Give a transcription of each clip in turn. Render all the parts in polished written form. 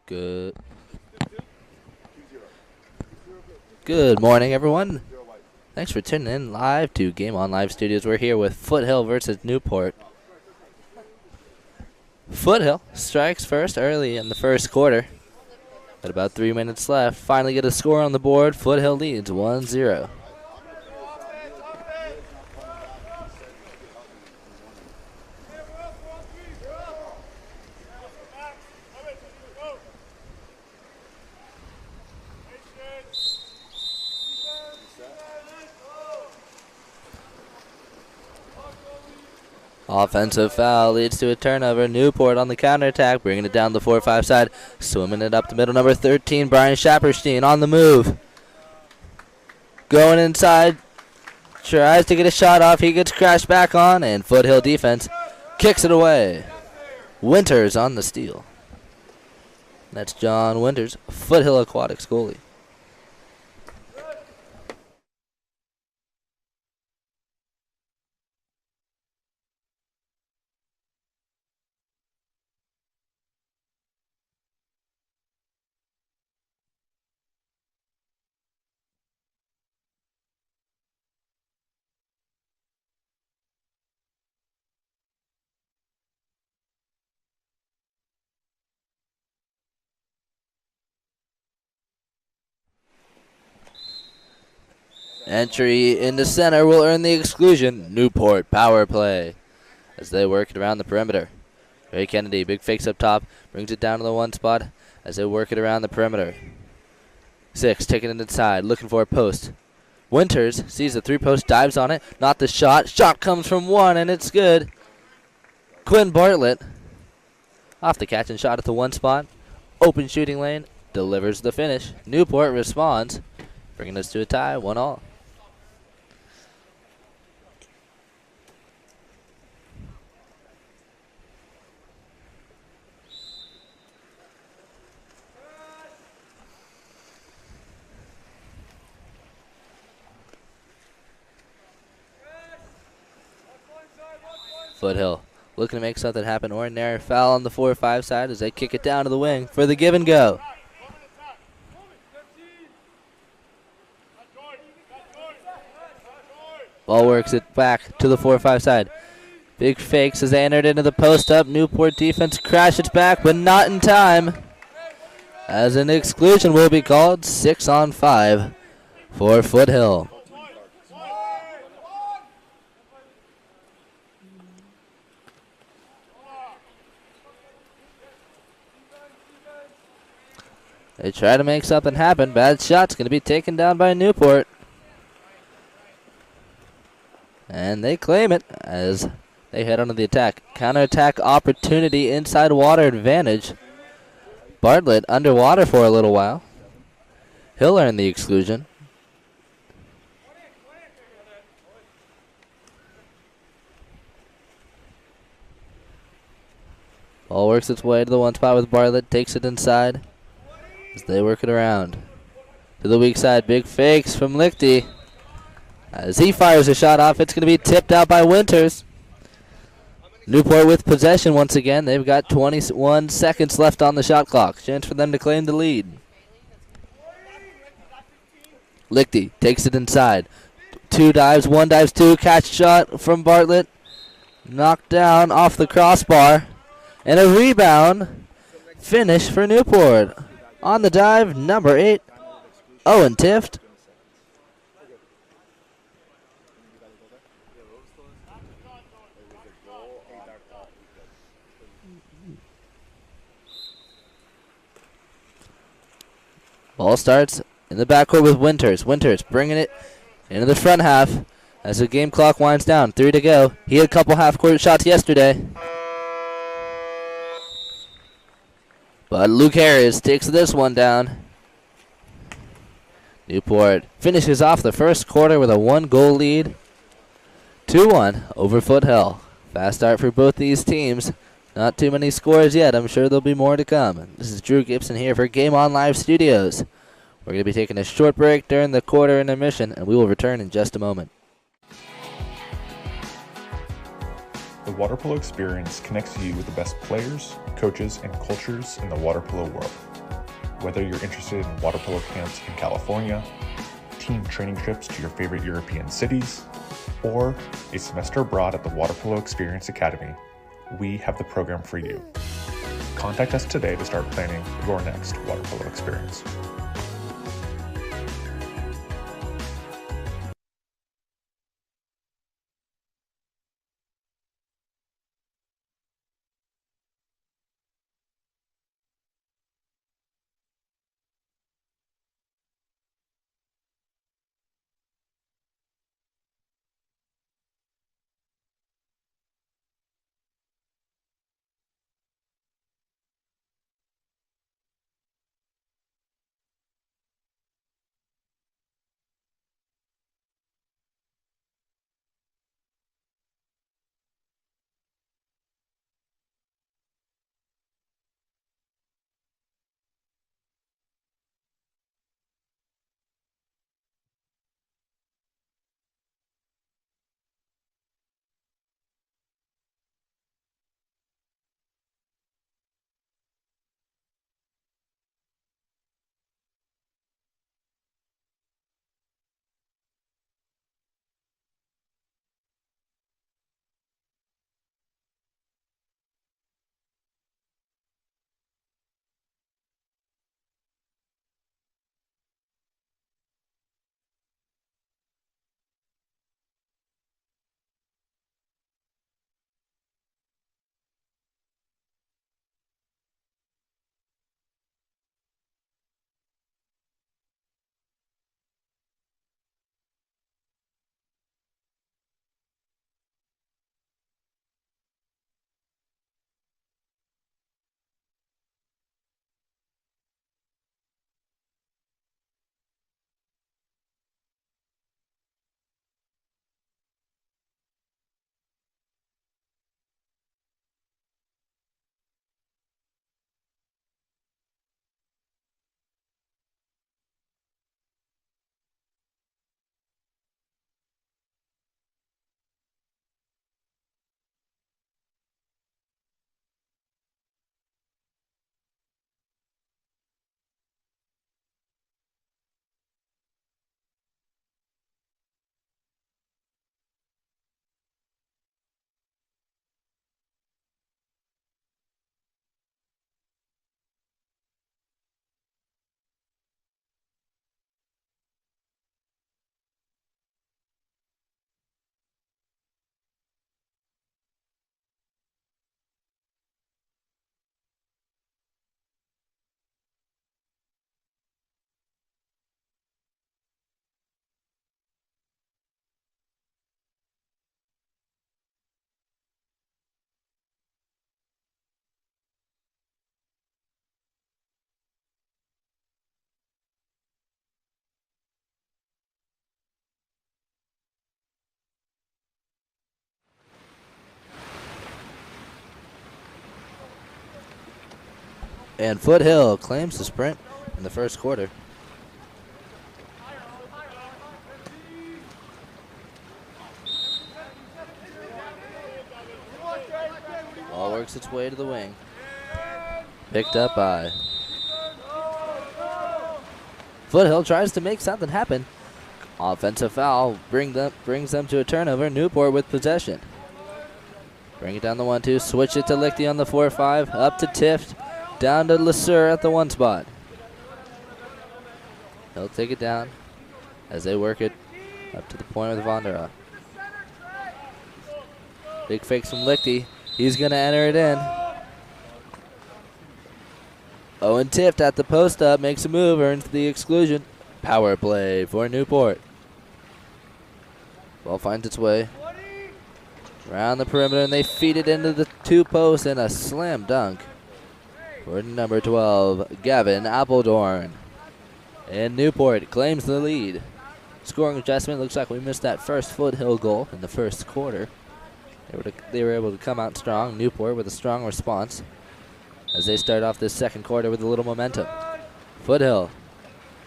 Good morning, everyone. Thanks for tuning in live to Game On Live Studios. We're here with Foothill versus Newport. Foothill strikes first early in the first quarter. At about 3 minutes left, finally get a score on the board. Foothill leads 1-0. Offensive foul leads to a turnover. Newport on the counterattack, bringing it down the 4-5 side. Swimming it up the middle, number 13, Brian Schapperstein on the move. Going inside, tries to get a shot off. He gets crashed back on, and Foothill defense kicks it away. Winters on the steal. That's John Winters, Foothill Aquatics goalie. Entry into center will earn the exclusion. Newport power play as they work it around the perimeter. Ray Kennedy, big fakes up top, brings it down to the one spot as they work it around the perimeter. 6, taking it inside, looking for a post. Winters sees the 3-post, dives on it, not the shot. Shot comes from 1, and it's good. Quinn Bartlett off the catch and shot at the 1 spot. Open shooting lane, delivers the finish. Newport responds, bringing us to a tie, 1-1. Foothill looking to make something happen. Ordinary foul on the 4-5 side as they kick it down to the wing for the give and go. Ball works it back to the 4-5 side. Big fakes as they entered into the post up. Newport defense crashes back, but not in time. As an exclusion will be called, 6-on-5 for Foothill. They try to make something happen. Bad shot's going to be taken down by Newport. And they claim it as they head onto the attack. Counterattack opportunity, inside water advantage. Bartlett underwater for a little while. He'll earn the exclusion. Ball works its way to the 1 spot with Bartlett. Takes it inside as they work it around. To the weak side, big fakes from Lichty. As he fires a shot off, it's going to be tipped out by Winters. Newport with possession once again. They've got 21 seconds left on the shot clock. Chance for them to claim the lead. Lichty takes it inside. 2 dives, 1 dives, 2. Catch shot from Bartlett. Knocked down off the crossbar. And a rebound. Finish for Newport. On the dive, number 8, Owen Tift. Ball starts in the backcourt with Winters. Winters bringing it into the front half as the game clock winds down. 3 to go. He had a couple half-court shots yesterday. But Luke Harris takes this one down. Newport finishes off the first quarter with a 1-goal lead. 2-1 over Foothill. Fast start for both these teams. Not too many scores yet. I'm sure there'll be more to come. This is Drew Gibson here for Game On Live Studios. We're going to be taking a short break during the quarter intermission, and we will return in just a moment. The water polo experience connects you with the best players, coaches, and cultures in the water polo world. Whether you're interested in water polo camps in California, team training trips to your favorite European cities, or a semester abroad at the Water Polo Experience Academy, we have the program for you. Contact us today to start planning your next water polo experience. And Foothill claims the sprint in the first quarter. Ball works its way to the wing. Picked up by Foothill, tries to make something happen. Offensive foul brings them to a turnover. Newport with possession. Bring it down the 1-2. Switch it to Lichty on the 4-5. Up to Tift. Down to LeSueur at the 1 spot. He'll take it down as they work it up to the point with Vondera. Big fakes from Lichty. He's going to enter it in. Owen Tift at the post up, makes a move, earns the exclusion. Power play for Newport. Ball finds its way around the perimeter, and they feed it into the 2 posts, and a slam dunk for number 12, Gavin Appledorn. And Newport claims the lead. Scoring adjustment. Looks like we missed that first Foothill goal in the first quarter. They were able to come out strong. Newport with a strong response as they start off this second quarter with a little momentum. Foothill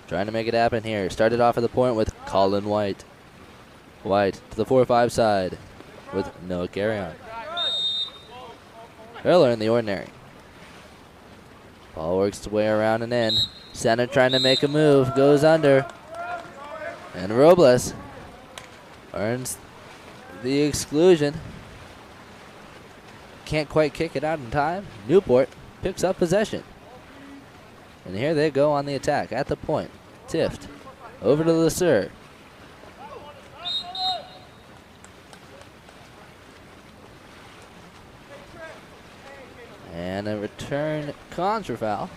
trying to make it happen here. Started off at the point with Colin White. White to the 4-5 side with Noah Carrion. Hurler in the ordinary. Ball works its way around and in. Center trying to make a move, goes under. And Robles earns the exclusion. Can't quite kick it out in time. Newport picks up possession. And here they go on the attack at the point. Tift over to Lasser. And a return contra foul.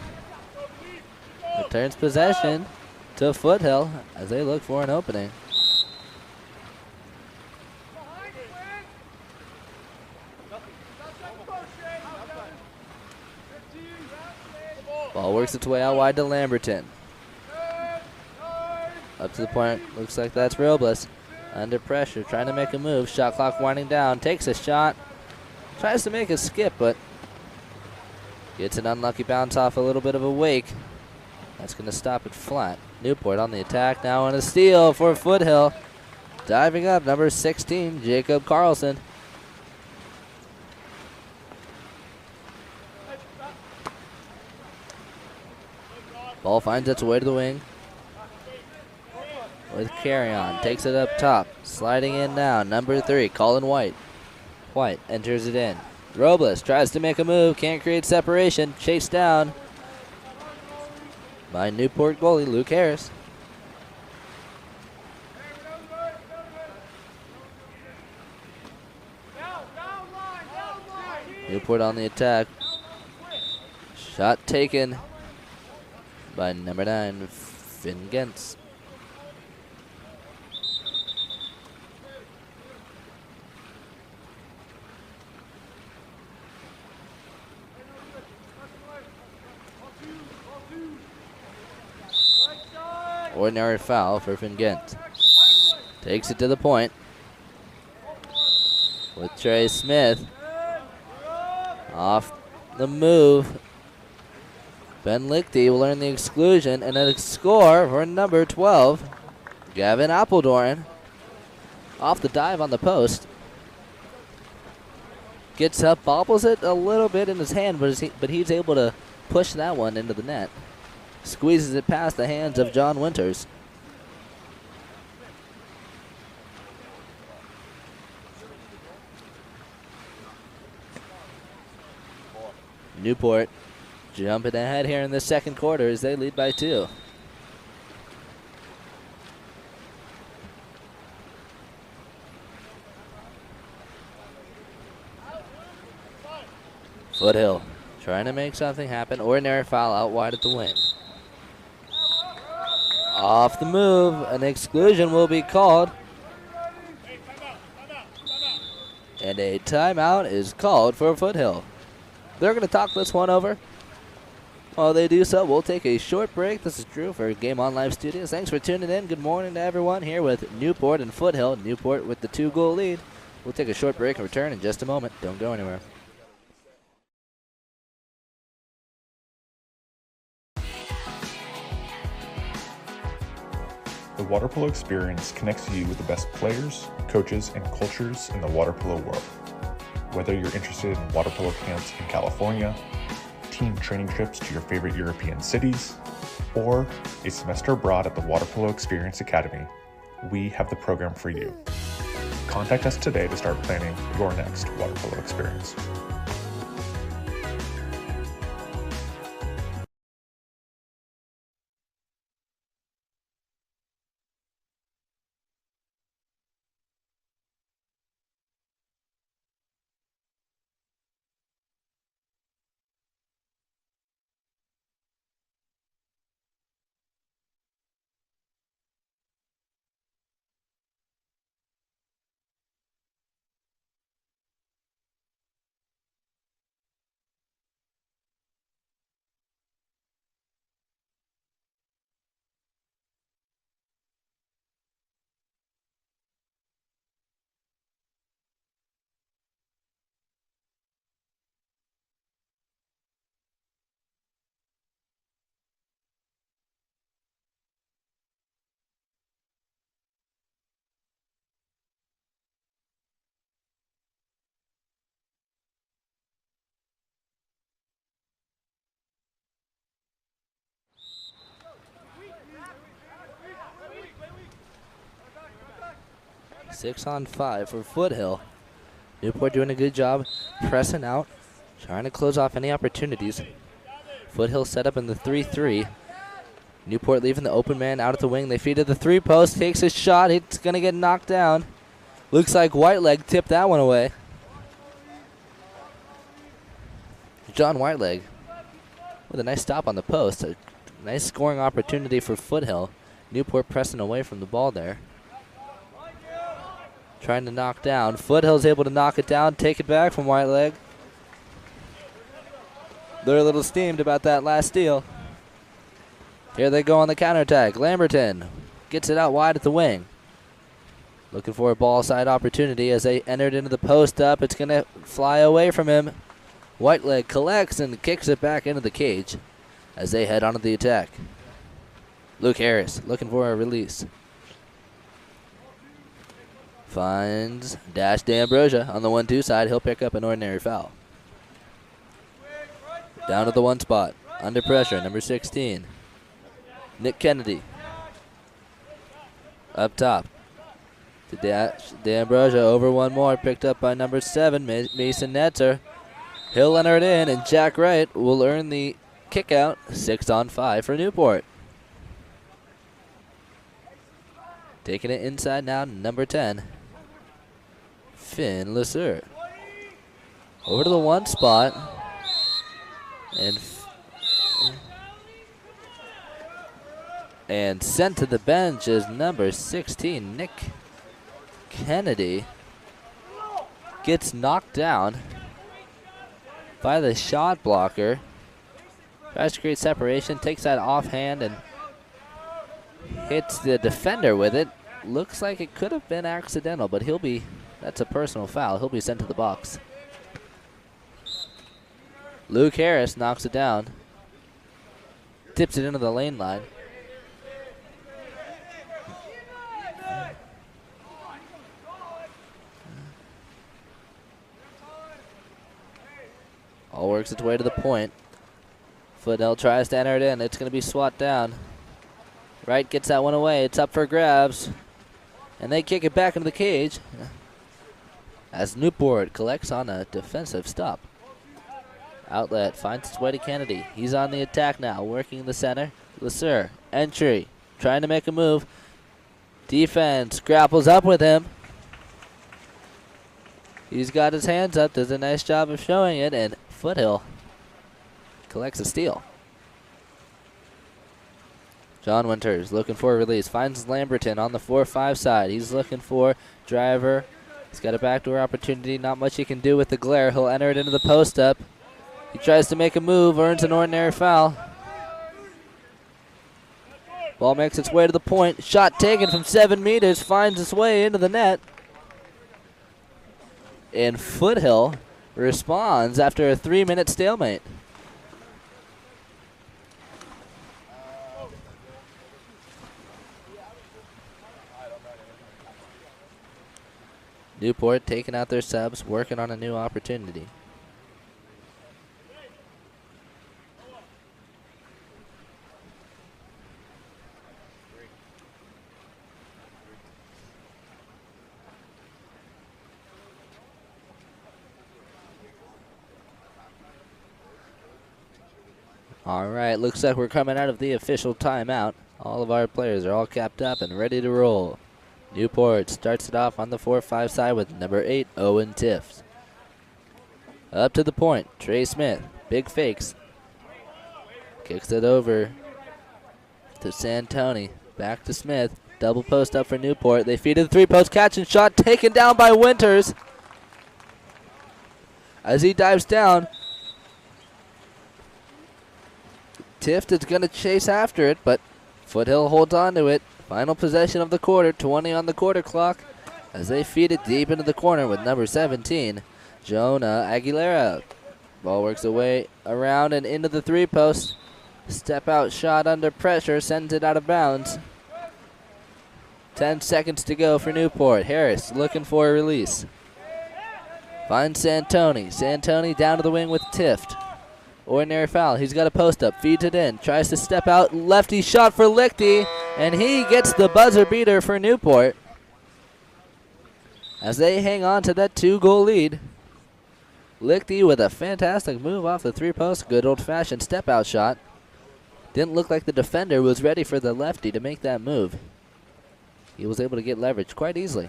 Returns possession to Foothill as they look for an opening. Ball works its way out wide to Lamberton. Up to the point, looks like that's Robles. Under pressure, trying to make a move. Shot clock winding down, takes a shot. Tries to make a skip, but gets an unlucky bounce off a little bit of a wake. That's going to stop it flat. Newport on the attack now on a steal for Foothill. Diving up, number 16, Jacob Carlson. Ball finds its way to the wing with carry on. Takes it up top. Sliding in now, number 3, Colin White. White enters it in. Robles tries to make a move, can't create separation. Chased down by Newport goalie Luke Harris. Newport on the attack. Shot taken by number 9, Finn Gentz. Ordinary foul for Finn Gentz. Takes it to the point with Trey Smith. Off the move. Ben Lichty will earn the exclusion and a score for number 12, Gavin Appledoran. Off the dive on the post. Gets up, bobbles it a little bit in his hand, but he's able to push that one into the net. Squeezes it past the hands of John Winters. Newport jumping ahead here in the second quarter as they lead by 2. Foothill trying to make something happen. Ordinary foul out wide at the wing. Off the move, an exclusion will be called. And a timeout is called for Foothill. They're going to talk this one over. While they do so, we'll take a short break. This is Drew for Game On Live Studios. Thanks for tuning in. Good morning to everyone here with Newport and Foothill. Newport with the 2-goal lead. We'll take a short break and return in just a moment. Don't go anywhere. The water polo experience connects you with the best players, coaches, and cultures in the water polo world. Whether you're interested in water polo camps in California, team training trips to your favorite European cities, or a semester abroad at the Water Polo Experience Academy, we have the program for you. Contact us today to start planning your next water polo experience. 6-on-5 for Foothill. Newport doing a good job pressing out, trying to close off any opportunities. Foothill set up in the 3-3. Newport leaving the open man out at the wing. They feed to the 3-post, takes a shot. It's going to get knocked down. Looks like Whiteleg tipped that one away. John Whiteleg with a nice stop on the post. A nice scoring opportunity for Foothill. Newport pressing away from the ball there. Trying to knock down. Foothill's able to knock it down, take it back from Whiteleg. They're a little steamed about that last steal. Here they go on the counterattack. Lamberton gets it out wide at the wing. Looking for a ball side opportunity as they entered into the post up. It's going to fly away from him. Whiteleg collects and kicks it back into the cage as they head onto the attack. Luke Harris looking for a release. Finds Dash D'Ambrosia on the 1-2 side. He'll pick up an ordinary foul. Down to the 1 spot. Under pressure, number 16. Nick Kennedy. Up top. To Dash D'Ambrosia over one more. Picked up by number 7, Mason Netzer. He'll enter it in, and Jack Wright will earn the kick out. 6-on-5 for Newport. Taking it inside now, number 10. Finn Lasser. Over to the 1 spot. And sent to the bench is number 16, Nick Kennedy. Gets knocked down by the shot blocker. Tries to create separation, takes that offhand and hits the defender with it. Looks like it could have been accidental, but that's a personal foul. He'll be sent to the box. Luke Harris knocks it down. Tips it into the lane line. All works its way to the point. Foothill tries to enter it in. It's going to be swat down. Wright gets that one away. It's up for grabs. And they kick it back into the cage as Newport collects on a defensive stop. Outlet finds its way to Kennedy. He's on the attack now, working in the center. Lasser, entry, trying to make a move. Defense grapples up with him. He's got his hands up, does a nice job of showing it, and Foothill collects a steal. John Winters looking for a release. Finds Lamberton on the 4-5 side. He's looking for driver. He's got a backdoor opportunity. Not much he can do with the glare. He'll enter it into the post up. He tries to make a move, earns an ordinary foul. Ball makes its way to the point. Shot taken from 7 meters. Finds its way into the net. And Foothill responds after a 3-minute stalemate. Newport taking out their subs, working on a new opportunity. All right, looks like we're coming out of the official timeout. All of our players are all capped up and ready to roll. Newport starts it off on the 4-5 side with number 8, Owen Tift. Up to the point, Trey Smith, big fakes. Kicks it over to Santoni, back to Smith. Double post up for Newport. They feed to the 3-post, catch and shot, taken down by Winters. As he dives down, Tift is going to chase after it, but Foothill holds on to it. Final possession of the quarter, 20 on the quarter clock, as they feed it deep into the corner with number 17, Jonah Aguilera. Ball works away around and into the 3-post. Step out shot under pressure, sends it out of bounds. 10 seconds to go for Newport. Harris looking for a release. Finds Santoni. Santoni down to the wing with Tift. Ordinary foul. He's got a post up. Feeds it in. Tries to step out. Lefty shot for Lichty. And he gets the buzzer beater for Newport. as they hang on to that 2-goal lead. Lichty with a fantastic move off the 3-post. Good old-fashioned step-out shot. Didn't look like the defender was ready for the lefty to make that move. He was able to get leverage quite easily.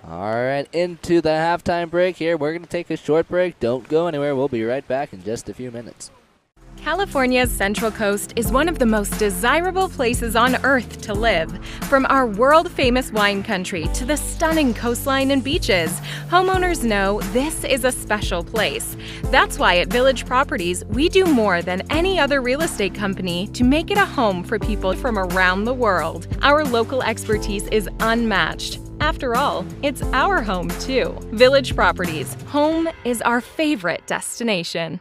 All right, into the halftime break here. We're going to take a short break. Don't go anywhere. We'll be right back in just a few minutes. California's Central Coast is one of the most desirable places on Earth to live. From our world-famous wine country to the stunning coastline and beaches, homeowners know this is a special place. That's why at Village Properties, we do more than any other real estate company to make it a home for people from around the world. Our local expertise is unmatched. After all, it's our home too. Village Properties, home is our favorite destination.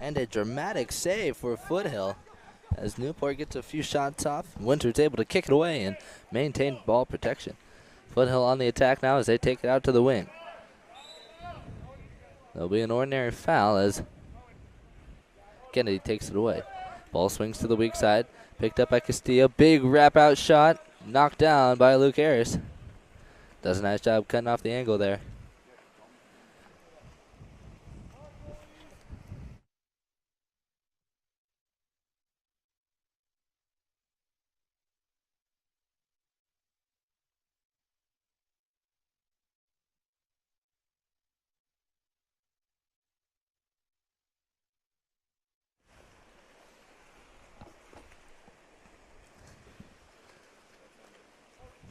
And a dramatic save for Foothill as Newport gets a few shots off. Winter's able to kick it away and maintain ball protection. Foothill on the attack now as they take it out to the wing. There'll be an ordinary foul as Kennedy takes it away. Ball swings to the weak side. Picked up by Castillo. Big wrap out shot. Knocked down by Luke Harris. Does a nice job cutting off the angle there.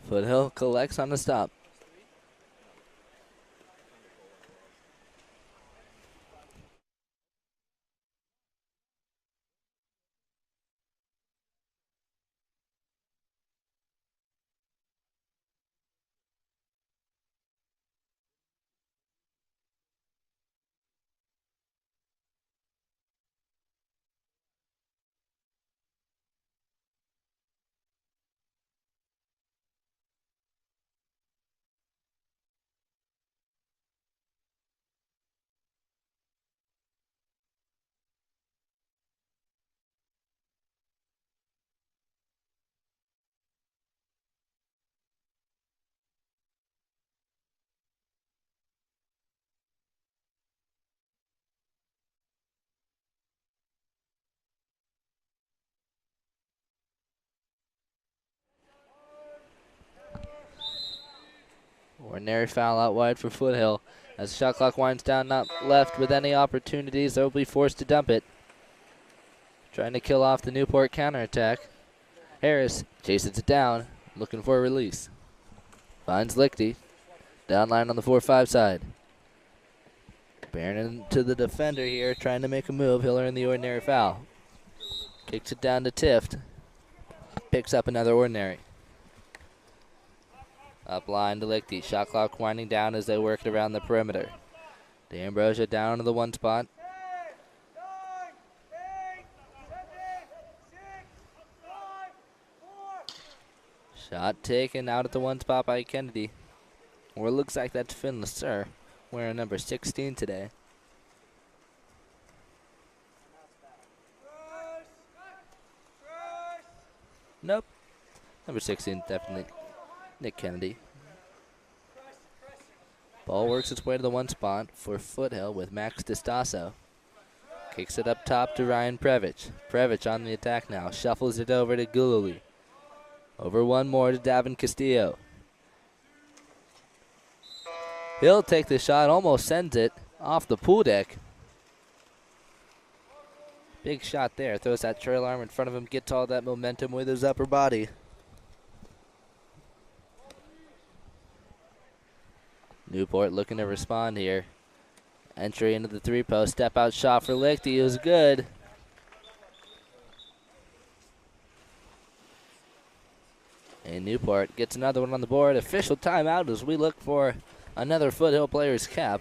Foothill collects on the stop. Ordinary foul out wide for Foothill. As the shot clock winds down, not left with any opportunities. They'll be forced to dump it. Trying to kill off the Newport counterattack. Harris chases it down, looking for a release. Finds Lichty. Down line on the 4-5 side. Bearing into the defender here, trying to make a move. He'll earn the ordinary foul. Kicks it down to Tift. Picks up another ordinary. Up line to Lichty. Shot clock winding down as they work it around the perimeter. D'Ambrosia down to the one spot. Shot taken out at the one spot by Kennedy. Or it looks like that's Finn Lasser, wearing number 16 today. Nope. Number 16, definitely Nick Kennedy. Ball works its way to the one spot for Foothill with Max DeStasso. Kicks it up top to Ryan Previch. Previch on the attack now. Shuffles it over to Gululi. Over one more to Davin Castillo. He'll take the shot, almost sends it off the pool deck. Big shot there. Throws that trail arm in front of him, gets all that momentum with his upper body. Newport looking to respond here. Entry into the three-post. Step-out shot for Lichty. It was good. And Newport gets another one on the board. Official timeout as we look for another Foothill player's cap.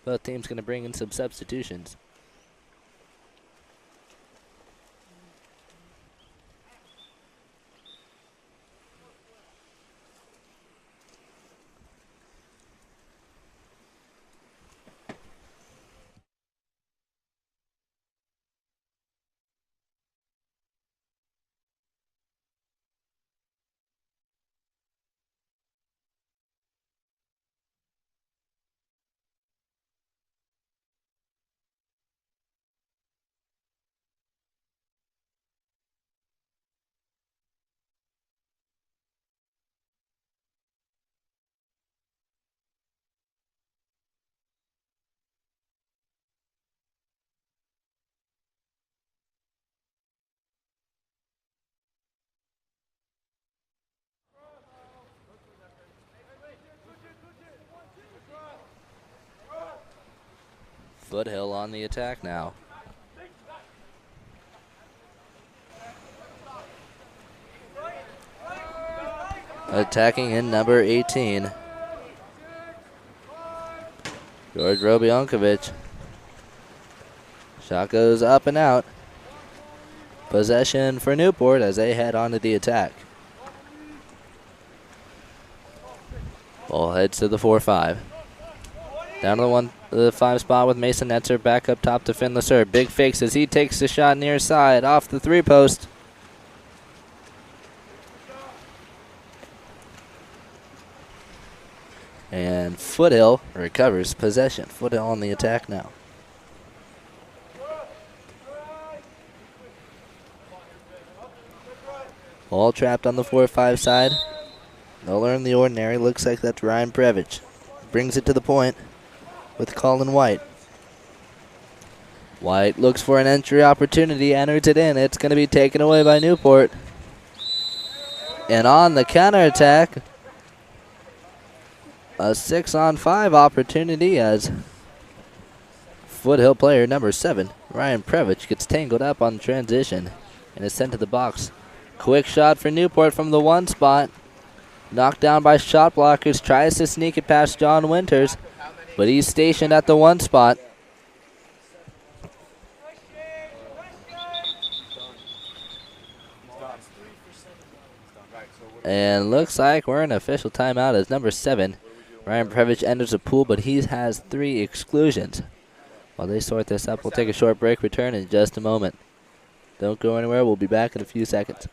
Both teams going to bring in some substitutions. Foothill on the attack now. Attacking in number 18. George Robionkovic. Shot goes up and out. Possession for Newport as they head on to the attack. Ball heads to the 4-5. Down to the 5 spot with Mason Netzer back up top to Finn Lasser. Big fakes as he takes the shot near side off the 3-post. And Foothill recovers possession. Foothill on the attack now. Ball trapped on the 4-5 side. They'll learn the ordinary. Looks like that's Ryan Previch. Brings it to the point with Colin White. White looks for an entry opportunity, enters it in. It's going to be taken away by Newport. And on the counterattack, a 6-on-5 opportunity as Foothill player number 7, Ryan Previch, gets tangled up on transition and is sent to the box. Quick shot for Newport from the 1 spot. Knocked down by shot blockers. Tries to sneak it past John Winters, but he's stationed at the 1 spot. And looks like we're in official timeout as number 7, Ryan Previch, enters the pool, but he has 3 exclusions. While they sort this up, we'll take a short break, return in just a moment. Don't go anywhere. We'll be back in a few seconds.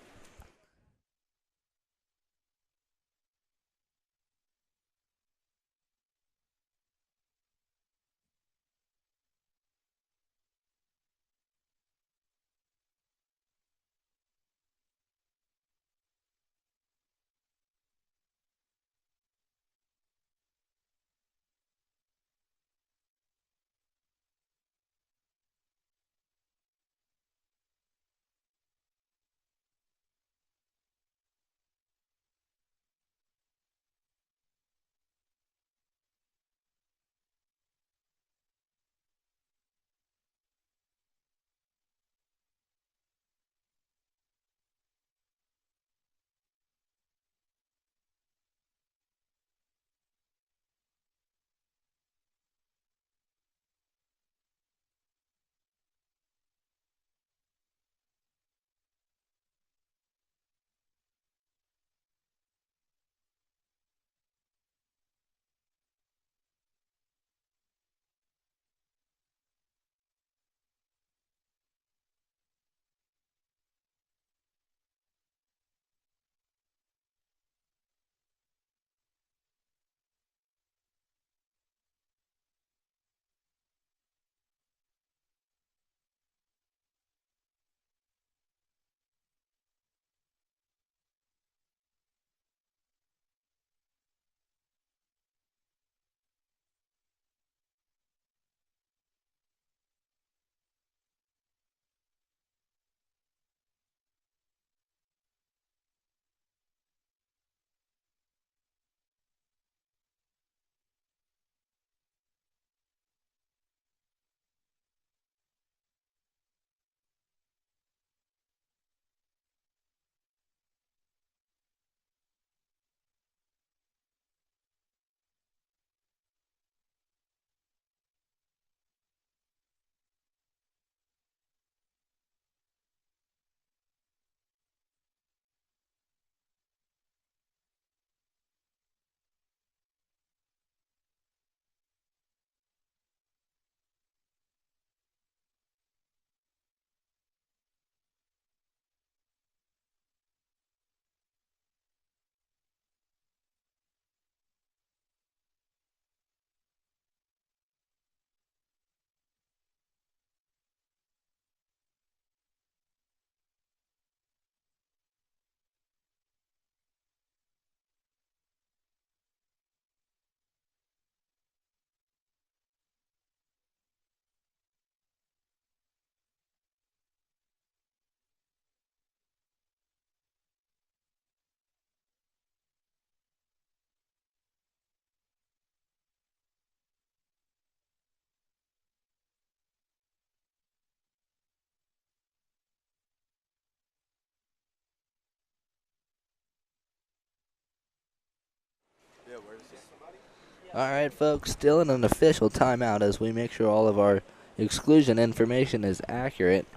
All right, folks, still in an official timeout as we make sure all of our exclusion information is accurate.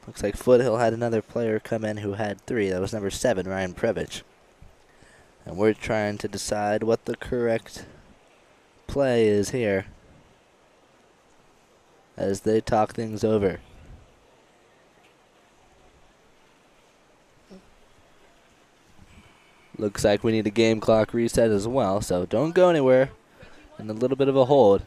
Looks like Foothill had another player come in who had 3. That was number 7, Ryan Previch. And we're trying to decide what the correct play is here as they talk things over. Looks like we need a game clock reset as well, so don't go anywhere. In a little bit of a hold.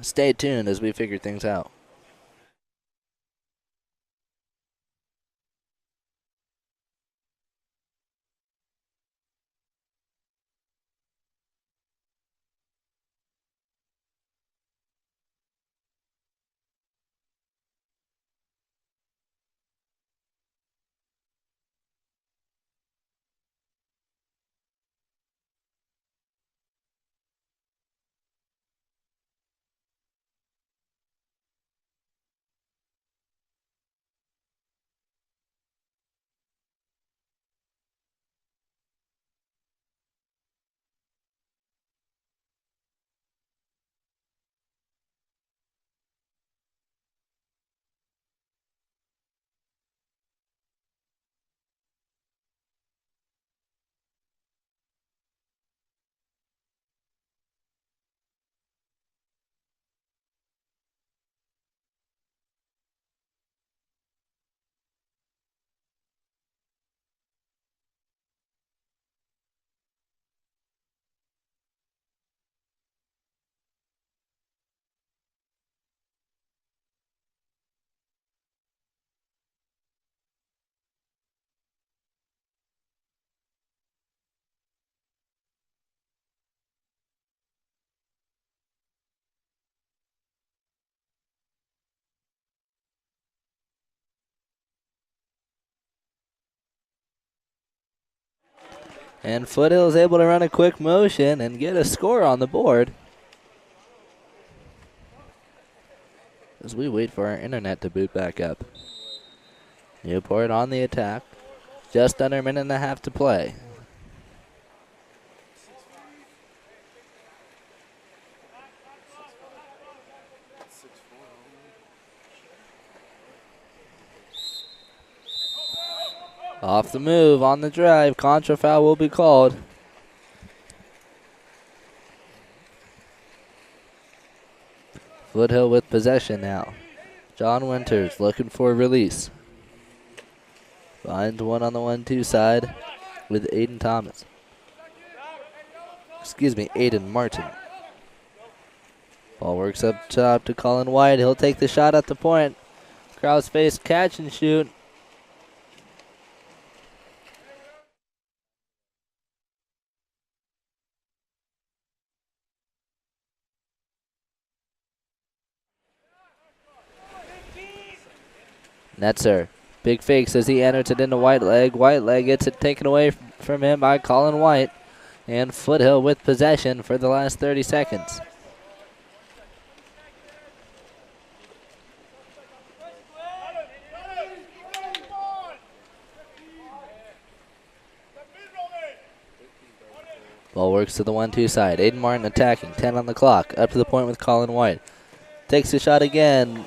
Stay tuned as we figure things out. And Foothill is able to run a quick motion and get a score on the board. As we wait for our internet to boot back up. Newport on the attack. Just under a minute and a half to play. Off the move, on the drive, contra foul will be called. Foothill with possession now. John Winters looking for a release. Finds one on the 1-2 side with Aiden Thomas. Aiden Martin. Ball works up top to Colin White. He'll take the shot at the point. Cross face catch and shoot. Netzer, big fakes as he enters it into Whiteleg. Whiteleg gets it taken away from him by Colin White. And Foothill with possession for the last 30 seconds. Ball works to the 1-2 side. Aiden Martin attacking, 10 on the clock. Up to the point with Colin White. Takes a shot again.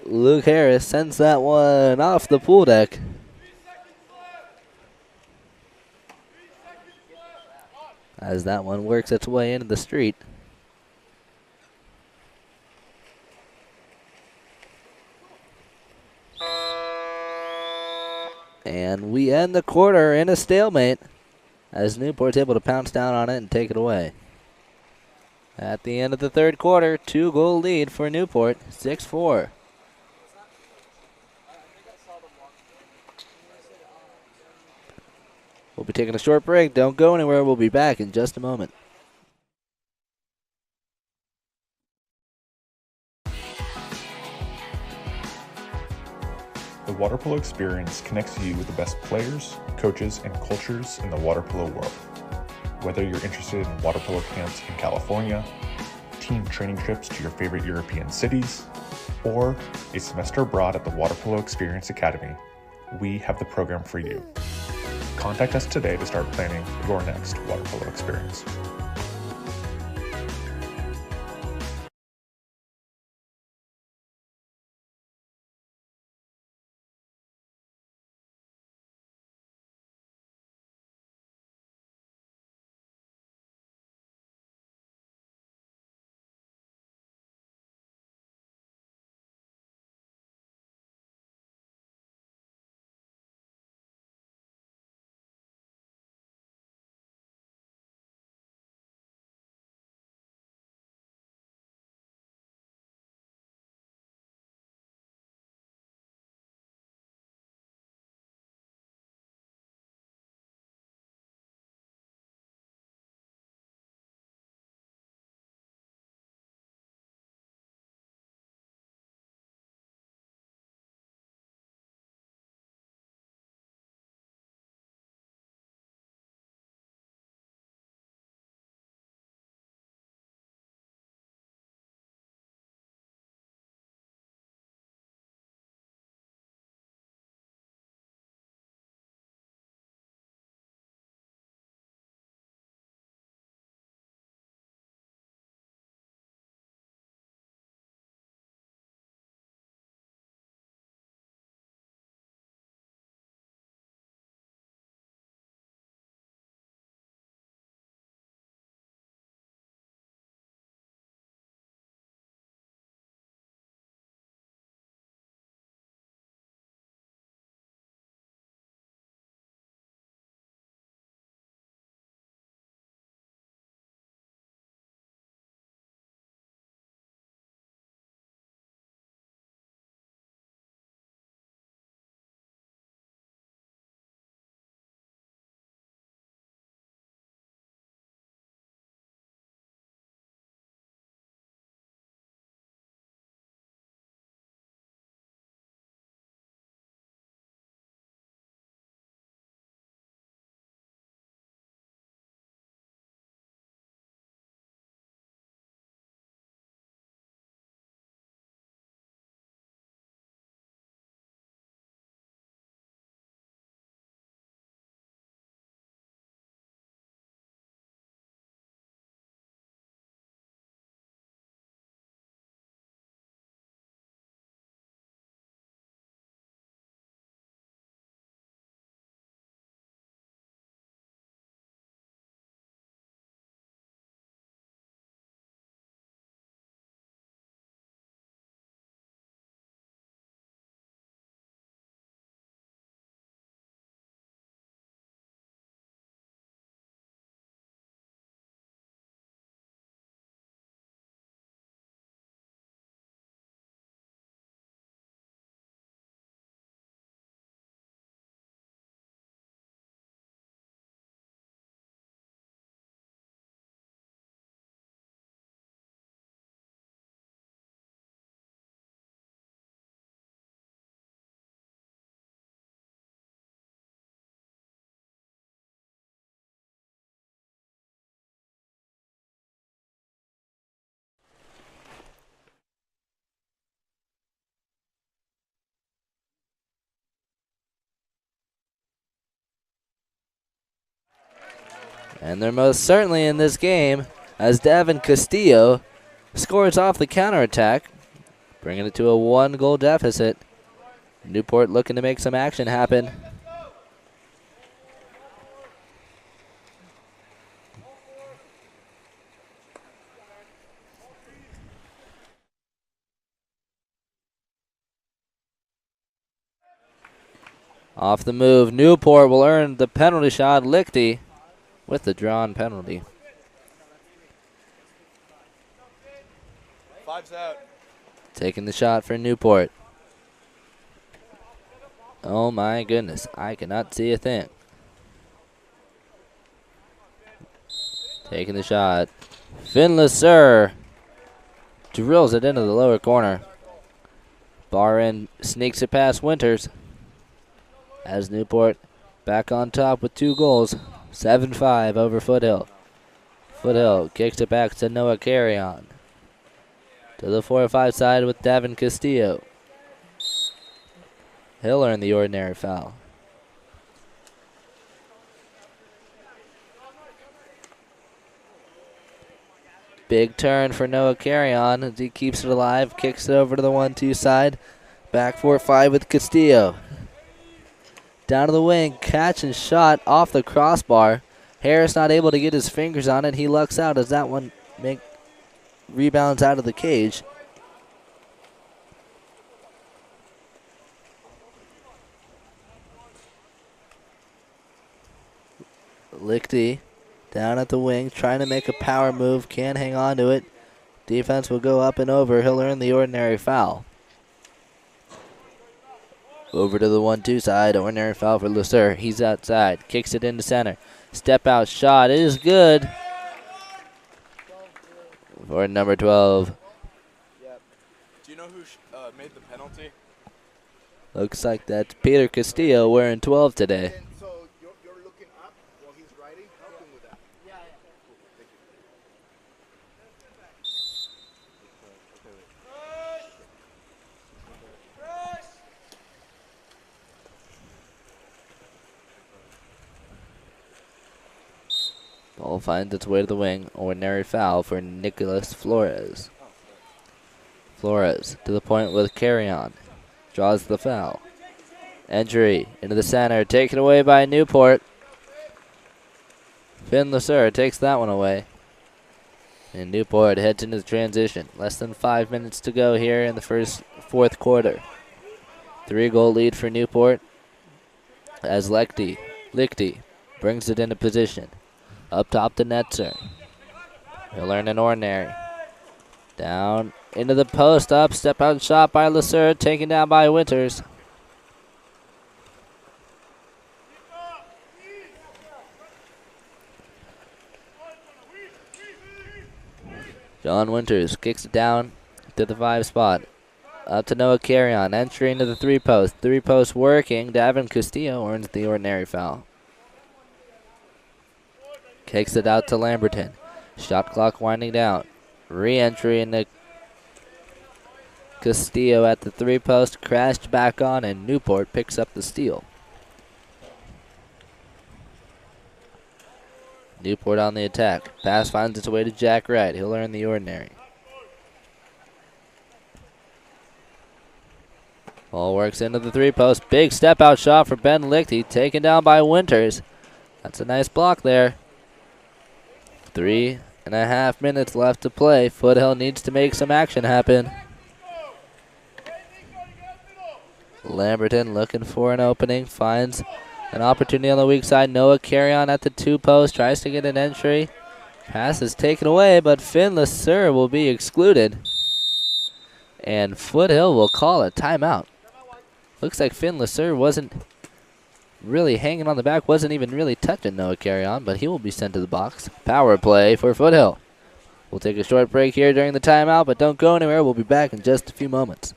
Luke Harris sends that one off the pool deck. As that one works its way into the street. And we end the quarter in a stalemate as Newport's able to pounce down on it and take it away. At the end of the third quarter, 2-goal lead for Newport, 6-4. We'll be taking a short break. Don't go anywhere. We'll be back in just a moment. The water polo experience connects you with the best players, coaches, and cultures in the water polo world. Whether you're interested in water polo camps in California, team training trips to your favorite European cities, or a semester abroad at the Water Polo Experience Academy, we have the program for you. Contact us today to start planning your next water polo experience. And they're most certainly in this game as Davin Castillo scores off the counterattack, bringing it to a 1-goal deficit. Newport looking to make some action happen. Off the move, Newport will earn the penalty shot. Lichty with the drawn penalty. 5's out. Taking the shot for Newport. Oh my goodness, I cannot see a thing. Taking the shot. Finlesser drills it into the lower corner. Barrin sneaks it past Winters. As Newport back on top with 2 goals. 7-5 over Foothill. Foothill kicks it back to Noah Carrion. To the 4-5 side with Davin Castillo. He'll earn the ordinary foul. Big turn for Noah Carrion as he keeps it alive, kicks it over to the 1-2 side. Back 4-5 with Castillo. Down to the wing, catch and shot off the crossbar. Harris not able to get his fingers on it. He lucks out as that one rebounds out of the cage. Lichty down at the wing, trying to make a power move. Can't hang on to it. Defense will go up and over. He'll earn the ordinary foul. Over to the 1-2 side. Ordinary foul for Lusser. He's outside. Kicks it into center. Step out shot. It is good. For number 12. Yep. Do you know who made the penalty? Looks like that's Peter Castillo wearing 12 today. And so you're looking up while he's writing? Help him with that. Yeah, yeah. Cool. Thank you. Ball finds its way to the wing. Ordinary foul for Nicholas Flores. Flores to the point with Carrion. Draws the foul. Entry into the center. Taken away by Newport. Finn Lusser takes that one away. And Newport heads into the transition. Less than 5 minutes to go here in the fourth quarter. 3-goal lead for Newport as Lichty brings it into position. Up top to Netzer. He'll earn an ordinary. Down into the post up. Step out shot by Lusser. Taken down by Winters. John Winters kicks it down to the 5 spot. Up to Noah Carrion. Entry into the 3-post. 3-post working. Davin Castillo earns the ordinary foul. Kicks it out to Lamberton. Shot clock winding down. Re-entry into Castillo at the 3-post. Crashed back on, and Newport picks up the steal. Newport on the attack. Pass finds its way to Jack Wright. He'll earn the ordinary. Ball works into the 3-post. Big step-out shot for Ben Lichty. Taken down by Winters. That's a nice block there. 3.5 minutes left to play. Foothill needs to make some action happen. Lamberton looking for an opening. Finds an opportunity on the weak side. Noah Carrion at the 2-post. Tries to get an entry. Pass is taken away, but Finn Lusser will be excluded. And Foothill will call a timeout. Looks like Finn Lusser wasn't really hanging on the back, wasn't even really touching Noah Carrion, but he will be sent to the box. Power play for Foothill. We'll take a short break here during the timeout, but don't go anywhere. We'll be back in just a few moments.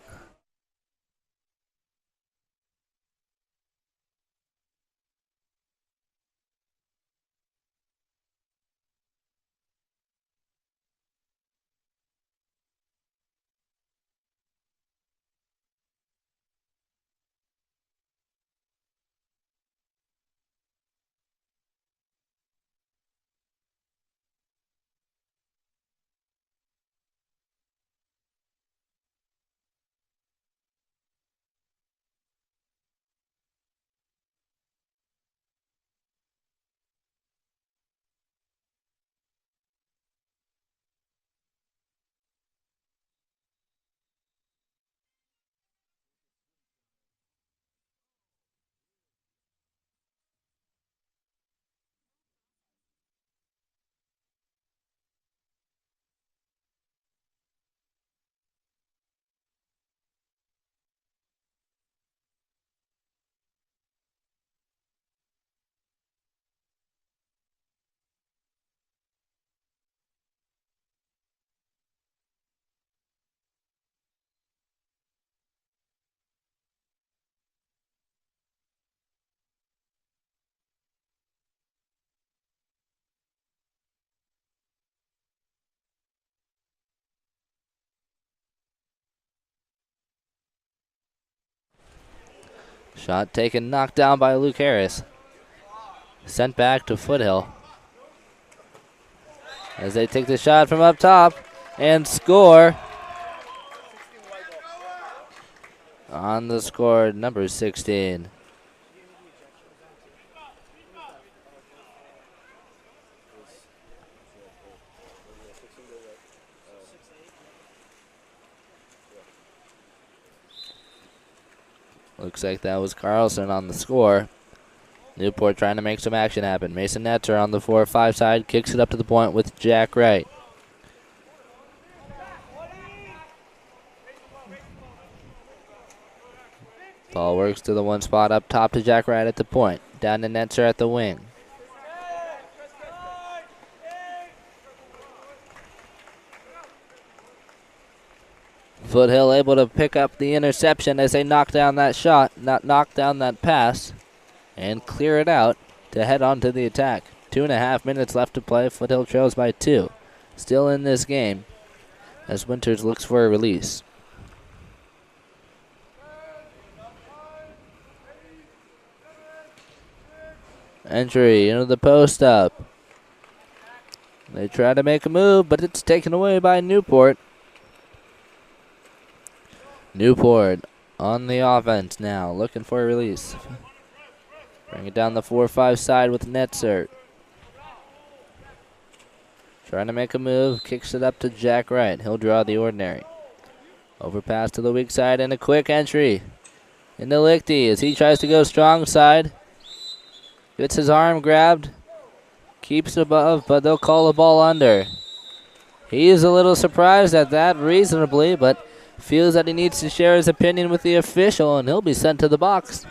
Shot taken, knocked down by Luke Harris. Sent back to Foothill. As they take the shot from up top and score. On the score, number 16. Looks like that was Carlson on the score. Newport trying to make some action happen. Mason Netzer on the 4-5 side, kicks it up to the point with Jack Wright. Ball works to the one spot up top to Jack Wright at the point. Down to Netzer at the wing. Foothill able to pick up the interception as they knock down that shot, knock down that pass, and clear it out to head on to the attack. 2.5 minutes left to play. Foothill trails by 2. Still in this game as Winters looks for a release. Entry into the post up. They try to make a move, but it's taken away by Newport. Newport on the offense now, looking for a release. Bring it down the 4-5 side with Netzer. Trying to make a move, kicks it up to Jack Wright. He'll draw the ordinary. Overpass to the weak side and a quick entry into Lichty as he tries to go strong side. Gets his arm grabbed, keeps above, but they'll call the ball under. He is a little surprised at that, reasonably, but feels that he needs to share his opinion with the official, and he'll be sent to the box.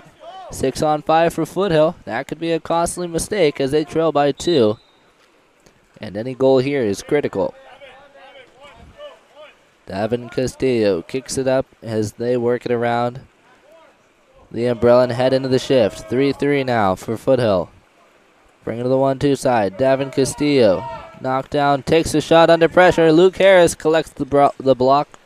6-on-5 for Foothill. That could be a costly mistake as they trail by 2. And any goal here is critical. Davin Castillo kicks it up as they work it around the umbrella and head into the shift. 3-3 now for Foothill. Bring it to the 1-2 side. Davin Castillo knocked down, takes a shot under pressure. Luke Harris collects the block.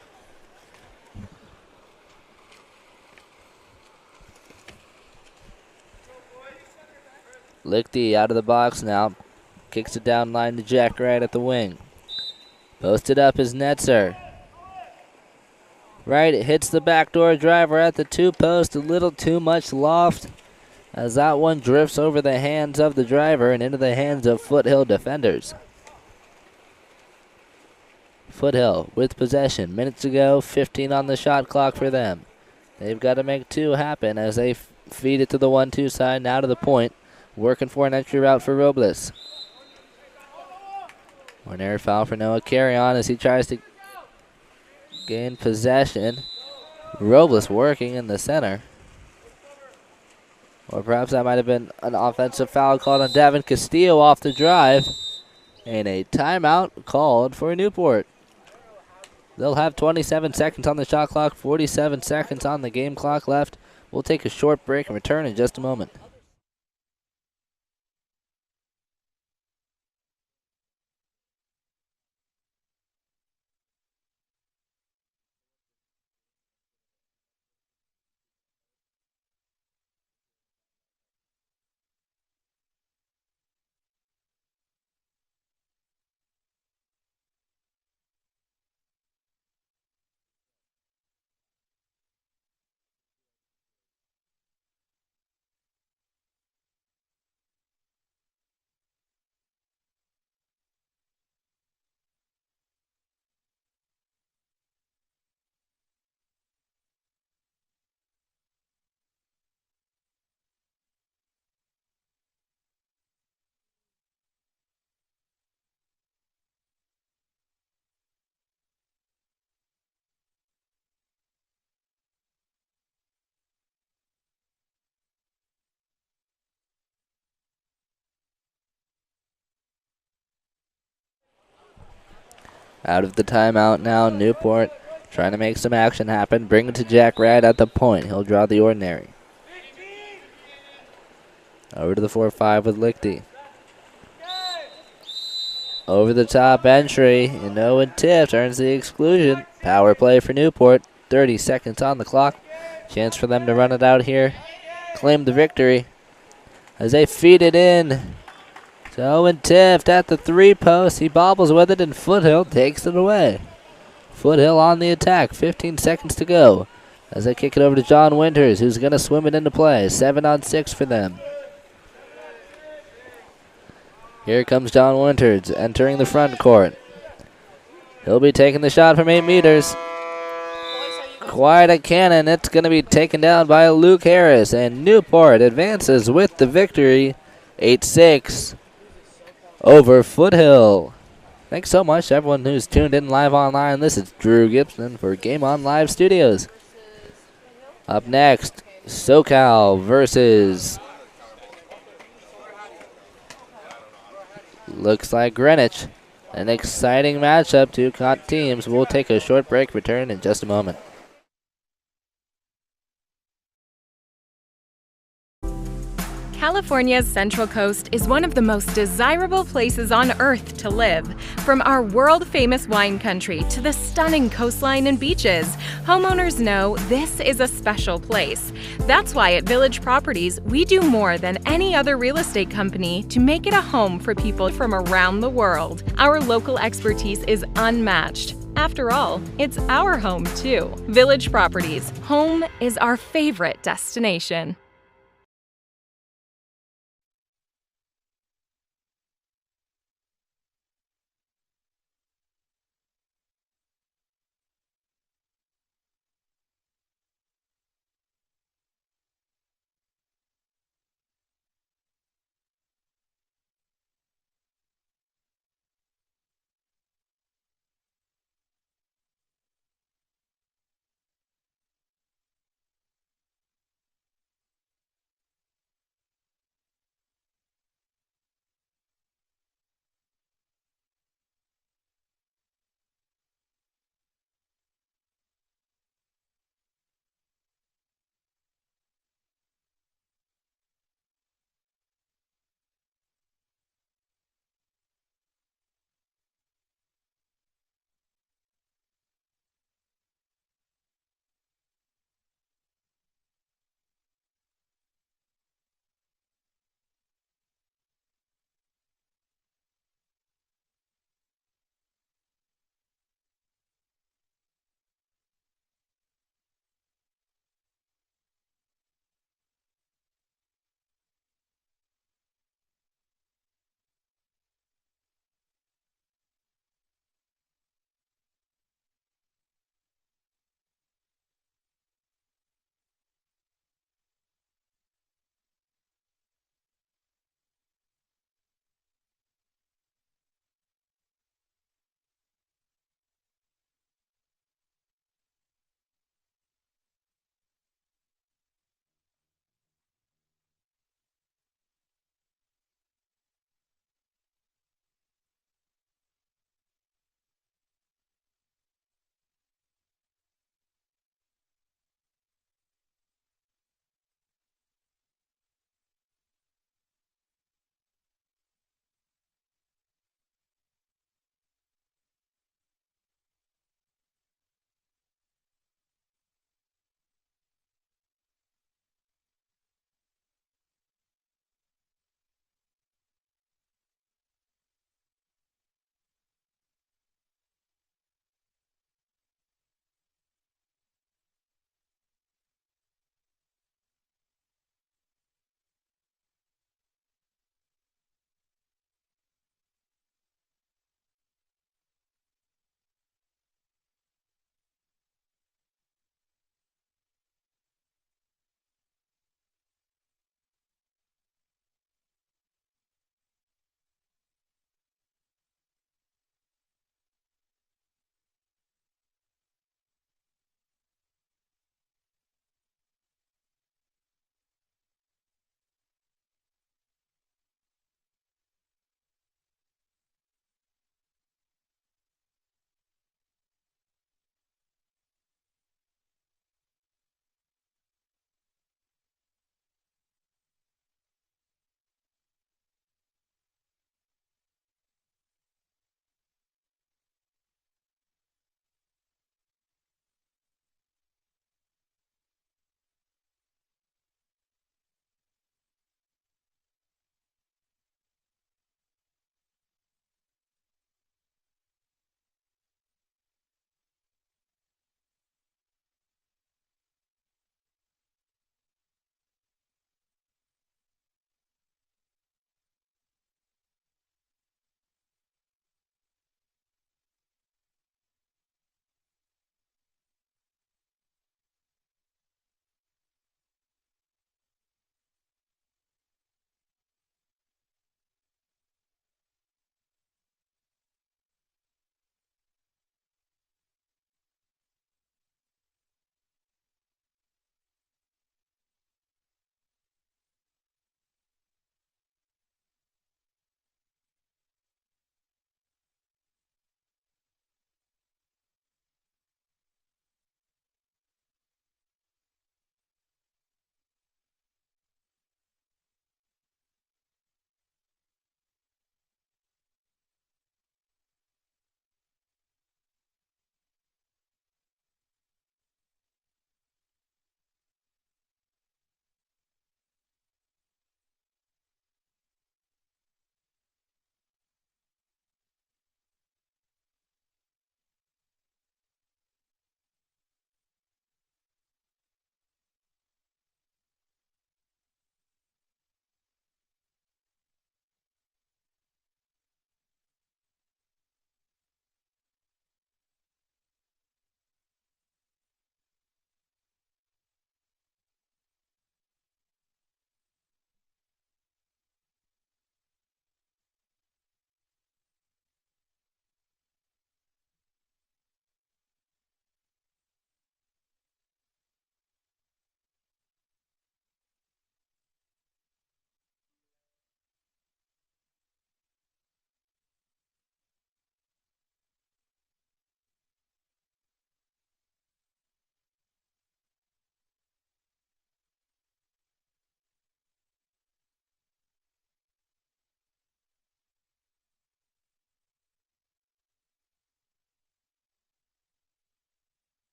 Lichty out of the box now. Kicks it down line to Jack Wright at the wing. Posted up is Netzer. Wright hits the backdoor driver at the 2-post. A little too much loft as that one drifts over the hands of the driver and into the hands of Foothill defenders. Foothill with possession. Minutes to go. 15 on the shot clock for them. They've got to make 2 happen as they feed it to the 1-2 side. Now to the point. Working for an entry route for Robles. One air foul for Noah Carrion as he tries to gain possession. Robles working in the center. Or perhaps that might have been an offensive foul called on Davin Castillo off the drive. And a timeout called for Newport. They'll have 27 seconds on the shot clock, 47 seconds on the game clock left. We'll take a short break and return in just a moment. Out of the timeout now, Newport trying to make some action happen. Bring it to Jack Wright at the point. He'll draw the ordinary. Over to the 4-5 with Lichty. Over the top entry, and Owen Tift earns the exclusion. Power play for Newport. 30 seconds on the clock. Chance for them to run it out here claim the victory as they feed it in. So Owen Tift at the 3-post. He bobbles with it, and Foothill takes it away. Foothill on the attack. 15 seconds to go as they kick it over to John Winters, who's going to swim it into play. 7-on-6 for them. Here comes John Winters entering the front court. He'll be taking the shot from 8 meters. Quite a cannon. It's going to be taken down by Luke Harris, and Newport advances with the victory. 8-6 over Foothill. Thanks so much to everyone who's tuned in live online. This is Drew Gibson for Game On Live Studios. Up next, SoCal versus looks like Greenwich. An exciting matchup. Two hot teams. We'll take a short break. Return in just a moment. California's Central Coast is one of the most desirable places on Earth to live. From our world-famous wine country to the stunning coastline and beaches, homeowners know this is a special place. That's why at Village Properties, we do more than any other real estate company to make it a home for people from around the world. Our local expertise is unmatched. After all, it's our home too. Village Properties, home is our favorite destination.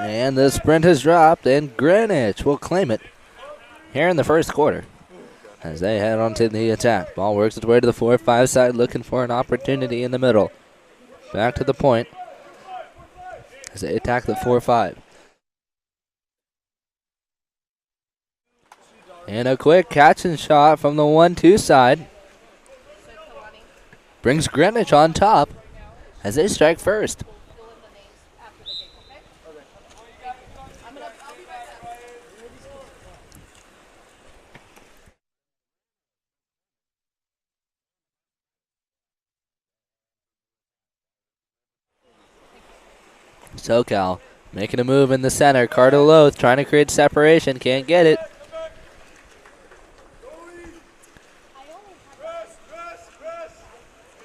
And the sprint has dropped, and Greenwich will claim it here in the first quarter as they head on to the attack. Ball works its way to the 4-5 side, looking for an opportunity in the middle. Back to the point as they attack the 4-5. And a quick catch and shot from the 1-2 side brings Greenwich on top as they strike first. SoCal making a move in the center. Cardinal trying to create separation. Can't get it.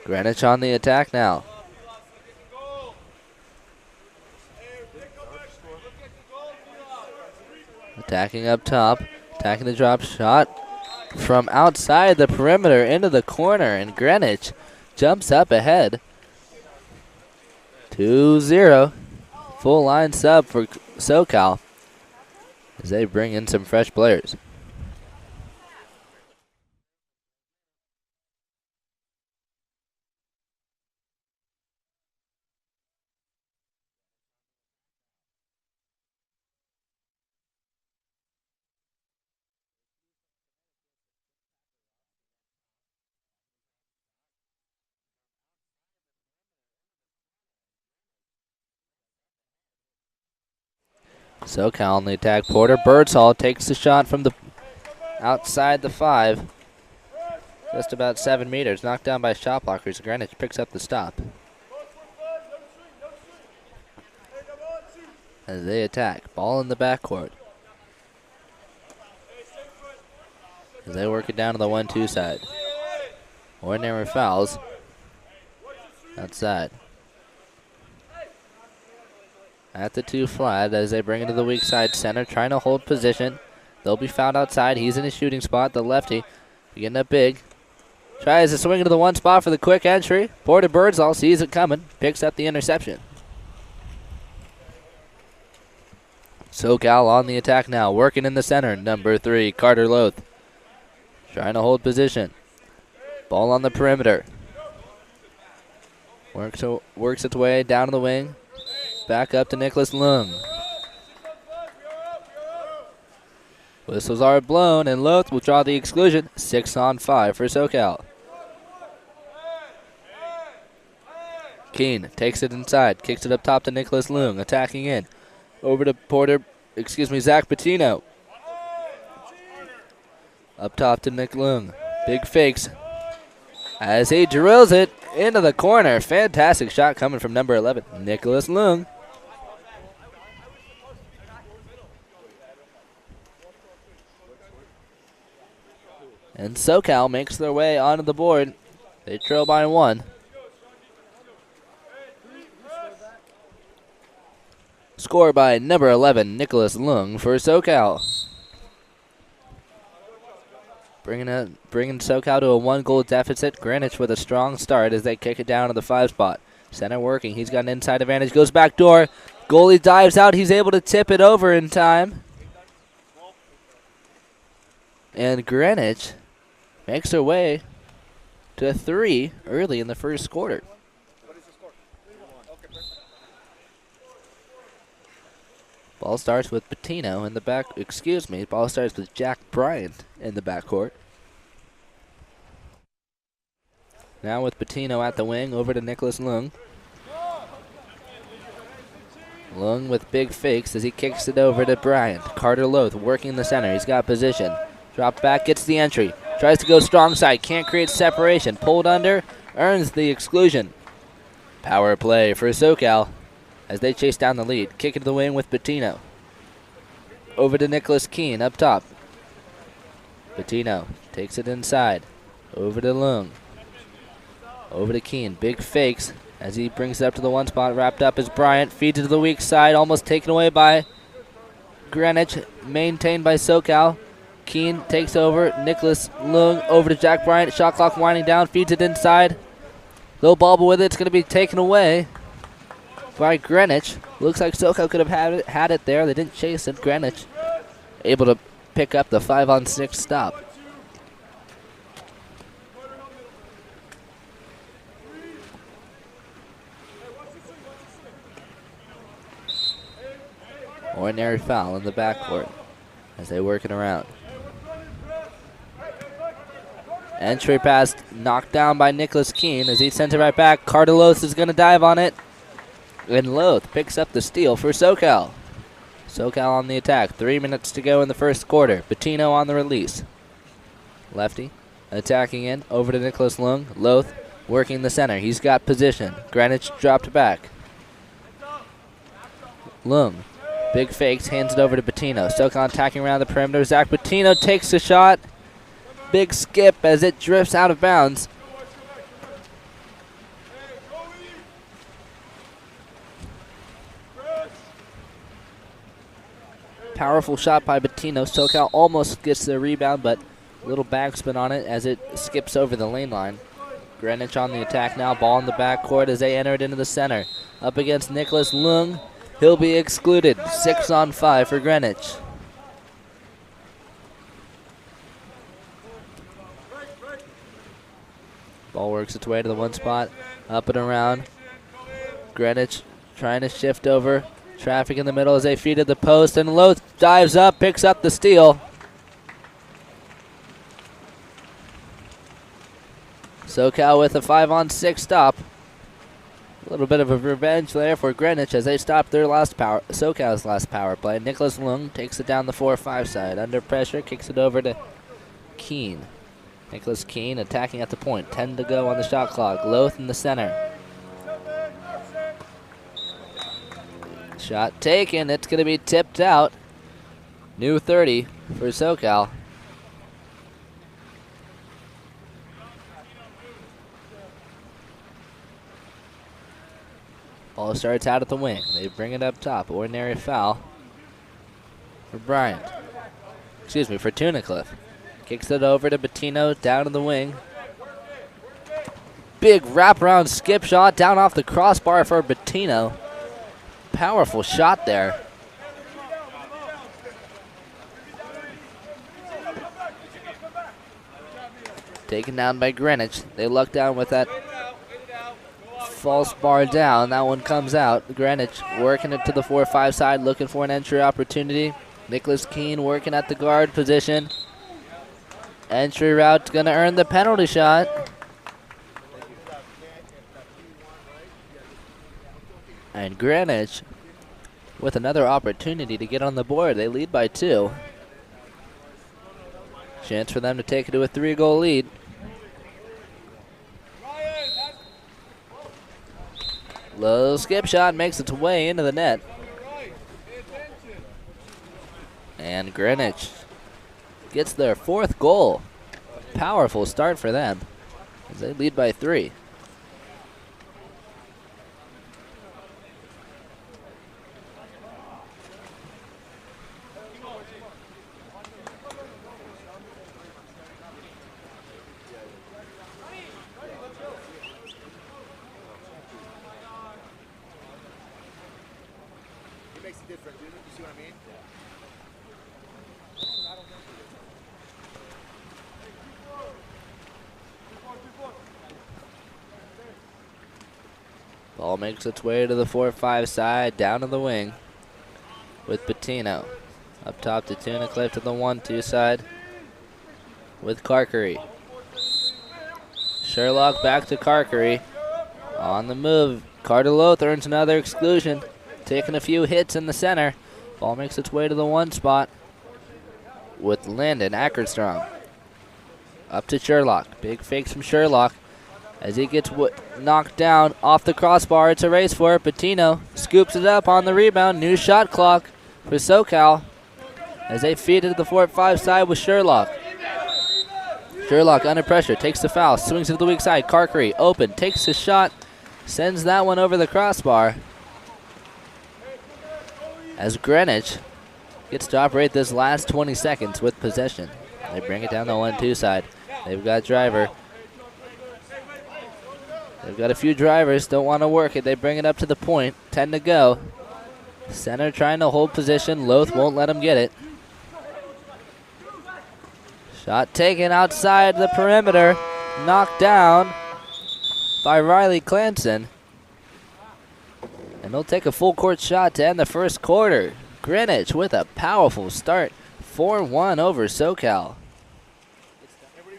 Greenwich on the attack now. Attacking up top. Attacking the drop shot from outside the perimeter into the corner. And Greenwich jumps up ahead. 2-0. Full line sub for SoCal as they bring in some fresh players. SoCal on the attack. Porter Birdsall takes the shot from the outside the 5. Just about 7 meters. Knocked down by shot blockers. Greenwich picks up the stop as they attack. Ball in the backcourt as they work it down to the 1-2 side. Ordinary fouls outside. At the 2 flat as they bring it to the weak side. Center trying to hold position. They'll be fouled outside. He's in his shooting spot. The lefty getting up big. Tries to swing into the 1 spot for the quick entry. Porter Birdsall sees it coming. Picks up the interception. SoCal on the attack now. Working in the center. Number 3, Carter Loth. Trying to hold position. Ball on the perimeter. Works its way down to the wing. Back up to Nicholas Lung. Whistles are blown, and Loth will draw the exclusion. 6-on-5 for SoCal. Keene takes it inside, kicks it up top to Nicholas Lung, attacking in. Over to Zach Patino. Up top to Nick Lung. Big fakes as he drills it into the corner. Fantastic shot coming from number 11, Nicholas Lung. And SoCal makes their way onto the board. They trail by 1. Score by number 11, Nicholas Lung for SoCal. Bringing SoCal to a 1-goal deficit. Greenwich with a strong start as they kick it down to the 5 spot. Center working. He's got an inside advantage. Goes back door. Goalie dives out. He's able to tip it over in time. And Greenwich makes their way to 3 early in the first quarter. Ball starts with Patino in the back. Ball starts with Jack Bryant in the backcourt. Now with Patino at the wing, over to Nicholas Lung. Lung with big fakes as he kicks it over to Bryant. Carter Loth working the center. He's got position. Drop back, gets the entry. Tries to go strong side, can't create separation. Pulled under, earns the exclusion. Power play for SoCal as they chase down the lead. Kick it to the wing with Patino. Over to Nicholas Keene up top. Patino takes it inside. Over to Lung. Over to Keene. Big fakes as he brings it up to the 1 spot. Wrapped up is Bryant. Feeds it to the weak side. Almost taken away by Greenwich. Maintained by SoCal. Keene takes over. Nicholas Lung over to Jack Bryant. Shot clock winding down. Feeds it inside. Little bobble with it. It's going to be taken away. by Greenwich. Looks like SoCal could have had it there. They didn't chase it. Greenwich able to pick up the 5-on-6 stop. Ordinary foul in the backcourt as they work it around. Entry pass knocked down by Nicholas Keene as he sends it right back. Cardinal is going to dive on it. And Loth picks up the steal for SoCal. SoCal on the attack. 3 minutes to go in the first quarter. Bettino on the release. Lefty attacking in. Over to Nicholas Lung. Loth working the center. He's got position. Greenwich dropped back. Lung. Big fakes. Hands it over to Bettino. SoCal attacking around the perimeter. Zach Bettino takes the shot. Big skip as it drifts out of bounds. Powerful shot by Bettino. SoCal almost gets the rebound, but a little backspin on it as it skips over the lane line. Greenwich on the attack now. Ball in the backcourt as they enter it into the center. Up against Nicholas Lung. He'll be excluded. 6-on-5 for Greenwich. Ball works its way to the one spot. Up and around. Greenwich trying to shift over. Traffic in the middle as they feed at the post. And Loth dives up, picks up the steal. SoCal with a 5-on-6 stop. A little bit of a revenge there for Greenwich as they stop their SoCal's last power play. Nicholas Lung takes it down the 4-5 side. Under pressure, kicks it over to Keene. Nicholas Keene attacking at the point. 10 to go on the shot clock. Loth in the center. Shot taken. It's going to be tipped out. New 30 for SoCal. Ball starts out at the wing. They bring it up top. Ordinary foul for Bryant. Excuse me, for Tunnicliffe. Kicks it over to Bettino, down to the wing. Big wraparound skip shot down off the crossbar for Bettino. Powerful shot there. Taken down by Greenwich. They luck down with that false bar down. That one comes out. Greenwich working it to the 4-5 side, looking for an entry opportunity. Nicholas Keene working at the guard position. Entry route's going to earn the penalty shot. And Greenwich with another opportunity to get on the board. They lead by 2. Chance for them to take it to a 3-goal lead. Low skip shot makes its way into the net. And Greenwich gets their 4th goal. Powerful start for them as they lead by 3. It makes a difference, you see what I mean? Ball makes its way to the 4-5 side, down to the wing with Bettino. Up top to Tunnicliffe to the 1-2 side with Carkery. Sherlock back to Carkery. On the move, Cardinal earns another exclusion. Taking a few hits in the center. Ball makes its way to the 1 spot with Landon Ackerstrom. Up to Sherlock. Big fakes from Sherlock. As he gets knocked down off the crossbar, it's a race for it. Bettino scoops it up on the rebound. New shot clock for SoCal as they feed it to the 4-5 side with Sherlock. Sherlock under pressure, takes the foul, swings it to the weak side. Carkery open, takes the shot, sends that one over the crossbar. As Greenwich gets to operate this last 20 seconds with possession. They bring it down the 1-2 side. They've got Driver. They've got a few drivers, don't want to work it. They bring it up to the point. 10 to go. Center trying to hold position. Loth won't let him get it. Shot taken outside the perimeter. Knocked down by Riley Clanson. And he'll take a full court shot to end the first quarter. Greenwich with a powerful start. 4-1 over SoCal.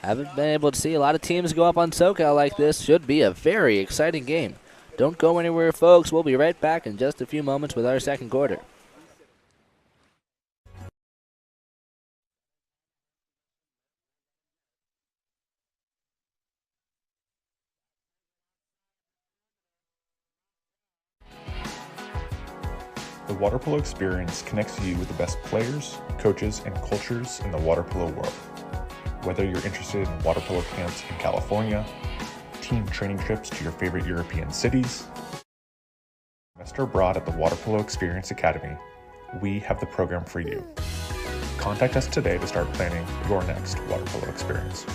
Haven't been able to see a lot of teams go up on SoCal like this. Should be a very exciting game. Don't go anywhere, folks. We'll be right back in just a few moments with our second quarter. The water polo experience connects you with the best players, coaches, and cultures in the water polo world. Whether you're interested in water polo camps in California, team training trips to your favorite European cities, semester abroad at the Water Polo Experience Academy, we have the program for you. Contact us today to start planning your next water polo experience.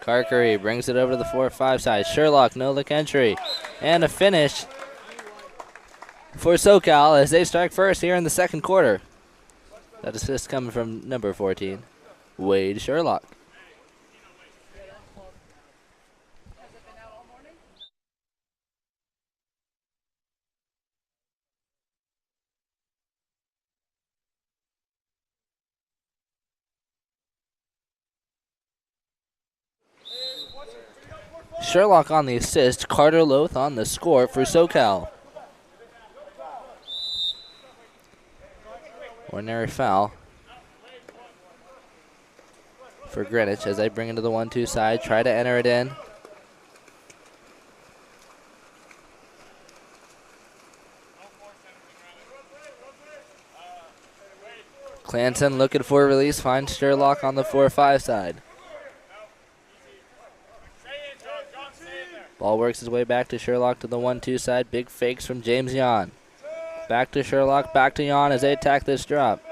Carkery brings it over to the 4-5 side. Sherlock, no look entry. And a finish for SoCal as they strike first here in the second quarter. That assist coming from number 14, Wade Sherlock. Sherlock on the assist, Carter Loth on the score for SoCal. Ordinary foul for Greenwich as they bring into the 1-2 side, try to enter it in. Clanton looking for a release, finds Sherlock on the 4-5 side. Ball works his way back to Sherlock to the 1-2 side. Big fakes from James Yan. Back to Sherlock, back to Yan as they attack this drop.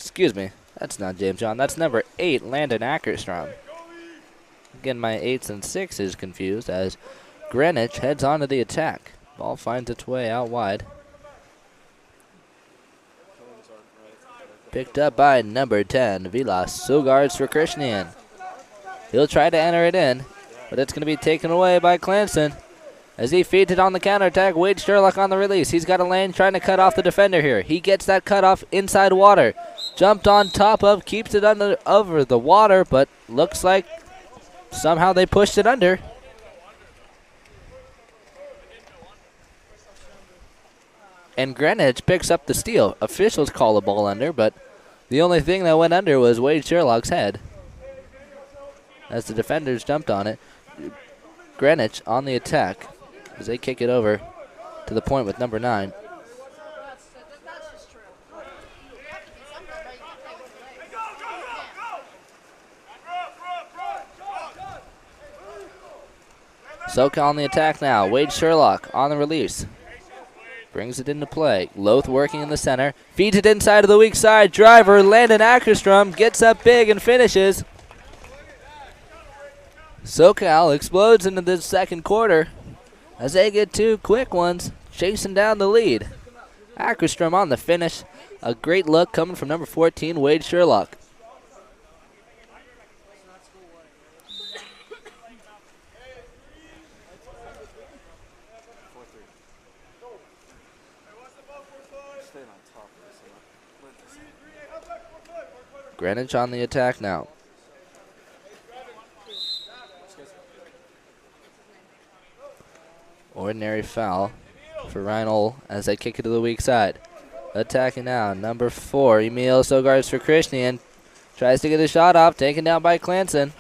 Excuse me. That's not James John. That's number 8, Landon Ackerstrom. Again, my 8s and 6s confused as Greenwich heads on to the attack. Ball finds its way out wide. Picked up by number 10, Vilas. Sugards for Krishnian. He'll try to enter it in, but it's going to be taken away by Clanson. As he feeds it on the counterattack, Wade Sherlock on the release. He's got a lane trying to cut off the defender here. He gets that cut off inside water. Jumped on top of, keeps it over the water, but looks like somehow they pushed it under. And Greenwich picks up the steal. Officials call the ball under, but the only thing that went under was Wade Sherlock's head. As the defenders jumped on it, Greenwich on the attack as they kick it over to the point with number 9. SoCal on the attack now. Wade Sherlock on the release. Brings it into play. Loth working in the center. Feeds it inside of the weak side. Driver, Landon Ackerstrom, gets up big and finishes. SoCal explodes into the second quarter as they get 2 quick ones, chasing down the lead. Ackerstrom on the finish. A great look coming from number 14, Wade Sherlock. Greenwich on the attack now. Ordinary foul for Ryan Ole as they kick it to the weak side. Attacking now, number 4, Emil Sogards for Krishnian. Tries to get a shot off, taken down by Clanson.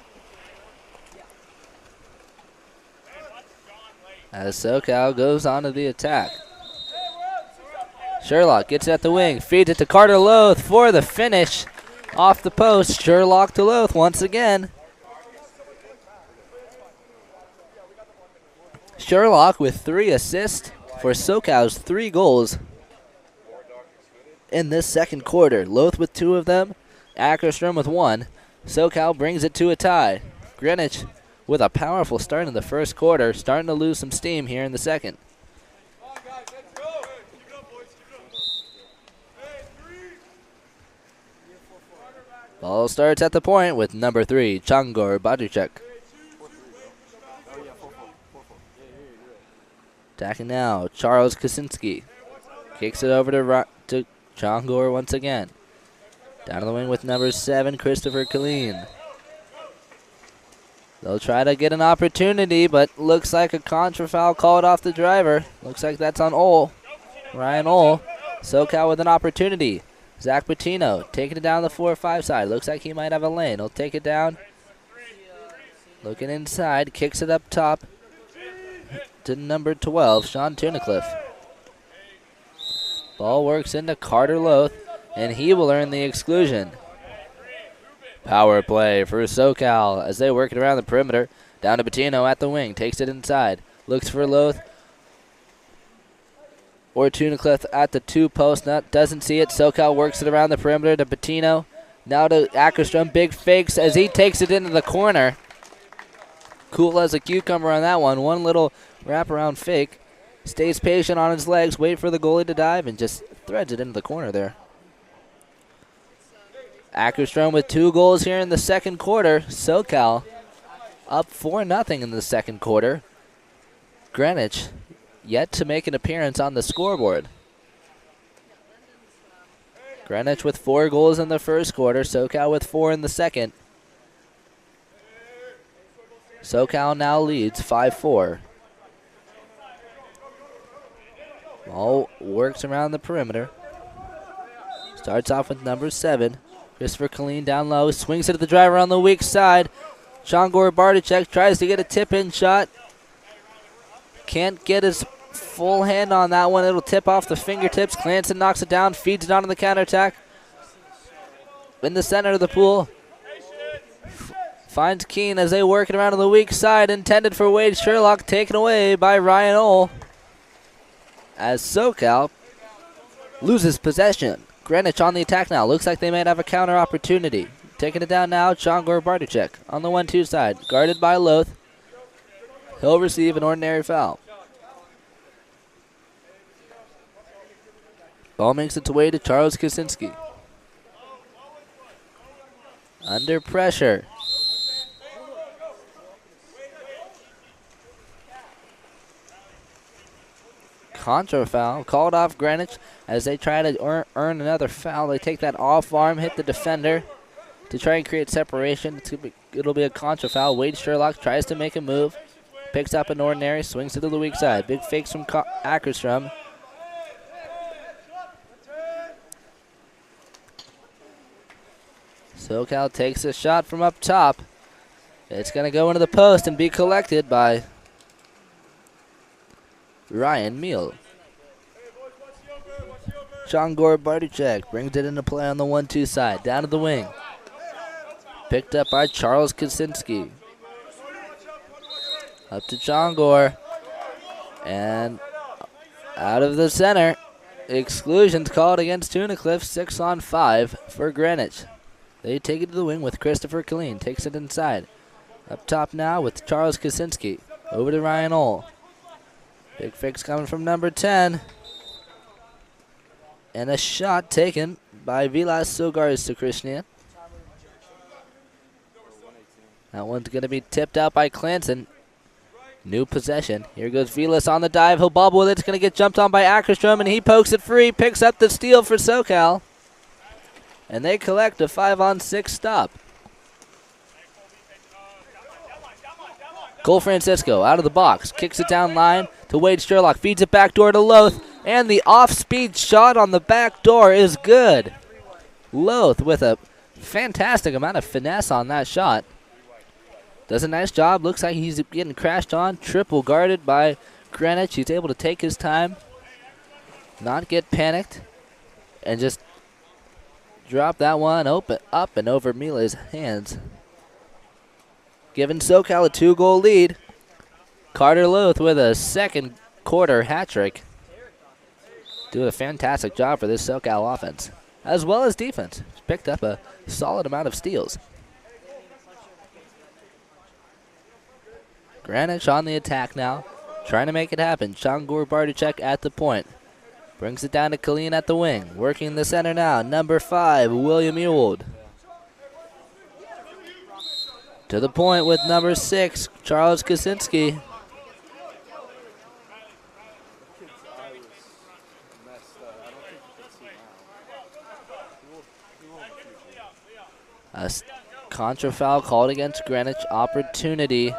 As SoCal goes on to the attack. Sherlock gets it at the wing, feeds it to Carter Loth for the finish. Off the post, Sherlock to Loth once again. Sherlock with 3 assists for SoCal's 3 goals in this second quarter. Loth with 2 of them, Ackerstrom with 1. SoCal brings it to a tie. Greenwich with a powerful start in the first quarter, starting to lose some steam here in the second. Ball starts at the point with number 3, Changor Baduchek. Attacking now, Charles Kaczynski. Kicks it over to Changor once again. Down to the wing with number 7, Christopher Killeen. They'll try to get an opportunity, but looks like a contra foul called off the driver. Looks like that's on Ole. Ryan Ole. SoCal with an opportunity. Zach Patino taking it down the 4-5 side. Looks like he might have a lane. He'll take it down. Looking inside. Kicks it up top to number 12, Sean Tunicliffe. Ball works into Carter Loth, and he will earn the exclusion. Power play for SoCal as they work it around the perimeter. Down to Patino at the wing. Takes it inside. Looks for Loth. Or Tunicliffe at the 2 post. Doesn't see it. SoCal works it around the perimeter to Patino. Now to Ackerstrom. Big fakes as he takes it into the corner. Cool as a cucumber on that one. One little wraparound fake. Stays patient on his legs. Wait for the goalie to dive and just threads it into the corner there. Ackerstrom with 2 goals here in the second quarter. SoCal up 4-0 in the second quarter. Greenwich yet to make an appearance on the scoreboard. Greenwich with 4 goals in the first quarter. SoCal with 4 in the second. SoCal now leads 5-4. Ball works around the perimeter. Starts off with number 7. Christopher Killeen down low. Swings it at the driver on the weak side. Changor Barticek tries to get a tip-in shot. Can't get his full hand on that one. It'll tip off the fingertips. Clanson knocks it down. Feeds it onto the counterattack. In the center of the pool. Finds Keene as they work it around on the weak side. Intended for Wade Sherlock. Taken away by Ryan Ole. As SoCal loses possession Greenwich on the attack now. Looks like they might have a counter opportunity. Taking it down now, Chongor Bartuchek on the 1-2 side. Guarded by Loth. He'll receive an ordinary foul. Ball makes its way to Charles Kaczynski. Under pressure. Contra foul called off Greenwich as they try to earn another foul. They take that off arm, hit the defender to try and create separation. It'll be a contra foul. Wade Sherlock tries to make a move, picks up an ordinary, swings it to the weak side. Big fakes from Ackerstrom. SoCal takes a shot from up top. It's going to go into the post and be collected by Ryan Meal. Chongor Bartuchek brings it into play on the 1-2 side. Down to the wing. Picked up by Charles Kaczynski. Up to Chongor. And out of the center. Exclusions called against Tunnicliffe. 6-on-5 for Greenwich. They take it to the wing with Christopher Killeen. Takes it inside. Up top now with Charles Kaczynski. Over to Ryan Ohl. Big fix coming from number 10. And a shot taken by Vilas Sogars to Krishna. That one's going to be tipped out by Clanson. New possession. Here goes Vilas on the dive. He'll bobble with it. It's going to get jumped on by Ackerstrom, and he pokes it free. Picks up the steal for SoCal. And they collect a 5-on-6 stop. Cole Francisco out of the box. Kicks it down line to Wade Sherlock. Feeds it back door to Loth. And the off-speed shot on the back door is good. Loth with a fantastic amount of finesse on that shot. Does a nice job. Looks like he's getting crashed on. Triple guarded by Greenwich. He's able to take his time, not get panicked, and just drop that one open up and over Mile's hands. Giving SoCal a 2-goal lead. Carter Loth with a second quarter hat trick. Do a fantastic job for this SoCal offense, as well as defense. He's picked up a solid amount of steals. Greenwich on the attack now, trying to make it happen. Chongor Bartuchek at the point. Brings it down to Killeen at the wing. Working the center now, number 5, William Ewald. To the point with number 6, Charles Kaczynski. A contra foul called against Greenwich. Opportunity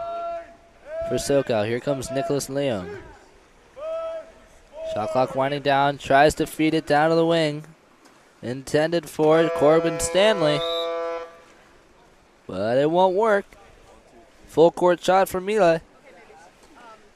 for SoCal. Here comes Nicholas Leung. Shot clock winding down. Tries to feed it down to the wing. Intended for Corbin Stanley. But it won't work. Full court shot for Mila.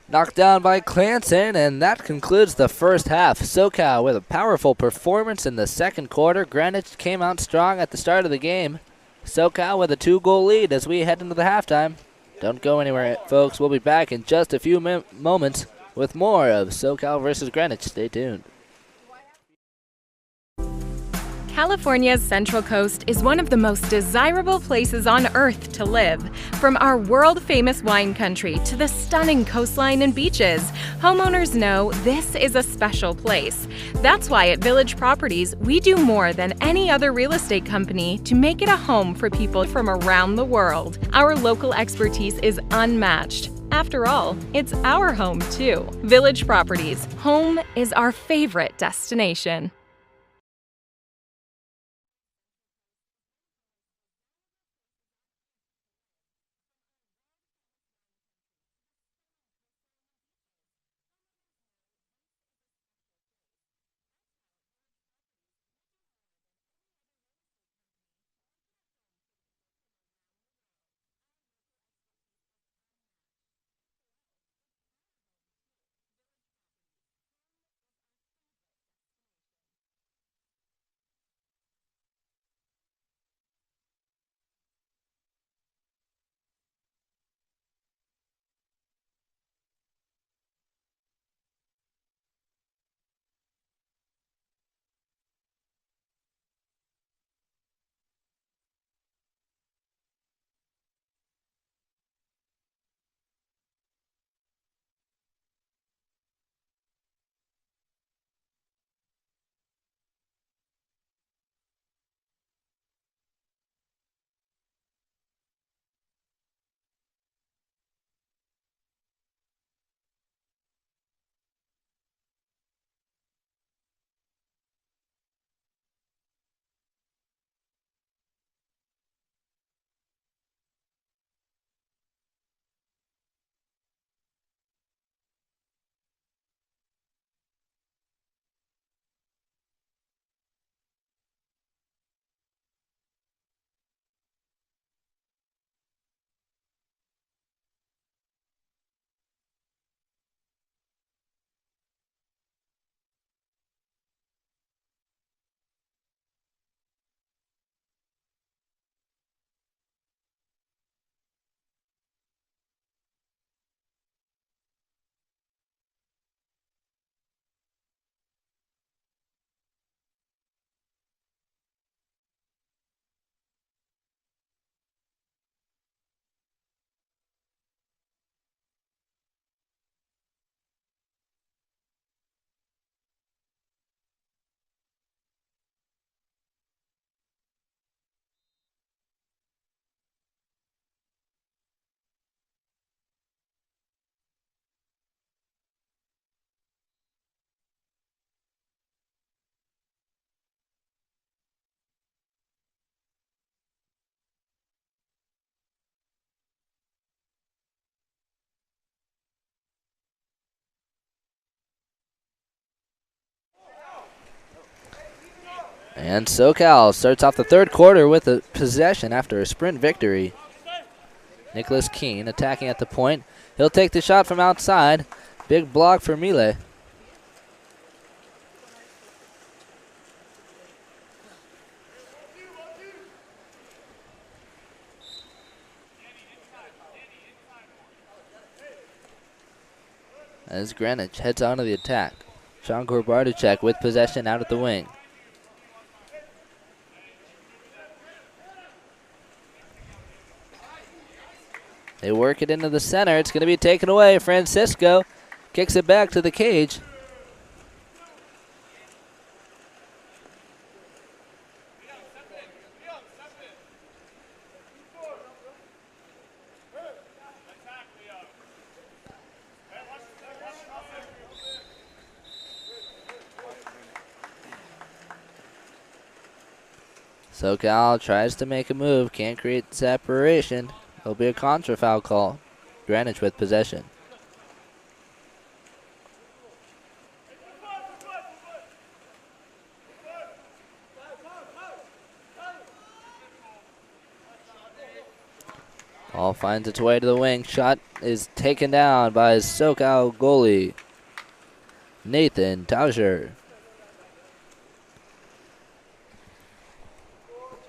Knocked down by Clanson, and that concludes the first half. SoCal with a powerful performance in the second quarter. Greenwich came out strong at the start of the game. SoCal with a 2-goal lead as we head into the halftime. Don't go anywhere, folks. We'll be back in just a few moments with more of SoCal versus Greenwich. Stay tuned. California's Central Coast is one of the most desirable places on Earth to live. From our world-famous wine country to the stunning coastline and beaches, homeowners know this is a special place. That's why at Village Properties, we do more than any other real estate company to make it a home for people from around the world. Our local expertise is unmatched. After all, it's our home too. Village Properties, home is our favorite destination. And SoCal starts off the third quarter with a possession after a sprint victory. Nicholas Keene attacking at the point. He'll take the shot from outside. Big block for Mile. As Greenwich heads onto the attack. Sean Gorbarduchek with possession out at the wing. They work it into the center. It's going to be taken away. Francisco kicks it back to the cage. SoCal tries to make a move. Can't create separation. There'll be a contra foul call. Greenwich with possession. Ball finds its way to the wing. Shot is taken down by SoCal goalie Nathan Taucher.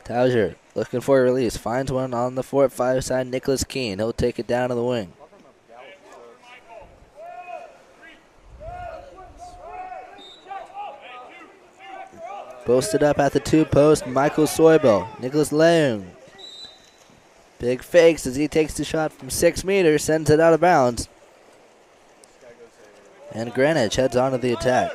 Taucher looking for a release. Finds one on the 4-5 side. Nicholas Keene. He'll take it down to the wing. Posted up at the 2 post. Michael Soibel. Nicholas Leung. Big fakes as he takes the shot from 6 meters. Sends it out of bounds. And Greenwich heads on to the attack.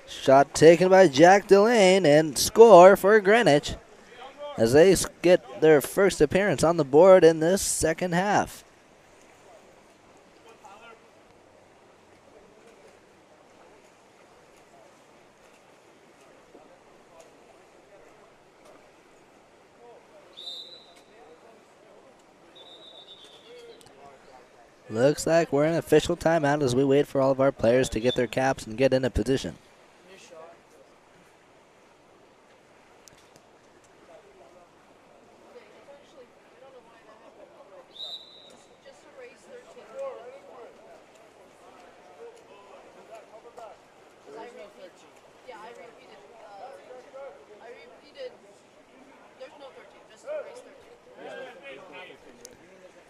Shot taken by Jack Delane and score for Greenwich as they get their first appearance on the board in this second half. Looks like we're in official timeout as we wait for all of our players to get their caps and get in a position.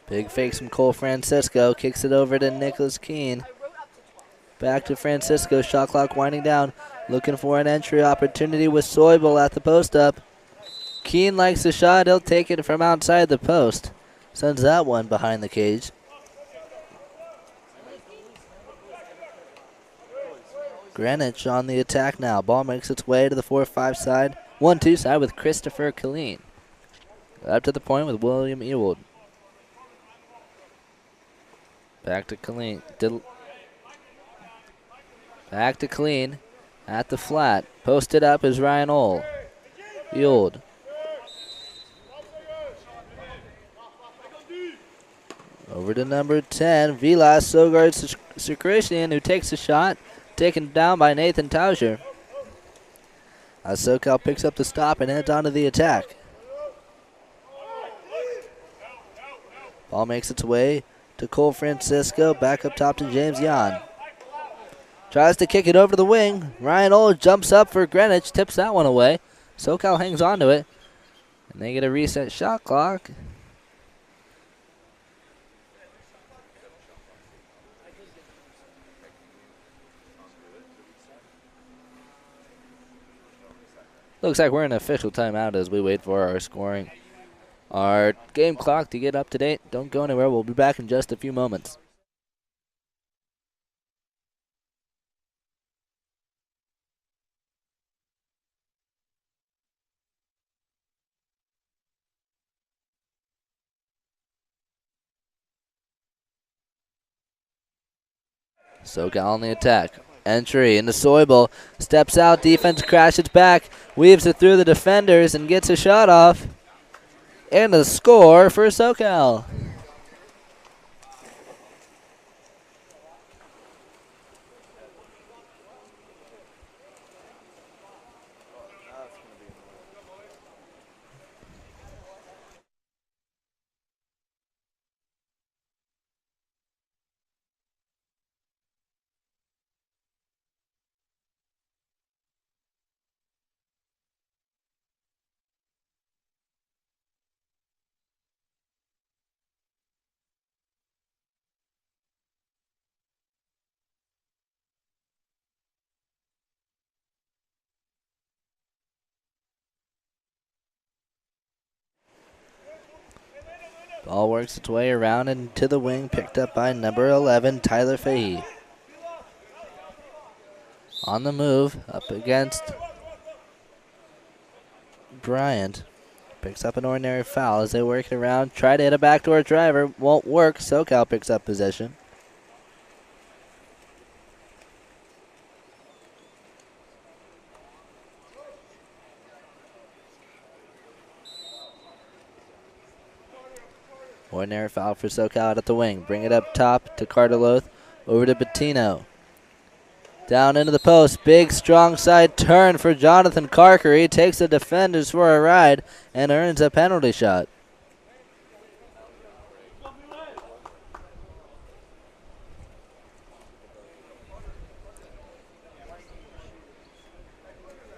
Big fakes from Cole Francisco. Kicks it over to Nicholas Keene. Back to Francisco. Shot clock winding down. Looking for an entry opportunity with Soibel at the post up. Keene likes the shot. He'll take it from outside the post. Sends that one behind the cage. Greenwich on the attack now. Ball makes its way to the 4-5 side. 1-2 side with Christopher Killeen. Up to the point with William Ewald. Back to Killeen. Back to Killeen at the flat. Posted up is Ryan Ohl. Ewald. Over to number 10, Vilas Sogard Secretian, who takes a shot. Taken down by Nathan Taucher. As SoCal picks up the stop and heads on to the attack. Ball makes its way to Cole Francisco. Back up top to James Yan. Tries to kick it over to the wing. Ryan Ohl jumps up for Greenwich. Tips that one away. SoCal hangs on to it. And they get a reset shot clock. Looks like we're in official timeout as we wait for our scoring. Our game clock to get up to date. Don't go anywhere. We'll be back in just a few moments. SoCal on the attack. entry into Soybel. Steps out, defense crashes back, weaves it through the defenders and gets a shot off. And a score for SoCal. Ball works its way around and to the wing, picked up by number 11, Tyler Fahey. On the move, up against Bryant. Picks up an ordinary foul as they work it around. Try to hit a backdoor driver. Won't work. SoCal picks up possession. Ordinary foul for SoCal out at the wing. Bring it up top to Cardinal. Over to Bettino. Down into the post. Big, strong side turn for Jonathan Carker. He takes the defenders for a ride and earns a penalty shot.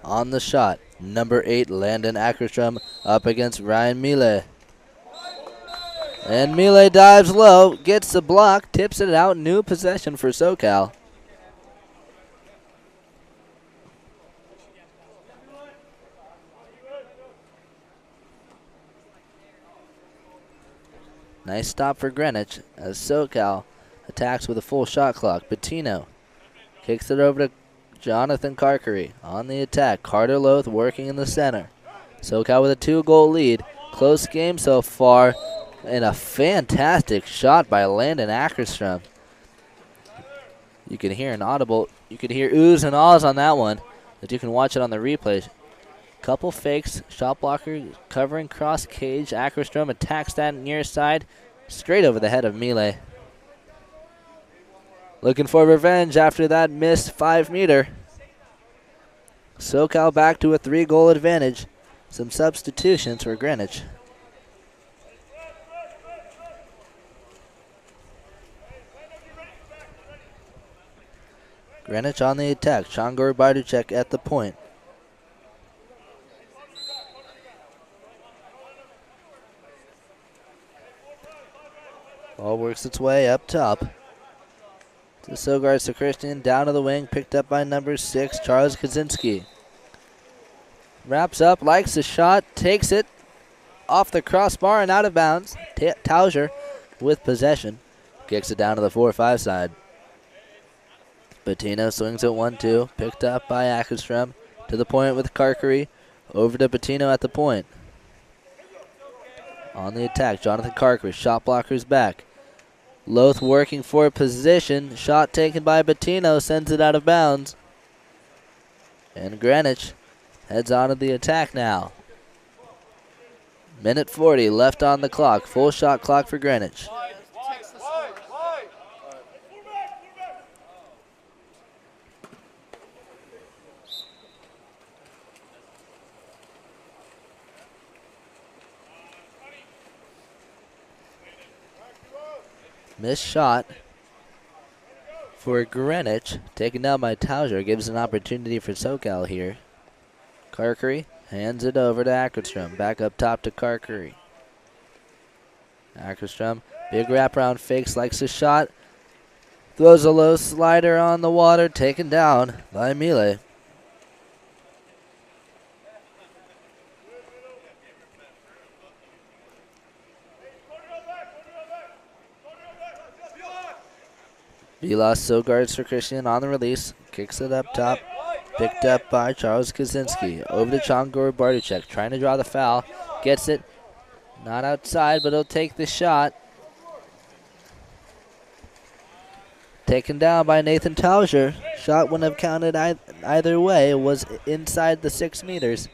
On the shot, number 8, Landon Ackerstrom up against Ryan Miele. And Miele dives low, gets the block, tips it out. New possession for SoCal. Nice stop for Greenwich as SoCal attacks with a full shot clock. Bettino kicks it over to Jonathan Carkery on the attack. Carter Loth working in the center. SoCal with a 2-goal lead. Close game so far, and a fantastic shot by Landon Ackerstrom. You can hear an audible, you can hear oohs and ahs on that one, but you can watch it on the replay. Couple fakes, shot blocker covering cross cage. Ackerstrom attacks that near side, straight over the head of Miele. Looking for revenge after that missed 5-meter. SoCal back to a 3-goal advantage. Some substitutions for Greenwich. Greenwich on the attack. Chongor Barduchek at the point. Ball works its way up top. To Sogard Sakristian, down to the wing, picked up by number 6, Charles Kaczynski. Wraps up, likes the shot, takes it off the crossbar and out of bounds. Tauser with possession. Kicks it down to the 4-5 side. Bettino swings it 1-2, picked up by Ackerstrom. To the point with Carkery. Over to Bettino at the point. On the attack, Jonathan Carkery, shot blockers back. Loth working for position. Shot taken by Bettino, sends it out of bounds. And Greenwich heads on to the attack now. Minute 40 left on the clock. Full shot clock for Greenwich. Missed shot for Greenwich, taken down by Tauser, gives an opportunity for SoCal here. Carkery hands it over to Ackerstrom, back up top to Carkery. Ackerstrom, big wraparound fakes, likes the shot, throws a low slider on the water, taken down by Miele. Vilas Sogard Sarkisian on the release. Kicks it up top. Picked up by Charles Kaczynski. Over to Chongor Barduchek. Trying to draw the foul. Gets it. Not outside, but he'll take the shot. Taken down by Nathan Tauser. Shot wouldn't have counted either way. It was inside the 6 meters.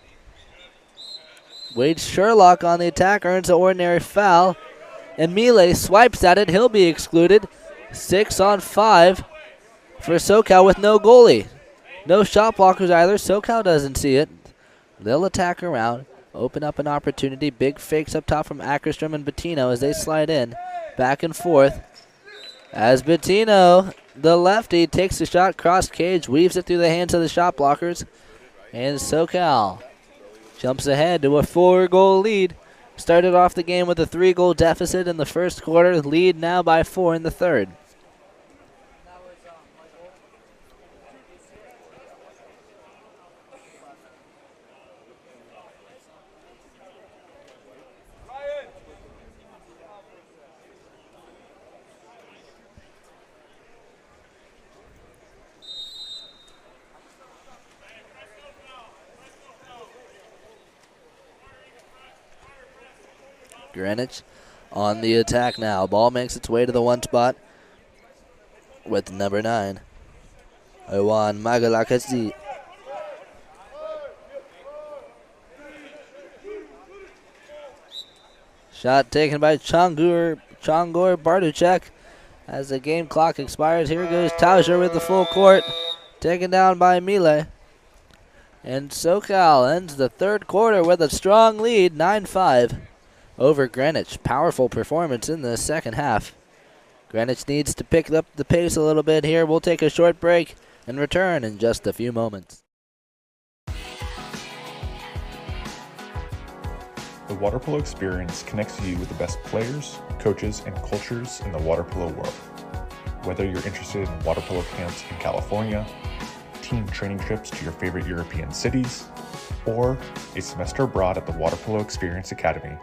Wade Sherlock on the attack earns an ordinary foul. And Mealy swipes at it. He'll be excluded. 6 on 5 for SoCal with no goalie. No shot blockers either. SoCal doesn't see it. They'll attack around. Open up an opportunity. Big fakes up top from Ackerstrom and Bettino as they slide in. Back and forth. As Bettino, the lefty, takes the shot, cross cage, weaves it through the hands of the shot blockers. And SoCal jumps ahead to a 4-goal lead. Started off the game with a 3-goal deficit in the first quarter. Lead now by 4 in the third. Greenwich on the attack now. Ball makes its way to the 1 spot with number 9, Iwan Magalakasi. Shot taken by Chongor Bartuchek. As the game clock expires, here goes Tauser with the full court. Taken down by Mile. And SoCal ends the third quarter with a strong lead, 9-5. Over Greenwich. Powerful performance in the second half. Greenwich needs to pick up the pace a little bit here. We'll take a short break and return in just a few moments. The water polo experience connects you with the best players, coaches, and cultures in the water polo world. Whether you're interested in water polo camps in California, team training trips to your favorite European cities, or a semester abroad at the Water Polo Experience Academy,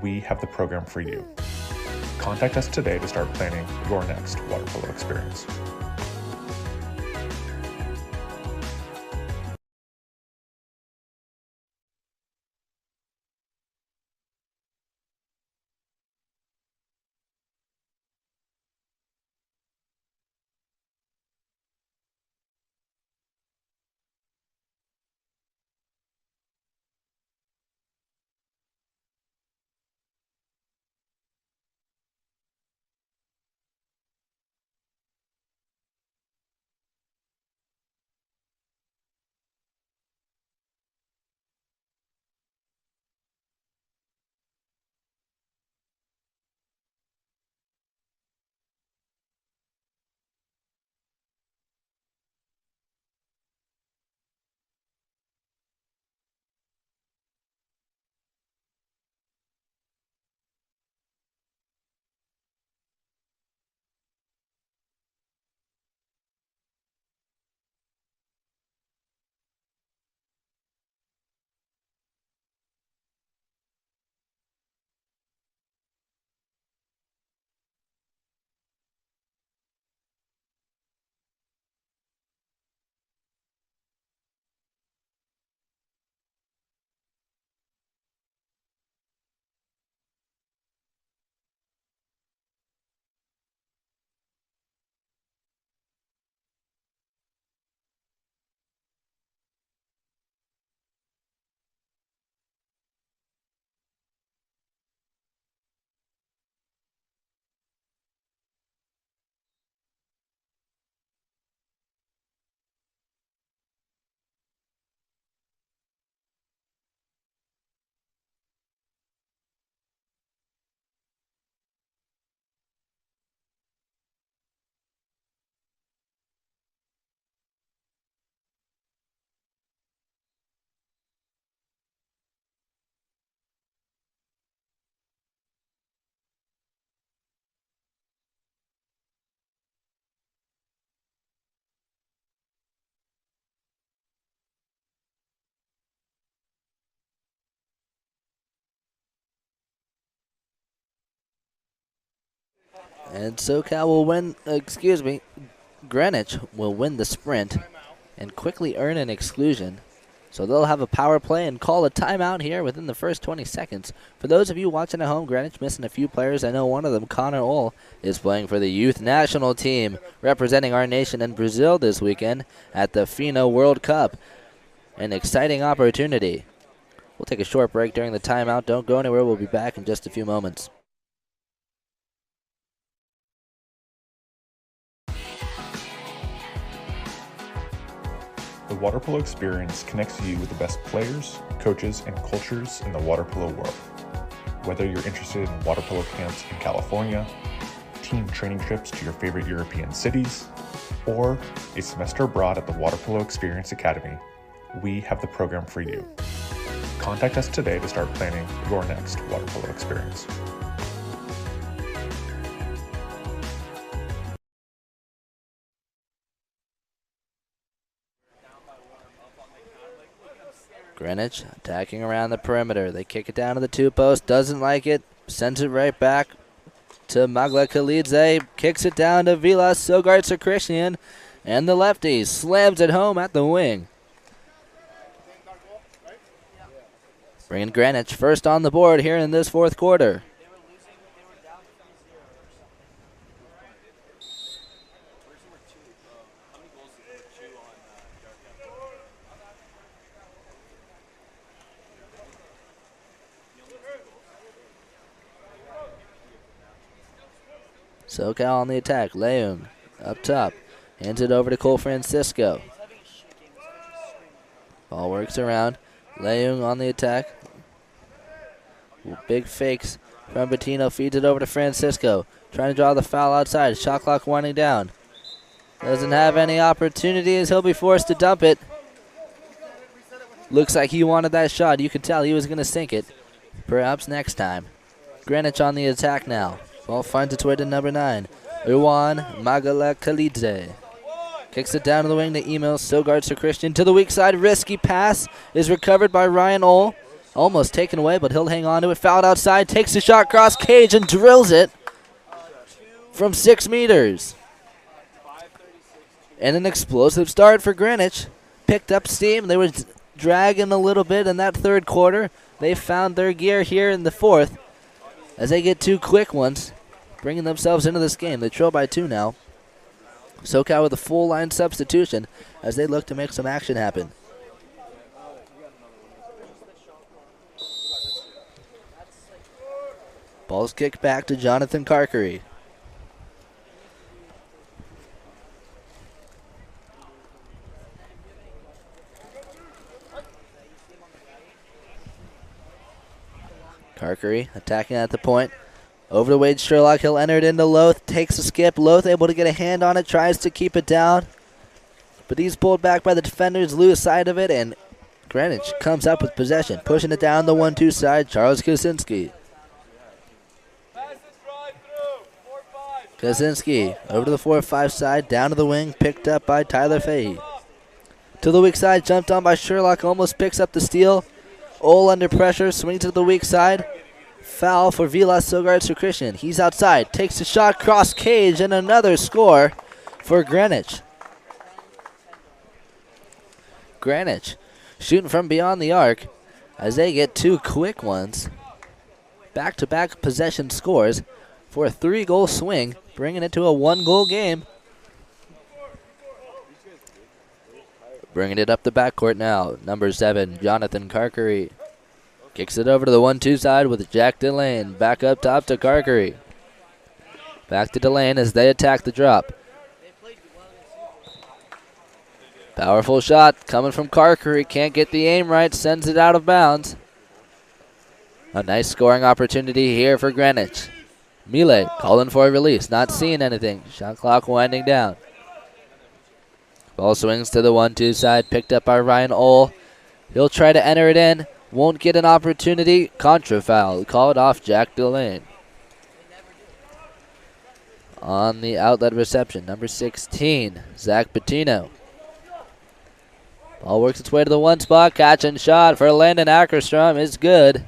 we have the program for you. Contact us today to start planning your next water polo experience. And SoCal will win, Greenwich will win the sprint and quickly earn an exclusion. So they'll have a power play and call a timeout here within the first 20 seconds. For those of you watching at home, Greenwich missing a few players. I know one of them, Connor Ohl, is playing for the youth national team, representing our nation in Brazil this weekend at the FINA World Cup. An exciting opportunity. We'll take a short break during the timeout. Don't go anywhere. We'll be back in just a few moments. The water polo experience connects you with the best players, coaches, and cultures in the water polo world. Whether you're interested in water polo camps in California, team training trips to your favorite European cities, or a semester abroad at the Water Polo Experience Academy, we have the program for you. Contact us today to start planning your next water polo experience. Greenwich attacking around the perimeter. They kick it down to the 2-post. Doesn't like it. Sends it right back to Magla Khalidze. Kicks it down to Vilas Sogarts Christian. And the lefty slams it home at the wing. Bringing Greenwich first on the board here in this fourth quarter. SoCal on the attack. Leung up top. Hands it over to Cole Francisco. Ball works around. Leung on the attack. Big fakes from Bettino. Feeds it over to Francisco. Trying to draw the foul outside. Shot clock winding down. Doesn't have any opportunities. He'll be forced to dump it. Looks like he wanted that shot. You could tell he was going to sink it. Perhaps next time. Greenwich on the attack now. Ball finds its way to number 9. Uwan Magala Khalidze. Kicks it down to the wing to Emil Sogarts Christian. To the weak side. Risky pass is recovered by Ryan Ohl. Almost taken away, but he'll hang on to it. Fouled outside. Takes the shot cross cage and drills it from 6 meters. And an explosive start for Greenwich. Picked up steam. They were dragging a little bit in that third quarter. They found their gear here in the fourth as they get 2 quick ones, bringing themselves into this game. They trail by 2 now. SoCal with a full line substitution as they look to make some action happen. Ball's kicked back to Jonathan Carkery. Carkery attacking at the point. Over to Wade Sherlock. He'll enter it into Loth. Takes a skip. Loth able to get a hand on it. Tries to keep it down. But he's pulled back by the defenders. Lose sight of it. And Greenwich comes up with possession. Pushing it down the 1-2 side. Charles Kaczynski. Kaczynski over to the 4-5 side. Down to the wing. Picked up by Tyler Fahey. To the weak side. Jumped on by Sherlock. Almost picks up the steal. Ohl under pressure, swings to the weak side. Foul for Vilas Sogarts Christian. He's outside, takes a shot, cross cage, and another score for Greenwich. Greenwich shooting from beyond the arc as they get 2 quick ones. Back-to-back possession scores for a 3-goal swing, bringing it to a 1-goal game. Bringing it up the backcourt now. Number 7, Jonathan Carkery. Kicks it over to the 1-2 side with Jack Delane. Back up top to Carkery. Back to Delane as they attack the drop. Powerful shot coming from Carkery. Can't get the aim right. Sends it out of bounds. A nice scoring opportunity here for Greenwich. Mile calling for a release. Not seeing anything. Shot clock winding down. Ball swings to the 1-2 side, picked up by Ryan Ohl. He'll try to enter it in. Won't get an opportunity. Contra foul. Called off Jack Delane. On the outlet reception, number 16, Zach Bettino. Ball works its way to the 1 spot. Catch and shot for Landon Ackerstrom is good.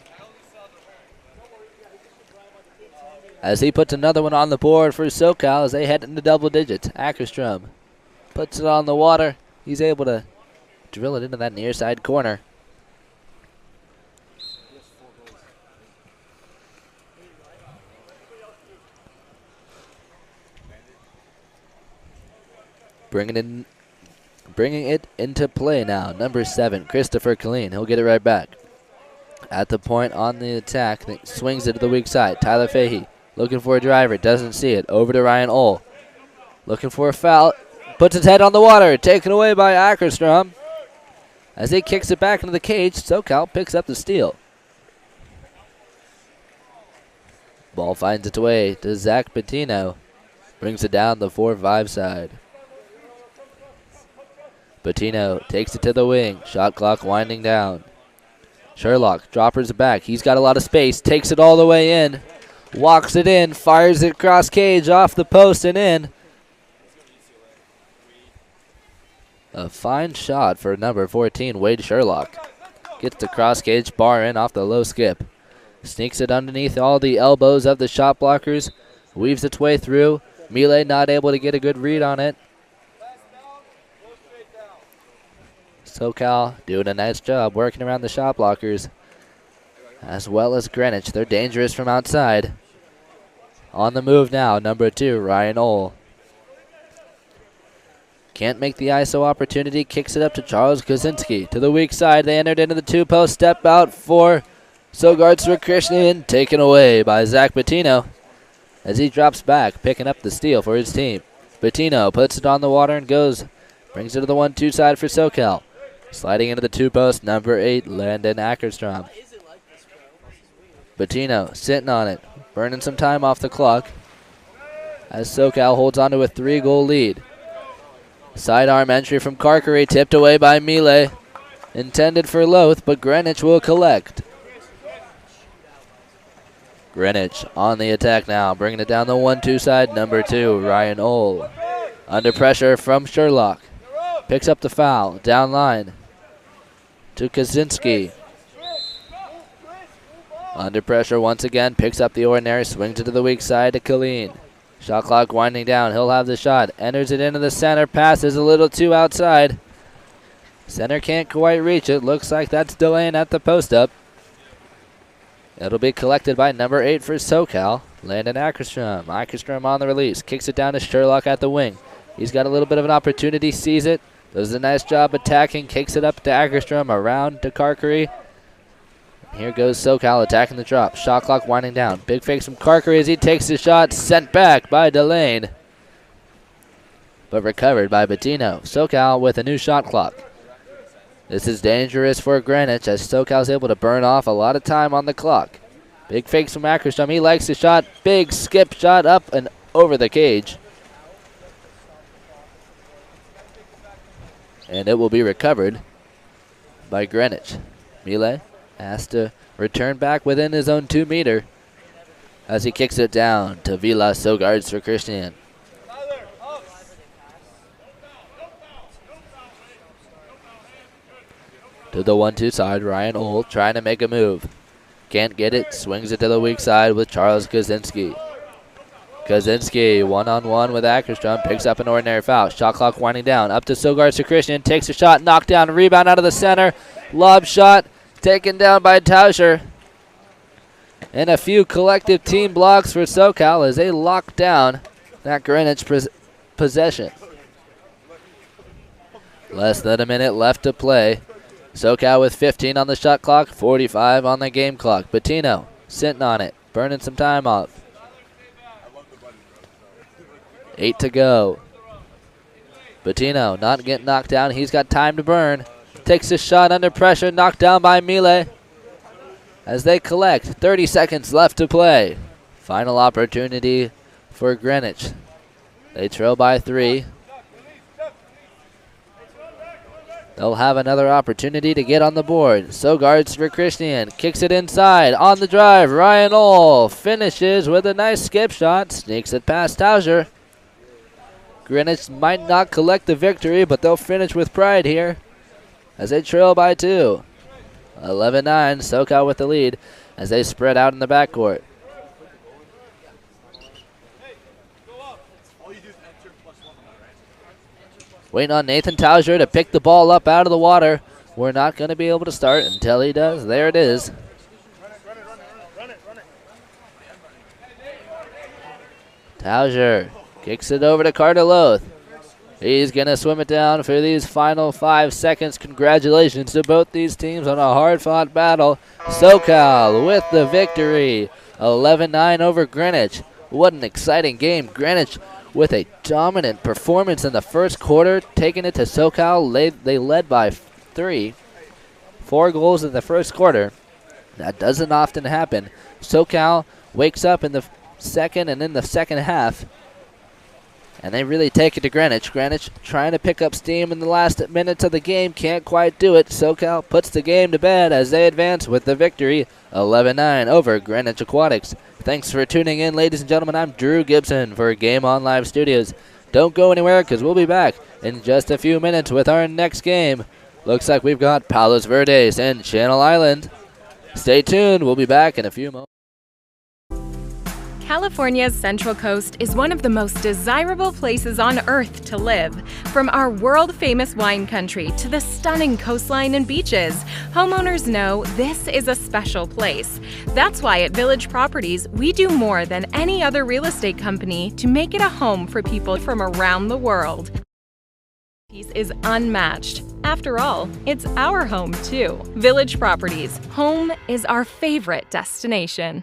As he puts another one on the board for SoCal as they head into double digits. Ackerstrom puts it on the water. He's able to drill it into that near side corner. Bringing it into play now. Number 7, Christopher Killeen. He'll get it right back. At the point on the attack, swings it to the weak side. Tyler Fahey looking for a driver, doesn't see it. Over to Ryan Ohl. Looking for a foul. Puts his head on the water. Taken away by Ackerstrom. As he kicks it back into the cage, SoCal picks up the steal. Ball finds its way to Zach Bettino. Brings it down the 4-5 side. Bettino takes it to the wing. Shot clock winding down. Sherlock droppers it back. He's got a lot of space. Takes it all the way in. Walks it in. Fires it across cage off the post and in. A fine shot for number 14, Wade Sherlock. Gets the cross cage bar in off the low skip. Sneaks it underneath all the elbows of the shot blockers. Weaves its way through. Millet not able to get a good read on it. SoCal doing a nice job working around the shot blockers, as well as Greenwich. They're dangerous from outside. On the move now, number 2, Ryan Ohl. Can't make the ISO opportunity. Kicks it up to Charles Kaczynski. To the weak side, they entered into the 2-post. Step out for Sogards for Christian. Taken away by Zach Bettino as he drops back, picking up the steal for his team. Bettino puts it on the water and goes. Brings it to the 1-2 side for SoCal. Sliding into the 2-post, number 8, Landon Ackerstrom. Bettino sitting on it, burning some time off the clock as SoCal holds on to a 3-goal lead. Sidearm entry from Carkery, tipped away by Millet. Intended for Loth, but Greenwich will collect. Greenwich on the attack now, bringing it down the 1-2 side, number 2, Ryan Ohl. Under pressure from Sherlock. Picks up the foul, down line to Kaczynski. Under pressure once again, picks up the ordinary, swings it to the weak side to Killeen. Shot clock winding down, he'll have the shot. Enters it into the center, passes a little too outside. Center can't quite reach it, looks like that's delaying at the post up. It'll be collected by number 8 for SoCal, Landon Ackerstrom. Ackerstrom on the release, kicks it down to Sherlock at the wing. He's got a little bit of an opportunity, sees it. Does a nice job attacking, kicks it up to Ackerstrom, around to Carkery. Here goes SoCal attacking the drop. Shot clock winding down. Big fakes from Carkery as he takes the shot, sent back by Delane. But recovered by Bettino. SoCal with a new shot clock. This is dangerous for Greenwich as SoCal's able to burn off a lot of time on the clock. Big fakes from Ackerstrom. He likes the shot. Big skip shot up and over the cage. And it will be recovered by Greenwich. Millet has to return back within his own 2 meter as he kicks it down to Vila Sogards for Christian. To the 1-2 side, Ryan Ohl trying to make a move. Can't get it, swings it to the weak side with Charles Kaczynski. Kaczynski one-on-one with Ackerstrom, picks up an ordinary foul. Shot clock winding down, up to Sogards for Christian, takes a shot, knocked down, rebound out of the center. Lob shot, taken down by Tauscher. And a few collective team blocks for SoCal as they lock down that Greenwich possession. Less than a minute left to play. SoCal with 15 on the shot clock, 45 on the game clock. Bettino sitting on it, burning some time off. 8 to go. Bettino not getting knocked down. He's got time to burn. Takes a shot under pressure, knocked down by Millet. As they collect, 30 seconds left to play. Final opportunity for Greenwich. They trail by 3. They'll have another opportunity to get on the board. Sogards for Christian. Kicks it inside. On the drive, Ryan Ohl finishes with a nice skip shot. Sneaks it past Tauscher. Greenwich might not collect the victory, but they'll finish with pride here as they trail by 2. 11-9, SoCal with the lead as they spread out in the backcourt. Waiting on Nathan Tauser to pick the ball up out of the water. We're not going to be able to start until he does. There it is. Tauser kicks it over to Cardinal. He's going to swim it down for these final 5 seconds. Congratulations to both these teams on a hard-fought battle. SoCal with the victory, 11-9 over Greenwich. What an exciting game. Greenwich with a dominant performance in the first quarter, taking it to SoCal. They led by 3. 4 goals in the first quarter. That doesn't often happen. SoCal wakes up in the second and in the second half, and they really take it to Greenwich. Greenwich trying to pick up steam in the last minutes of the game. Can't quite do it. SoCal puts the game to bed as they advance with the victory, 11-9 over Greenwich Aquatics. Thanks for tuning in, ladies and gentlemen. I'm Drew Gibson for Game On Live Studios. Don't go anywhere because we'll be back in just a few minutes with our next game. Looks like we've got Palos Verdes and Channel Island. Stay tuned. We'll be back in a few moments. California's Central Coast is one of the most desirable places on Earth to live. From our world-famous wine country to the stunning coastline and beaches, homeowners know this is a special place. That's why at Village Properties, we do more than any other real estate company to make it a home for people from around the world. Is unmatched. After all, it's our home too. Village Properties, home is our favorite destination.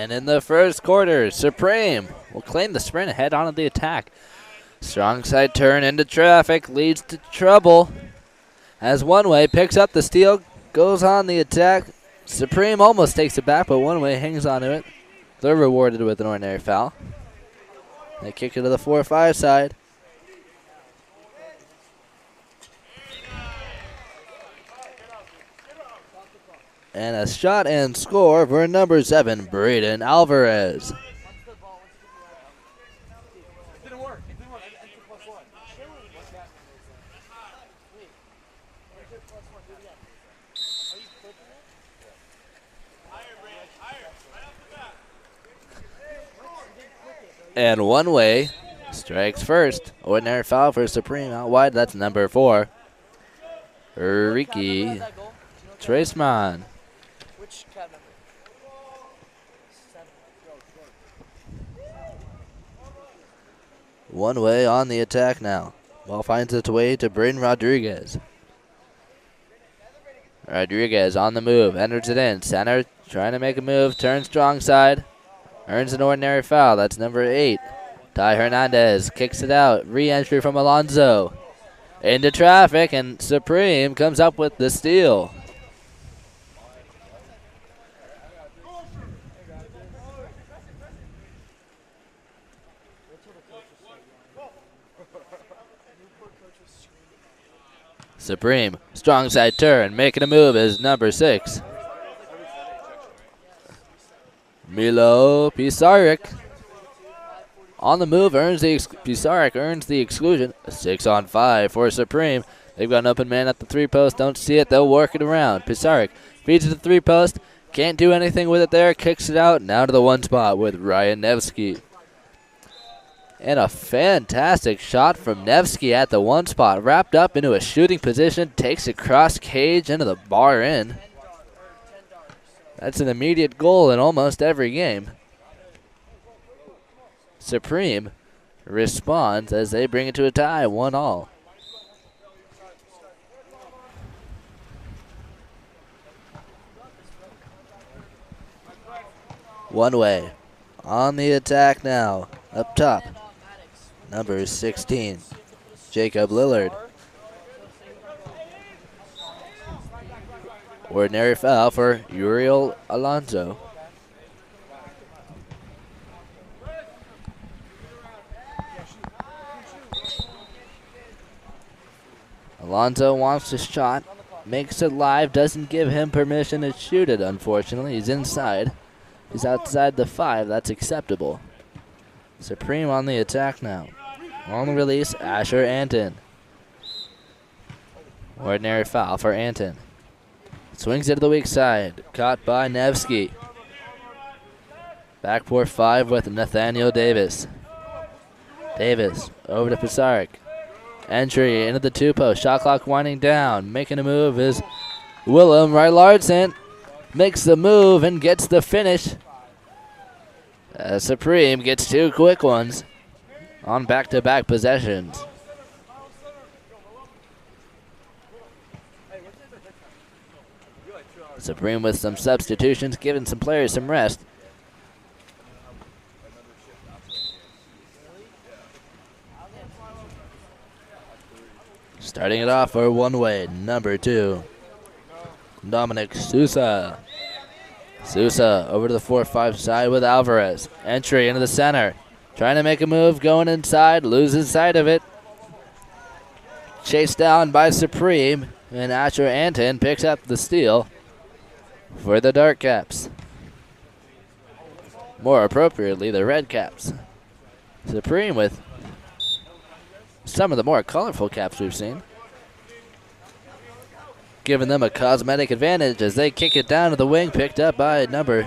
And in the first quarter, Supreme will claim the sprint ahead on the attack. Strong side turn into traffic, leads to trouble. As One Way picks up the steal, goes on the attack. Supreme almost takes it back, but One Way hangs on to it. They're rewarded with an ordinary foul. They kick it to the 4-5 side. And a shot and score for number 7, Braden Alvarez. And One Way strikes first. Ordinary foul for Supreme out wide. That's number 4, Ricky Traceman. One Way on the attack now. Ball finds its way to Braden Rodriguez. Rodriguez on the move, enters it in. Center trying to make a move, turns strong side. Earns an ordinary foul. That's number 8. Ty Hernandez kicks it out. Re-entry from Alonzo. Into traffic, and Supreme comes up with the steal. Supreme, strong side turn, making a move is number 6. Milo Pisarik on the move, Pisarik earns the exclusion. A 6-on-5 for Supreme. They've got an open man at the 3-post. Don't see it. They'll work it around. Pisarik feeds it to the 3-post. Can't do anything with it there. Kicks it out. Now to the 1 spot with Ryan Nevsky. And a fantastic shot from Nevsky at the 1 spot. Wrapped up into a shooting position. Takes it cross cage into the bar in. That's an immediate goal in almost every game. Supreme responds as they bring it to a tie, 1-all. One Way on the attack now. Up top, number 16, Jacob Lillard. Ordinary foul for Uriel Alonso. Alonso wants the shot, makes it live, doesn't give him permission to shoot it, unfortunately. He's inside. He's outside the 5. That's acceptable. Supreme on the attack now. On the release, Asher Anton. Ordinary foul for Anton. Swings it to the weak side. Caught by Nevsky. Backboard 5 with Nathaniel Davis. Davis over to Pisarik. Entry into the 2-post. Shot clock winding down. Making a move is Willem Rylarsen. Makes the move and gets the finish. Supreme gets 2 quick ones on back-to-back possessions. Supreme with some substitutions, giving some players some rest. Starting it off for One Way, number 2, Dominic Sousa. Sousa over to the 4-5 side with Alvarez. Entry into the center. Trying to make a move, going inside, loses sight of it. Chased down by Supreme, and Asher Anton picks up the steal for the Dark Caps. More appropriately, the Red Caps. Supreme with some of the more colorful caps we've seen, giving them a cosmetic advantage as they kick it down to the wing, picked up by number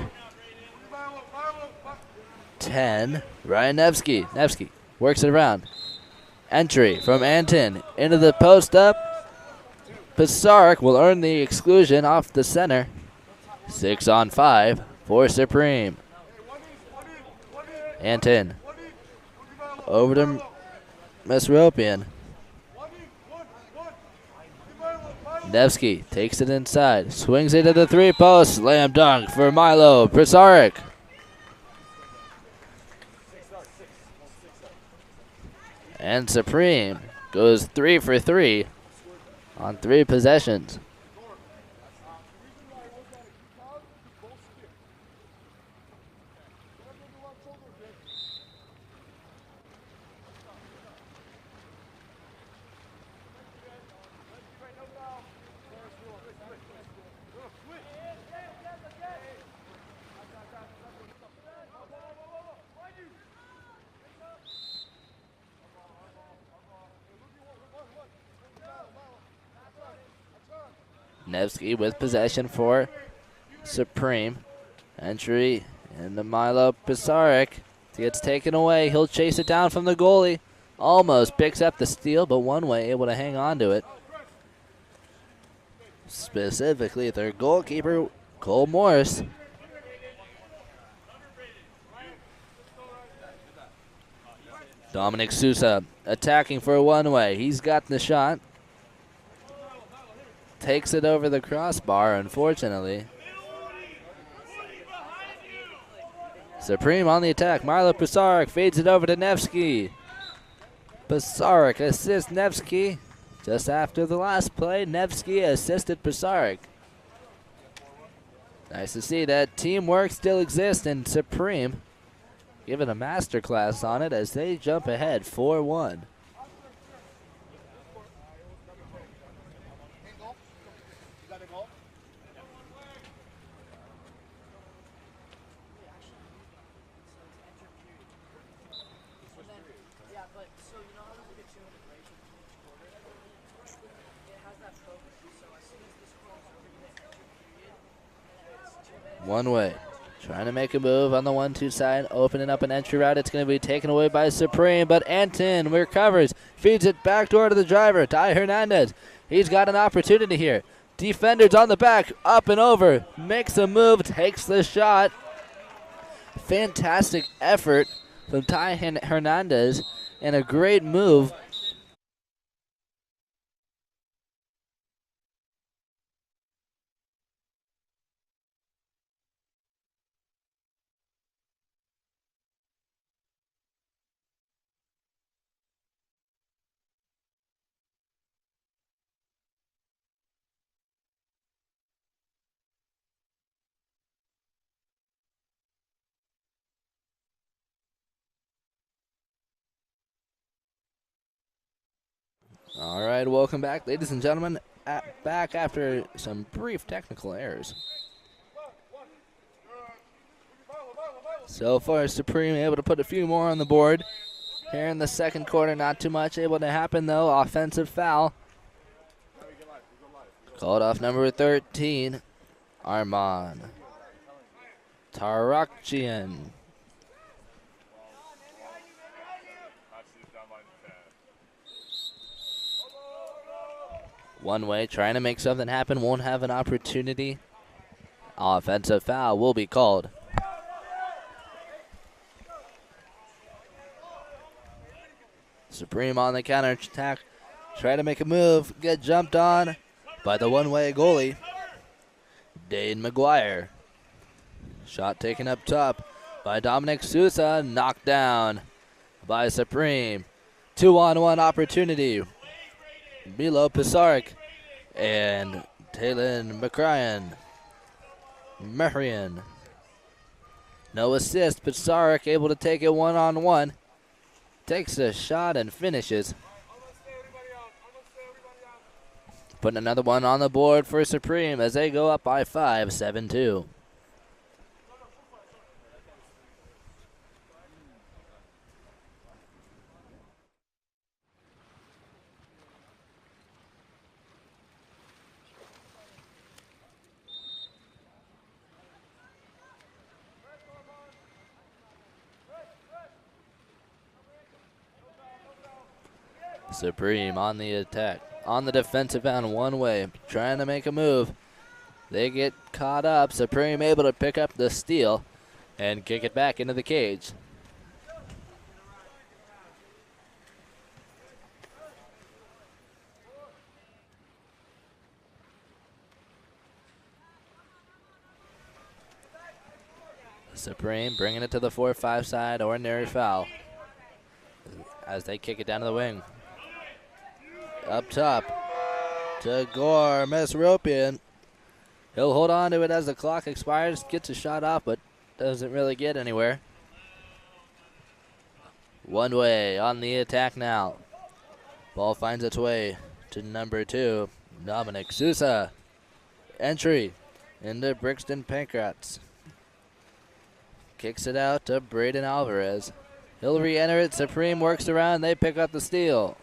10, Ryan Nevsky. Nevsky works it around. Entry from Anton into the post up. Pisarik will earn the exclusion off the center. 6-on-5 for Supreme. Anton over to Mesropian. Nevsky takes it inside, swings it to the 3-post, slam dunk for Milo Pisarik. And Supreme goes 3 for 3 on 3 possessions. Nevsky with possession for Supreme. Entry into Milo Pisaric. Gets taken away. He'll chase it down from the goalie. Almost picks up the steal, but one way able to hang on to it. Specifically, their goalkeeper, Cole Morris. Dominic Sousa attacking for one way. He's got the shot. Takes it over the crossbar, unfortunately. Supreme on the attack. Milo Pisaric feeds it over to Nevsky. Pisaric assists Nevsky. Just after the last play, Nevsky assisted Pisaric. Nice to see that teamwork still exists in Supreme. Giving a masterclass on it as they jump ahead 4-1. One way. Trying to make a move on the 1-2 side, opening up an entry route. It's going to be taken away by Supreme, but Anton recovers, feeds it back door to the driver, Ty Hernandez. He's got an opportunity here. Defenders on the back, up and over, makes a move, takes the shot. Fantastic effort from Ty Hernandez and a great move. All right, welcome back, ladies and gentlemen. Back after some brief technical errors. So far, Supreme able to put a few more on the board. Here in the second quarter, not too much able to happen, though. Offensive foul. Called off number 13, Arman Tarakchian. One way, trying to make something happen, won't have an opportunity. Offensive foul will be called. Supreme on the counter attack, try to make a move, get jumped on by the one-way goalie, Dane McGuire. Shot taken up top by Dominic Sousa, knocked down by Supreme. 2-on-1 opportunity. Milo Pisaric and Talon Mehrian. No assist, Pisaric able to take it one-on-one. Takes a shot and finishes. Putting another one on the board for Supreme as they go up by 5, 7-2. Supreme on the attack, on the defensive end, one way, trying to make a move. They get caught up. Supreme able to pick up the steal and kick it back into the cage. Supreme bringing it to the 4-5 side, ordinary foul. as they kick it down to the wing. Up top to Gore Mesropian. He'll hold on to it as the clock expires, gets a shot off, but doesn't really get anywhere. One way on the attack now. Ball finds its way to number 2, Dominic Sousa. Entry into Brixton Pancratz. Kicks it out to Braden Alvarez. He'll re-enter it. Supreme works around. They pick up the steal.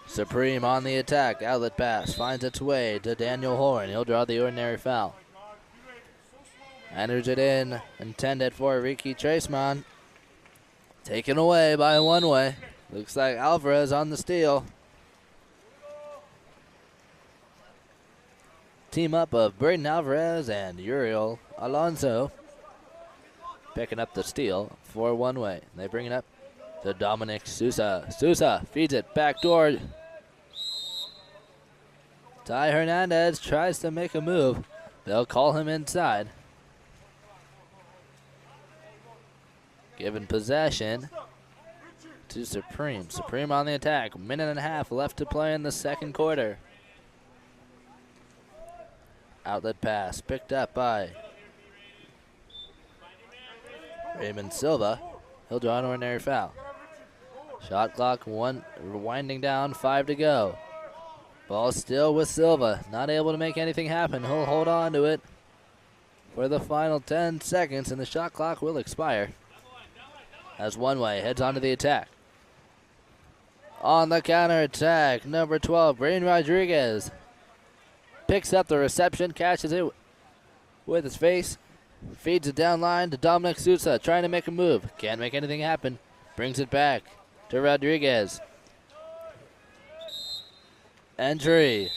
Supreme on the attack. Outlet pass finds its way to Daniel Horn. He'll draw the ordinary foul. Enters it in. Intended for Ricky Traceman. Taken away by One Way. Looks like Alvarez on the steal. Team up of Braden Alvarez and Uriel Alonso picking up the steal for One Way. They bring it up to Dominic Sousa. Sousa feeds it backdoor. Ty Hernandez tries to make a move. They'll call him inside. Given possession to Supreme. Supreme on the attack. Minute and a half left to play in the second quarter. Outlet pass picked up by Raymond Silva. He'll draw an ordinary foul. Shot clock winding down, 5 to go. Ball still with Silva. Not able to make anything happen. He'll hold on to it for the final 10 seconds, and the shot clock will expire as One Way heads onto the attack. On the counter attack, number 12, Brain Rodriguez picks up the reception, catches it with his face, feeds it down line to Dominic Sousa, trying to make a move. Can't make anything happen. Brings it back to Rodriguez. Entry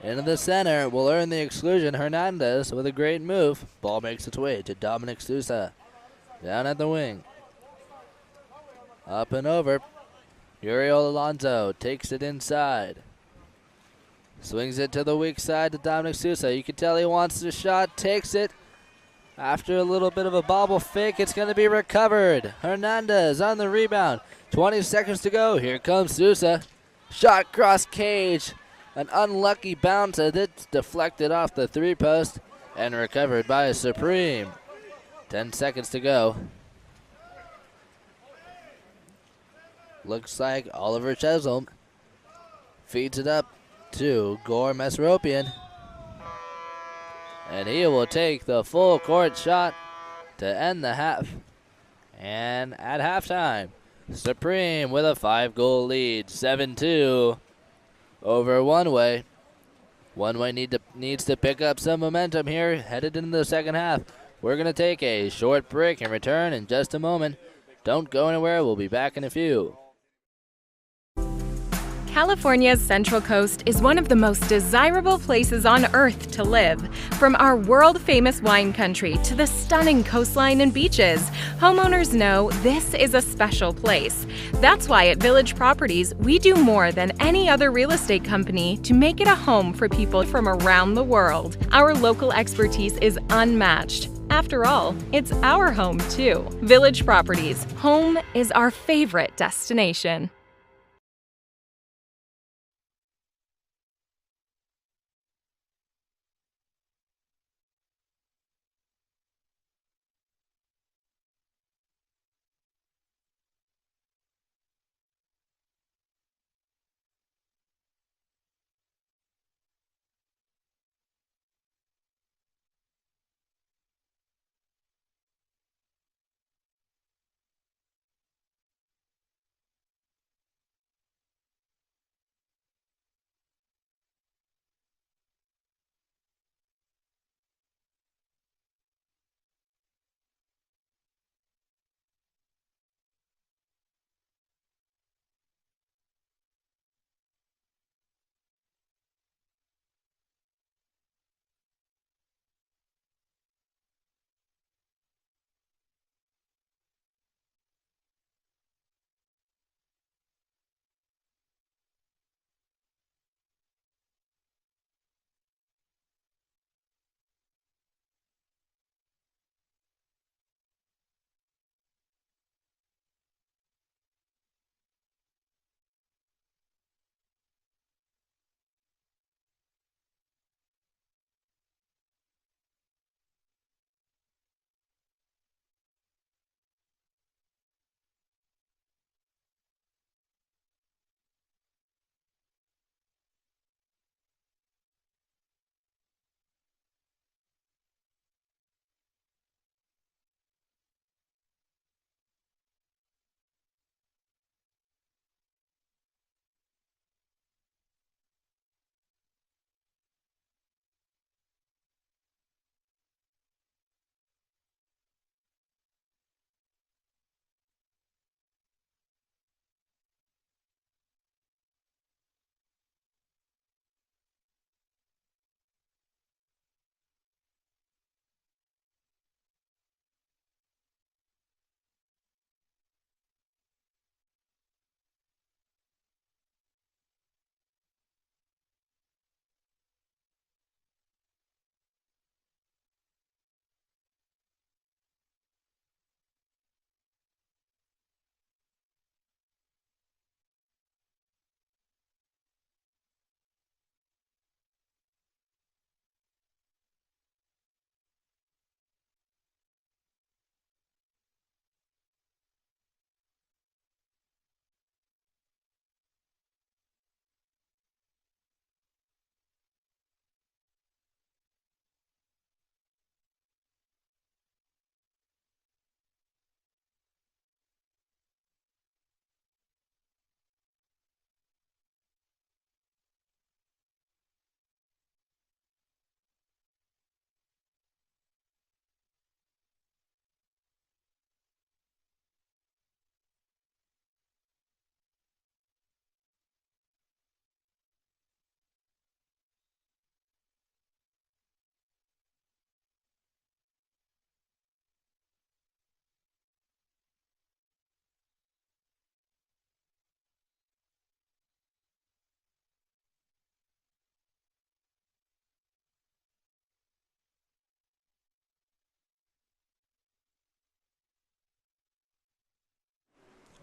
into the center will earn the exclusion. Hernandez with a great move. Ball makes its way to Dominic Sousa. Down at the wing. Up and over. Uriel Alonso takes it inside. Swings it to the weak side to Dominic Sousa. You can tell he wants the shot. Takes it. After a little bit of a bobble fake, it's going to be recovered. Hernandez on the rebound. 20 seconds to go. Here comes Sousa. Shot cross cage. An unlucky bounce as it's deflected off the 3-post and recovered by Supreme. 10 seconds to go. Looks like Oliver Chesholm feeds it up to Gore Mesropian. And he will take the full court shot to end the half. And at halftime, Supreme with a 5-goal lead, 7-2 over One Way. One Way needs to pick up some momentum here, headed into the second half. We're going to take a short break and return in just a moment. Don't go anywhere. We'll be back in a few. California's Central Coast is one of the most desirable places on earth to live. From our world-famous wine country to the stunning coastline and beaches, homeowners know this is a special place. That's why at Village Properties, we do more than any other real estate company to make it a home for people from around the world. Our local expertise is unmatched. After all, it's our home too. Village Properties, home is our favorite destination.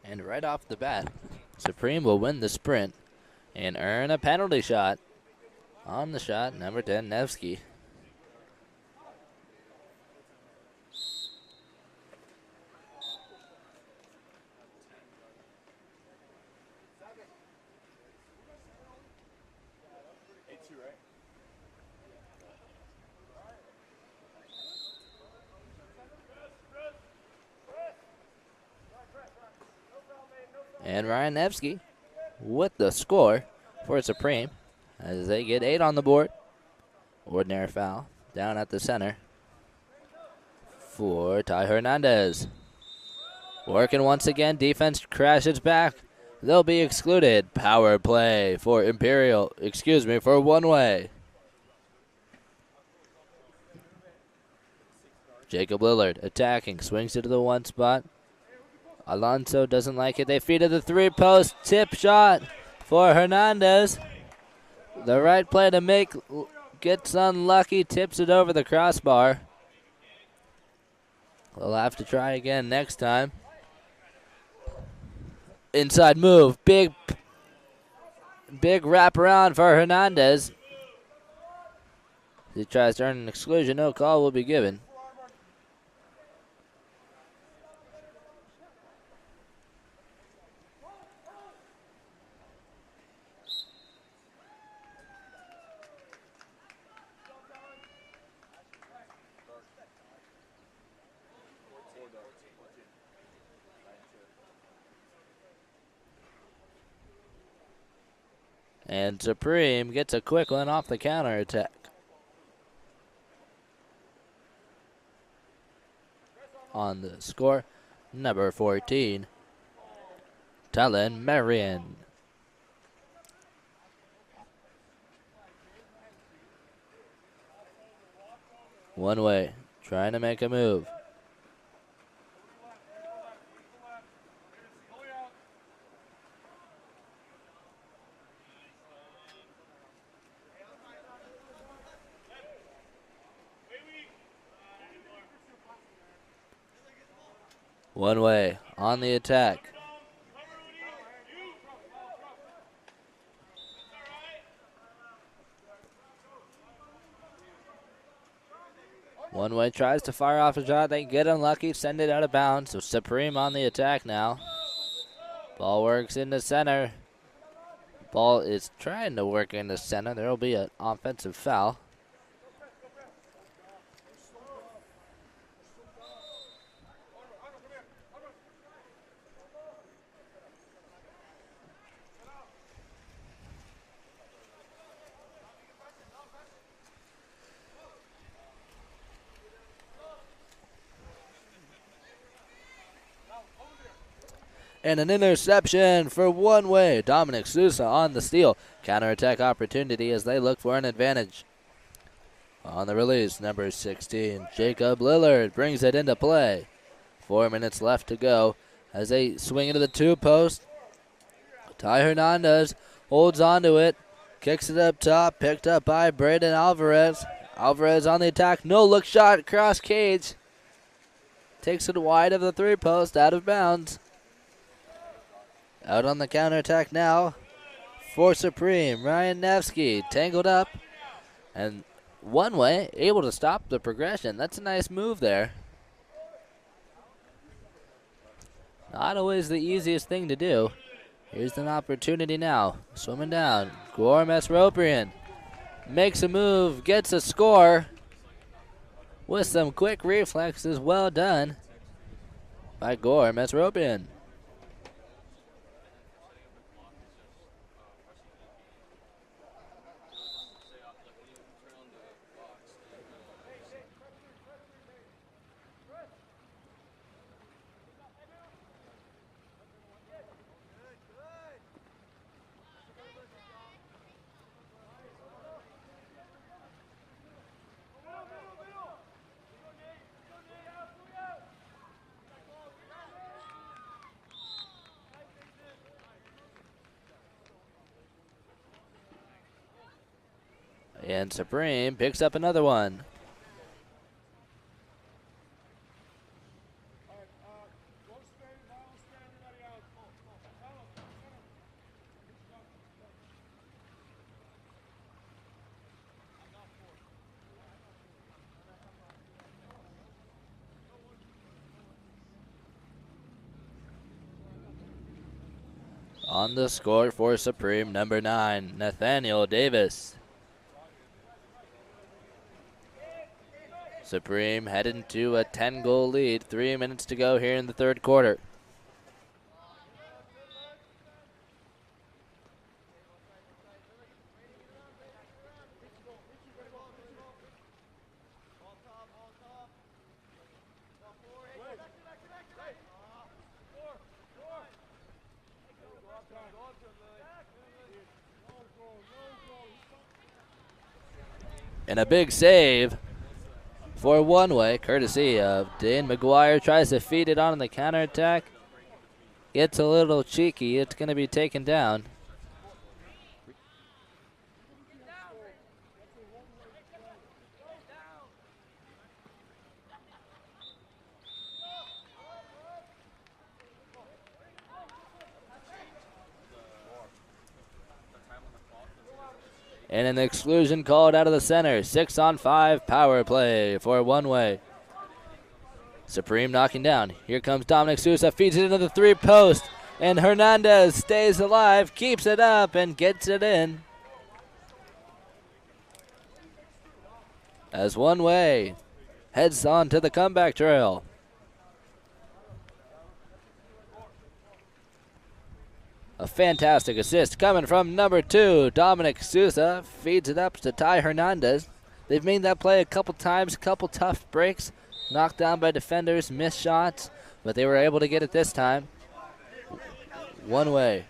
And right off the bat, Supreme will win the sprint and earn a penalty shot. On the shot, number 10, Nevsky. And Ryan Nevsky with the score for Supreme as they get 8 on the board. Ordinary foul down at the center for Ty Hernandez. Working once again, defense crashes back. They'll be excluded. Power play for for one way. Jacob Lillard attacking, swings it to the one spot. Alonso doesn't like it. They feed to the 3-post. Tip shot for Hernandez. The right play to make. Gets unlucky. Tips it over the crossbar. They'll have to try again next time. Inside move. Big wraparound for Hernandez. He tries to earn an exclusion. No call will be given. And Supreme gets a quick one off the counter attack. On the score, number 14, Talon Marion. One way, trying to make a move. One way on the attack. One way tries to fire off a shot. They get unlucky, send it out of bounds. So Supreme on the attack now. Ball works in the center. Ball is trying to work in the center. There will be an offensive foul. And an interception for one way. Dominic Sousa on the steal. Counterattack opportunity as they look for an advantage. On the release, number 16, Jacob Lillard brings it into play. 4 minutes left to go as they swing into the 2-post. Ty Hernandez holds onto it. Kicks it up top. Picked up by Braden Alvarez. Alvarez on the attack. No look shot. Cross cage. Takes it wide of the 3-post. Out of bounds. Out on the counterattack now for Supreme. Ryan Nevsky tangled up. And one way, able to stop the progression. That's a nice move there. Not always the easiest thing to do. Here's an opportunity now. Swimming down. Gormes Roprian makes a move, gets a score with some quick reflexes. Well done by Gormes Roprian. And Supreme picks up another one. On the score for Supreme, number 9, Nathaniel Davis. Supreme heading to a 10-goal lead. 3 minutes to go here in the third quarter. And a big save for one way, courtesy of Dane McGuire. Tries to feed it on the counterattack. Gets a little cheeky. It's going to be taken down. And an exclusion called out of the center. 6-on-5 power play for one way. Supreme knocking down. Here comes Dominic Sousa, feeds it into the 3-post. And Hernandez stays alive, keeps it up, and gets it in. As one way heads on to the comeback trail. A fantastic assist coming from number 2, Dominic Sousa. Feeds it up to Ty Hernandez. They've made that play a couple times, a couple tough breaks. Knocked down by defenders, missed shots, but they were able to get it this time. One way.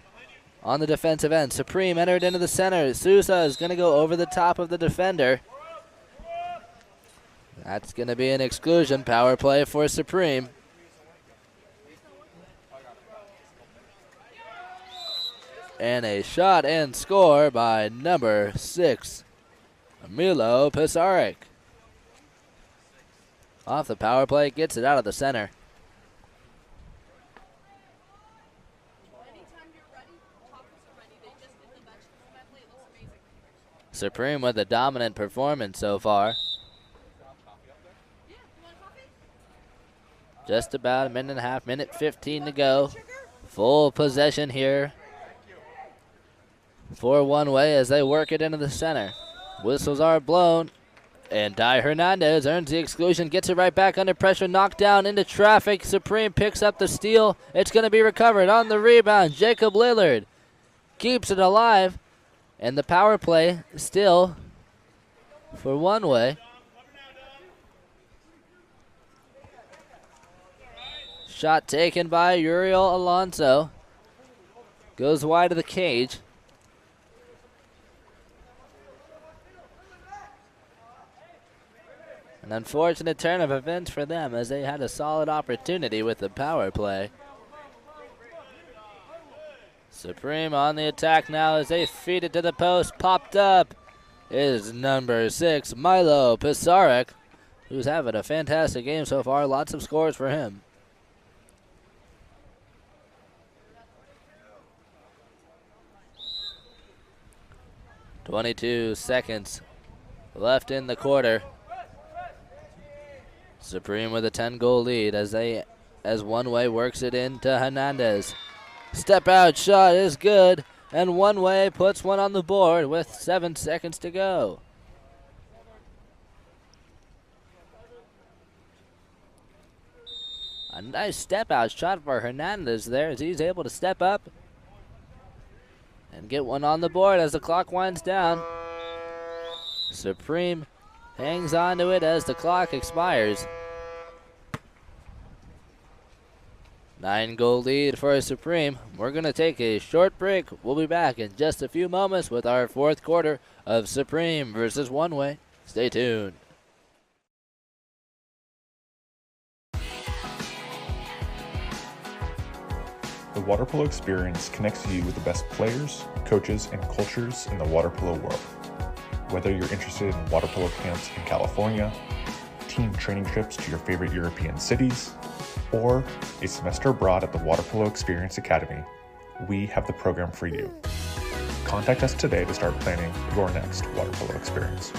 On the defensive end, Supreme entered into the center. Sousa is going to go over the top of the defender. That's going to be an exclusion. Power play for Supreme. And a shot and score by number 6, Milo Pisarek. Off the power play, gets it out of the center. Supreme with a dominant performance so far. Just about a minute and a half, minute 15 to go. Full possession here for one way as they work it into the center. Whistles are blown, and Ty Hernandez earns the exclusion, gets it right back under pressure, knocked down into traffic. Supreme picks up the steal. It's going to be recovered on the rebound. Jacob Lillard keeps it alive, and the power play still for one way. Shot taken by Uriel Alonso. Goes wide of the cage. An unfortunate turn of events for them as they had a solid opportunity with the power play. Supreme on the attack now as they feed it to the post. Popped up is number 6, Milo Pisarek, who's having a fantastic game so far. Lots of scores for him. .22 seconds left in the quarter. Supreme with a 10-goal lead as one way works it into Hernandez. Step out shot is good, and one way puts one on the board with 7 seconds to go. A nice step out shot for Hernandez there as he's able to step up and get one on the board as the clock winds down. Supreme hangs on to it as the clock expires. 9-goal lead for Supreme. We're going to take a short break. We'll be back in just a few moments with our fourth quarter of Supreme versus One Way. Stay tuned. The water polo experience connects you with the best players, coaches, and cultures in the water polo world. Whether you're interested in water polo camps in California, team training trips to your favorite European cities, or a semester abroad at the Water Polo Experience Academy, we have the program for you. Contact us today to start planning your next water polo experience.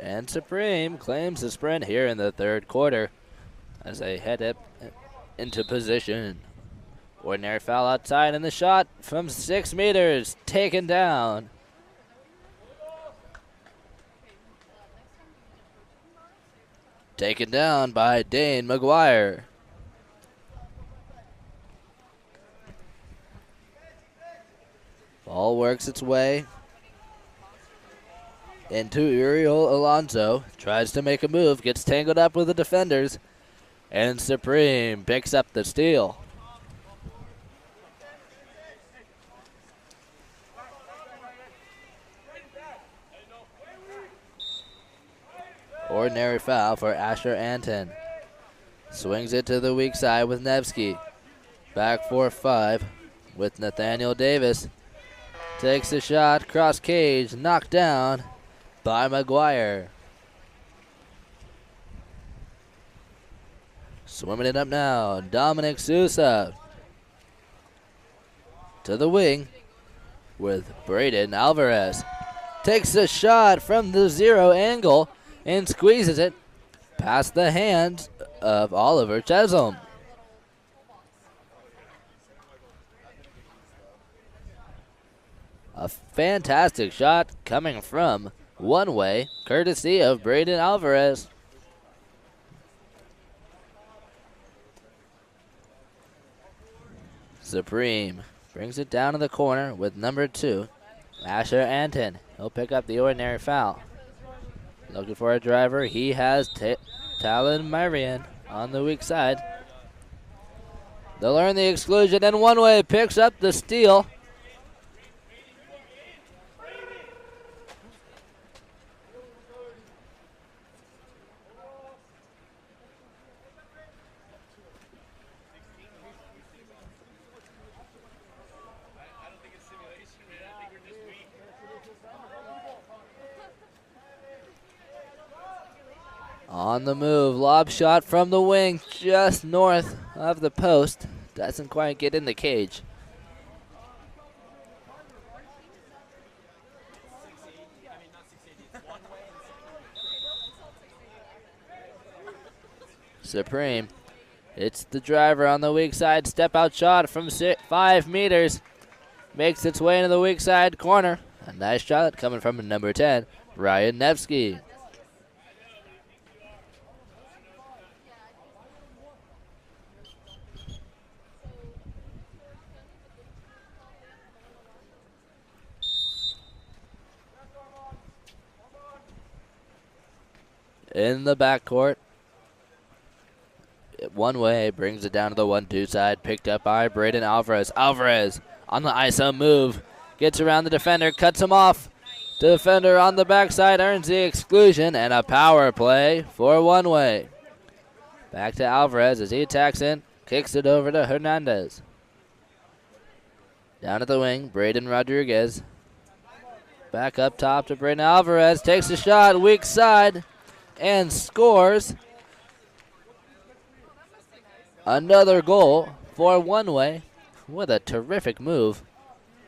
And Supreme claims the sprint here in the third quarter as they head up into position. Ordinary foul outside, and the shot from 6 meters taken down. Taken down by Dane McGuire. Ball works its way into Uriel Alonso. Tries to make a move, gets tangled up with the defenders, and Supreme picks up the steal. Ordinary foul for Asher Anton. Swings it to the weak side with Nevsky. Back 4-5 with Nathaniel Davis. Takes a shot, cross cage, knocked down by McGuire. Swimming it up now, Dominic Sousa. To the wing with Braden Alvarez. Takes a shot from the 0 angle and squeezes it past the hands of Oliver Chisholm. A fantastic shot coming from one way, courtesy of Braden Alvarez. Supreme brings it down to the corner with number 2, Asher Anton. He'll pick up the ordinary foul. Looking for a driver. He has Talon Marion on the weak side. They'll earn the exclusion, and one way picks up the steal. On the move, lob shot from the wing just north of the post. Doesn't quite get in the cage. Supreme. It's the driver on the weak side. Step out shot from 5 meters. Makes its way into the weak side corner. A nice shot coming from number 10, Ryan Nevsky. In the backcourt. One way brings it down to the 1-2 side. Picked up by Braden Alvarez. Alvarez on the ISO move. Gets around the defender. Cuts him off. Defender on the backside earns the exclusion. And a power play for one way. Back to Alvarez as he attacks in. Kicks it over to Hernandez. Down at the wing. Braden Rodriguez. Back up top to Braden Alvarez. Takes a shot. Weak side. And scores another goal for one way with a terrific move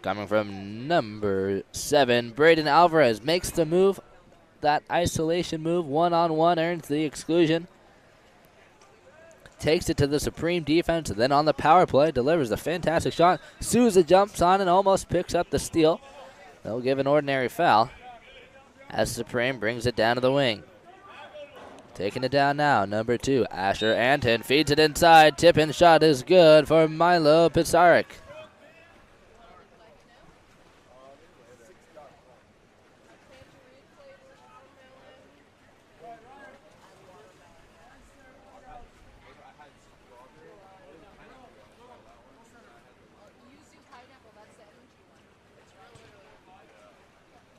coming from number 7. Braden Alvarez makes the move, that isolation move, one-on-one, earns the exclusion. Takes it to the Supreme defense, and then on the power play, delivers a fantastic shot. Souza jumps on and almost picks up the steal. They'll give an ordinary foul as Supreme brings it down to the wing. Taking it down now, number 2, Asher Anton feeds it inside. Tip-in shot is good for Milo Pizarnik.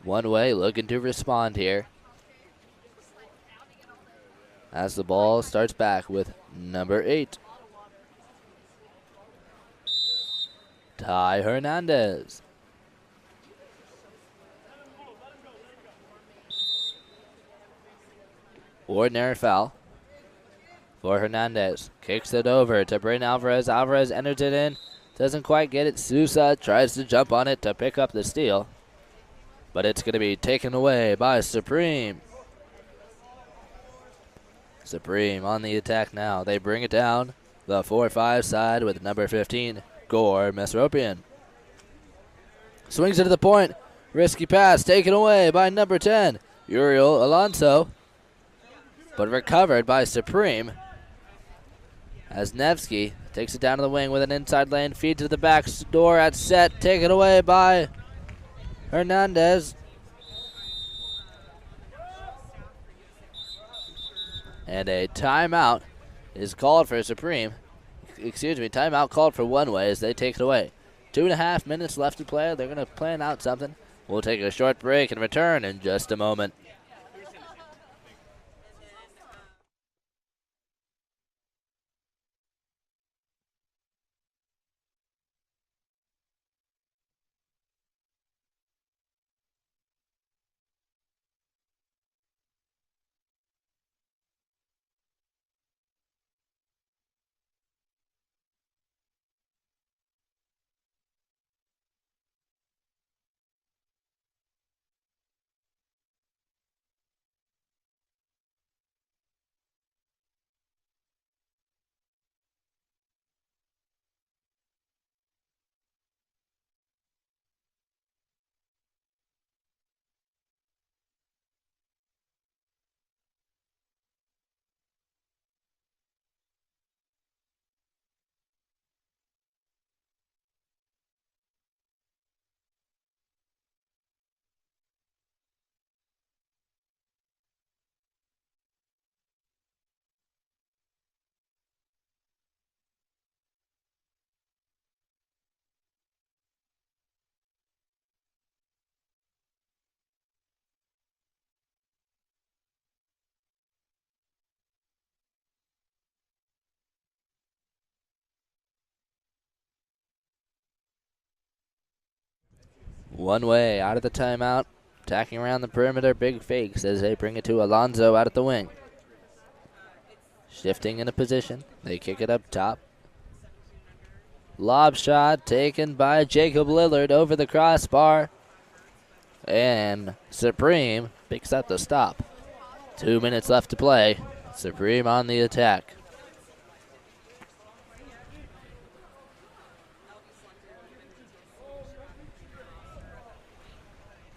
One way looking to respond here, as the ball starts back with number 8, Ty Hernandez. Ordinary foul for Hernandez. Kicks it over to Braden Alvarez. Alvarez enters it in. Doesn't quite get it. Sousa tries to jump on it to pick up the steal, but it's going to be taken away by Supreme. Supreme on the attack now. They bring it down the 4-5 side with number 15, Gore Mesropian. Swings it to the point. Risky pass taken away by number 10, Uriel Alonso, but recovered by Supreme as Nevsky takes it down to the wing with an inside lane, feed to the back door at set, taken away by Hernandez. And a timeout is called for Supreme. Timeout called for One Way as they take it away. 2.5 minutes left to play. They're going to plan out something. We'll take a short break and return in just a moment. One Way out of the timeout, attacking around the perimeter. Big fakes as they bring it to Alonso out at the wing. Shifting into position. They kick it up top. Lob shot taken by Jacob Lillard over the crossbar. And Supreme picks up the stop. 2 minutes left to play. Supreme on the attack.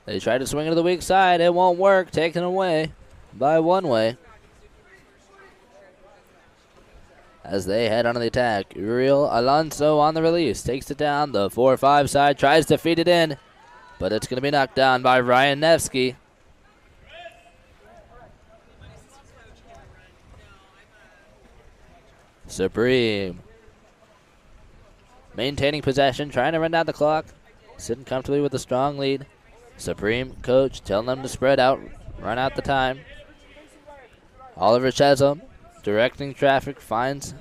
They try to swing it to the weak side. It won't work. Taken away by One Way. As they head onto the attack, Uriel Alonso on the release. Takes it down the 4-5 side. Tries to feed it in. But it's going to be knocked down by Ryan Nevsky. Supreme. Maintaining possession. Trying to run down the clock. Sitting comfortably with a strong lead. Supreme coach telling them to spread out, run out the time. Oliver Chesholm directing traffic, finds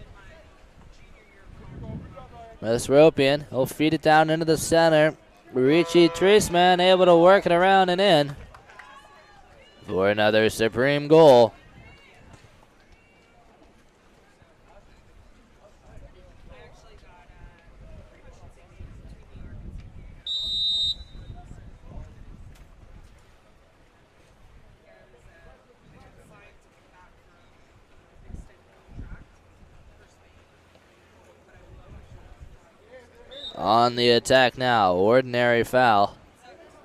Mesropian. He'll feed it down into the center. Richie Treisman able to work it around and in for another Supreme goal. On the attack now, ordinary foul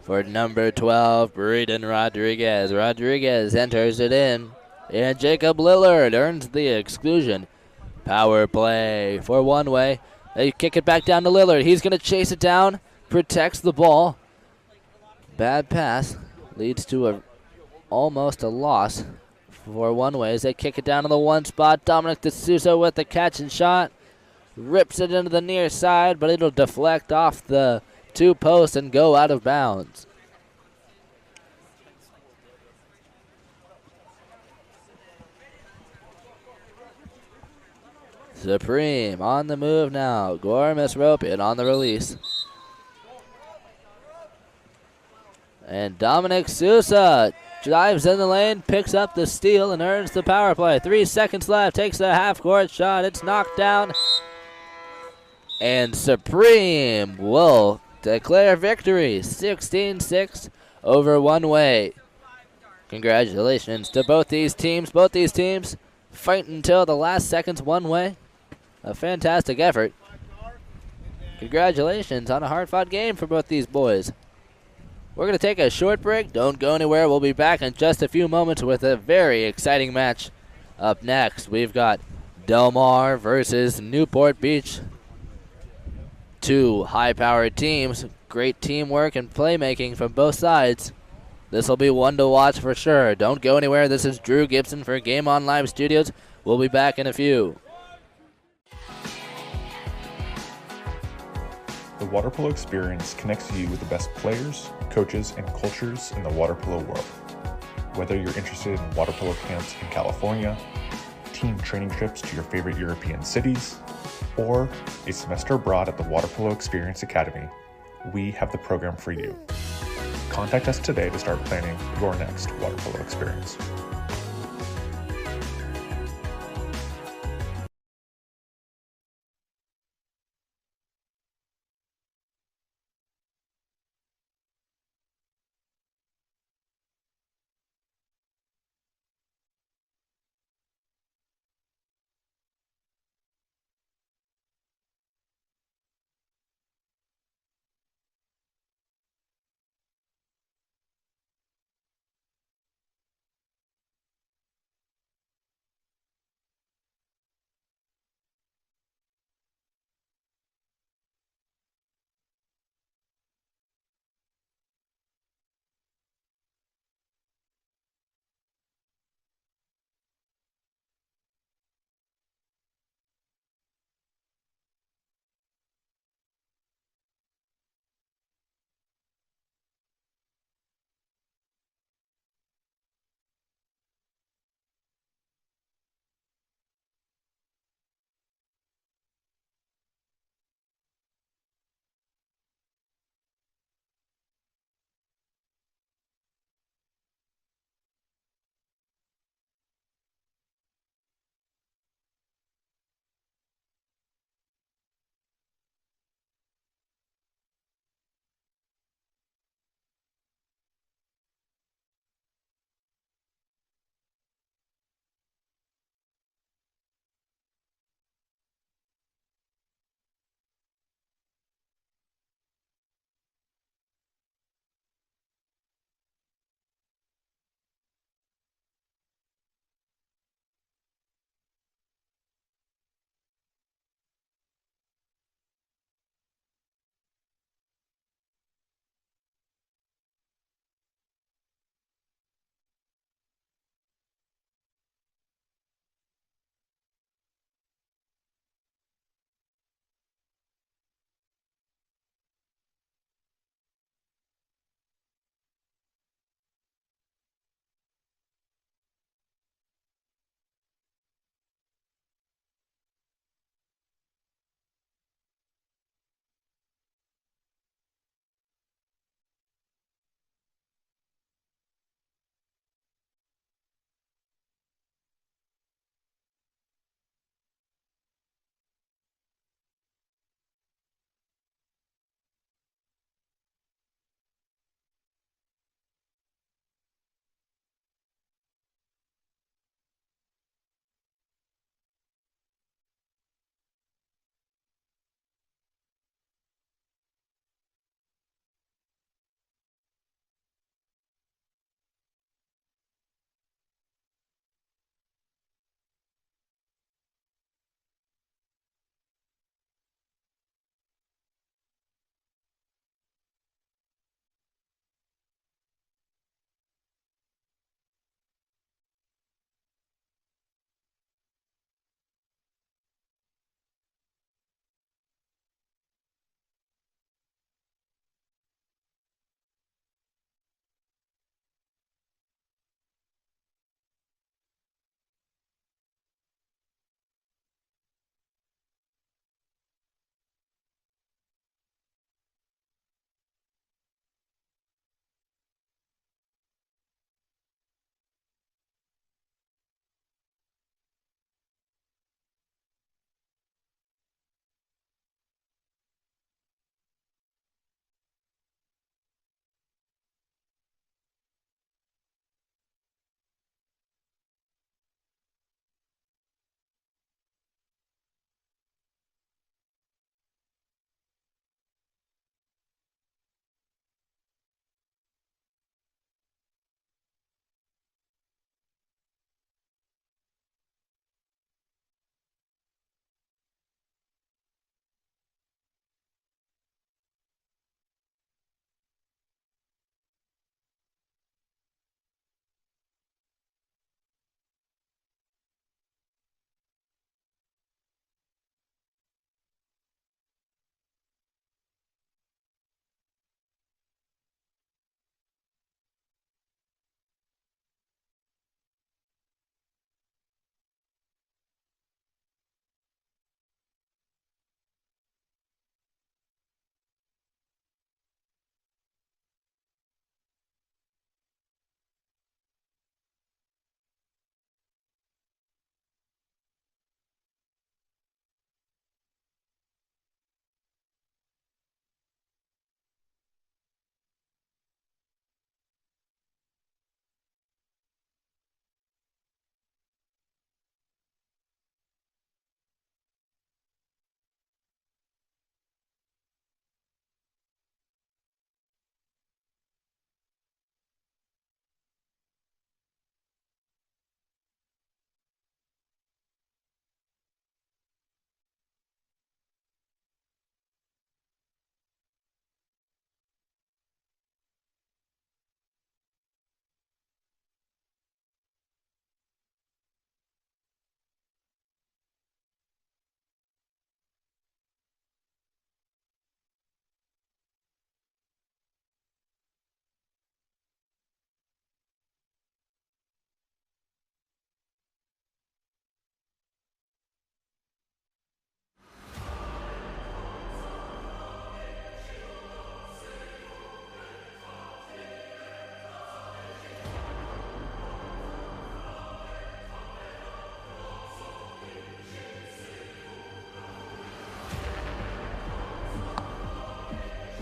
for number 12, Braden Rodriguez. Rodriguez enters it in, and Jacob Lillard earns the exclusion. Power play for One Way. They kick it back down to Lillard. He's going to chase it down, protects the ball. Bad pass leads to almost a loss for One Way as they kick it down to the one spot. Dominic D'Souza with the catch and shot. Rips it into the near side, but it'll deflect off the 2 posts and go out of bounds. Supreme on the move now. Gore Mesropian on the release. And Dominic Sousa drives in the lane, picks up the steal, and earns the power play. 3 seconds left, takes the half-court shot. It's knocked down. And Supreme will declare victory, 16-6 over One Way. Congratulations to both these teams. Both these teams fight until the last seconds one way. A fantastic effort. Congratulations on a hard-fought game for both these boys. We're going to take a short break. Don't go anywhere. We'll be back in just a few moments with a very exciting match. Up next, we've got Del Mar versus Newport Beach. Two high-powered teams. Great teamwork and playmaking from both sides. This will be one to watch for sure. Don't go anywhere. This is Drew Gibson for Game On Live Studios. We'll be back in a few. The water polo experience connects you with the best players, coaches, and cultures in the water polo world. Whether you're interested in water polo camps in California, team training trips to your favorite European cities, or a semester abroad at the Water Polo Experience Academy, we have the program for you. Contact us today to start planning your next water polo experience.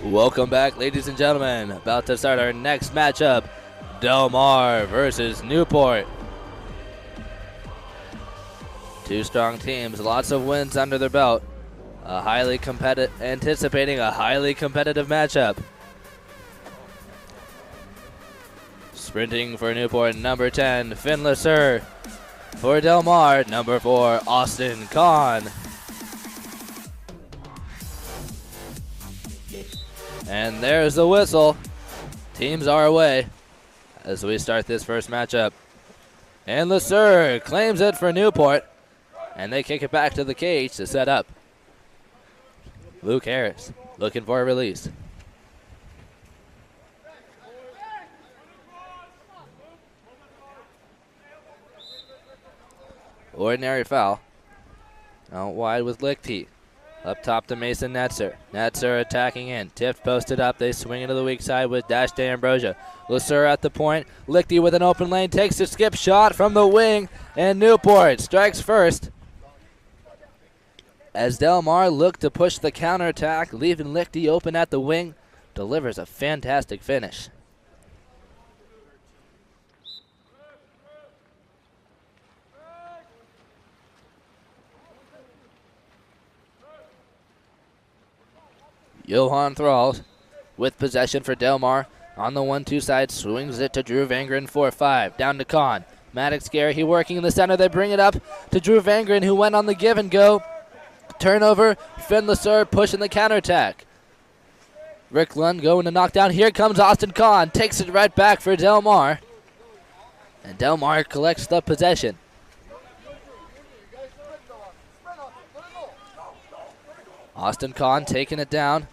Welcome back, ladies and gentlemen. About to start our next matchup, Del Mar versus Newport. Two strong teams, lots of wins under their belt. Anticipating a highly competitive matchup. Sprinting for Newport, number 10, Finn Lasser. For Del Mar, number 4, Austin Kahn. And there's the whistle. Teams are away as we start this first matchup. And Lasser claims it for Newport. And they kick it back to the cage to set up. Luke Harris looking for a release. Ordinary foul. Out wide with Lichty. Up top to Mason Netzer. Netzer attacking in. Tipped, posted up. They swing into the weak side with Dash to Ambrosia. Lasser at the point. Lichty with an open lane. Takes a skip shot from the wing. And Newport strikes first. As Del Mar looked to push the counterattack, leaving Lichty open at the wing. Delivers a fantastic finish. Johan Thrall with possession for Del Mar. On the 1-2 side, swings it to Drew Vangren, 4-5. Down to Kahn. Maddox Gary, he working in the center. They bring it up to Drew Vangren, who went on the give and go. Turnover, Finn Lasser pushing the counterattack. Rick Lund going to knock down. Here comes Austin Kahn. Takes it right back for Del Mar. And Del Mar collects the possession. Austin Kahn taking it down.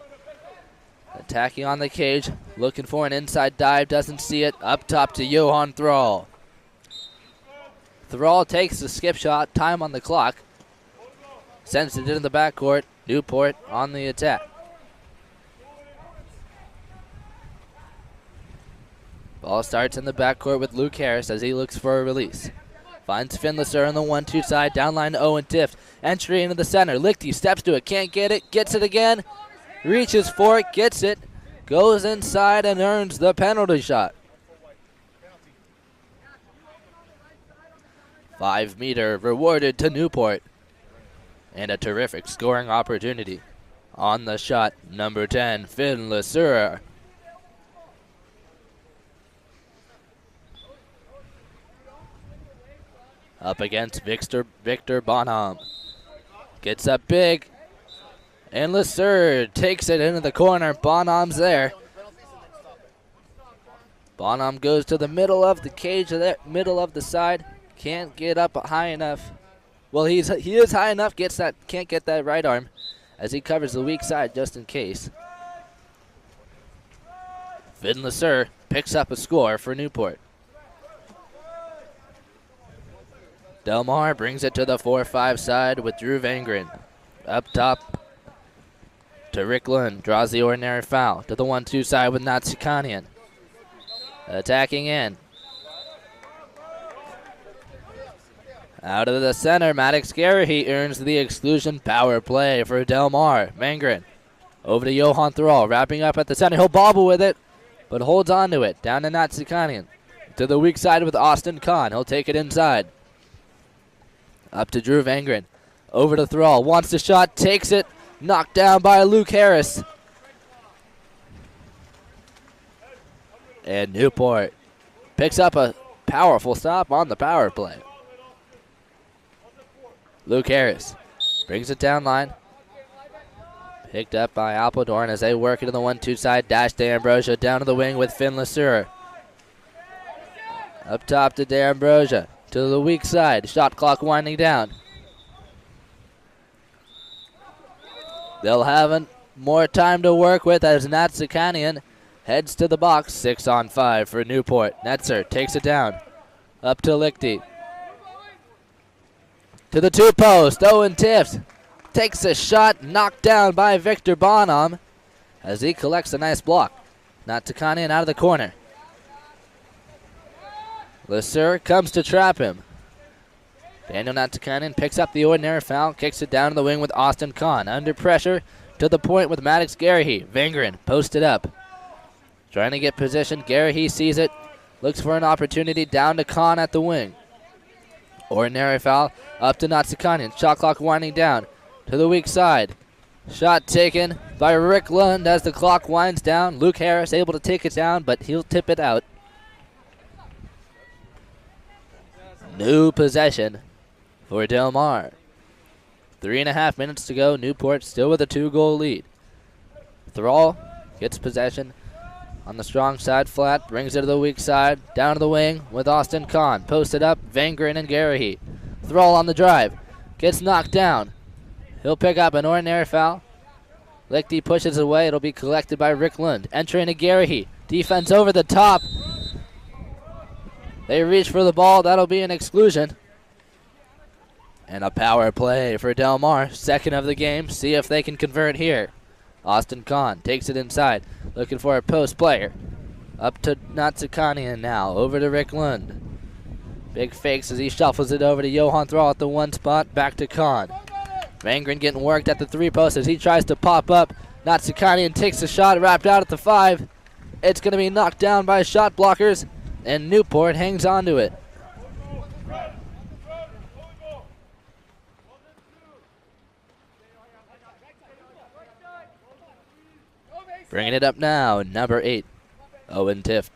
Attacking on the cage. Looking for an inside dive. Doesn't see it. Up top to Johan Thrall. Thrall takes the skip shot. Time on the clock. Sends it into the backcourt. Newport on the attack. Ball starts in the backcourt with Luke Harris as he looks for a release. Finds Finn Lasser on the 1-2 side. Downline to Owen Tift. Entry into the center. Lichty steps to it. Can't get it. Gets it again. Reaches for it. Gets it. Goes inside and earns the penalty shot. 5 meter rewarded to Newport. And a terrific scoring opportunity. On the shot, number 10, Finn Lasser. Up against Victor Bonham. Gets up big. And Lasser takes it into the corner. Bonham's there. Bonham goes to the middle of the cage, middle of the side. Can't get up high enough. Well, he is high enough. Can't get that right arm as he covers the weak side just in case. Finn Lasser picks up a score for Newport. Del Mar brings it to the 4-5 side with Drew Vangren. Up top to Rick Lund. Draws the ordinary foul. To the 1-2 side with Natsikanian. Attacking in. Out of the center, Maddox Gary, he earns the exclusion power play for Del Mar. Vangren over to Johan Thrall, wrapping up at the center. He'll bobble with it, but holds on to it. Down to Natsikanian. To the weak side with Austin Kahn. He'll take it inside. Up to Drew Vangren. Over to Thrall. Wants the shot. Takes it. Knocked down by Luke Harris. And Newport picks up a powerful stop on the power play. Luke Harris brings it down line. Picked up by Apeldoorn as they work it in the 1-2 side. Dash to Ambrosia down to the wing with Finn Lasser. Up top to D'Ambrosia. To the weak side. Shot clock winding down. They'll have more time to work with as Natsikanian heads to the box. 6-on-5 for Newport. Netzer takes it down. Up to Lichty. To the 2 post. Owen Tift takes a shot. Knocked down by Victor Bonham as he collects a nice block. Natsikanian out of the corner. Lasser comes to trap him. Daniel Natsikanian picks up the ordinary foul, kicks it down to the wing with Austin Kahn. Under pressure, to the point with Maddox Garahy. Vangren posted up. Trying to get position. Garahy sees it. Looks for an opportunity down to Khan at the wing. Ordinary foul up to Natsukanian. Shot clock winding down to the weak side. Shot taken by Rick Lund as the clock winds down. Luke Harris able to take it down, but he'll tip it out. New possession for Del Mar. 3.5 minutes to go. Newport still with a 2-goal lead. Thrall gets possession on the strong side flat, brings it to the weak side, down to the wing with Austin Kahn. Posted up, Vangren and Garahy. Thrall on the drive, gets knocked down. He'll pick up an ordinary foul. Lichty pushes it away. It'll be collected by Rick Lund. Entering to Garahy. Defense over the top. They reach for the ball. That'll be an exclusion. And a power play for Del Mar. Second of the game. See if they can convert here. Austin Kahn takes it inside. Looking for a post player. Up to Natsukanian now. Over to Rick Lund. Big fakes as he shuffles it over to Johan Thrall at the one spot. Back to Kahn. Vangren getting worked at the 3 post as he tries to pop up. Natsukanian takes the shot. Wrapped out at the 5. It's going to be knocked down by shot blockers. And Newport hangs on to it. Bringing it up now, number 8, Owen Tift.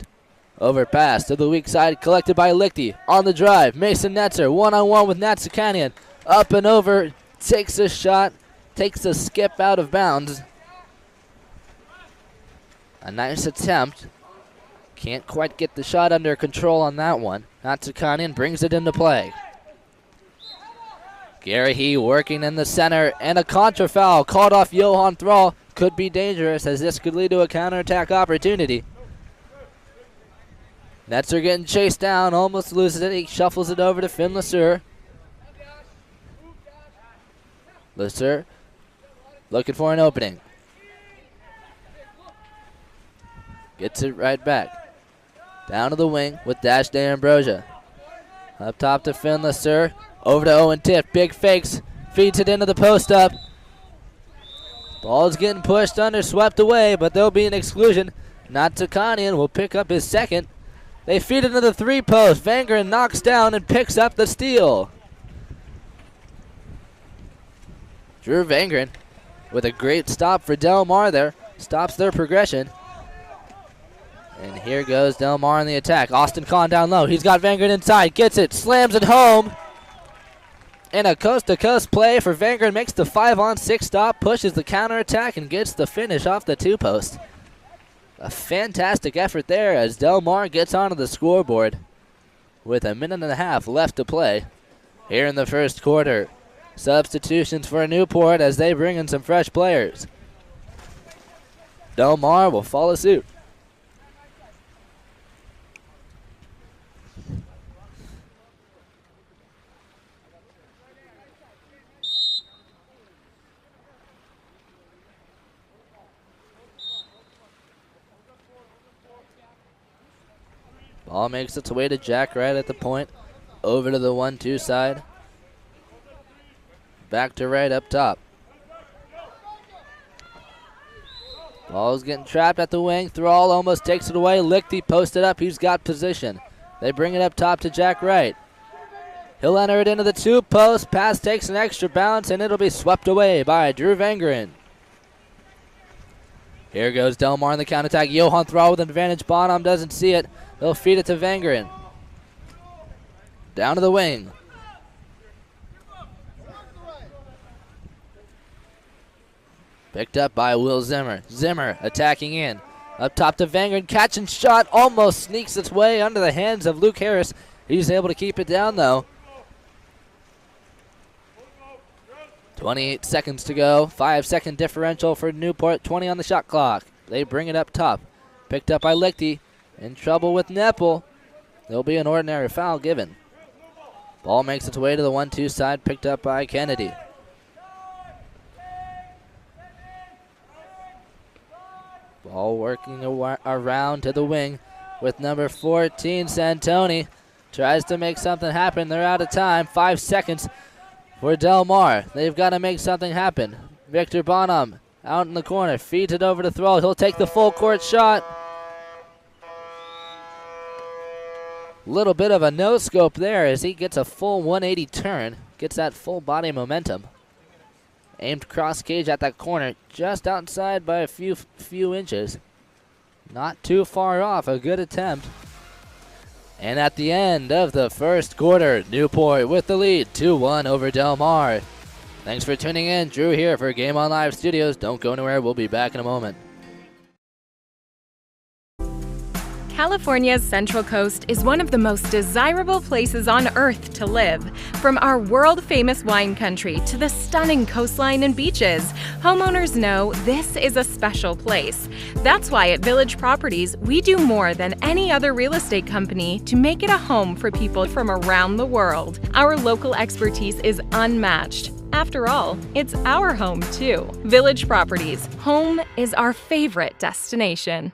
Overpass to the weak side, collected by Lichty. On the drive, Mason Netzer, one-on-one with Natsukanian. Up and over, takes a shot, takes a skip out of bounds. A nice attempt. Can't quite get the shot under control on that one. Natsukanian brings it into play. Garahy working in the center, and a contra foul called off Johan Thrall. Could be dangerous as this could lead to a counterattack opportunity. Netzer getting chased down, almost loses it. He shuffles it over to Finn Lasser. Lasser looking for an opening. Gets it right back. Down to the wing with Dash De Ambrosia. Up top to Finn Lasser. Over to Owen Tift. Big fakes. Feeds it into the post up. Ball's getting pushed under, swept away, but there'll be an exclusion. Natsukanian will pick up his second. They feed it into the 3 post. Vangren knocks down and picks up the steal. Drew Vangren with a great stop for Del Mar there. Stops their progression. And here goes Del Mar in the attack. Austin Kahn down low. He's got Vangren inside. Gets it. Slams it home. And a coast-to-coast play for Vangren. Makes the 5-on-6 stop. Pushes the counterattack and gets the finish off the 2 post. A fantastic effort there as Del Mar gets onto the scoreboard with 1.5 minutes left to play here in the first quarter. Substitutions for Newport as they bring in some fresh players. Del Mar will follow suit. Ball makes its way to Jack right at the point. Over to the 1-2 side. Back to right up top. Ball's getting trapped at the wing. Thrall almost takes it away. Lichty posted up. He's got position. They bring it up top to Jack Wright. He'll enter it into the 2 post. Pass takes an extra bounce, and it'll be swept away by Drew Vangren. Here goes Del Mar in the counterattack. Johan Thrall with an advantage. Bonham doesn't see it. They'll feed it to Vangren. Down to the wing. Picked up by Will Zimmer. Zimmer attacking in. Up top to Vangren. Catch and shot. Almost sneaks its way under the hands of Luke Harris. He's able to keep it down, though. 28 seconds to go. 5-second differential for Newport. 20 on the shot clock. They bring it up top. Picked up by Lichty. In trouble with Neppel. There'll be an ordinary foul given. Ball makes its way to the 1-2 side. Picked up by Kennedy. Ball working around to the wing with number 14, Santoni. Tries to make something happen. They're out of time. 5 seconds for Del Mar. They've got to make something happen. Victor Bonham out in the corner, feeds it over to Thrall. He'll take the full court shot. Little bit of a no-scope there as he gets a full 180 turn, gets that full body momentum. Aimed cross cage at that corner, just outside by a few inches. Not too far off, a good attempt. And at the end of the first quarter, Newport with the lead, 2-1 over Del Mar. Thanks for tuning in. Drew here for Game On Live Studios. Don't go anywhere. We'll be back in a moment. California's Central Coast is one of the most desirable places on earth to live. From our world-famous wine country to the stunning coastline and beaches, homeowners know this is a special place. That's why at Village Properties, we do more than any other real estate company to make it a home for people from around the world. Our local expertise is unmatched. After all, it's our home too. Village Properties, home is our favorite destination.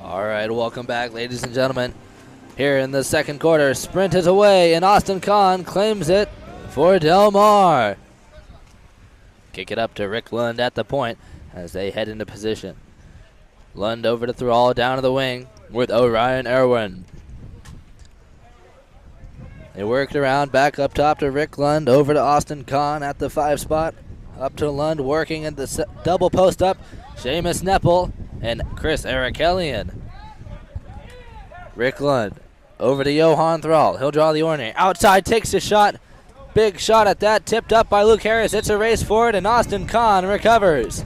All right, welcome back, ladies and gentlemen. Here in the second quarter, sprint is away, and Austin Kahn claims it for Del Mar. Kick it up to Rick Lund at the point as they head into position. Lund over to Thrall, down to the wing with Orion Erwin. They worked around, back up top to Rick Lund, over to Austin Kahn at the 5 spot. Up to Lund, working at the double post up. Seamus Neppel and Chris Erikellian. Rick Lund over to Johan Thrall. He'll draw the ordinary. Outside, takes a shot. Big shot at that, tipped up by Luke Harris. It's a race for it, and Austin Kahn recovers.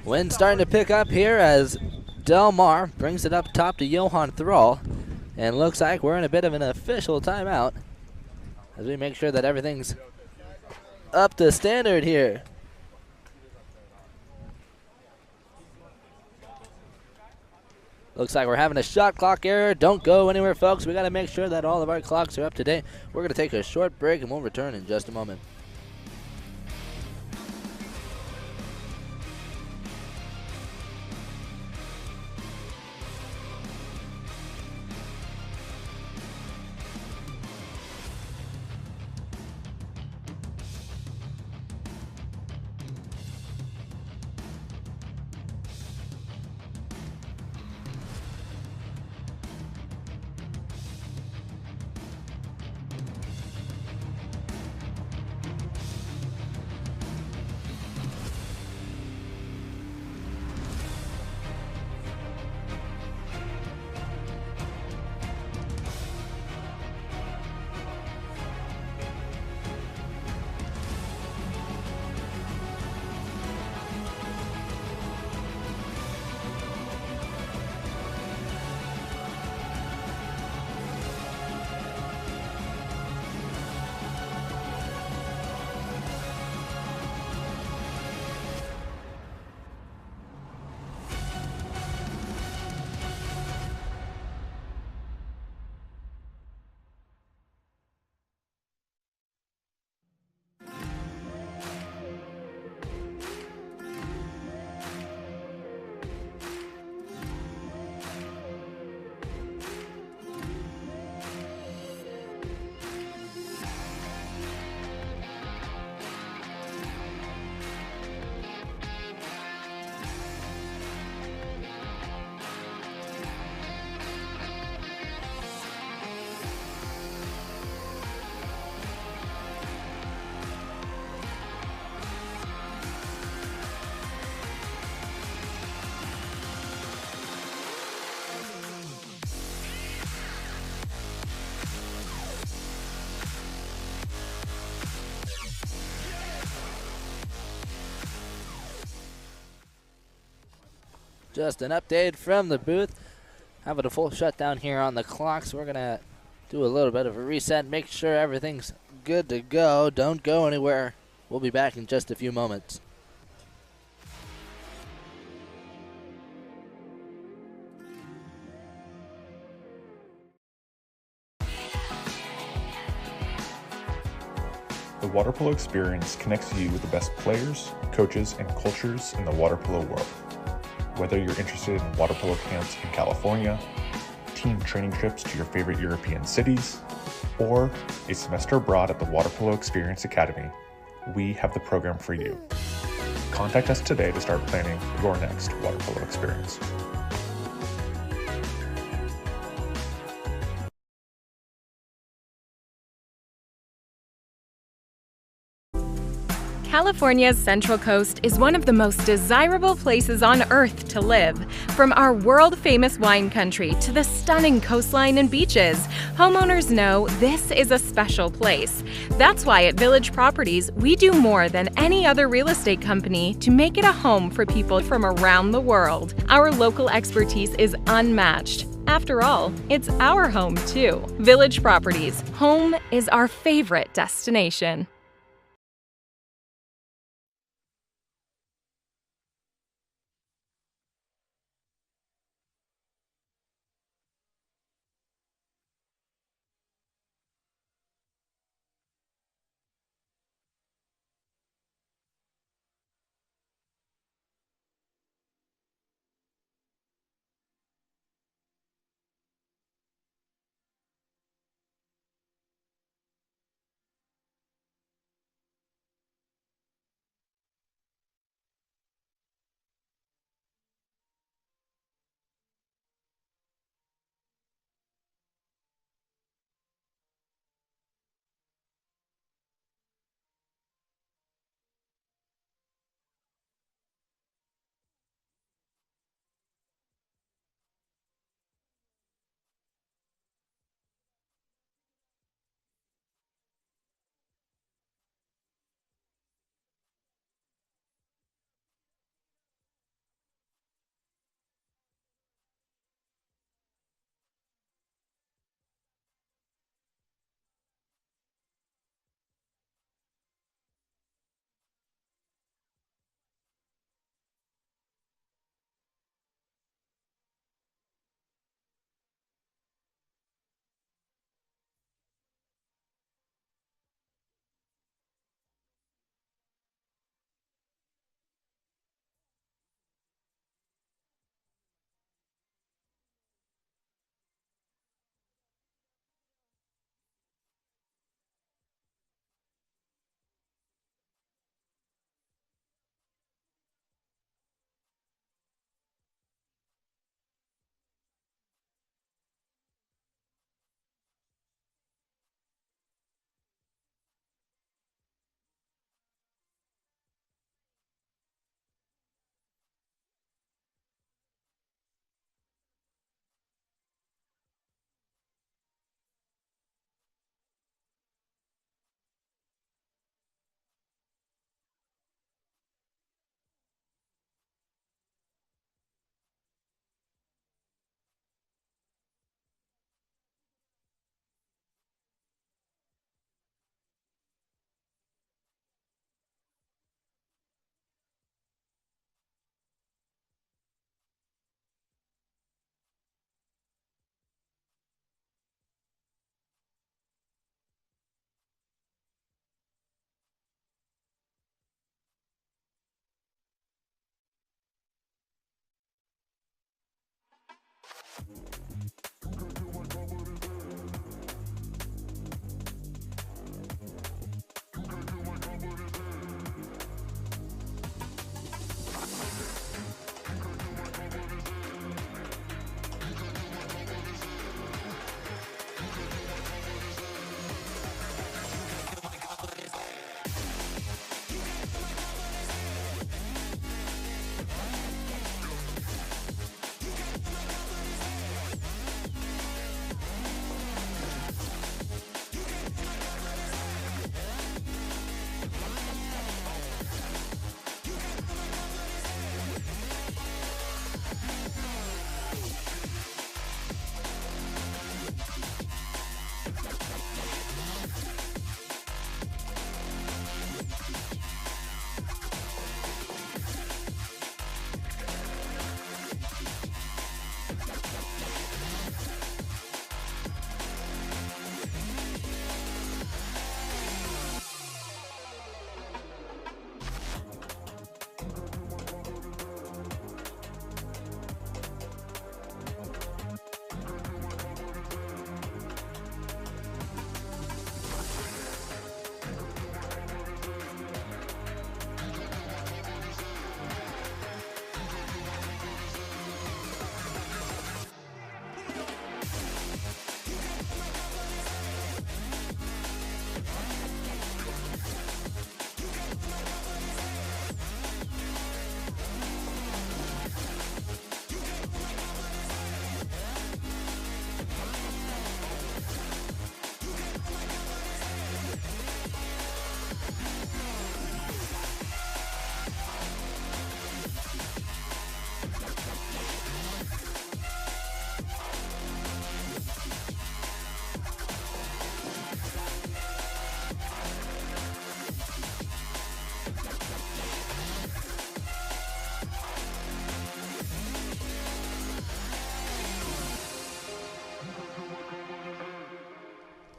Wind starting to pick up here as Del Mar brings it up top to Johan Thrall. And looks like we're in a bit of an official timeout as we make sure that everything's up to standard here. Looks like we're having a shot clock error. Don't go anywhere, folks. We got to make sure that all of our clocks are up to date. We're going to take a short break, and we'll return in just a moment. Just an update from the booth. Having a full shutdown here on the clock, so we're going to do a little bit of a reset, make sure everything's good to go. Don't go anywhere. We'll be back in just a few moments. The water polo experience connects you with the best players, coaches, and cultures in the water polo world. Whether you're interested in water polo camps in California, team training trips to your favorite European cities, or a semester abroad at the Water Polo Experience Academy, we have the program for you. Contact us today to start planning your next water polo experience. California's Central Coast is one of the most desirable places on Earth to live. From our world-famous wine country to the stunning coastline and beaches, homeowners know this is a special place. That's why at Village Properties, we do more than any other real estate company to make it a home for people from around the world. Our local expertise is unmatched. After all, it's our home too. Village Properties, home is our favorite destination.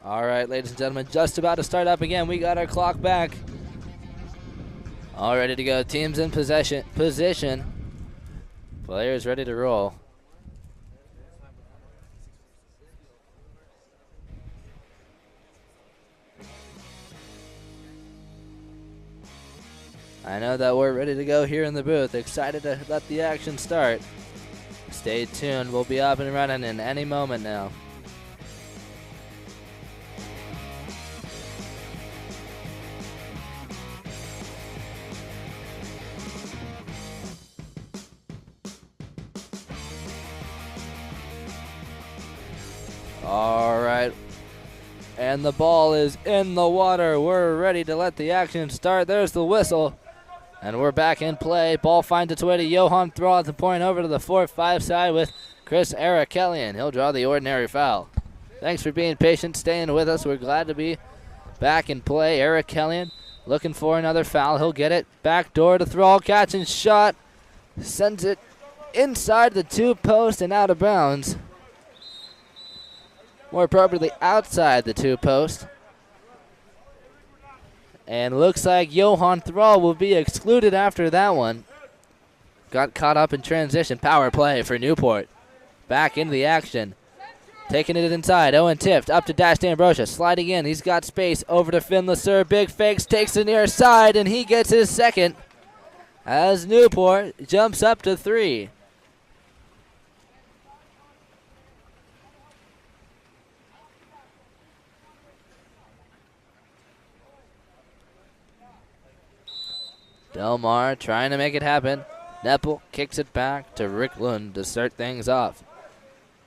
All right, ladies and gentlemen, just about to start up again. We got our clock back. All ready to go. Teams in position. Players ready to roll. I know that we're ready to go here in the booth. Excited to let the action start. Stay tuned. We'll be up and running in any moment now. All right. And the ball is in the water. We're ready to let the action start. There's the whistle. And we're back in play. Ball finds its way to Johan Thrall at the point over to the 4-5 side with Chris Arakelian. He'll draw the ordinary foul. Thanks for being patient, staying with us. We're glad to be back in play. Arakelian looking for another foul. He'll get it. Back door to Thrall. Catch and shot. Sends it inside the 2-post and out of bounds. More appropriately, outside the 2-post. And looks like Johan Thrall will be excluded after that one. Got caught up in transition. Power play for Newport. Back into the action. Taking it inside. Owen Tift up to Dash D'Ambrosia. Sliding in. He's got space. Over to Finn Lasser. Big fakes. Takes the near side. And he gets his second. As Newport jumps up to 3. Delmar trying to make it happen. Neppel kicks it back to Rick Lund to start things off.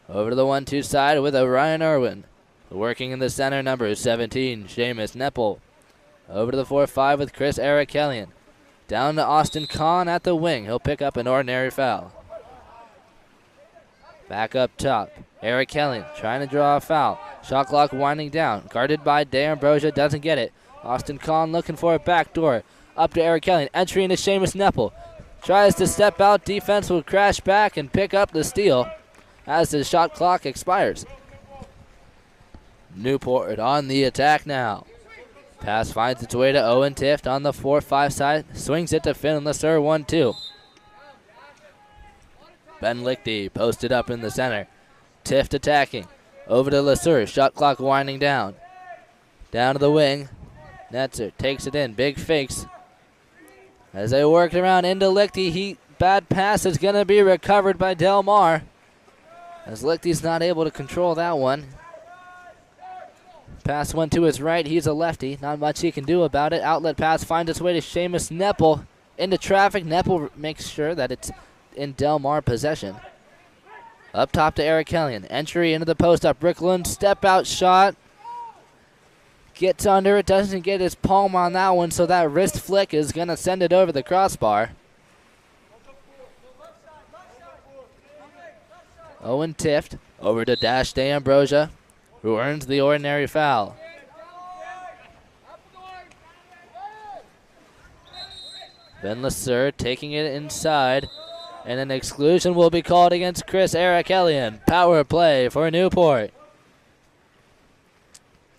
Over to the 1-2 side with Orion Irwin. Working in the center, number 17, Seamus Neppel. Over to the 4-5 with Chris Arakelian. Down to Austin Kahn at the wing. He'll pick up an ordinary foul. Back up top. Arakelian trying to draw a foul. Shot clock winding down. Guarded by D'Ambrosia, doesn't get it. Austin Kahn looking for a backdoor. Up to Arakelian. Entry into Seamus Neppel. Tries to step out. Defense will crash back and pick up the steal as the shot clock expires. Newport on the attack now. Pass finds its way to Owen Tift on the 4-5 side. Swings it to Finn Lasser, 1-2. Ben Lichty posted up in the center. Tift attacking. Over to Lasser. Shot clock winding down. Down to the wing. Netzer takes it in. Big fakes. As they work around into Lichty, bad pass is going to be recovered by Delmar. As Lichty's not able to control that one. Pass went to his right. He's a lefty. Not much he can do about it. Outlet pass finds its way to Seamus Neppel. Into traffic. Neppel makes sure that it's in Delmar possession. Up top to Arakelian. Entry into the post up. Rick Lund step out shot. Gets under it, doesn't get his palm on that one, so that wrist flick is going to send it over the crossbar. Owen Tift over to Dash D'Ambrosia, who earns the ordinary foul. Ben Lasser taking it inside, and an exclusion will be called against Chris Arakelian. Power play for Newport.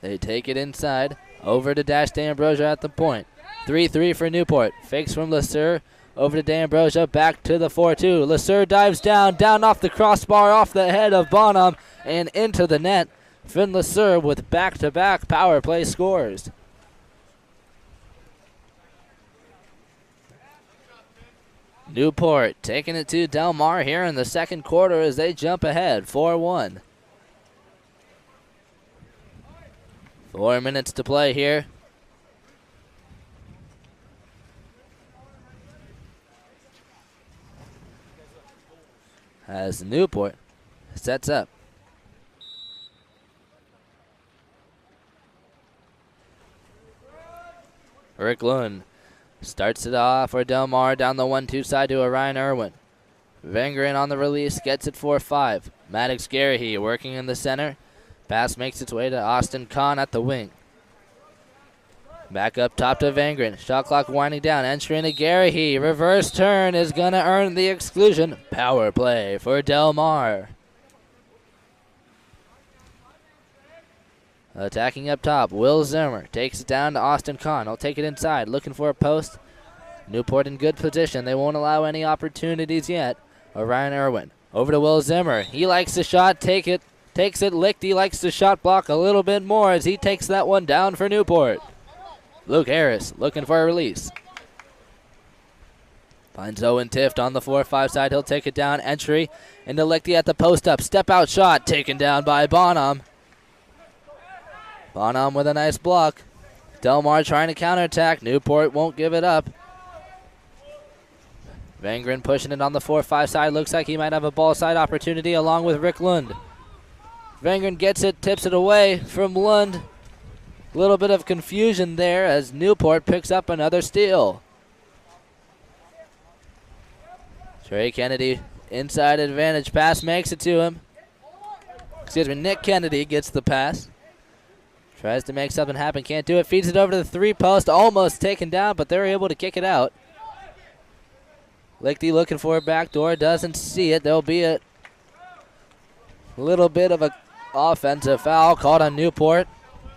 They take it inside, over to Dash D'Ambrosia at the point. 3-3 for Newport. Fakes from Lasser, over to D'Ambrosia, back to the 4-2. Lasser dives down off the crossbar, off the head of Bonham, and into the net. Finn Lasser with back-to-back power play scores. Newport taking it to Delmar here in the second quarter as they jump ahead, 4-1. 4 minutes to play here. As Newport sets up. Rick Lund starts it off for Delmar down the 1-2 side to Orion Irwin. Vangren on the release gets it 4-5. Maddox Garahy working in the center. Pass makes its way to Austin Kahn at the wing. Back up top to Vangren. Shot clock winding down. Entering to Garahy. Reverse turn is going to earn the exclusion. Power play for Delmar. Attacking up top, Will Zimmer takes it down to Austin Kahn. He'll take it inside, looking for a post. Newport in good position. They won't allow any opportunities yet. Orion Irwin over to Will Zimmer. He likes the shot, takes it. Lichty likes the shot block a little bit more as he takes that one down for Newport. Luke Harris looking for a release. Finds Owen Tift on the 4-5 side. He'll take it down. Entry into Lichty at the post up. Step out shot taken down by Bonham. Bonham with a nice block. Delmar trying to counterattack. Newport won't give it up. Vangren pushing it on the 4-5 side. Looks like he might have a ball side opportunity along with Rick Lund. Vangren gets it, tips it away from Lund. A little bit of confusion there as Newport picks up another steal. Trey Kennedy, inside advantage pass, makes it to him. Nick Kennedy gets the pass. Tries to make something happen, can't do it. Feeds it over to the 3-post, almost taken down, but they're able to kick it out. Lichty looking for a backdoor, doesn't see it. There'll be a little bit of a offensive foul called on Newport.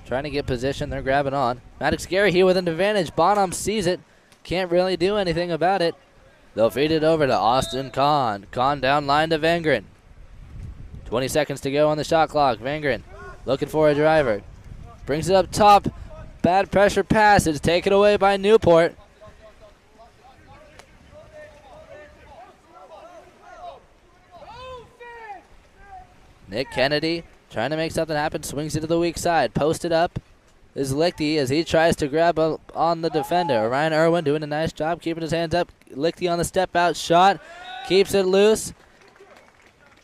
Trying to get position, they're grabbing on. Maddox Gary here with an advantage. Bonham sees it, can't really do anything about it. They'll feed it over to Austin Kahn. Kahn down line to Vangren. 20 seconds to go on the shot clock. Vangren looking for a driver. Brings it up top. Bad pressure pass. It's taken away by Newport. Nick Kennedy trying to make something happen. Swings it to the weak side. Posted up is Lichty as he tries to grab up on the defender. Ryan Irwin doing a nice job keeping his hands up. Lichty on the step out shot. Keeps it loose.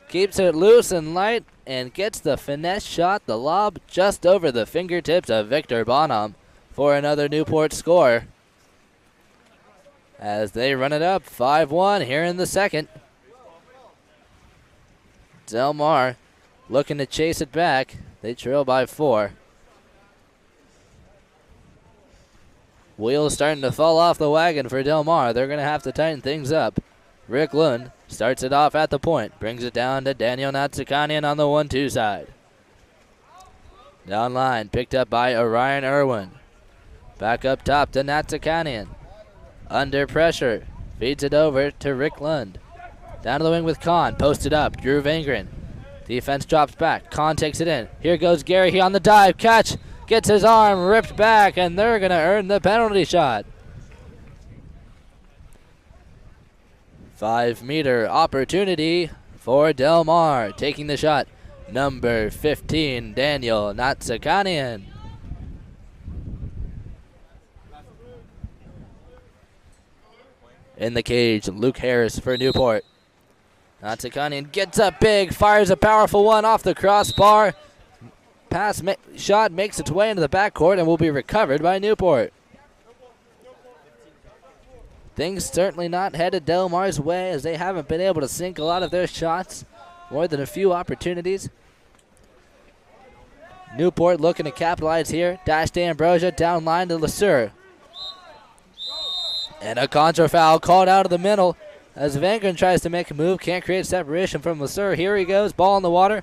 Keeps it loose and light and gets the finesse shot, the lob just over the fingertips of Victor Bonham for another Newport score. As they run it up 5-1 here in the second. Delmar looking to chase it back. They trail by 4. Wheels starting to fall off the wagon for Delmar. They're going to have to tighten things up. Rick Lund starts it off at the point. Brings it down to Daniel Natsukanian on the 1-2 side. Down line, picked up by Orion Irwin. Back up top to Natsukanian. Under pressure. Feeds it over to Rick Lund. Down to the wing with Kahn. Posted up. Drew Vangren. Defense drops back. Kahn takes it in. Here goes Gary. He on the dive. Catch. Gets his arm ripped back, and they're going to earn the penalty shot. 5-meter opportunity for Delmar. Taking the shot, number 15, Daniel Natsukanian. In the cage, Luke Harris for Newport. Natsukanian gets up big, fires a powerful one off the crossbar. Shot makes its way into the backcourt and will be recovered by Newport. Things certainly not headed Delmar's way as they haven't been able to sink a lot of their shots. More than a few opportunities. Newport looking to capitalize here. Dash to Ambrosia, down line to LeSueur. And a contra foul called out of the middle as Vangren tries to make a move. Can't create separation from LeSueur. Here he goes, ball in the water.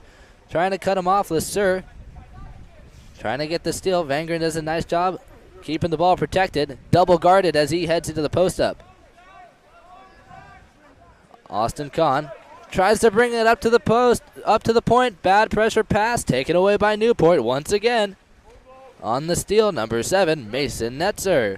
Trying to cut him off, LeSueur. Trying to get the steal. Vangren does a nice job keeping the ball protected. Double guarded as he heads into the post up. Austin Kahn tries to bring it up to the post, up to the point. Bad pressure pass taken away by Newport once again. On the steal, number 7, Mason Netzer.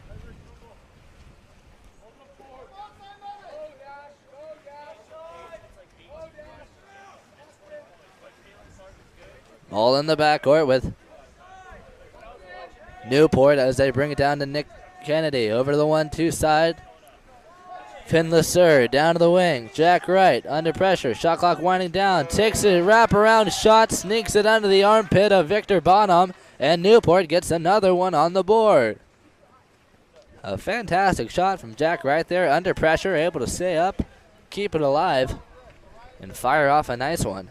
All in the backcourt with Newport as they bring it down to Nick Kennedy. Over to the 1-2 side. Finn LeSueur down to the wing. Jack Wright under pressure. Shot clock winding down. Takes a wraparound shot. Sneaks it under the armpit of Victor Bonham. And Newport gets another one on the board. A fantastic shot from Jack Wright there. Under pressure. Able to stay up. Keep it alive. And fire off a nice one.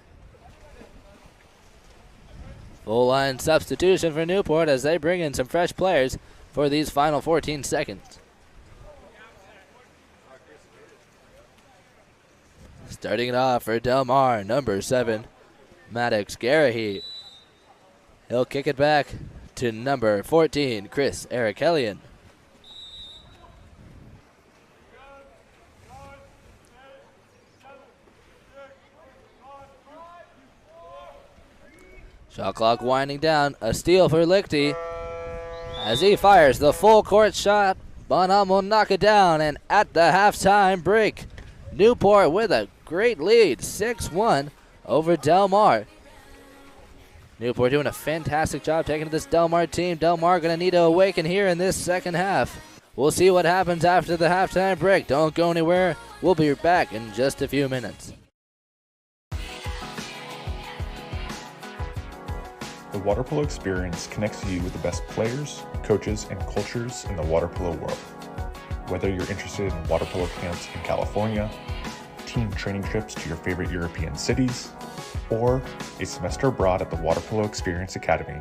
Full line substitution for Newport as they bring in some fresh players for these final 14 seconds. Starting it off for Delmar, number 7, Maddox Garahy. He'll kick it back to number 14, Chris Erikellian. Shot clock winding down. A steal for Lichty as he fires the full court shot. Bonham will knock it down, and at the halftime break, Newport with a great lead, 6-1 over Del Mar. Newport doing a fantastic job taking to this Del Mar team. Del Mar going to need to awaken here in this second half. We'll see what happens after the halftime break. Don't go anywhere. We'll be back in just a few minutes. The water polo experience connects you with the best players, coaches, and cultures in the water polo world. Whether you're interested in water polo camps in California, team training trips to your favorite European cities, or a semester abroad at the Water Polo Experience Academy,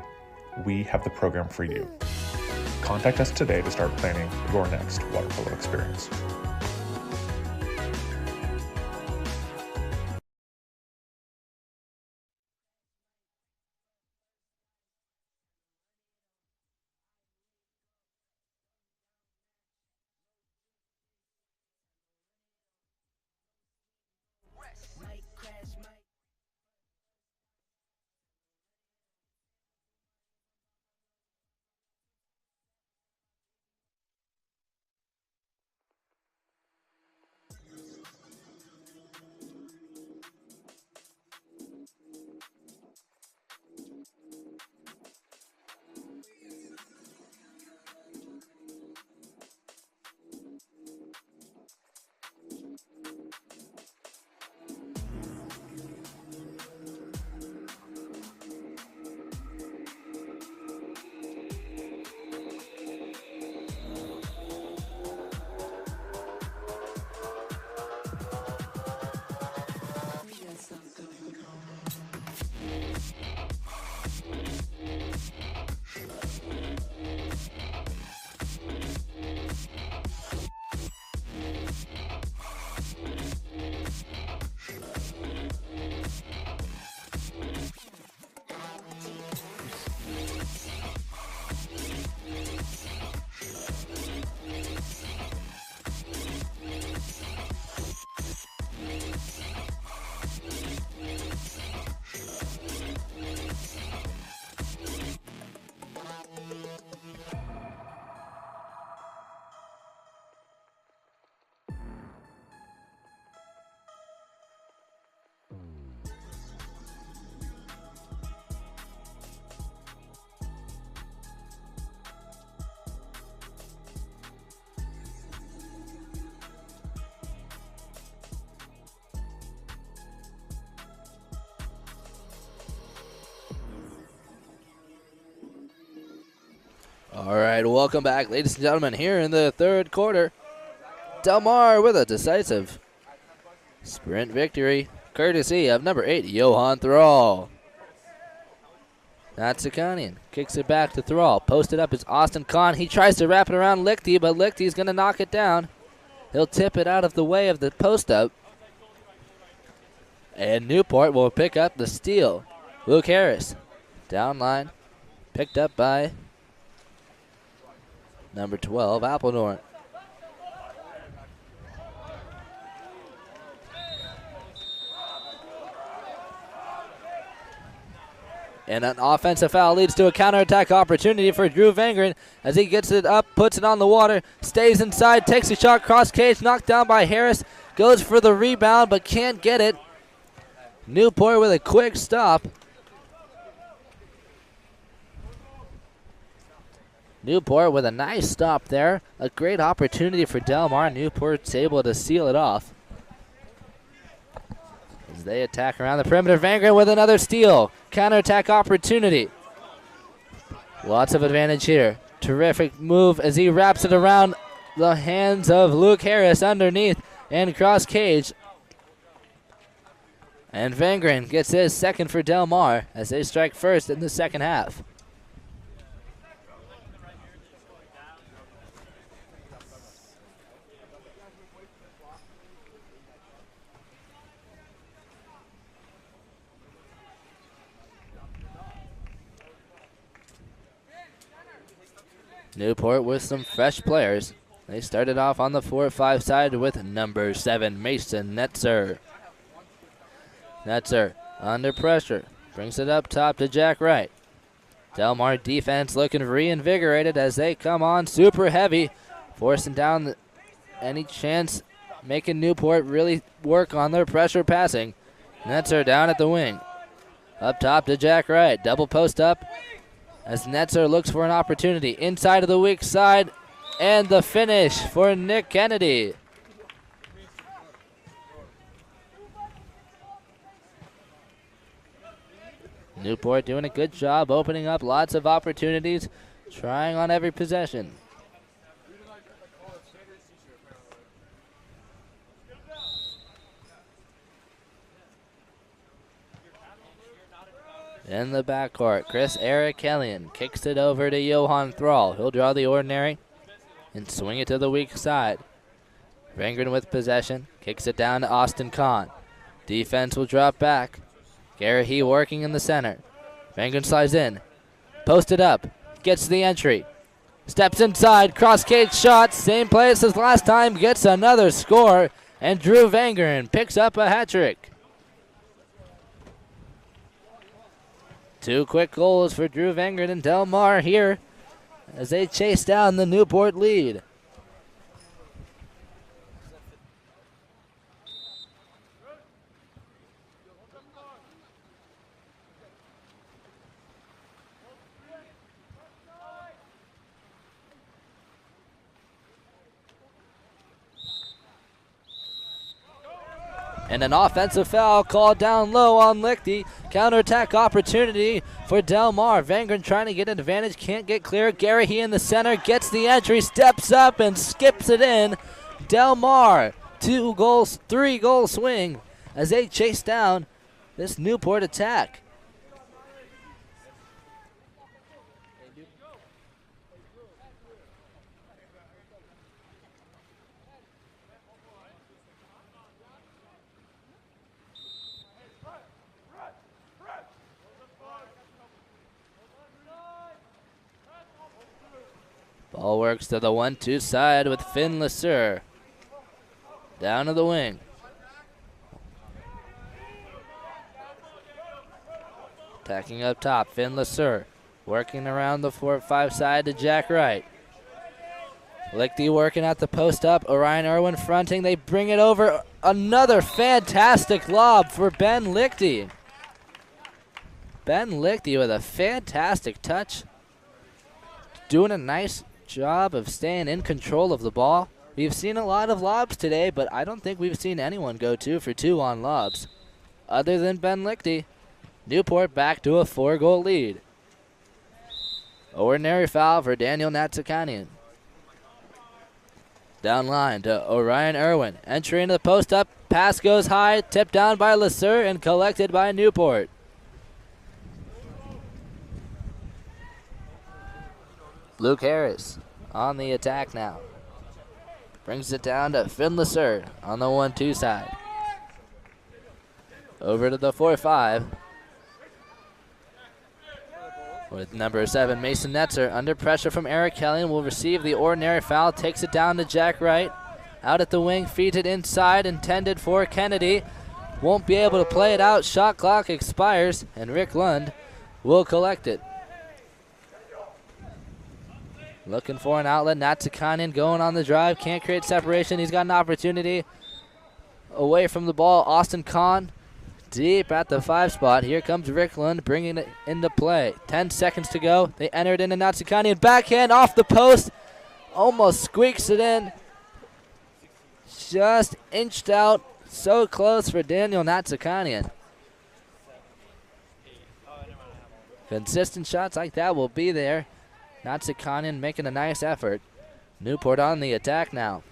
we have the program for you. Contact us today to start planning your next water polo experience. All right, welcome back, ladies and gentlemen, here in the third quarter. Del Mar with a decisive sprint victory, courtesy of number 8, Johan Thrall. Natsakanian kicks it back to Thrall. Posted up is Austin Kahn. He tries to wrap it around Lichty, but Lichty's going to knock it down. He'll tip it out of the way of the post-up. And Newport will pick up the steal. Luke Harris, down line, picked up by number 12, Appledorn. And an offensive foul leads to a counterattack opportunity for Drew Vangren as he gets it up, puts it on the water, stays inside, takes a shot, cross cage, knocked down by Harris, goes for the rebound but can't get it. Newport with a quick stop. Newport with a nice stop there. A great opportunity for Del Mar. Newport's able to seal it off as they attack around the perimeter. Vangren with another steal. Counterattack opportunity. Lots of advantage here. Terrific move as he wraps it around the hands of Luke Harris underneath and cross cage. And Vangren gets his second for Del Mar as they strike first in the second half. Newport with some fresh players. They started off on the 4-5 side with number 7, Mason Netzer. Netzer under pressure. Brings it up top to Jack Wright. Del Mar defense looking reinvigorated as they come on super heavy, forcing down any chance, making Newport really work on their pressure passing. Netzer down at the wing. Up top to Jack Wright. Double post up as Netzer looks for an opportunity. Inside of the weak side, and the finish for Nick Kennedy. Newport doing a good job opening up lots of opportunities, trying on every possession. In the backcourt, Chris Eric Kellian kicks it over to Johan Thrall. He'll draw the ordinary and swing it to the weak side. Rangren with possession, kicks it down to Austin Kahn. Defense will drop back. Garrahy working in the center. Rangren slides in, posted up, gets the entry. Steps inside, cross cage shot, same place as last time, gets another score, and Drew Vangren picks up a hat trick. 2 quick goals for Drew Vangren and Del Mar here as they chase down the Newport lead. And an offensive foul called down low on Lichty. Counterattack opportunity for Del Mar. Vangren trying to get an advantage, can't get clear. Garrahy in the center, gets the entry, steps up and skips it in. Del Mar, 3-goal swing as they chase down this Newport attack. Ball works to the 1-2 side with Finn Lesur. Down to the wing. Attacking up top, Finn Lesur. Working around the 4-5 side to Jack Wright. Lichty working at the post up. Orion Irwin fronting. They bring it over. Another fantastic lob for Ben Lichty. Ben Lichty with a fantastic touch. Doing a nice job of staying in control of the ball. We've seen a lot of lobs today, but I don't think we've seen anyone go 2 for 2 on lobs other than Ben Lichty. Newport back to a 4-goal lead. Ordinary foul for Daniel Natsakanian. Down line to Orion Irwin. Entry into the post up. Pass goes high. Tipped down by Lesur and collected by Newport. Luke Harris on the attack now. Brings it down to Finn Lesur on the 1-2 side. Over to the 4-5. With number 7, Mason Netzer under pressure from Eric Kelly, will receive the ordinary foul, takes it down to Jack Wright. Out at the wing, feeds it inside, intended for Kennedy. Won't be able to play it out, shot clock expires, and Rick Lund will collect it. Looking for an outlet. Natsakanian going on the drive. Can't create separation. He's got an opportunity. Away from the ball. Austin Kahn deep at the 5 spot. Here comes Rick Lund bringing it into play. 10 seconds to go. They enter it into Natsakanian. Backhand off the post. Almost squeaks it in. Just inched out. So close for Daniel Natsakanian. Consistent shots like that will be there. Natsakanian making a nice effort. Newport on the attack now.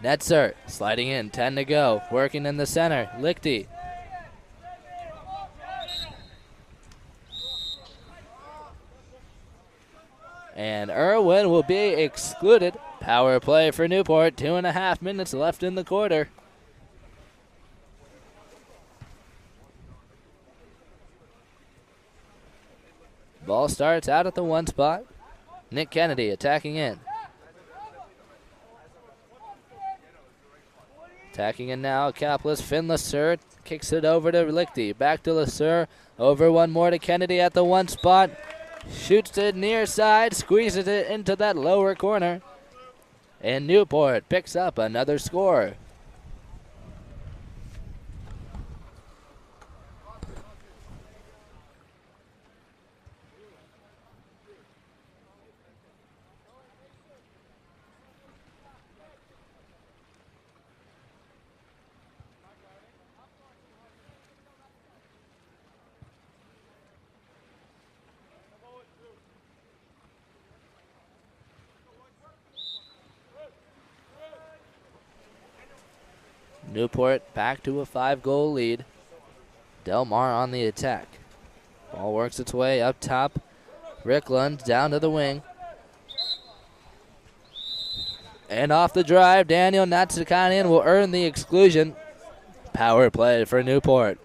Netzer sliding in, 10 to go. Working in the center. Lichty. And Irwin will be excluded. Power play for Newport. 2.5 minutes left in the quarter. Ball starts out at the 1 spot. Nick Kennedy attacking in. Attacking in now, capless. Finn Lasser kicks it over to Lichty. Back to Lasser. Over one more to Kennedy at the one spot. Shoots it near side, squeezes it into that lower corner. And Newport picks up another score. Newport back to a 5-goal lead. Del Mar on the attack. Ball works its way up top. Rick Lund down to the wing. And off the drive, Daniel Natsukanian will earn the exclusion. Power play for Newport.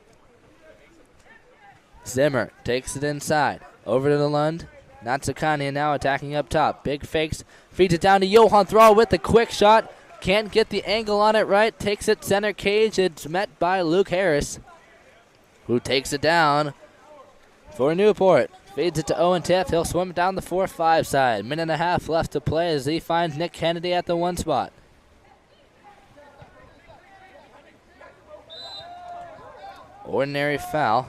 Zimmer takes it inside. Over to the Lund. Natsukanian now attacking up top. Big fakes. Feeds it down to Johan Thrall with the quick shot. Can't get the angle on it right. Takes it center cage. It's met by Luke Harris, who takes it down for Newport. Feeds it to Owen Tiff. He'll swim down the 4-5 side. Minute and a half left to play as he finds Nick Kennedy at the one spot. Ordinary foul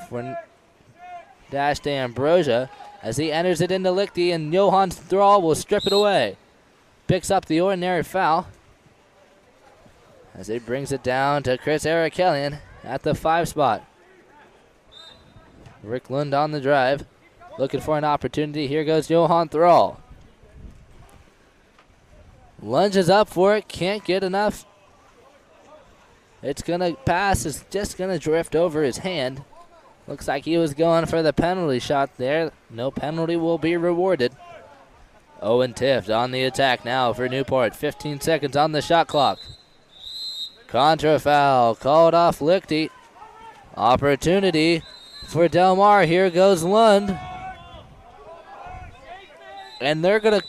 for Dash de Ambrosia as he enters it into Lichty, and Johan Thrall will strip it away. Picks up the ordinary foul as he brings it down to Chris Arakelian at the 5 spot. Rick Lund on the drive, looking for an opportunity. Here goes Johan Thrall. Lunges up for it, can't get enough. It's going to pass, it's just going to drift over his hand. Looks like he was going for the penalty shot there. No penalty will be rewarded. Owen Tift on the attack now for Newport. 15 seconds on the shot clock. Contra foul called off Lichty. Opportunity for Del Mar. Here goes Lund. And they're gonna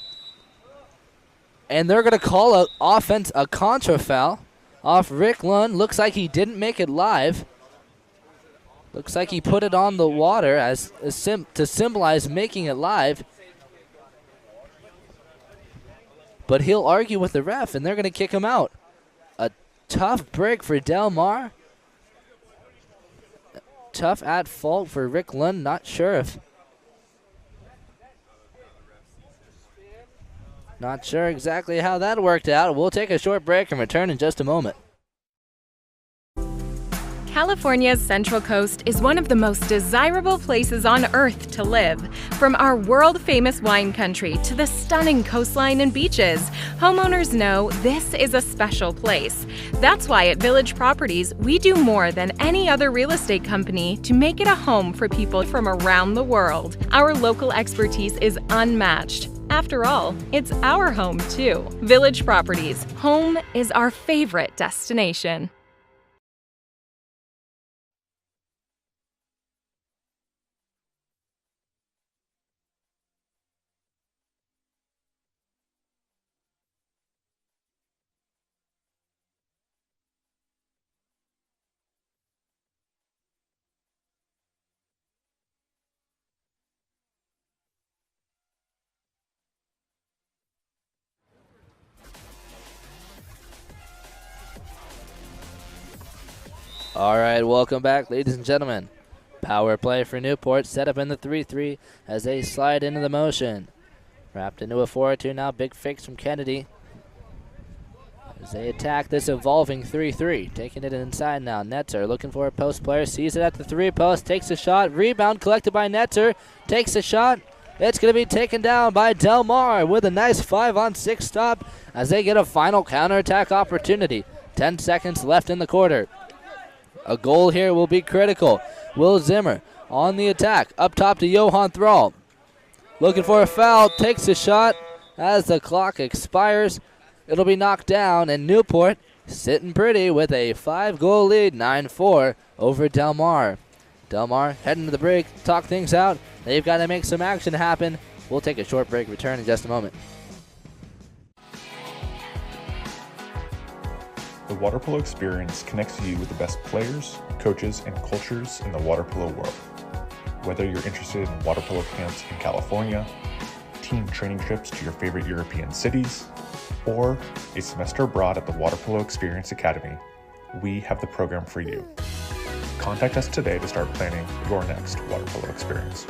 call a contra foul off Rick Lund. Looks like he didn't make it live. Looks like he put it on the water to symbolize making it live. But he'll argue with the ref, and they're going to kick him out. A tough break for Del Mar. Tough at fault for Rick Lund. Not sure exactly how that worked out. We'll take a short break and return in just a moment. California's Central Coast is one of the most desirable places on earth to live. From our world-famous wine country to the stunning coastline and beaches, homeowners know this is a special place. That's why at Village Properties, we do more than any other real estate company to make it a home for people from around the world. Our local expertise is unmatched. After all, it's our home too. Village Properties, home is our favorite destination. All right, welcome back, ladies and gentlemen. Power play for Newport, set up in the 3-3 as they slide into the motion. Wrapped into a 4-2 now, big fix from Kennedy as they attack this evolving 3-3. Taking it inside now, Netzer looking for a post player, sees it at the 3 post, takes a shot, rebound collected by Netzer, takes a shot. It's going to be taken down by Del Mar with a nice 5-on-6 stop as they get a final counterattack opportunity. 10 seconds left in the quarter. A goal here will be critical. Will Zimmer on the attack. Up top to Johan Thrall. Looking for a foul. Takes a shot as the clock expires. It'll be knocked down, and Newport sitting pretty with a 5-goal lead, 9-4 over Del Mar. Del Mar heading to the break, talk things out. They've got to make some action happen. We'll take a short break, return in just a moment. The water polo experience connects you with the best players, coaches, and cultures in the water polo world. Whether you're interested in water polo camps in California, team training trips to your favorite European cities, or a semester abroad at the Water Polo Experience Academy, we have the program for you. Contact us today to start planning your next water polo experience.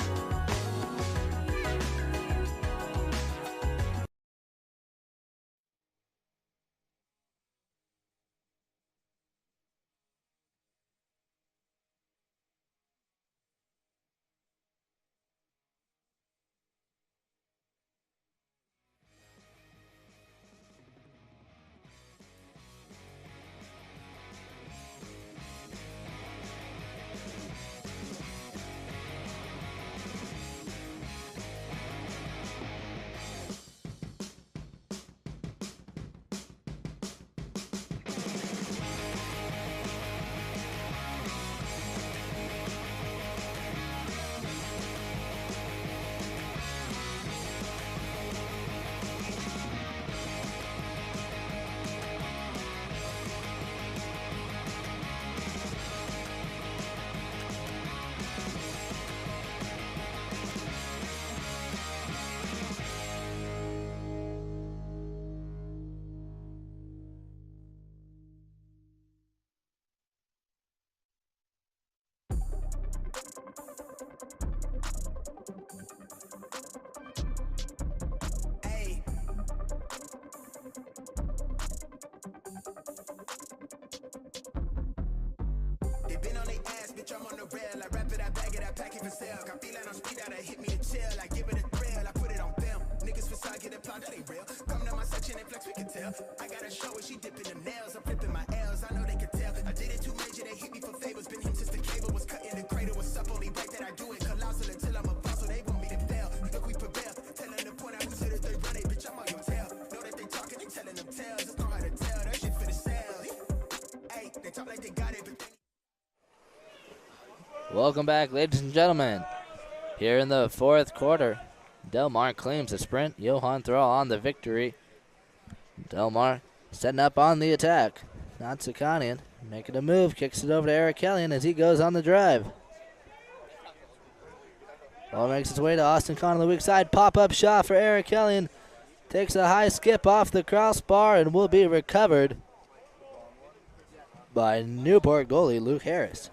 They been on their ass, bitch, I'm on the rail. I wrap it, I bag it, I pack it for sale. Got feeling on speed out, hit me to chill. I give it a thrill, I put it on film. Niggas facade, get a plot, that ain't real. Come to my section and flex, we can tell. I got a show where she dipping them nails. I'm flipping my L's, I know they can tell. I did it too major, they hit me for favors. Been him since the cable was cut in the cradle. What's up, only right that I do it. Colossal until I'm a boss, so they want me to fail. Look, we prevail. Tell them to point out who's it, they run it. Bitch, I'm on your tail. Know that they talking, they telling them tales. Just know how to tell, that shit for the sales. Hey, they talk like they got it, but they Welcome back, ladies and gentlemen. Here in the fourth quarter, Delmar claims the sprint. Johan Thrall on the victory. Delmar setting up on the attack. Natsakanian making a move, kicks it over to Eric Kellian as he goes on the drive. Ball makes its way to Austin Kahn on the weak side. Pop-up shot for Eric Kellian. Takes a high skip off the crossbar and will be recovered by Newport goalie Luke Harris.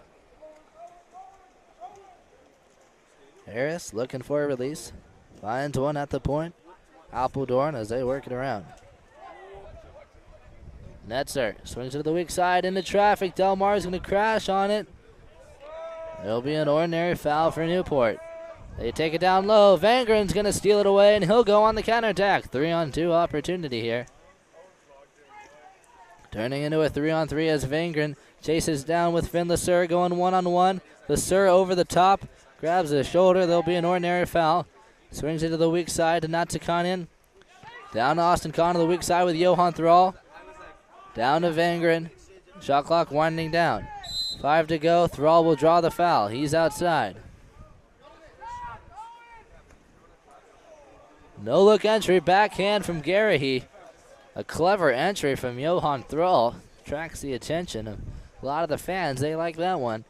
Harris looking for a release. Finds one at the point. Alpildorn as they work it around. Netzer swings to the weak side into traffic. Delmar's going to crash on it. It'll be an ordinary foul for Newport. They take it down low. Vangren's going to steal it away, and he'll go on the counterattack. 3-on-2 opportunity here. Turning into a 3-on-3 as Vangren chases down with Finn Lasser going one-on-one. Lasser over the top. Grabs the shoulder. There'll be an ordinary foul. Swings it to the weak side to Natsakanian. Down to Austin Kahn to the weak side with Johan Thrall. Down to Vangren. Shot clock winding down. 5 to go. Thrall will draw the foul. He's outside. No-look entry. Backhand from Garahy. A clever entry from Johan Thrall. Attracts the attention of a lot of the fans. They like that one.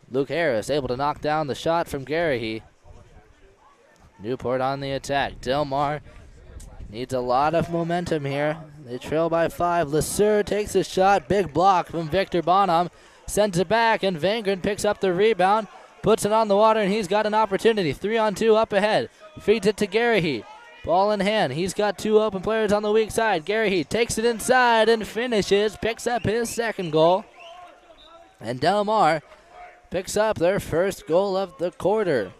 Luke Harris able to knock down the shot from Garahy. Newport on the attack. Delmar needs a lot of momentum here. They trail by 5. Lasser takes a shot. Big block from Victor Bonham. Sends it back, and Vangren picks up the rebound. Puts it on the water, and he's got an opportunity. 3-on-2 up ahead. Feeds it to Garahy. Ball in hand. He's got 2 open players on the weak side. Garahy takes it inside and finishes. Picks up his second goal. And Delmar picks up their first goal of the quarter.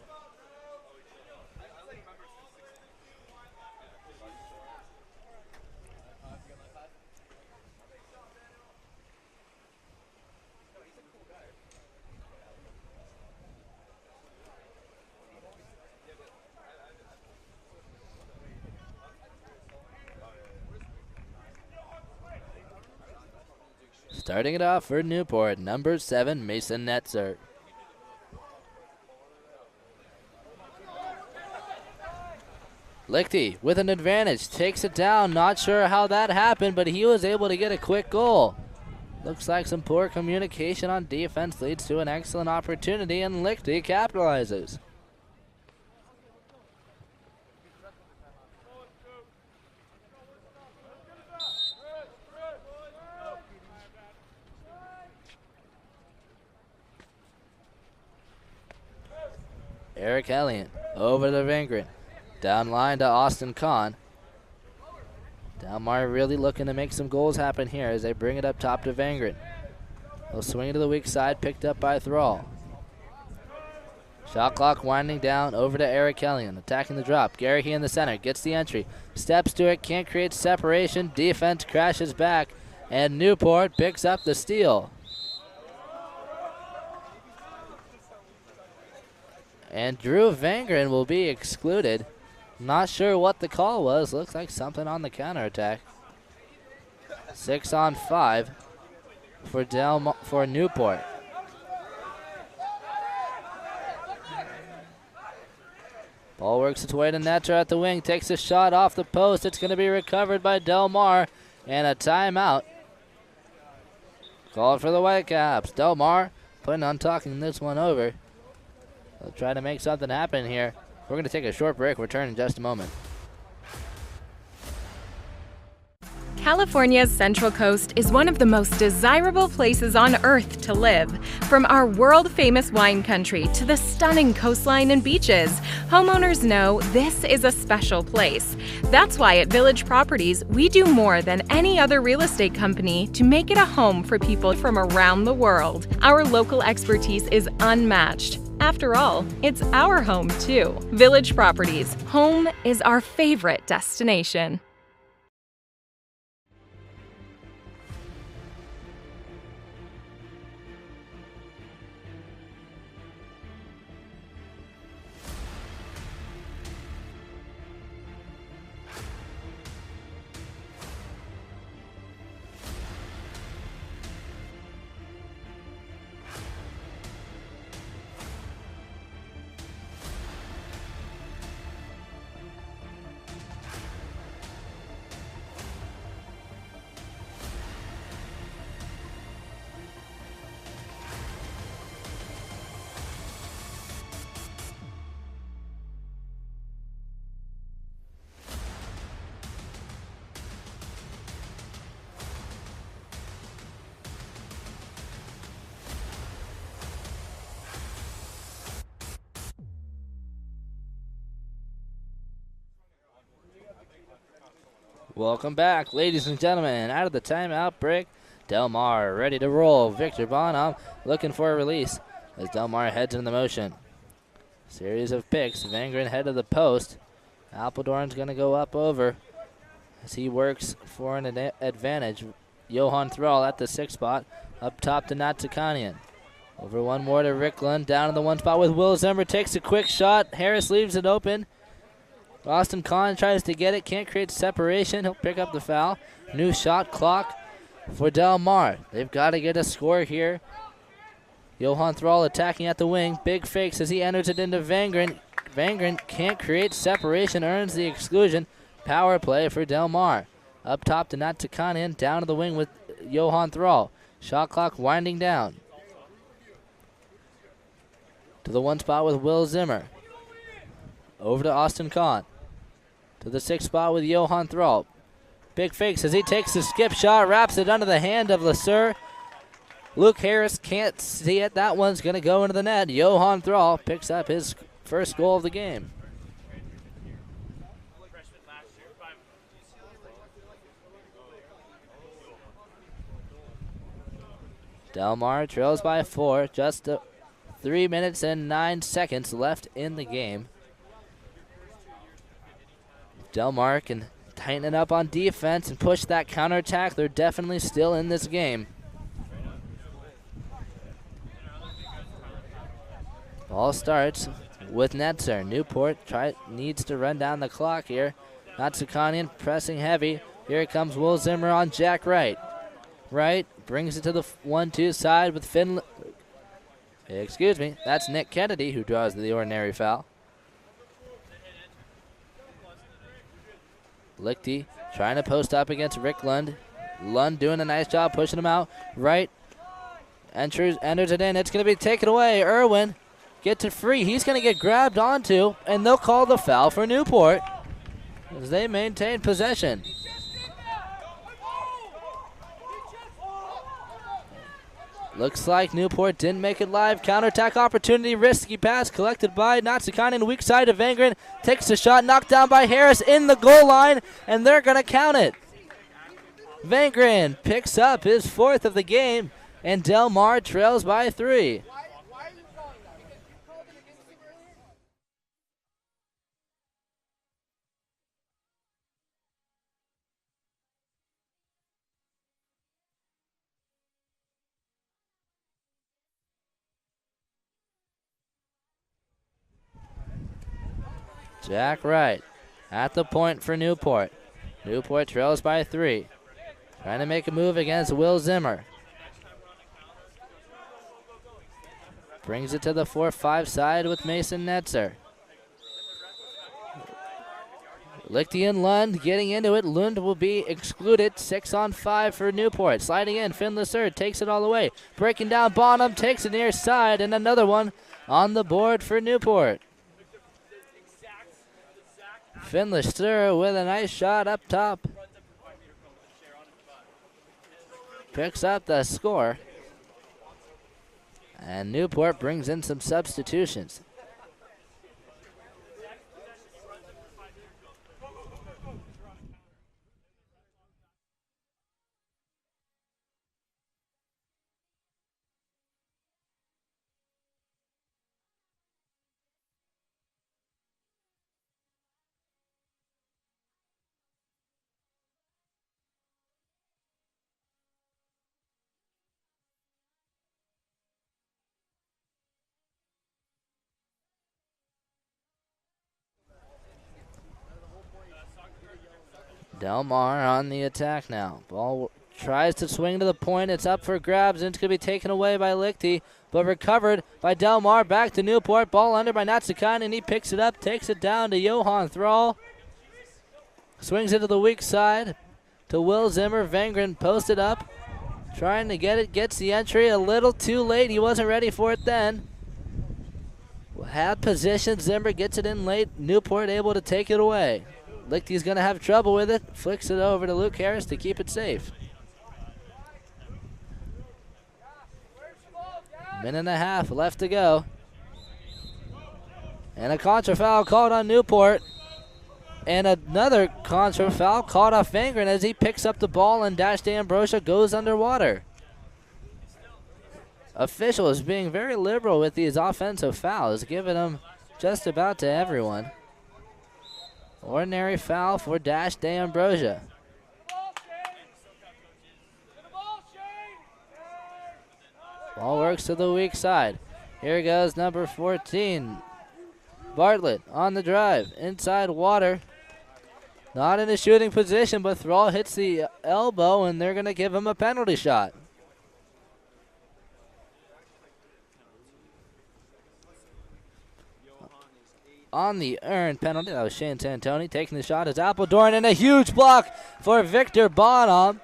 Starting it off for Newport, number 7, Mason Netzer. Lichty with an advantage, takes it down. Not sure how that happened, but he was able to get a quick goal. Looks like some poor communication on defense leads to an excellent opportunity, and Lichty capitalizes. Eric Elliott over to Vangren. Down line to Austin Kahn. Delmar really looking to make some goals happen here as they bring it up top to Vangren. They'll swing it to the weak side, picked up by Thrall. Shot clock winding down over to Eric Elliott, attacking the drop. Garrihy in the center, gets the entry. Steps to it, can't create separation. Defense crashes back, and Newport picks up the steal. And Drew Vangren will be excluded. Not sure what the call was. Looks like something on the counterattack. 6-on-5 for Newport. Ball works its way to Netter at the wing. Takes a shot off the post. It's going to be recovered by Delmar. And a timeout. Called for the Whitecaps. Delmar planning on talking this one over. They'll try to make something happen here. We're going to take a short break. Return in just a moment. California's Central Coast is one of the most desirable places on Earth to live. From our world-famous wine country to the stunning coastline and beaches, homeowners know this is a special place. That's why at Village Properties, we do more than any other real estate company to make it a home for people from around the world. Our local expertise is unmatched. After all, it's our home too. Village Properties, home is our favorite destination. Welcome back, ladies and gentlemen. Out of the timeout break, Delmar ready to roll. Victor Bonham looking for a release as Delmar heads into the motion. Series of picks. Vangren head of the post. Apeldoorn's going to go up over as he works for an advantage. Johan Thrall at the 6th spot. Up top to Natsakanian. Over one more to Ricklund. Down in the 1 spot with Will Zimmer. Takes a quick shot. Harris leaves it open. Austin Kahn tries to get it. Can't create separation. He'll pick up the foul. New shot clock for Delmar. They've got to get a score here. Johan Thrall attacking at the wing. Big fakes as he enters it into Vangren. Vangren can't create separation. Earns the exclusion. Power play for Delmar. Up top to Natsakanian. Down to the wing with Johan Thrall. Shot clock winding down. To the 1 spot with Will Zimmer. Over to Austin Kahn. To the 6th spot with Johan Thrall. Big fakes as he takes the skip shot. Wraps it under the hand of Lasser. Luke Harris can't see it. That one's going to go into the net. Johan Thrall picks up his first goal of the game. Delmar trails by 4. Just 3 minutes and 9 seconds left in the game. Delmar can tighten it up on defense and push that counterattack. They're definitely still in this game. Ball starts with Netzer. Newport needs to run down the clock here. Natsakanian pressing heavy. Here comes Will Zimmer on Jack Wright. Wright brings it to the 1-2 side with Finley. Excuse me, that's Nick Kennedy who draws the ordinary foul. Lichty trying to post up against Rick Lund. Lund doing a nice job pushing him out. Right. Enters it in. It's going to be taken away. Irwin gets it free. He's going to get grabbed onto, and they'll call the foul for Newport as they maintain possession. Looks like Newport didn't make it live. Counterattack opportunity. Risky pass collected by Natsukinen. Weak side of Vangren. Takes a shot. Knocked down by Harris in the goal line. And they're going to count it. Vangren picks up his 4th of the game. And Del Mar trails by 3. Jack Wright at the point for Newport. Newport trails by 3. Trying to make a move against Will Zimmer. Brings it to the 4-5 side with Mason Netzer. Lichty and Lund getting into it. Lund will be excluded. 6-on-5 for Newport. Sliding in. Finn Lassard takes it all the way. Breaking down Bonham. Takes it near side. And another one on the board for Newport. Finn Lassard with a nice shot up top. Picks up the score. And Newport brings in some substitutions. Del Mar on the attack now. Ball tries to swing to the point. It's up for grabs, and it's going to be taken away by Lichty, but recovered by Del Mar. Back to Newport. Ball under by Natsukan, and he picks it up, takes it down to Johan Thrall. Swings it to the weak side to Will Zimmer. Vangren posted up, trying to get it. Gets the entry a little too late. He wasn't ready for it then. Had position. Zimmer gets it in late. Newport able to take it away. Lichty's going to have trouble with it. Flicks it over to Luke Harris to keep it safe. Minute and a half left to go. And a contra foul called on Newport. And another contra foul called off Vangren as he picks up the ball and Dash D'Ambrosia goes underwater. Officials being very liberal with these offensive fouls, giving them just about to everyone. Ordinary foul for Dash D'Ambrosia. Ball works to the weak side. Here goes number 14. Bartlett on the drive. Inside water. Not in a shooting position, but Thrall hits the elbow, and they're going to give him a penalty shot. On the earned penalty, that was Shane Santoni taking the shot as Appledorn, and a huge block for Victor Bonham.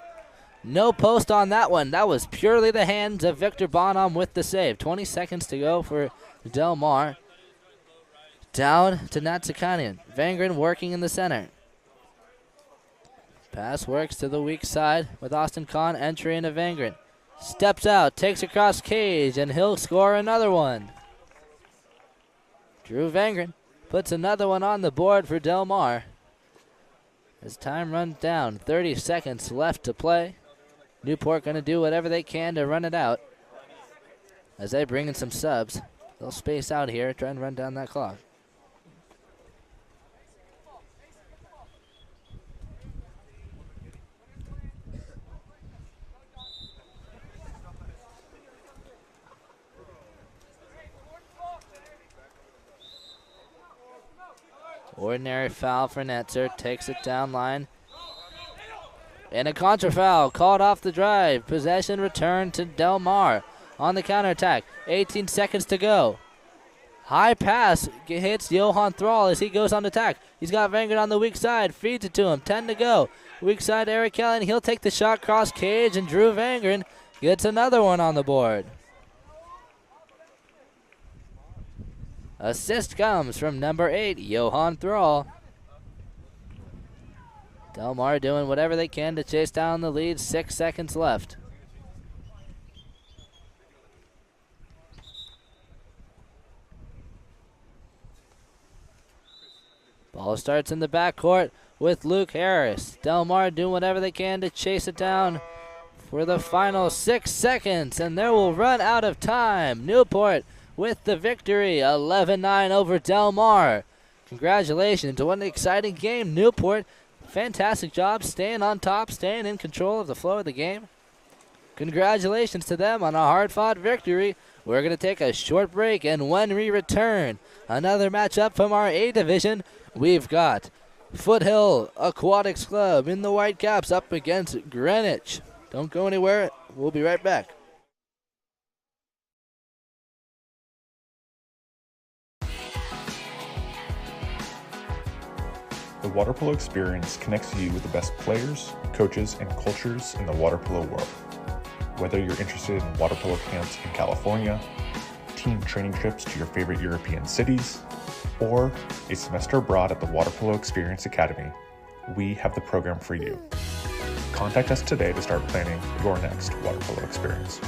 No post on that one. That was purely the hands of Victor Bonham with the save. 20 seconds to go for Del Mar. Down to Natsukanian. Vangren working in the center. Pass works to the weak side with Austin Kahn entry into Vangren. Steps out, takes across cage, and he'll score another one. Drew Vangren puts another one on the board for Del Mar. As time runs down, 30 seconds left to play. Newport going to do whatever they can to run it out. As they bring in some subs, they'll space out here, try and run down that clock. Ordinary foul for Netzer. Takes it down line. And a contra foul called off the drive. Possession returned to Del Mar on the counterattack. 18 seconds to go. High pass hits Johan Thrall as he goes on attack. He's got Vanguard on the weak side. Feeds it to him. 10 to go. Weak side, Eric Kelly. He'll take the shot cross cage, and Drew Vanguard gets another one on the board. Assist comes from number 8, Johan Thrall. Del Mar doing whatever they can to chase down the lead. 6 seconds left. Ball starts in the backcourt with Luke Harris. Del Mar doing whatever they can to chase it down for the final 6 seconds, and they will run out of time. Newport with the victory, 11-9 over Del Mar. Congratulations. What an exciting game, Newport. Fantastic job staying on top, staying in control of the flow of the game. Congratulations to them on a hard-fought victory. We're going to take a short break, and when we return, another matchup from our A division. We've got Foothill Aquatics Club in the Whitecaps up against Greenwich. Don't go anywhere. We'll be right back. The water polo experience connects you with the best players, coaches, and cultures in the water polo world. Whether you're interested in water polo camps in California, team training trips to your favorite European cities, or a semester abroad at the Water Polo Experience Academy, we have the program for you. Contact us today to start planning your next water polo experience.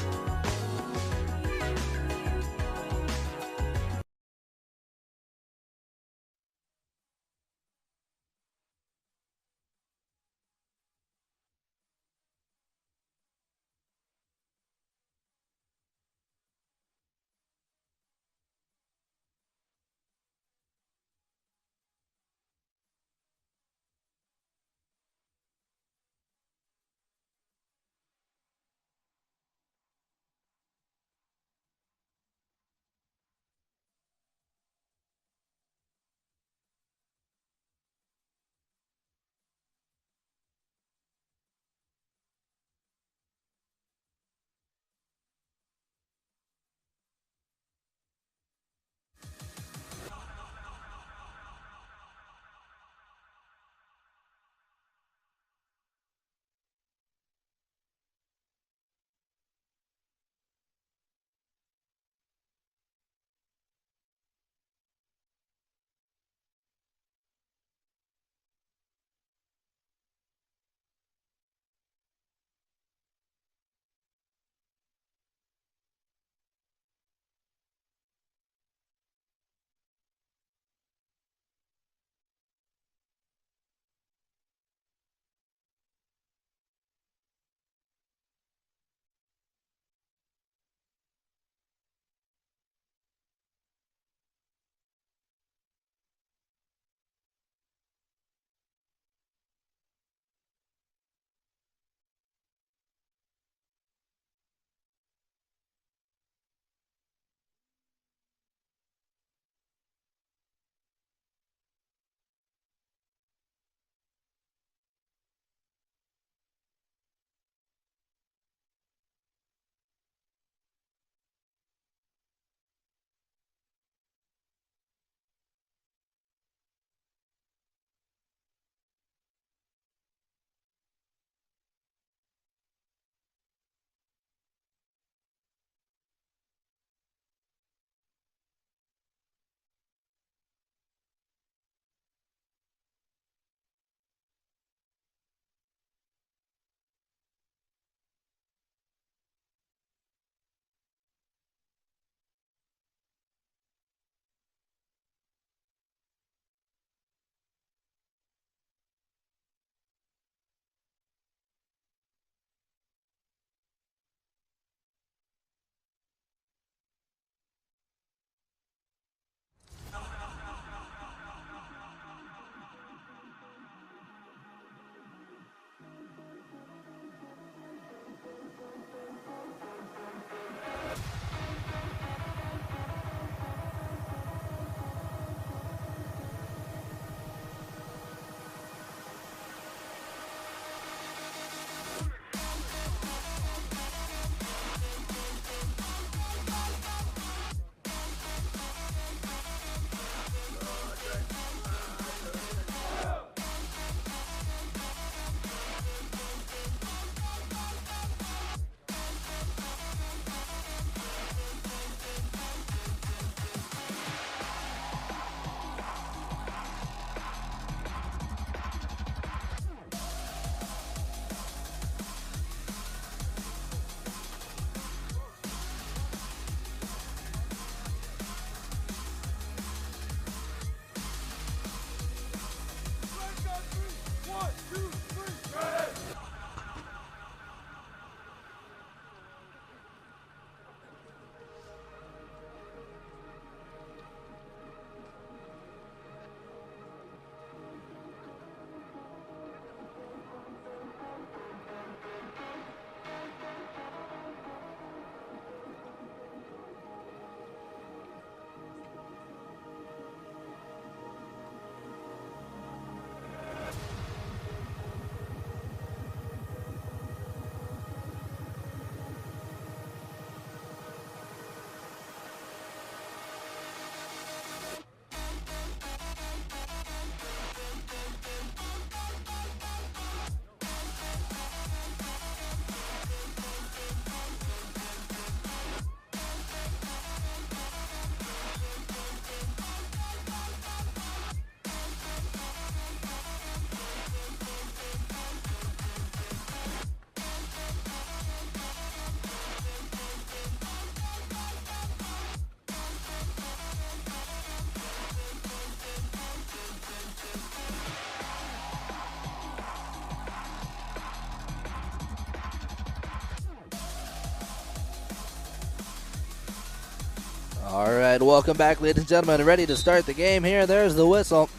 All right, welcome back, ladies and gentlemen. Ready to start the game here. There's the whistle.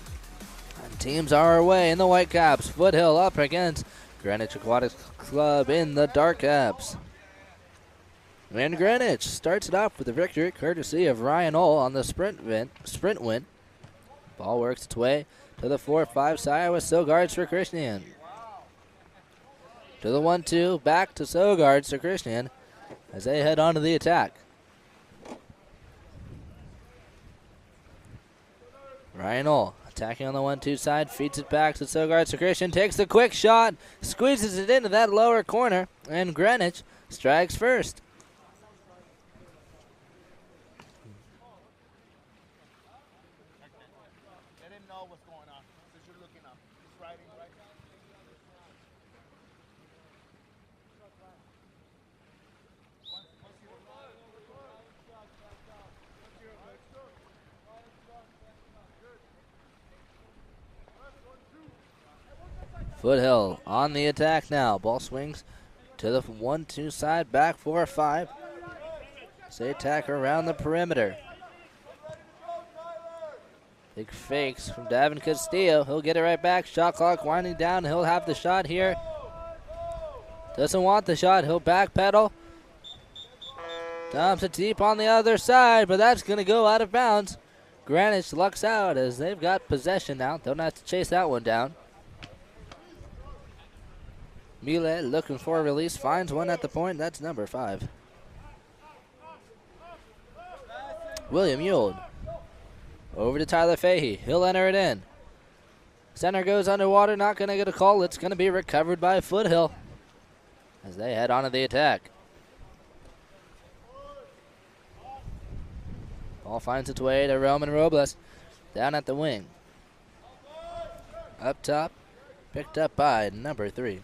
And teams are away in the white caps. Foothill up against Greenwich Aquatics Club in the dark caps. And Greenwich starts it off with a victory courtesy of Ryan Oll on the sprint win. Ball works its way to the 4-5 side with Sogards for Christian. To the 1-2, back to Sogards for Christian as they head on to the attack. Ryan Oll attacking on the 1-2 side, feeds it back to Sogards for Christian, takes the quick shot, squeezes it into that lower corner, and Greenwich strikes first. Let him know what's going on since you're looking up. He's riding right now. Foothill on the attack now. Ball swings to the 1-2 side, back 4-5. They attack around the perimeter. Big fakes from Davin Castillo. He'll get it right back. Shot clock winding down. He'll have the shot here. Doesn't want the shot. He'll backpedal. Dumps it deep on the other side, but that's going to go out of bounds. Greenwich lucks out as they've got possession now. Don't have to chase that one down. Mile looking for a release, finds one at the point. That's number 5. William Yule. Over to Tyler Fahey. He'll enter it in. Center goes underwater, not going to get a call. It's going to be recovered by Foothill as they head on to the attack. Ball finds its way to Roman Robles down at the wing. Up top, picked up by number 3.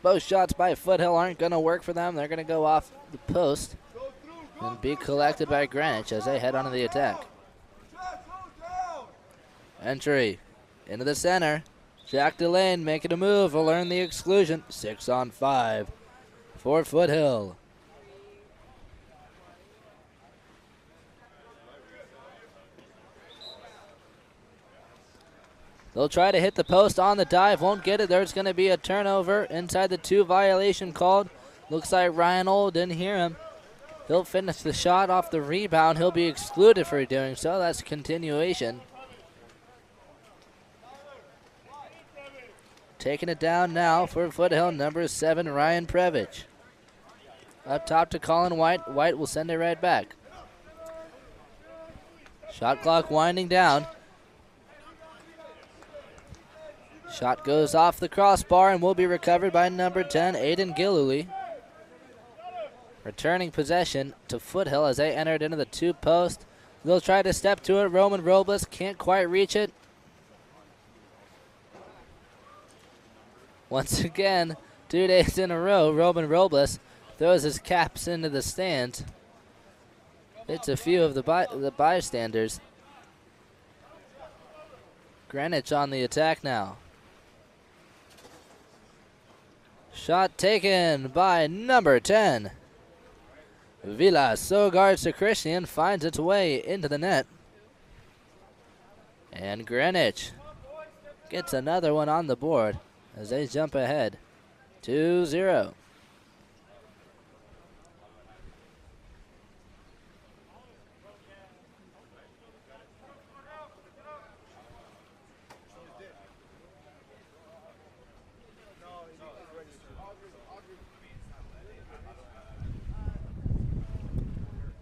Both shots by Foothill aren't going to work for them. They're going to go off the post and be collected by Greenwich as they head on to the attack. Entry into the center. Jack Delane making a move. Will earn the exclusion. 6-on-5 for Foothill. They'll try to hit the post on the dive, won't get it. There's going to be a turnover inside the 2 violation called. Looks like Ryan Oll didn't hear him. He'll finish the shot off the rebound. He'll be excluded for doing so. That's continuation. Taking it down now for Foothill, number 7, Ryan Previch. Up top to Colin White. White will send it right back. Shot clock winding down. Shot goes off the crossbar and will be recovered by number 10, Aiden Gillooly. Returning possession to Foothill as they entered into the 2 post. They'll try to step to it. Roman Robles can't quite reach it. Once again, 2 days in a row, Roman Robles throws his caps into the stands. It's a few of the bystanders. Greenwich on the attack now. Shot taken by number 10. Vila Sogards to Christian finds its way into the net. And Greenwich gets another one on the board as they jump ahead 2-0.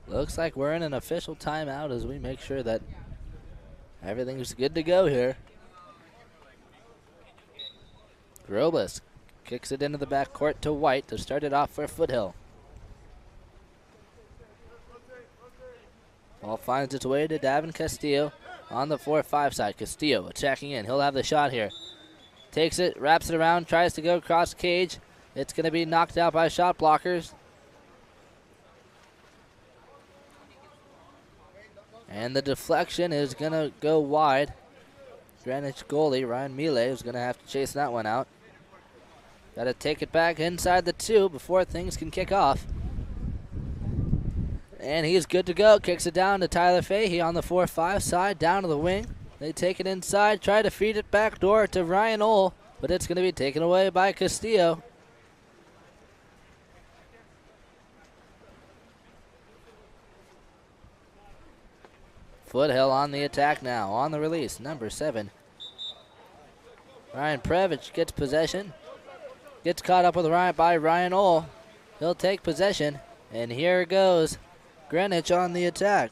Looks like we're in an official timeout as we make sure that everything's good to go here. Robles kicks it into the backcourt to White to start it off for Foothill. Ball finds its way to Davin Castillo on the 4-5 side. Castillo attacking in. He'll have the shot here. Takes it, wraps it around, tries to go across cage. It's going to be knocked out by shot blockers. And the deflection is going to go wide. Greenwich goalie Ryan Mille is going to have to chase that one out. Got to take it back inside the 2 before things can kick off. And he's good to go. Kicks it down to Tyler Fahey on the 4-5 side, down to the wing. They take it inside, try to feed it back door to Ryan Ohl, but it's going to be taken away by Castillo. Foothill on the attack now, on the release, number 7. Ryan Previch gets possession. Gets caught up with by Ryan Ohl. He'll take possession, and here goes Greenwich on the attack.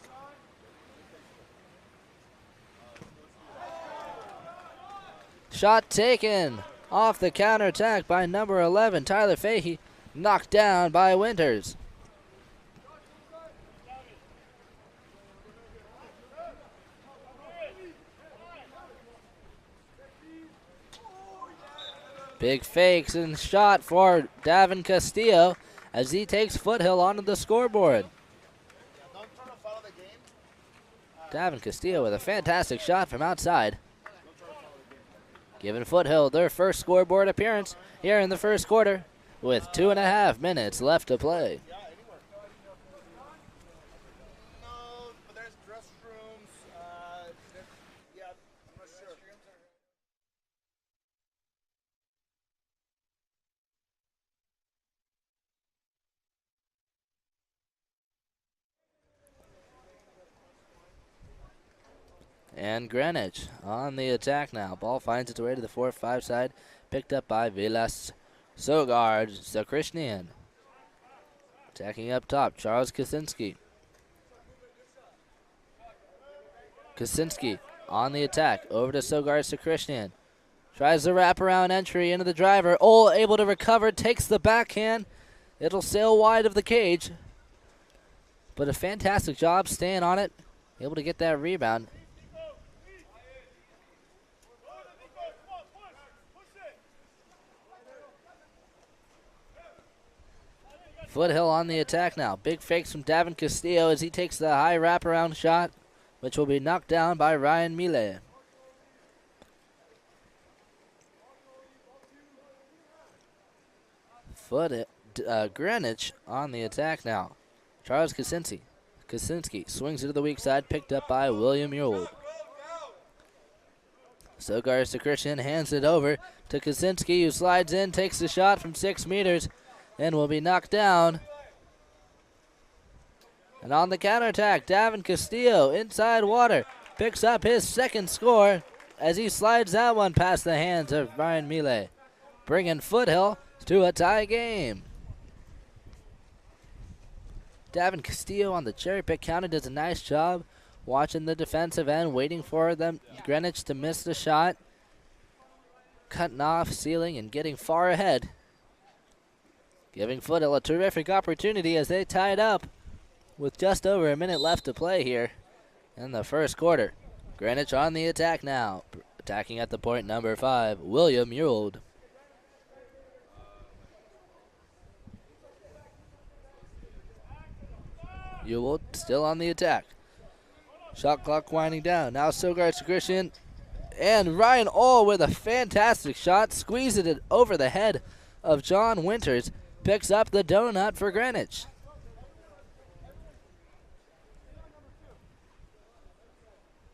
Shot taken off the counterattack by number 11, Tyler Fahey, knocked down by Winters. Big fakes and shot for Davin Castillo as he takes Foothill onto the scoreboard. Davin Castillo with a fantastic shot from outside, giving Foothill their first scoreboard appearance here in the first quarter with 2.5 minutes left to play. And Greenwich on the attack now. Ball finds its way to the 4-5 side. Picked up by Vilas Sogard Zakrishnian. Attacking up top, Charles Kaczynski. Kaczynski on the attack. Over to Sogard Zakrishnian. Tries the wraparound entry into the driver. Ohl able to recover. Takes the backhand. It'll sail wide of the cage. But a fantastic job staying on it. Able to get that rebound. Foothill on the attack now. Big fakes from Davin Castillo as he takes the high wraparound shot, which will be knocked down by Ryan Mille. Greenwich on the attack now. Charles Kaczynski. Kaczynski swings it to the weak side, picked up by William Ewald. Sogard Zakrishnian hands it over to Kaczynski, who slides in, takes the shot from 6 meters, and will be knocked down. And on the counterattack, Davin Castillo, inside water, picks up his second score as he slides that one past the hands of Ryan Mille, bringing Foothill to a tie game. Davin Castillo on the cherry pick counter does a nice job watching the defensive end, waiting for them Greenwich to miss the shot, cutting off, sealing, and getting far ahead, giving Foothill a terrific opportunity as they tie it up with just over a minute left to play here in the first quarter. Greenwich on the attack now, attacking at the point, number 5, William Ewald. Ewald still on the attack. Shot clock winding down. Now Sogard Zakrishnian and Ryan Ohl with a fantastic shot, squeezing it over the head of John Winters. Picks up the donut for Greenwich.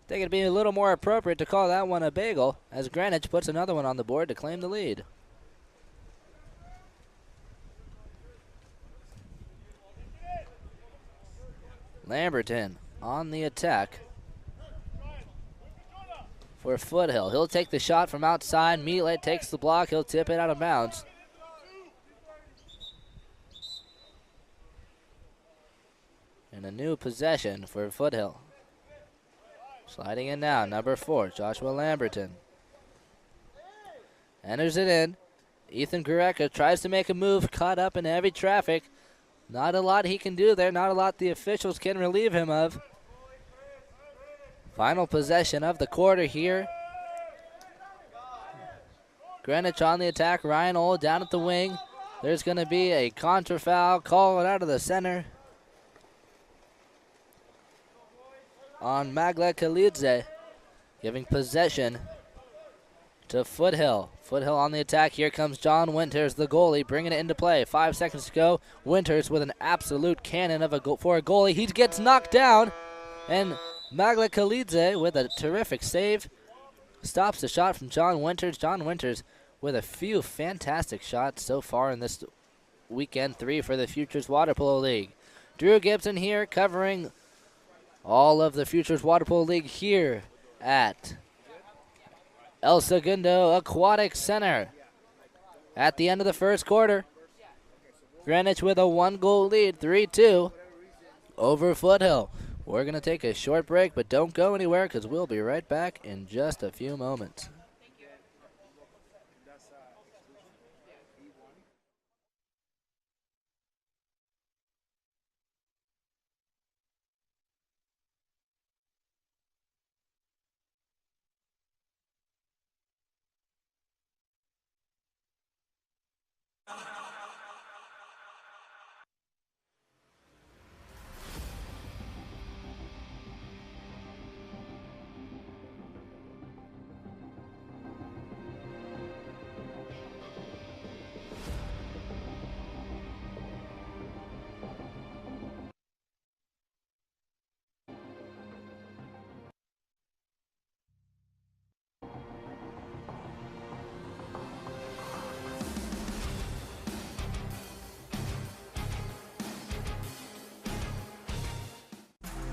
I think it'd be a little more appropriate to call that one a bagel as Greenwich puts another one on the board to claim the lead. Lamberton on the attack for Foothill. He'll take the shot from outside. Mille takes the block. He'll tip it out of bounds. And a new possession for Foothill. Sliding in now, number 4, Joshua Lamberton. Enters it in. Ethan Gureka tries to make a move, caught up in heavy traffic. Not a lot he can do there, not a lot the officials can relieve him of. Final possession of the quarter here. Greenwich on the attack, Ryan Ohl down at the wing. There's going to be a contra foul called out of the center. on Magla Khalidze, giving possession to Foothill. Foothill on the attack. Here comes John Winters, the goalie, bringing it into play. 5 seconds to go. Winters with an absolute cannon of for a goalie. He gets knocked down, and Magla Khalidze with a terrific save stops the shot from John Winters. John Winters with a few fantastic shots so far in this weekend 3 for the Futures Water Polo League. Drew Gibson here covering all of the Futures Water Polo League here at El Segundo Aquatics Center. At the end of the first quarter, Greenwich with a 1-goal lead, 3-2 over Foothill. We're going to take a short break, but don't go anywhere because we'll be right back in just a few moments.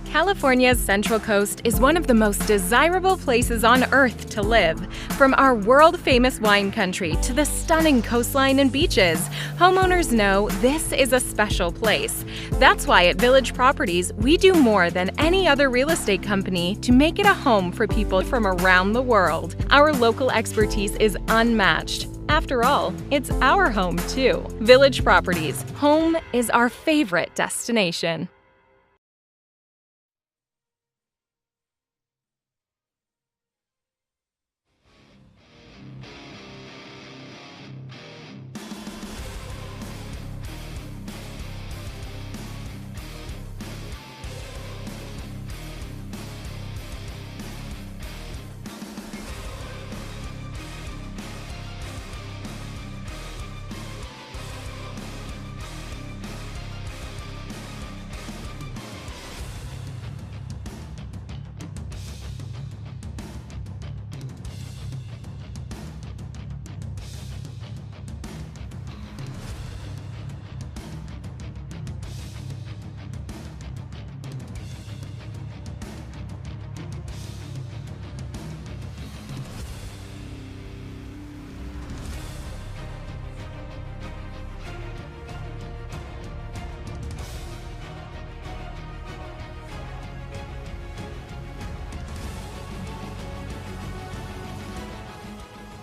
California's Central Coast is one of the most desirable places on Earth to live. From our world-famous wine country to the stunning coastline and beaches, homeowners know this is a special place. That's why at Village Properties, we do more than any other real estate company to make it a home for people from around the world. Our local expertise is unmatched. After all, it's our home too. Village Properties, home is our favorite destination.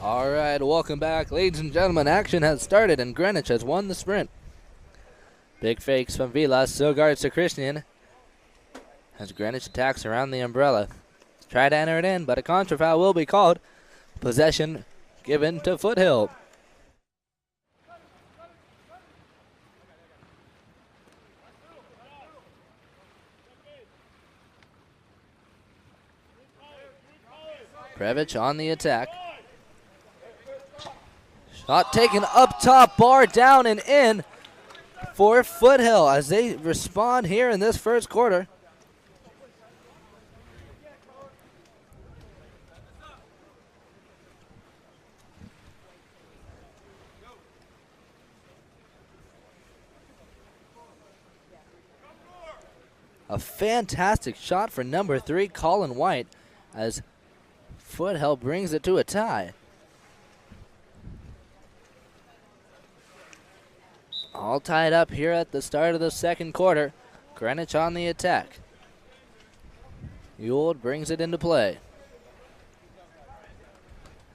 All right, welcome back. Ladies and gentlemen, action has started and Greenwich has won the sprint. Big fakes from Vilas, so guards to Christian. As Greenwich attacks around the umbrella. Try to enter it in, but a contra foul will be called. Possession given to Foothill. Previch on the attack. Shot taken up top, bar down and in for Foothill as they respond here in this first quarter. A fantastic shot for number 3, Colin White, as Foothill brings it to a tie. All tied up here at the start of the second quarter. Greenwich on the attack. Ewald brings it into play.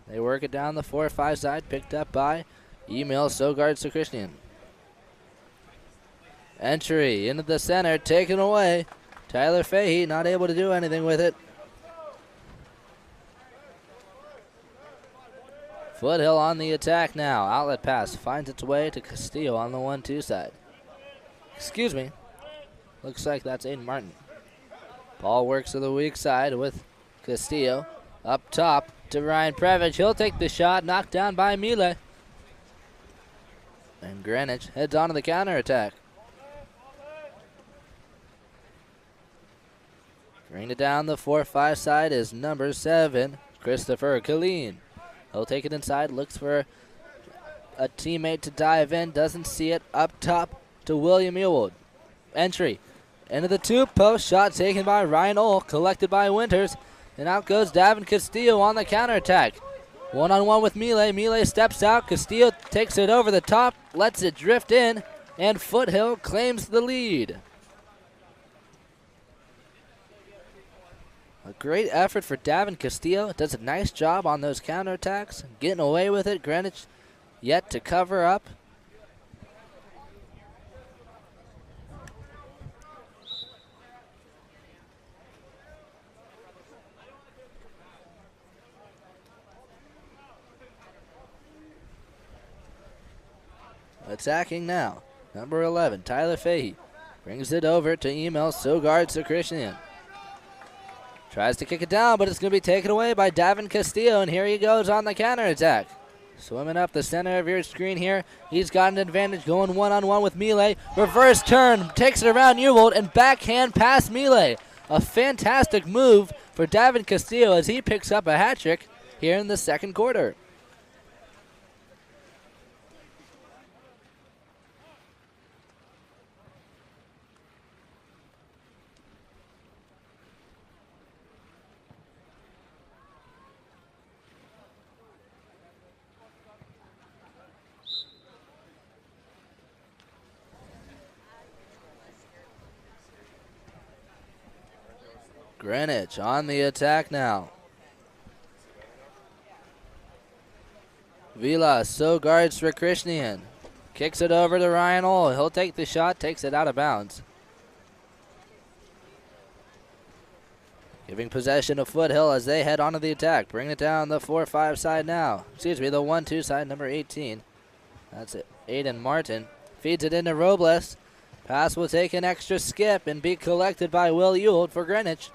They work it down the 4-5 side, picked up by Emil Sogards to Christian. Entry into the center, taken away. Tyler Fahey not able to do anything with it. Foothill on the attack now. Outlet pass finds its way to Castillo on the 1-2 side. Excuse me. Looks like that's Aiden Martin. Ball works to the weak side with Castillo. Up top to Ryan Previch. He'll take the shot, knocked down by Mile. And Greenwich heads on to the counterattack. Bringing it down the 4-5 side is number 7, Christopher Killeen. He'll take it inside, looks for a teammate to dive in, doesn't see it. Up top to William Ewald. Entry into the 2-post, shot taken by Ryan Ohl, collected by Winters, and out goes Davin Castillo on the counterattack. One-on-one with Mile. Mile steps out, Castillo takes it over the top, lets it drift in, and Foothill claims the lead. A great effort for Davin Castillo. Does a nice job on those counterattacks, getting away with it. Greenwich yet to cover up. Attacking now, number 11, Tyler Fahey. Brings it over to Emil Sogard Sakrishian. Tries to kick it down, but it's going to be taken away by Davin Castillo, and here he goes on the counterattack. Swimming up the center of your screen here. He's got an advantage going one-on-one with Mile. Reverse turn, takes it around Ewald, and backhand past Mile. A fantastic move for Davin Castillo as he picks up a hat trick here in the second quarter. Greenwich on the attack now. Vilas so guards for Krishnian. Kicks it over to Ryan Ohl. He'll take the shot, takes it out of bounds. Giving possession to Foothill as they head onto the attack. Bring it down the 4-5 side now. Excuse me, the 1-2 side, number 18. That's it. Aiden Martin feeds it into Robles. Pass will take an extra skip and be collected by Will Ewald for Greenwich.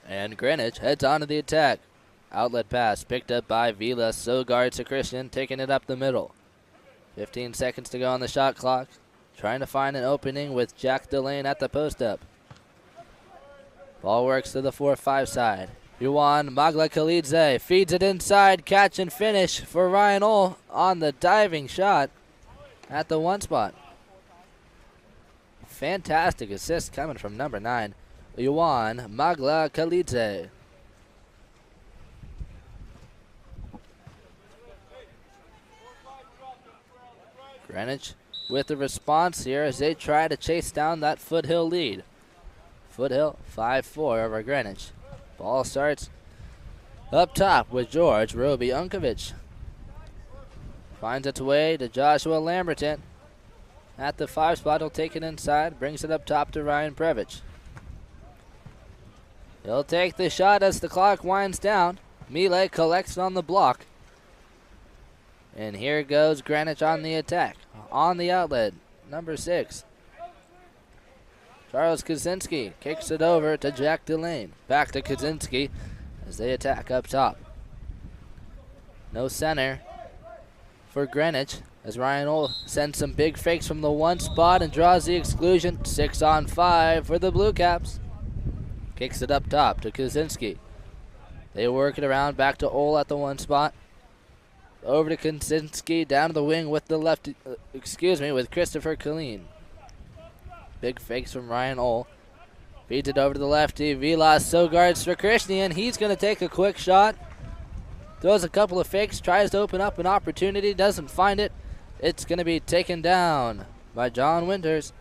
And Greenwich heads on to the attack. Outlet pass picked up by Vilas. Sogard to Christian, taking it up the middle. 15 seconds to go on the shot clock. Trying to find an opening with Jack Delane at the post up. Ball works to the 4-5 side. Yuan Magla Khalidze feeds it inside. Catch and finish for Ryan Ohl on the diving shot at the 1 spot. Fantastic assist coming from number 9. Yuan Magla Khalidze. Greenwich with the response here as they try to chase down that Foothill lead. Foothill 5-4 over Greenwich. Ball starts up top with George Roby Unkovich. Finds its way to Joshua Lamberton. At the 5 spot, he'll take it inside. Brings it up top to Ryan Previch. He'll take the shot as the clock winds down. Mile collects on the block. And here goes Greenwich on the attack. On the outlet, number 6. Charles Kaczynski kicks it over to Jack Delane. Back to Kaczynski as they attack up top. No center for Greenwich as Ryan Ohl sends some big fakes from the 1 spot and draws the exclusion. 6-on-5 for the Blue Caps. Kicks it up top to Kaczynski. They work it around back to Ohl at the 1 spot. Over to Kaczynski, down to the wing with the left, with Christopher Killeen. Big fakes from Ryan Ohl. Feeds it over to the lefty. Vilas so guards for Krishnian. He's going to take a quick shot. Throws a couple of fakes. Tries to open up an opportunity. Doesn't find it. It's going to be taken down by John Winters.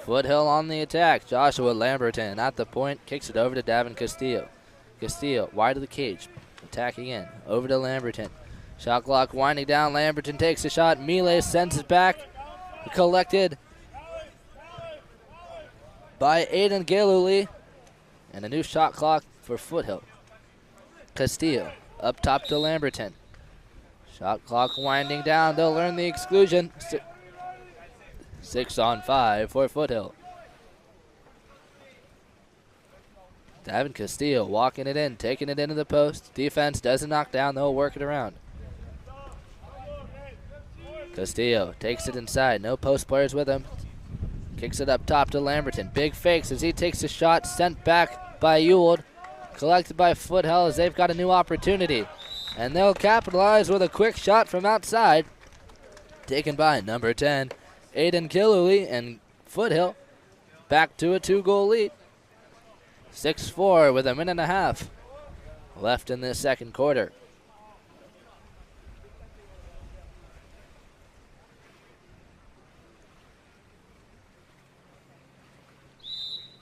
Foothill on the attack. Joshua Lamberton at the point. Kicks it over to Davin Castillo. Castillo wide of the cage. Attacking in. Over to Lamberton. Shot clock winding down. Lamberton takes a shot. Mile sends it back. Collected by Aiden Galuli. And a new shot clock for Foothill. Castillo up top to Lamberton. Shot clock winding down. They'll earn the exclusion. 6-on-5 for Foothill. Davin Castillo walking it in, taking it into the post. Defense doesn't knock down. They'll work it around. Castillo takes it inside. No post players with him. Kicks it up top to Lamberton. Big fakes as he takes a shot. Sent back by Ewald. Collected by Foothill as they've got a new opportunity. And they'll capitalize with a quick shot from outside. Taken by number 10, Aiden Killooly, and Foothill back to a 2-goal lead. 6-4 with a minute and a half left in this second quarter.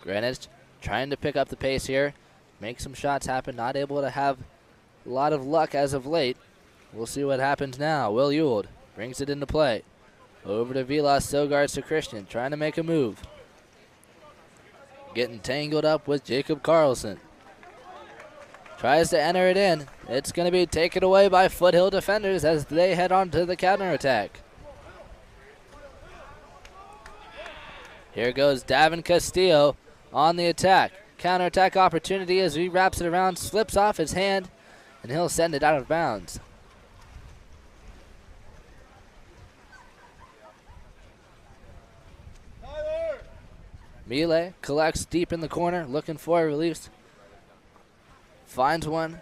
Greenwich trying to pick up the pace here, make some shots happen, not able to have a lot of luck as of late. We'll see what happens now. Will Ewald brings it into play. Over to Vilas, so guards to Christian, trying to make a move. Getting tangled up with Jacob Carlson. Tries to enter it in. It's going to be taken away by Foothill defenders as they head on to the counterattack. Here goes Davin Castillo on the attack. Counterattack opportunity as he wraps it around, slips off his hand, and he'll send it out of bounds. Melee collects deep in the corner, looking for a release. Finds one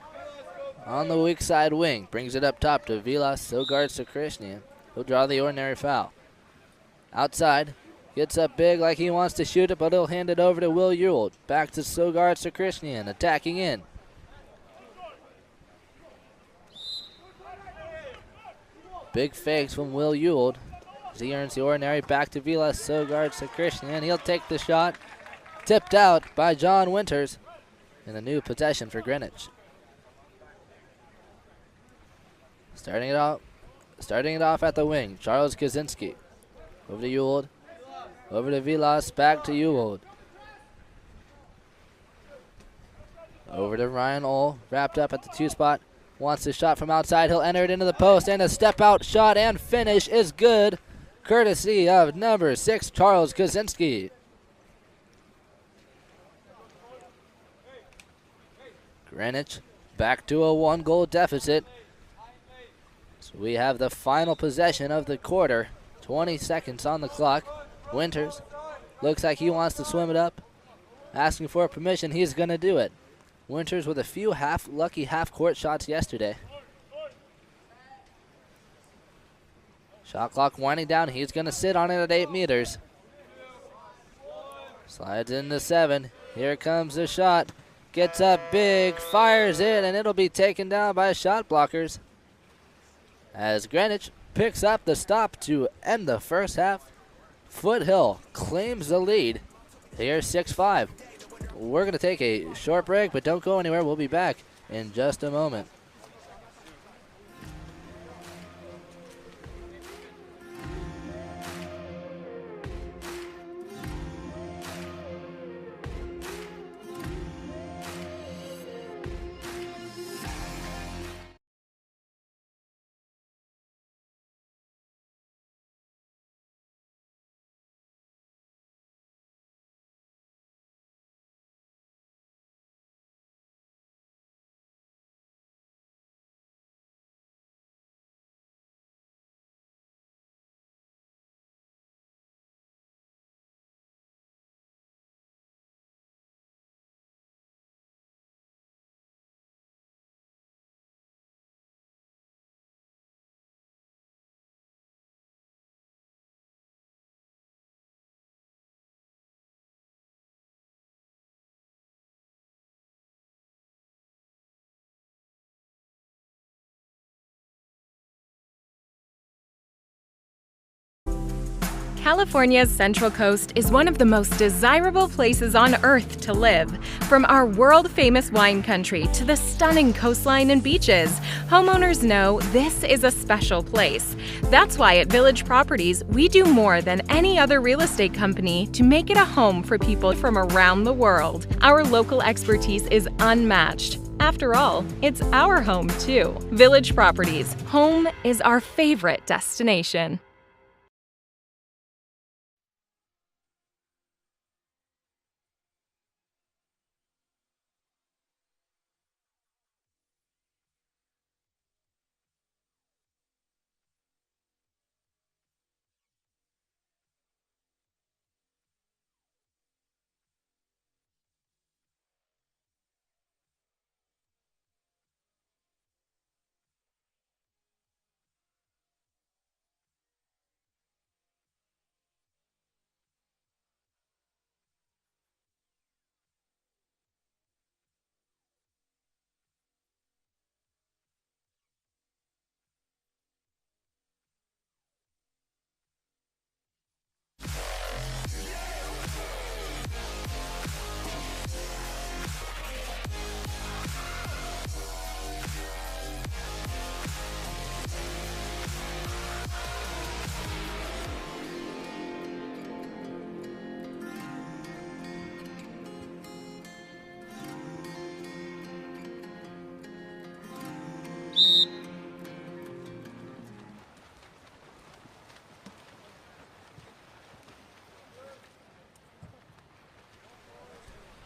on the weak side wing. Brings it up top to Vilas, so guards to Christian. He'll draw the ordinary foul. Outside, gets up big like he wants to shoot it, but he'll hand it over to Will Ewald. Back to so guards to Christian, attacking in. Big fakes from Will Ewald. He earns the ordinary, back to Vilas, so guards to Christian, and he'll take the shot. Tipped out by John Winters, and a new possession for Greenwich. Starting it off at the wing, Charles Kaczynski. Over to Ewald, over to Vilas, back to Ewald. Over to Ryan Ohl, wrapped up at the 2 spot. Wants the shot from outside, he'll enter it into the post, and a step out shot and finish is good. Courtesy of number 6, Charles Kaczynski. Greenwich back to a 1-goal deficit. So we have the final possession of the quarter. 20 seconds on the clock. Winters looks like he wants to swim it up. Asking for permission, he's going to do it. Winters with a few lucky half-court shots yesterday. Shot clock winding down. He's going to sit on it at 8 meters. Slides into 7. Here comes the shot. Gets up big, fires it, and it'll be taken down by shot blockers. As Greenwich picks up the stop to end the first half. Foothill claims the lead. Here 6-5. We're going to take a short break, but don't go anywhere. We'll be back in just a moment. California's Central Coast is one of the most desirable places on Earth to live. From our world-famous wine country to the stunning coastline and beaches, homeowners know this is a special place. That's why at Village Properties, we do more than any other real estate company to make it a home for people from around the world. Our local expertise is unmatched. After all, it's our home too. Village Properties. Home is our favorite destination.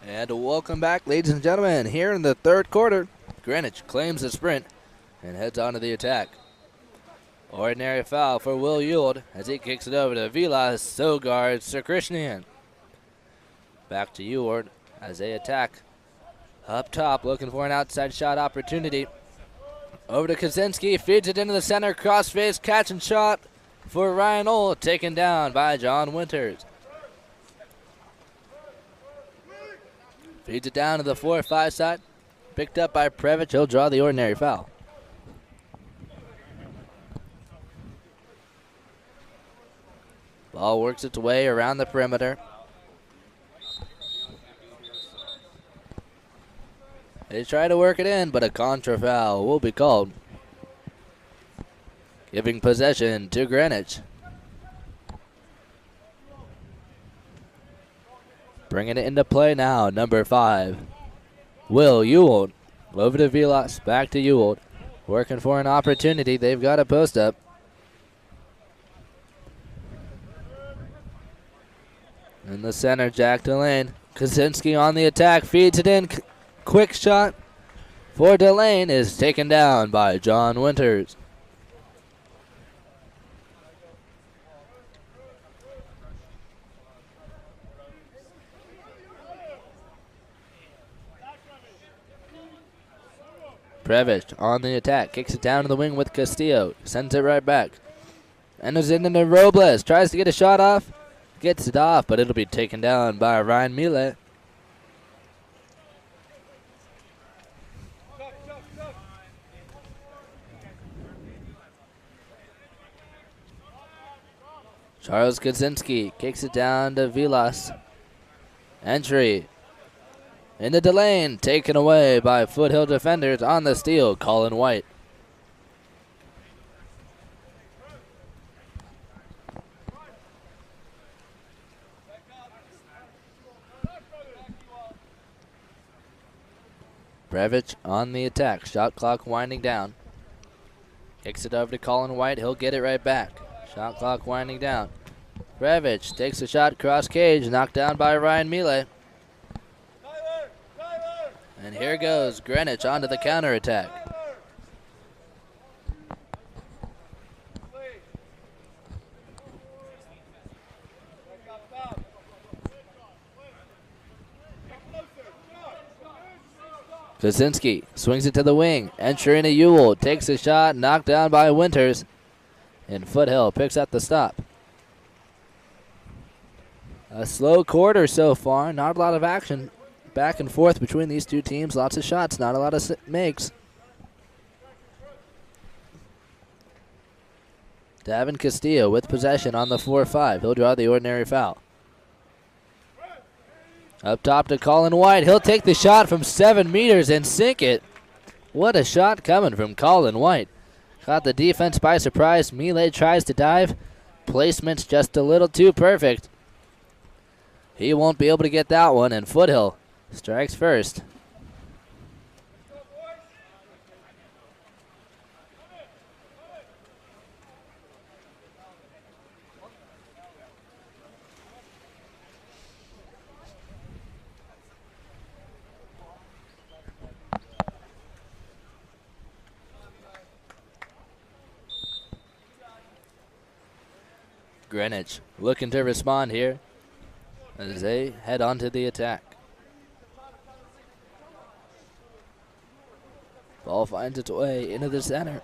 And welcome back, ladies and gentlemen. Here in the third quarter, Greenwich claims the sprint and heads on to the attack. Ordinary foul for Will Ewald as he kicks it over to Vilas, so guards Sir Krishnan. Back to Ewald as they attack. Up top, looking for an outside shot opportunity. Over to Kaczynski, feeds it into the center, crossface, catch and shot for Ryan Ohl, taken down by John Winters. Feeds it down to the 4-5 side. Picked up by Previch. He'll draw the ordinary foul. Ball works its way around the perimeter. They try to work it in, but a contra foul will be called, giving possession to Greenwich. Bringing it into play now, number 5, Will Ewald. Over to Vilas, back to Ewald. Working for an opportunity. They've got a post up. In the center, Jack Delane. Kaczynski on the attack, feeds it in. Quick shot for Delane is taken down by John Winters. Previch on the attack, kicks it down to the wing with Castillo, sends it right back. Enters it into Robles, tries to get a shot off, gets it off, but it'll be taken down by Ryan Millet. Charles Kaczynski kicks it down to Vilas. Entry in the lane, taken away by Foothill defenders. On the steal, Colin White. Previch on the attack, shot clock winding down. Kicks it over to Colin White, he'll get it right back. Shot clock winding down. Previch takes a shot, cross cage, knocked down by Ryan Millet. And here goes Greenwich onto the counterattack. Kaczynski swings it to the wing. Entry into Ewald, takes a shot, knocked down by Winters. And Foothill picks up the stop. A slow quarter so far, not a lot of action. Back and forth between these two teams. Lots of shots, not a lot of makes. Davin Castillo with possession on the 4-5. He'll draw the ordinary foul. Up top to Colin White. He'll take the shot from 7 meters and sink it. What a shot coming from Colin White. Caught the defense by surprise. Millet tries to dive. Placement's just a little too perfect. He won't be able to get that one, and Foothill strikes first. Greenwich looking to respond here as they head on to the attack. Ball finds its way into the center.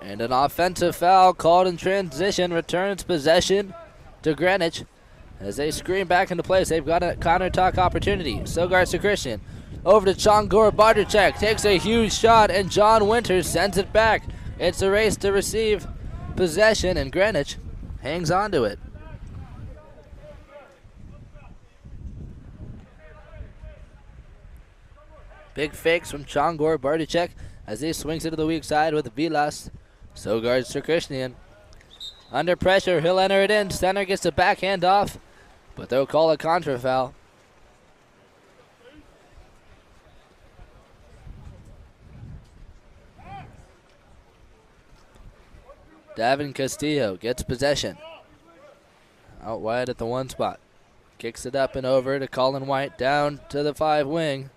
And an offensive foul called in transition returns possession to Greenwich as they screen back into place. They've got a counter-attack opportunity. So guards to Christian. Over to Chongor Barterchek. Takes a huge shot, and John Winters sends it back. It's a race to receive possession, and Greenwich hangs on to it. Big fakes from Chongor Barterchek as he swings it to the weak side with Vilas. So guards to Christian. Under pressure, he'll enter it in. Center gets the backhand off, but they'll call a contra foul. Davin Castillo gets possession. Out wide at the one spot. Kicks it up and over to Colin White, down to the 5 wing.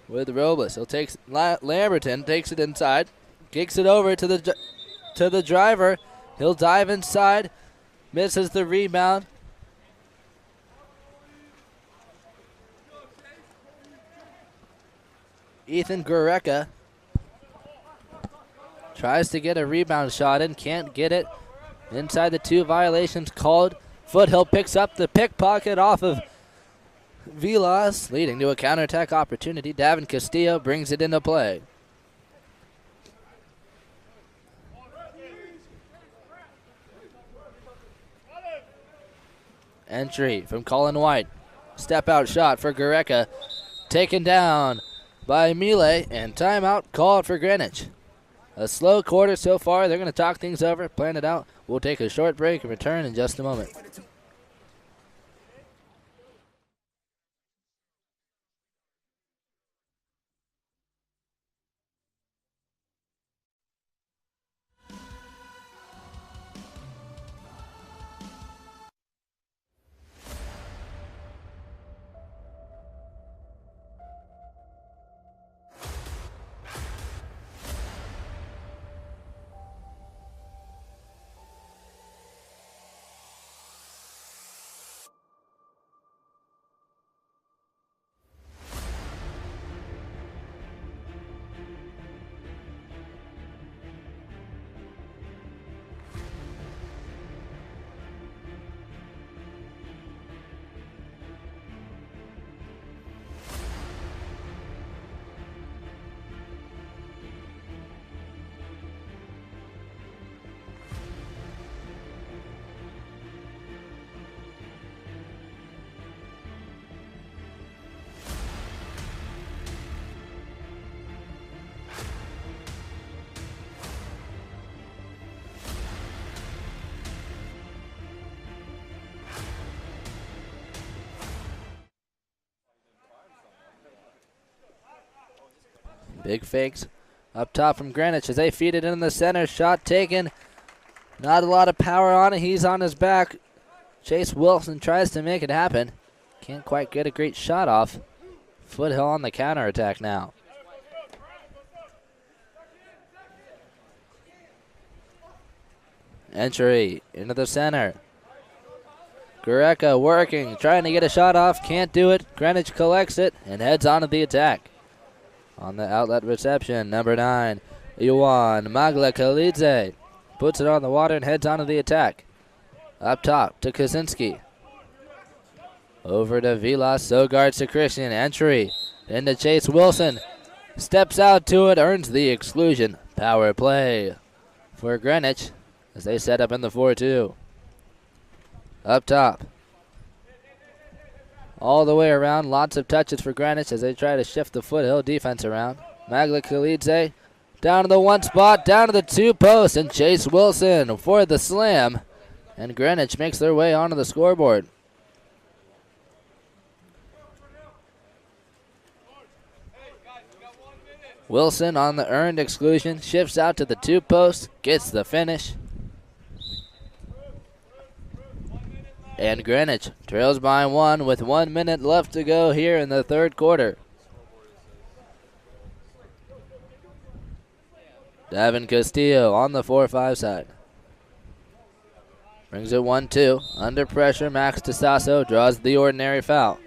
With Robles, he'll take Lamberton, takes it inside, kicks it over to the driver. He'll dive inside, misses the rebound. Ethan Gureka tries to get a rebound shot in, can't get it. Inside the 2 violations called. Foothill picks up the pickpocket off of Vilas, leading to a counterattack opportunity. Davin Castillo brings it into play. Entry from Colin White. Step out shot for Gureka. Taken down by Mile, and timeout called for Greenwich. A slow quarter so far. They're going to talk things over, plan it out. We'll take a short break and return in just a moment. Big fakes up top from Greenwich as they feed it in the center. Shot taken. Not a lot of power on it. He's on his back. Chase Wilson tries to make it happen. Can't quite get a great shot off. Foothill on the counterattack now. Entry into the center. Gureka working, trying to get a shot off. Can't do it. Greenwich collects it and heads on to the attack. On the outlet reception, number 9, Iwan Maglakalidze puts it on the water and heads on to the attack. Up top to Kaczynski. Over to Vilas, so guards to Christian. Entry into Chase Wilson. Steps out to it, earns the exclusion. Power play for Greenwich as they set up in the 4-2. Up top. All the way around, lots of touches for Greenwich as they try to shift the Foothill defense around. Maglakalidze down to the one spot, down to the 2 posts, and Chase Wilson for the slam. And Greenwich makes their way onto the scoreboard. Wilson on the earned exclusion, shifts out to the 2 posts, gets the finish. And Greenwich trails by 1 with 1 minute left to go here in the third quarter. Davin Castillo on the 4-5 side. Brings it 1-2. Under pressure, Max DeSasso draws the ordinary foul.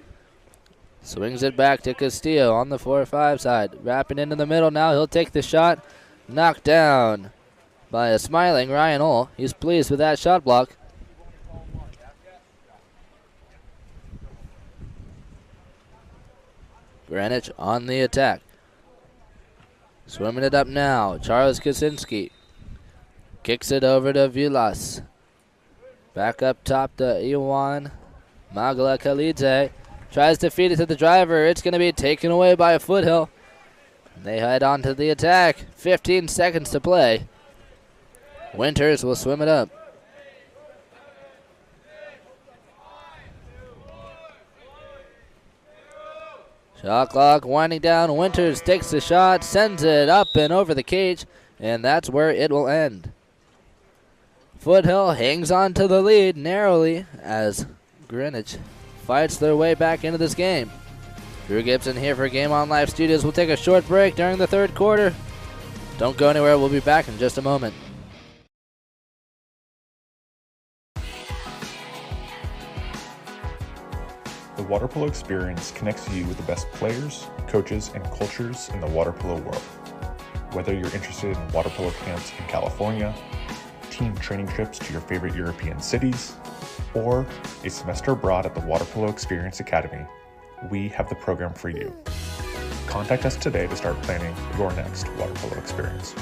Swings it back to Castillo on the 4-5 side. Wrapping into the middle now. He'll take the shot. Knocked down by a smiling Ryan Hull. He's pleased with that shot block. Greenwich on the attack. Swimming it up now. Charles Kaczynski kicks it over to Vilas. Back up top to Iwan Magla Khalidze. Tries to feed it to the driver. It's going to be taken away by Foothill. They head on to the attack. 15 seconds to play. Winters will swim it up. Shot clock winding down. Winters takes the shot, sends it up and over the cage, and that's where it will end. Foothill hangs on to the lead narrowly as Greenwich fights their way back into this game. Drew Gibson here for Game On Live Studios. We'll take a short break during the third quarter. Don't go anywhere. We'll be back in just a moment. The water polo experience connects you with the best players, coaches, and cultures in the water polo world. Whether you're interested in water polo camps in California, team training trips to your favorite European cities, or a semester abroad at the Water Polo Experience Academy, we have the program for you. Contact us today to start planning your next water polo experience.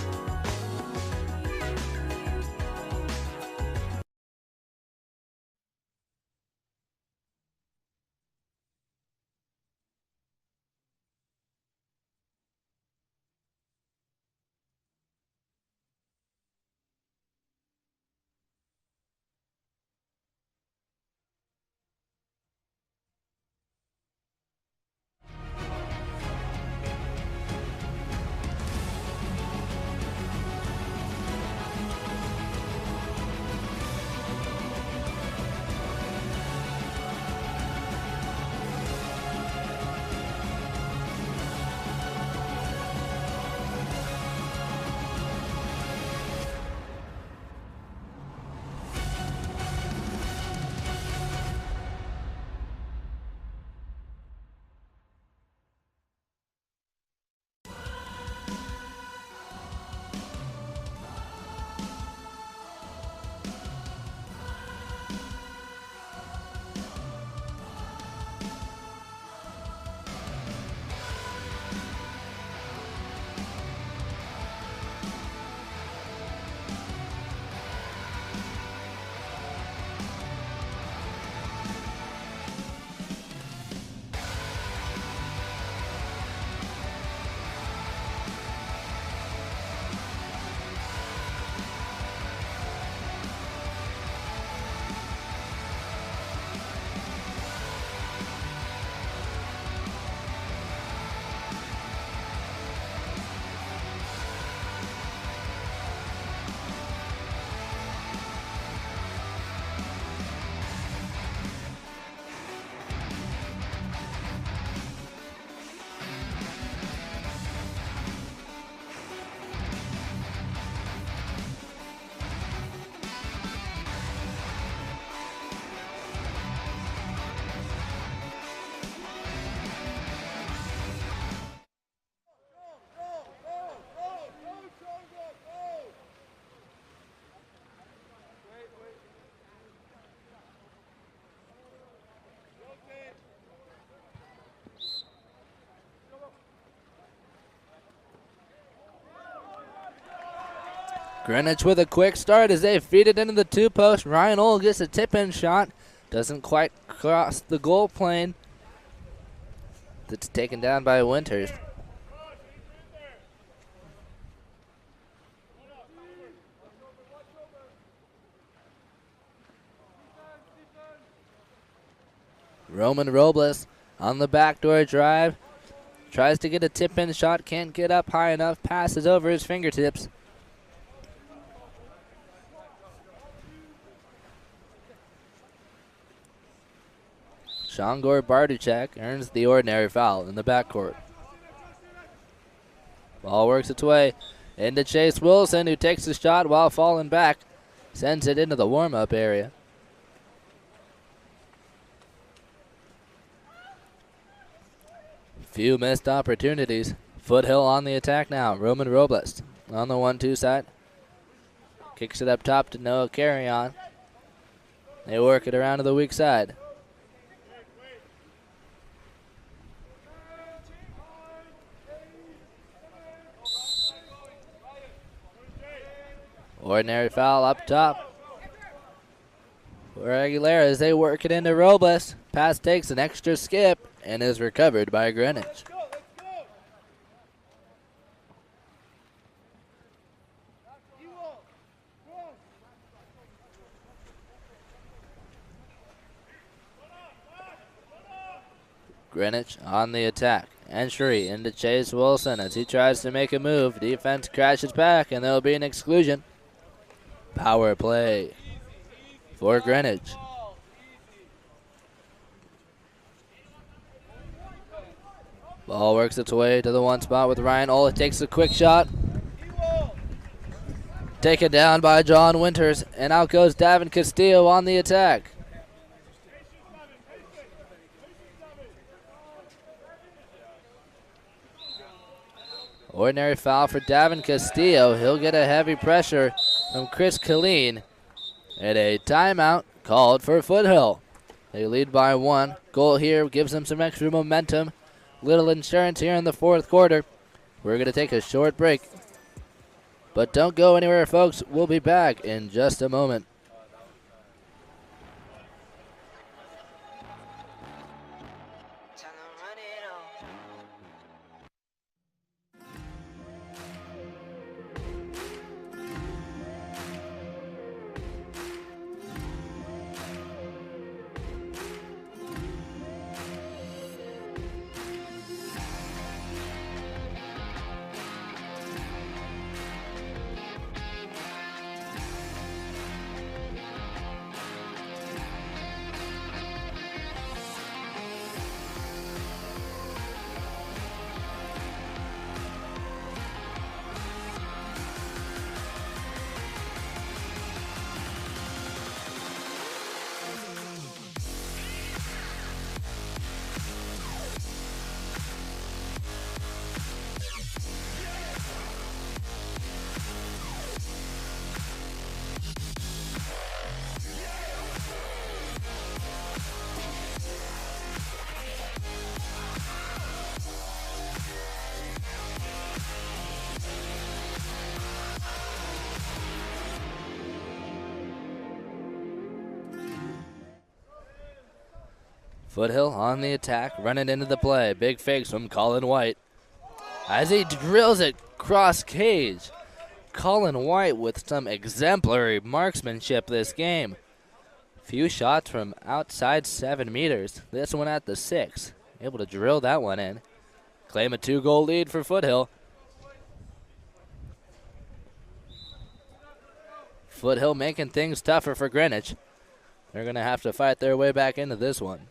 Greenwich with a quick start as they feed it into the two-post. Ryan Hull gets a tip-in shot. Doesn't quite cross the goal plane. That's taken down by Winters. Roman Robles on the backdoor drive. Tries to get a tip-in shot. Can't get up high enough. Passes over his fingertips. Shangor Barduchak earns the ordinary foul in the backcourt. Ball works its way into Chase Wilson, who takes the shot while falling back. Sends it into the warm-up area. Few missed opportunities. Foothill on the attack now. Roman Robles on the 1-2 side. Kicks it up top to Noah Carrion. They work it around to the weak side. Ordinary foul up top for Aguilera as they work it into Robles. Pass takes an extra skip and is recovered by Greenwich. Greenwich on the attack. Entry into Chase Wilson as he tries to make a move. Defense crashes back and there will be an exclusion. Power play for Greenwich. Ball works its way to the one spot with Ryan Ola. Takes a quick shot. Taken down by John Winters, and out goes Davin Castillo on the attack. Ordinary foul for Davin Castillo. He'll get a heavy pressure from Chris Killeen. And a timeout called for Foothill. They lead by 1. Goal here gives them some extra momentum. Little insurance here in the fourth quarter. We're going to take a short break. But don't go anywhere, folks. We'll be back in just a moment. Foothill on the attack, running into the play. Big fakes from Colin White as he drills it cross cage. Colin White with some exemplary marksmanship this game. Few shots from outside 7 meters. This one at the 6. Able to drill that one in. Claim a 2-goal lead for Foothill. Foothill making things tougher for Greenwich. They're going to have to fight their way back into this one.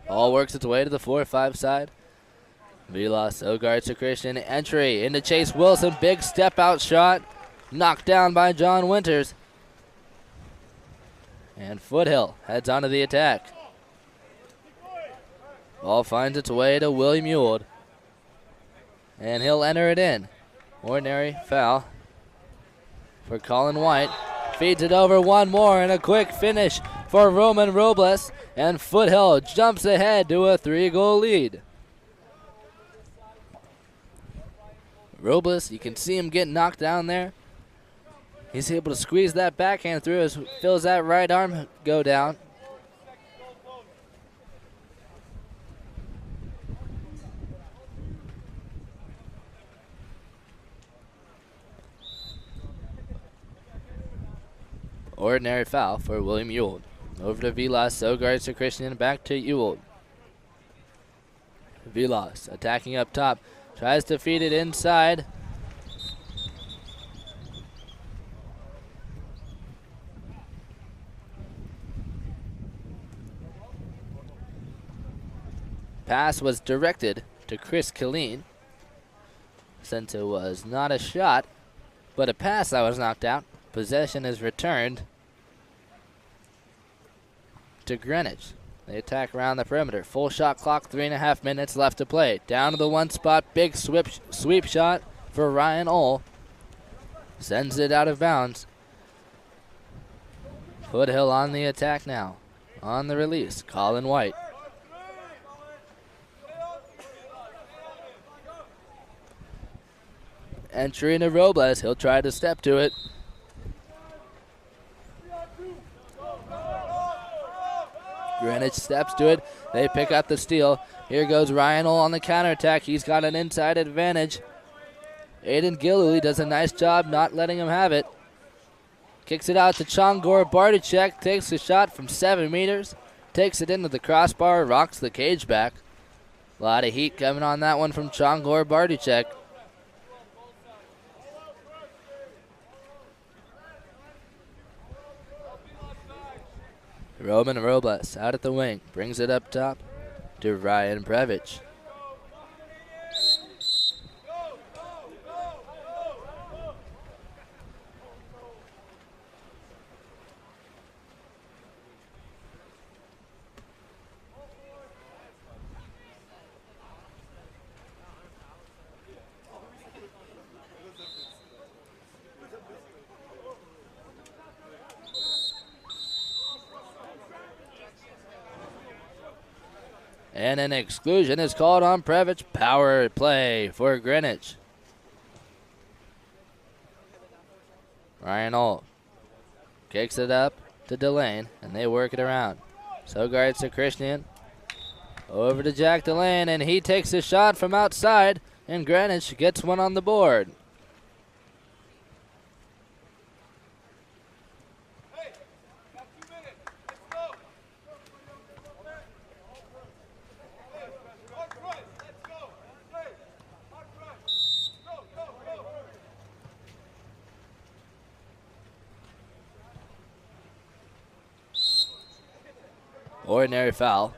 All works its way to the 4-5 side. Vilas, Ogarts to Christian. Entry into Chase Wilson. Big step out shot. Knocked down by John Winters. And Foothill heads onto the attack. Ball finds its way to William Ewald. And he'll enter it in. Ordinary foul for Colin White. Feeds it over one more and a quick finish for Roman Robles. And Foothill jumps ahead to a 3-goal lead. Robles, you can see him get knocked down there. He's able to squeeze that backhand through as feels that right arm go down. Ordinary foul for William Ewald. Over to Vilas, Sogards to Christian, back to Ewald. Vilas attacking up top, tries to feed it inside. pass was directed to Chris Killeen, since it was not a shot, but a pass that was knocked out. Possession is returned to Greenwich. They attack around the perimeter. Full shot clock, 3.5 minutes left to play. Down to the one spot, big sweep shot for Ryan Ohl. Sends it out of bounds. Foothill on the attack now. On the release, Colin White. Entry into Robles. He'll try to step to it. Greenwich steps to it. They pick up the steal. Here goes Ryan Ohl on the counterattack. He's got an inside advantage. Aiden Gillooly does a nice job not letting him have it. Kicks it out to Chongor Bartychek. Takes a shot from 7 meters. Takes it into the crossbar. Rocks the cage back. A lot of heat coming on that one from Chongor Bartychek. Roman Robles out at the wing. Brings it up top to Ryan Brevich. And an exclusion is called on Previch. Power play for Greenwich. Ryan Ohl kicks it up to Delane, and they work it around. So guards to Christian. Over to Jack Delane, and he takes a shot from outside, and Greenwich gets one on the board. Ordinary foul.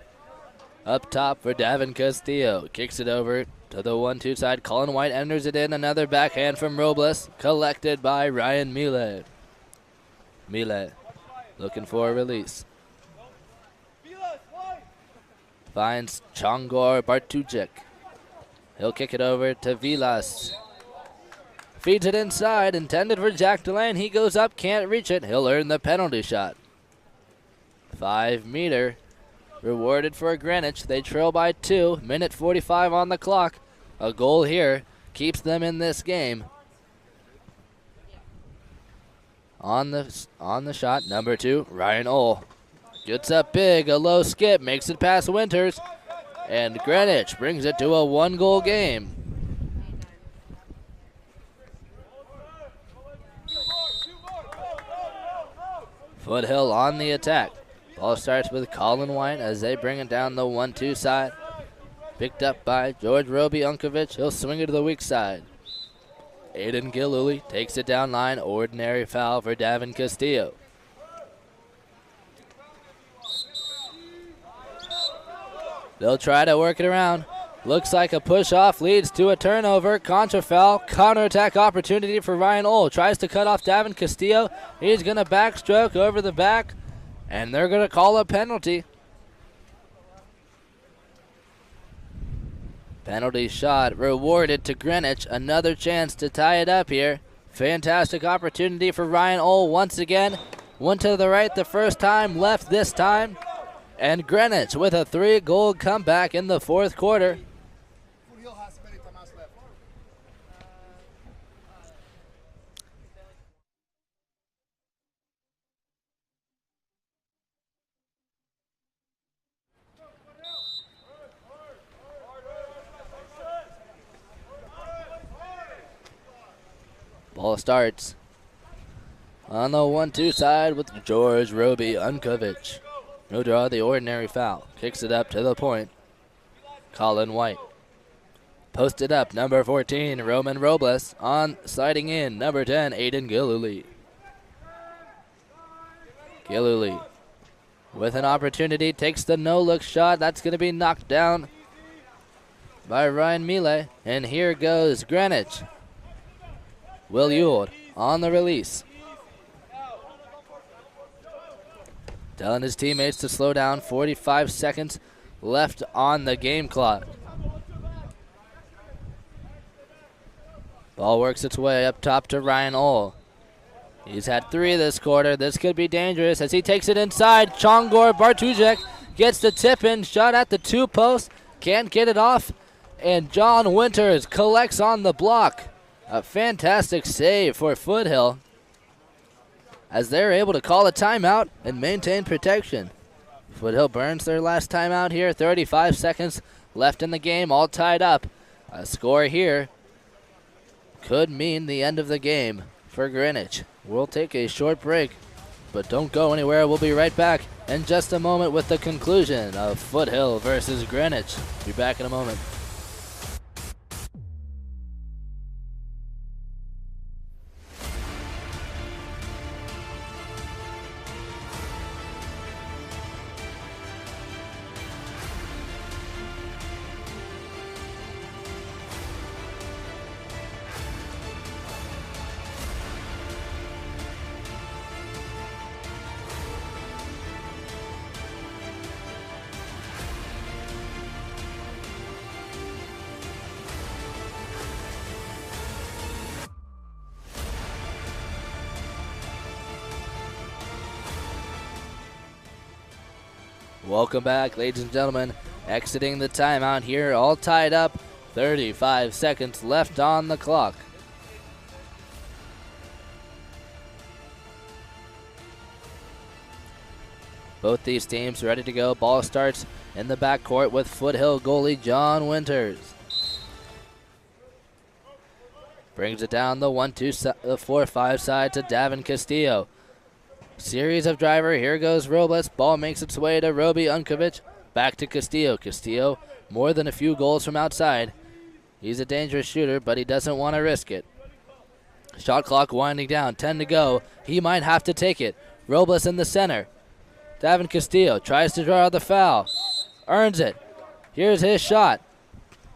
Up top for Davin Castillo. Kicks it over to the 1-2 side. Colin White enters it in. Another backhand from Robles. Collected by Ryan Mile. Mile looking for a release. Finds Chongor Bartuchek. He'll kick it over to Vilas. Feeds it inside. Intended for Jack Delane. He goes up. Can't reach it. He'll earn the penalty shot. 5 meter. Rewarded for Greenwich. They trail by 2. Minute 45 on the clock. A goal here keeps them in this game. On the shot, number 2, Ryan Ohl. Gets up big, a low skip, makes it past Winters. And Greenwich brings it to a 1-goal game. Foothill on the attack. Ball starts with Colin White as they bring it down the 1-2 side. Picked up by George Roby Unkovic. He'll swing it to the weak side. Aiden Gillooly takes it down line. Ordinary foul for Davin Castillo. They'll try to work it around. Looks like a push-off leads to a turnover. Contra foul. Counterattack opportunity for Ryan Ohl. Tries to cut off Davin Castillo. He's going to backstroke over the back. And they're going to call a penalty. Penalty shot rewarded to Greenwich. Another chance to tie it up here. Fantastic opportunity for Ryan Ohl once again. Went to the right the first time, left this time. And Greenwich with a 3-goal comeback in the 4th quarter. Ball starts on the 1-2 side with George Roby Unkovic. He'll draw the ordinary foul. Kicks it up to the point. Colin White. Posted up, number 14, Roman Robles. On sliding in, number 10, Aiden Gillooly. Gillooly with an opportunity, takes the no-look shot. That's going to be knocked down by Ryan Mealy. And here goes Greenwich. Will Ewald on the release. Telling his teammates to slow down. 45 seconds left on the game clock. Ball works its way up top to Ryan Ohl. He's had 3 this quarter. This could be dangerous as he takes it inside. Chongor Bartuszek gets the tip in, shot at the 2 post. Can't get it off. And John Winters collects on the block. A fantastic save for Foothill as they're able to call a timeout and maintain protection. Foothill burns their last timeout here. 35 seconds left in the game, all tied up. A score here could mean the end of the game for Greenwich. We'll take a short break, but don't go anywhere. We'll be right back in just a moment with the conclusion of Foothill versus Greenwich. Be back in a moment. Welcome back, ladies and gentlemen. Exiting the timeout here, all tied up. 35 seconds left on the clock. Both these teams ready to go. Ball starts in the backcourt with Foothill goalie John Winters. Brings it down the 4-5 side to Davin Castillo. Series of driver. Here goes Robles. Ball makes its way to Roby Unkovic. Back to Castillo. Castillo more than a few goals from outside. He's a dangerous shooter, but he doesn't want to risk it. Shot clock winding down. 10 to go. He might have to take it. Robles in the center. Davin Castillo tries to draw the foul. Earns it. Here's his shot.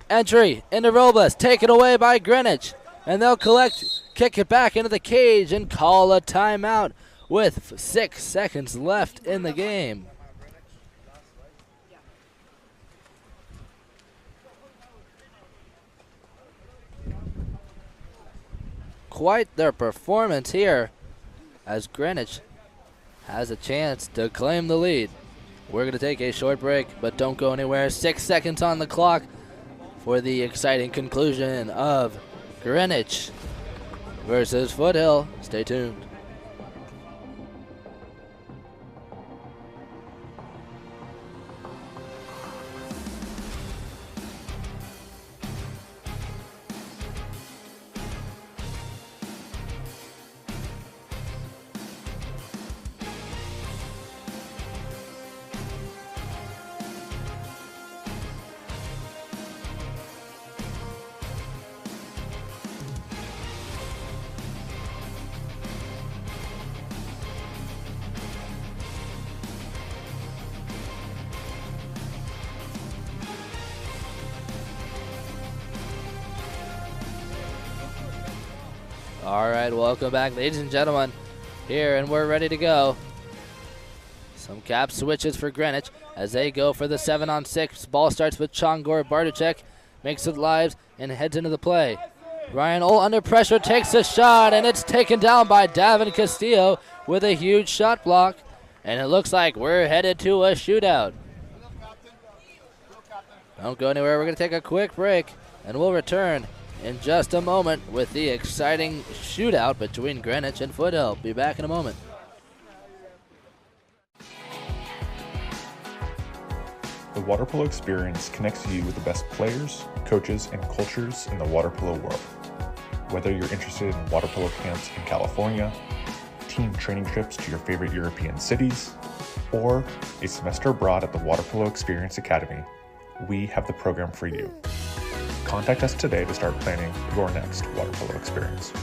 Entry into Robles. Taken away by Greenwich. And they'll kick it back into the cage and call a timeout with 6 seconds left in the game. Quite their performance here as Greenwich has a chance to claim the lead. We're going to take a short break, but don't go anywhere. 6 seconds on the clock for the exciting conclusion of Greenwich versus Foothill. Stay tuned. All right, welcome back, ladies and gentlemen, here, and we're ready to go. Some cap switches for Greenwich as they go for the 7-on-6. Ball starts with Chongor Bartuszek, makes it live and heads into the play. Ryan Ohl under pressure takes a shot, and it's taken down by Davin Castillo with a huge shot block. And it looks like we're headed to a shootout. Don't go anywhere. We're going to take a quick break, and we'll return in just a moment with the exciting shootout between Greenwich and Foothill. Be back in a moment. The water polo experience connects you with the best players, coaches, and cultures in the water polo world. Whether you're interested in water polo camps in California, team training trips to your favorite European cities, or a semester abroad at the Water Polo Experience Academy, we have the program for you. Contact us today to start planning your next water polo experience.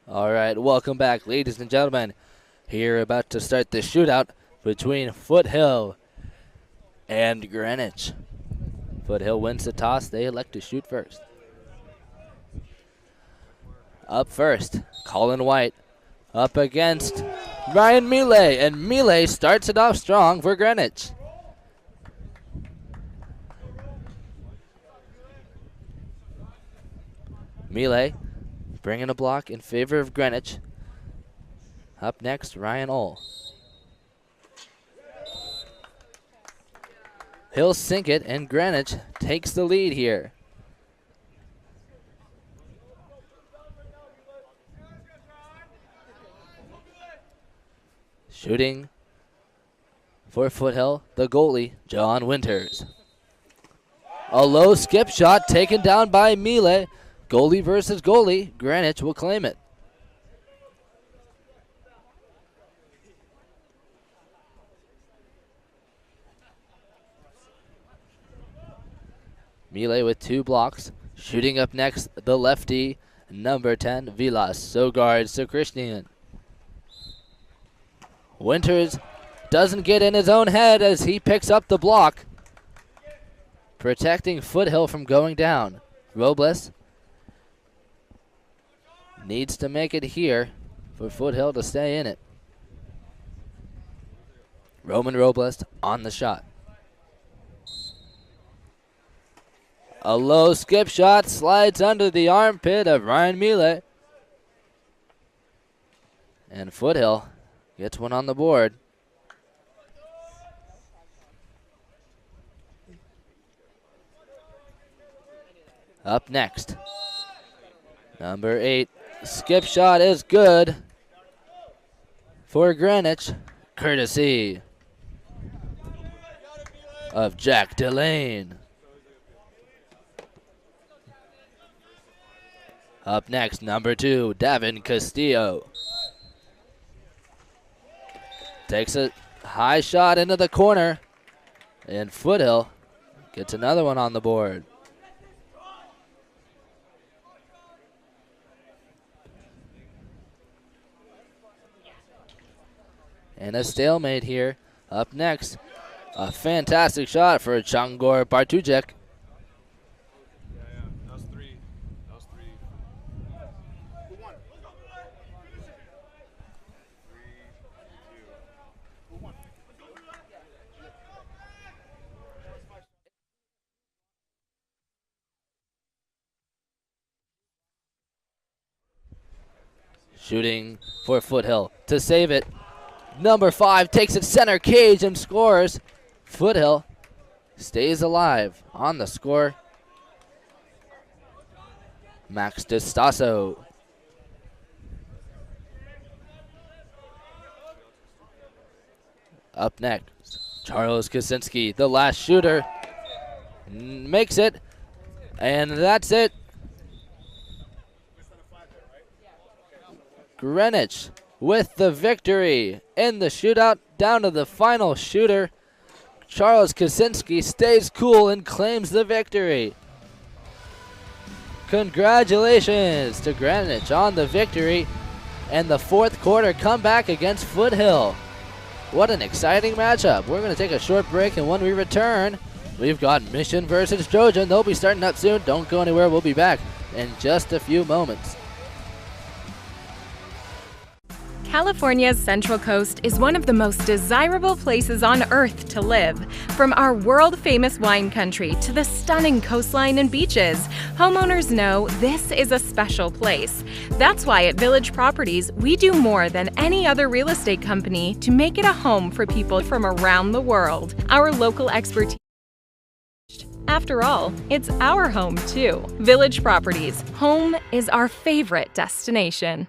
All right, welcome back, ladies and gentlemen. Here about to start the shootout between Foothill and Greenwich. Foothill wins the toss. They elect to shoot first. Up first, Colin White up against Ryan Mealy, and Mealy starts it off strong for Greenwich. Mealy bringing a block in favor of Greenwich. Up next, Ryan Ohl. He'll sink it, and Greenwich takes the lead here. Shooting for Foothill, the goalie, John Winters. A low skip shot taken down by Mealy. Goalie versus goalie. Greenwich will claim it. Mealy with 2 blocks. Shooting up next, the lefty, number 10, Vilas. So guards to Christian. Winters doesn't get in his own head as he picks up the block, protecting Foothill from going down. Robles needs to make it here for Foothill to stay in it. Roman Robles on the shot. A low skip shot slides under the armpit of Ryan Mealy. And Foothill gets one on the board. Up next, number 8. Skip shot is good for Greenwich, courtesy of Jack Delane. Up next, number 2, Davin Castillo. Takes a high shot into the corner, and Foothill gets another one on the board. And a stalemate here. Up next, a fantastic shot for Changor Bartujic. That was 3. That was 3. Who won? 3, 2. Who won? Shooting for Foothill to save it. Number 5 takes it center cage and scores. Foothill stays alive on the score. Max DeStasso. Up next, Charles Kaczynski, the last shooter, makes it, and that's it. Greenwich with the victory in the shootout, down to the final shooter. Charles Kaczynski stays cool and claims the victory. Congratulations to Greenwich on the victory and the 4th quarter comeback against Foothill. What an exciting matchup. We're going to take a short break, and when we return, we've got Mission versus Trojan. They'll be starting up soon. Don't go anywhere. We'll be back in just a few moments. California's Central Coast is one of the most desirable places on Earth to live. From our world-famous wine country to the stunning coastline and beaches, homeowners know this is a special place. That's why at Village Properties, we do more than any other real estate company to make it a home for people from around the world. Our local expertise. After all, it's our home too. Village Properties. Home is our favorite destination.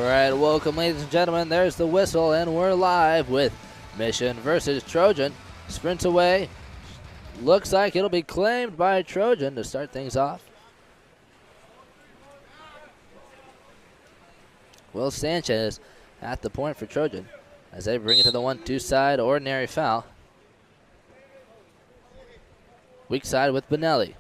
All right, welcome, ladies and gentlemen. There's the whistle, and we're live with Mission versus Trojan. Sprints away. Looks like it'll be claimed by Trojan to start things off. Will Sanchez at the point for Trojan as they bring it to the 1-2 side. Ordinary foul. Weak side with Benelli.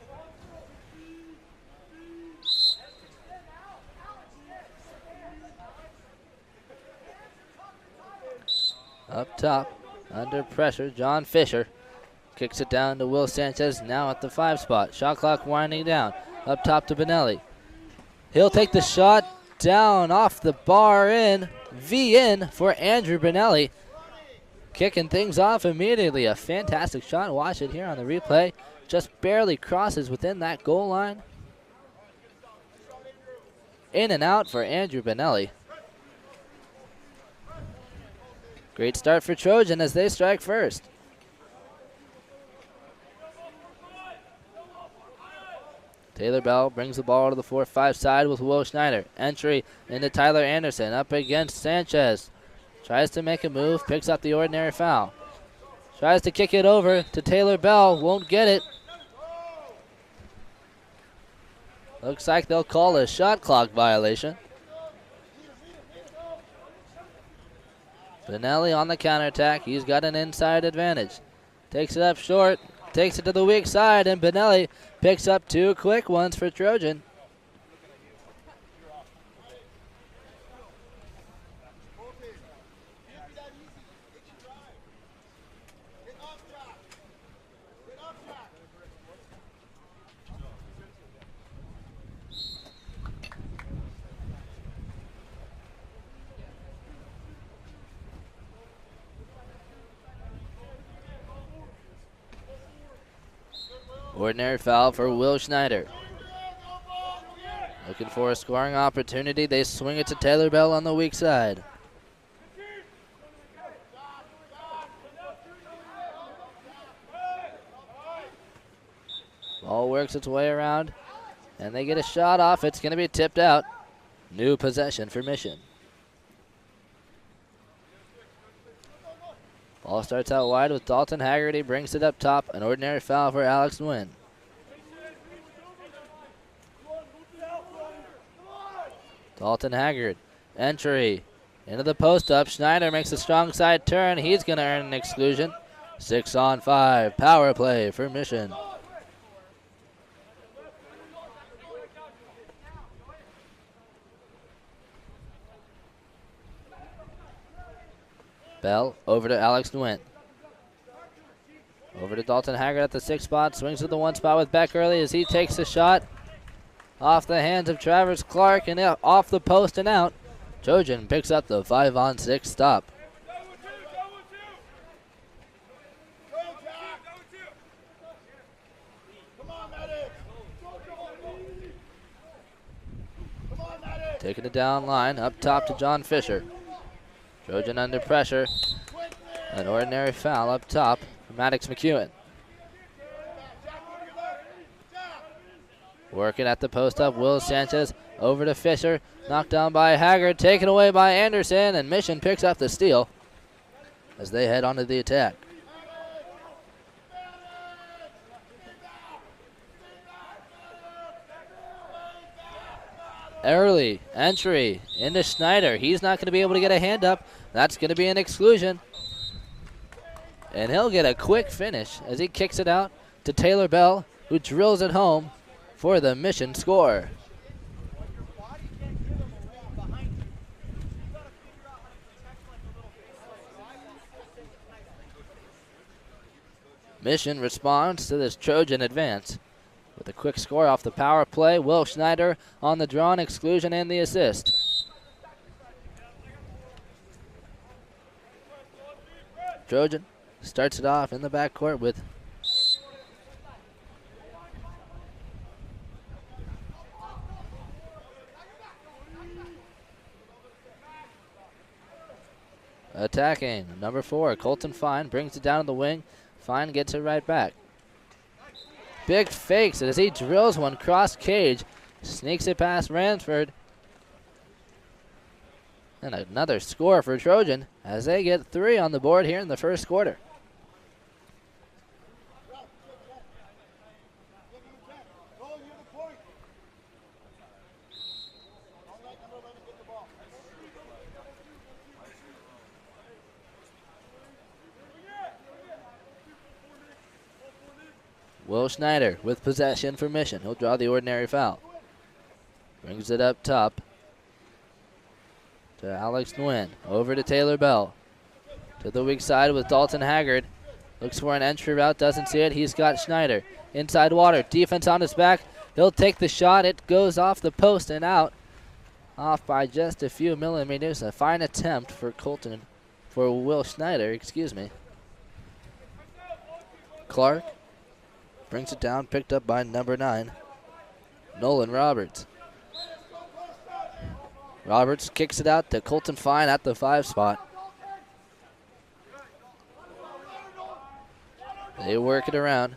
Up top, under pressure, John Fisher kicks it down to Will Sanchez, now at the 5 spot. Shot clock winding down. Up top to Benelli. He'll take the shot down off the bar in. V-in for Andrew Benelli. Kicking things off immediately. A fantastic shot. Watch it here on the replay. Just barely crosses within that goal line. In and out for Andrew Benelli. Great start for Trojan as they strike first. Taylor Bell brings the ball to the 4-5 side with Will Schneider. Entry into Tyler Anderson up against Sanchez. Tries to make a move, picks up the ordinary foul. Tries to kick it over to Taylor Bell, won't get it. Looks like they'll call a shot clock violation. Benelli on the counterattack. He's got an inside advantage. Takes it up short. Takes it to the weak side, and Benelli picks up 2 quick ones for Trojan. Ordinary foul for Will Schneider. Looking for a scoring opportunity. They swing it to Taylor Bell on the weak side. Ball works its way around, and they get a shot off. It's going to be tipped out. New possession for Mission. Ball starts out wide with Dalton Haggerty, brings it up top. An ordinary foul for Alex Nguyen. Dalton Haggard, entry into the post up. Schneider makes a strong side turn. He's going to earn an exclusion. 6-on-5, power play for Mission. Bell over to Alex Nguyen. Over to Dalton Haggard at the 6 spot. Swings to the 1 spot with Beck early as he takes a shot off the hands of Travers Clark and off the post and out. Trojan picks up the 5-on-6 stop. Taking it down line, up top to John Fisher. Trojan under pressure. An ordinary foul up top for Maddox McEwen. Working at the post up, Will Sanchez over to Fisher. Knocked down by Haggard, taken away by Anderson, and Mission picks up the steal as they head onto the attack. Early entry into Schneider. He's not going to be able to get a hand up. That's going to be an exclusion. And he'll get a quick finish as he kicks it out to Taylor Bell, who drills it home for the Mission score. Mission responds to this Trojan advance with a quick score off the power play. Will Schneider on the drawn exclusion and the assist. Trojan starts it off in the backcourt with attacking number 4, Colton Fine brings it down to the wing. Fine gets it right back. Big fakes as he drills one cross cage. Sneaks it past Ransford. And another score for Trojan as they get 3 on the board here in the first quarter. Will Schneider with possession for Mission. He'll draw the ordinary foul. Brings it up top to Alex Nguyen. Over to Taylor Bell. To the weak side with Dalton Haggard. Looks for an entry route, doesn't see it. He's got Schneider. Inside water, defense on his back. He'll take the shot. It goes off the post and out. Off by just a few millimeters. A fine attempt for Will Schneider, excuse me. Clark brings it down, picked up by number 9, Nolan Roberts. Roberts kicks it out to Colton Fine at the 5 spot. They work it around.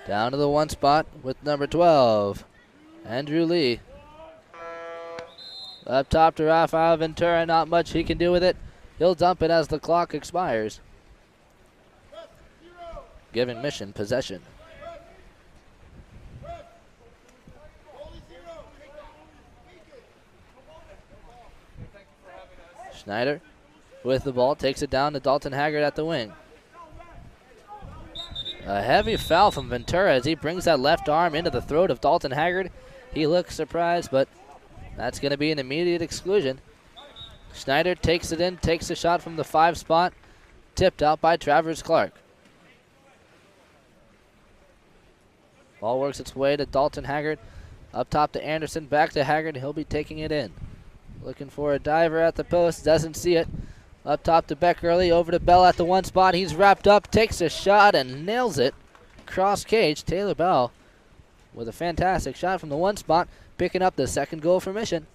Down to the 1 spot with number 12, Andrew Lee. Up top to Rafael Ventura, not much he can do with it. He'll dump it as the clock expires, giving Mission possession. Schneider with the ball, takes it down to Dalton Haggard at the wing. A heavy foul from Ventura as he brings that left arm into the throat of Dalton Haggard. He looks surprised, but that's going to be an immediate exclusion. Schneider takes it in, takes a shot from the 5 spot, tipped out by Travers Clark. Ball works its way to Dalton Haggard. Up top to Anderson, back to Haggard. He'll be taking it in. Looking for a diver at the post, doesn't see it. Up top to Beck early, over to Bell at the 1 spot. He's wrapped up, takes a shot and nails it. Cross cage, Taylor Bell with a fantastic shot from the 1 spot, picking up the 2nd goal for Mission.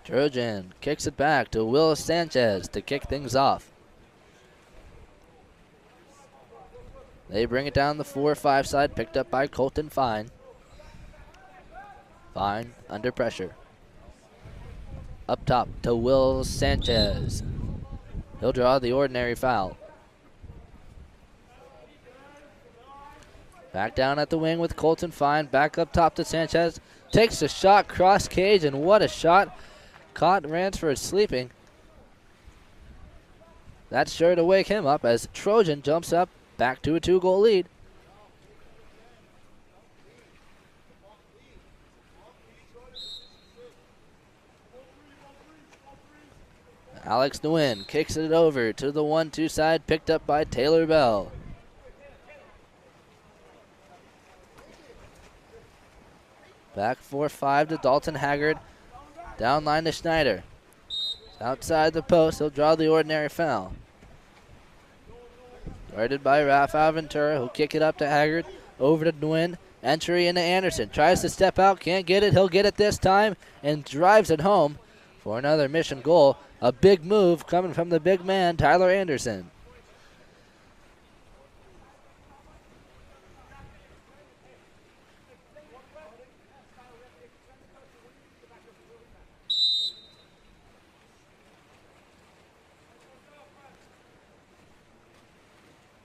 Trojan kicks it back to Will Sanchez to kick things off. They bring it down the 4-5 side, picked up by Colton Fine. Fine under pressure. Up top to Will Sanchez. He'll draw the ordinary foul. Back down at the wing with Colton Fine. Back up top to Sanchez. Takes a shot, cross cage, and what a shot. Caught Ransford sleeping. That's sure to wake him up as Trojan jumps up back to a 2-goal lead. Alex Nguyen kicks it over to the 1-2 side, picked up by Taylor Bell. Back 4-5 to Dalton Haggard. Down line to Schneider. Outside the post, he'll draw the ordinary foul. Guarded by Rafael Ventura, who'll kick it up to Haggard. Over to Nguyen. Entry into Anderson. Tries to step out, can't get it. He'll get it this time and drives it home for another Mission goal. A big move coming from the big man, Tyler Anderson.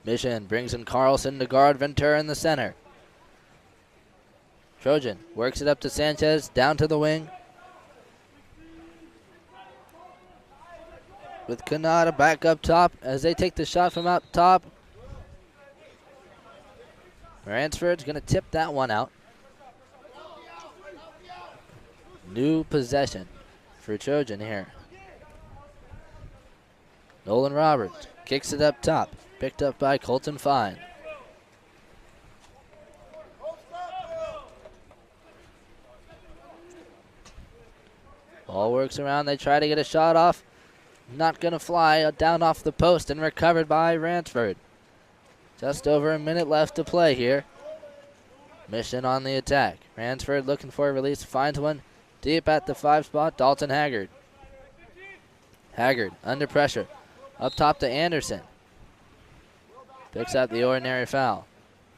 Mission brings in Carlson to guard Ventura in the center. Trojan works it up to Sanchez, down to the wing. With Kanata back up top as they take the shot from up top. Ransford's going to tip that one out. New possession for Trojan here. Nolan Roberts kicks it up top. Picked up by Colton Fine. Ball works around. They try to get a shot off. Not going to fly. Down off the post and recovered by Ransford. Just over a minute left to play here. Mission on the attack. Ransford looking for a release. Finds one deep at the 5 spot. Dalton Haggard. Haggard under pressure. Up top to Anderson. Picks up the ordinary foul.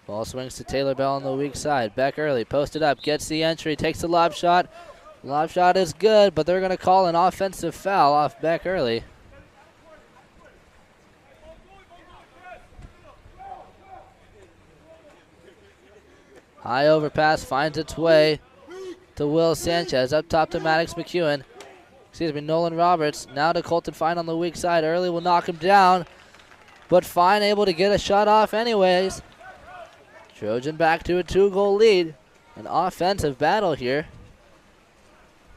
Ball swings to Taylor Bell on the weak side. Beck early, posted up, gets the entry, takes the lob shot. Lob shot is good, but they're going to call an offensive foul off Beck early. High overpass finds its way to Will Sanchez. Up top to Maddox McEwen. Nolan Roberts. Now to Colton Fine on the weak side. Early will knock him down, but Fine able to get a shot off anyways. Trojan back to a 2-goal lead. An offensive battle here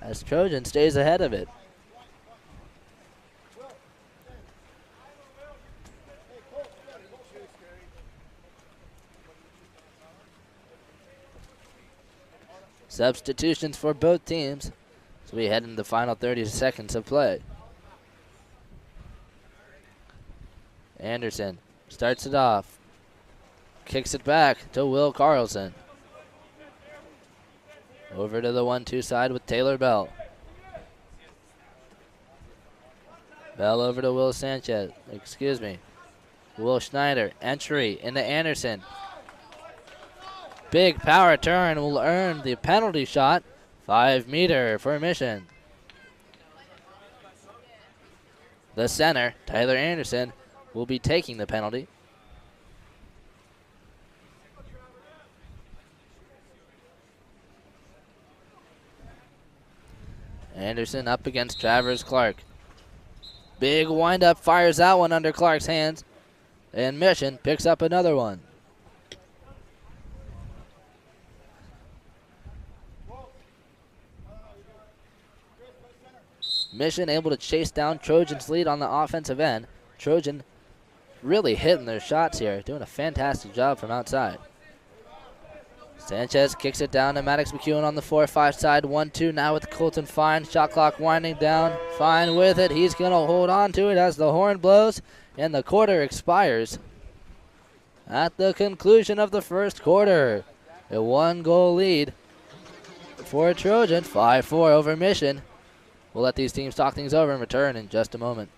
as Trojan stays ahead of it. Substitutions for both teams as we head into the final 30 seconds of play. Anderson starts it off. Kicks it back to Will Carlson. Over to the 1-2 side with Taylor Bell. Bell over to Will Sanchez. Will Schneider. Entry into Anderson. Big power turn will earn the penalty shot. 5-meter for Mission. The center, Tyler Anderson, will be taking the penalty. Anderson up against Travers Clark. Big windup, fires that one under Clark's hands. And Mission picks up another one. Mission able to chase down Trojan's lead on the offensive end. Trojan really hitting their shots here, doing a fantastic job from outside. Sanchez kicks it down to Maddox McEwen on the 4-5 side. 1-2 now with Colton Fine. Shot clock winding down. Fine with it. He's going to hold on to it as the horn blows and the quarter expires. At the conclusion of the first quarter, a 1-goal lead for Trojan. 5-4 over Mission. We'll let these teams talk things over and return in just a moment.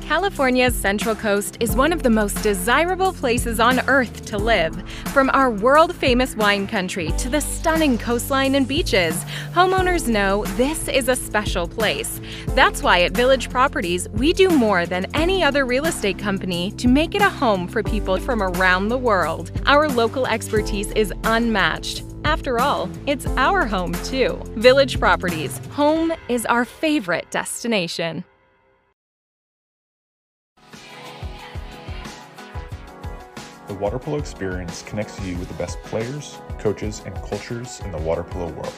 California's Central Coast is one of the most desirable places on Earth to live. From our world-famous wine country to the stunning coastline and beaches, homeowners know this is a special place. That's why at Village Properties, we do more than any other real estate company to make it a home for people from around the world. Our local expertise is unmatched. After all, it's our home too. Village Properties, home is our favorite destination. The water polo experience connects you with the best players, coaches, and cultures in the water polo world.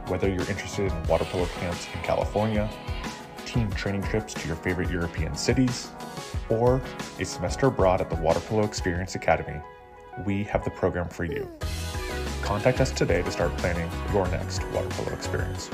Whether you're interested in water polo camps in California, team training trips to your favorite European cities, or a semester abroad at the Water Polo Experience Academy, we have the program for you. Contact us today to start planning your next water polo experience.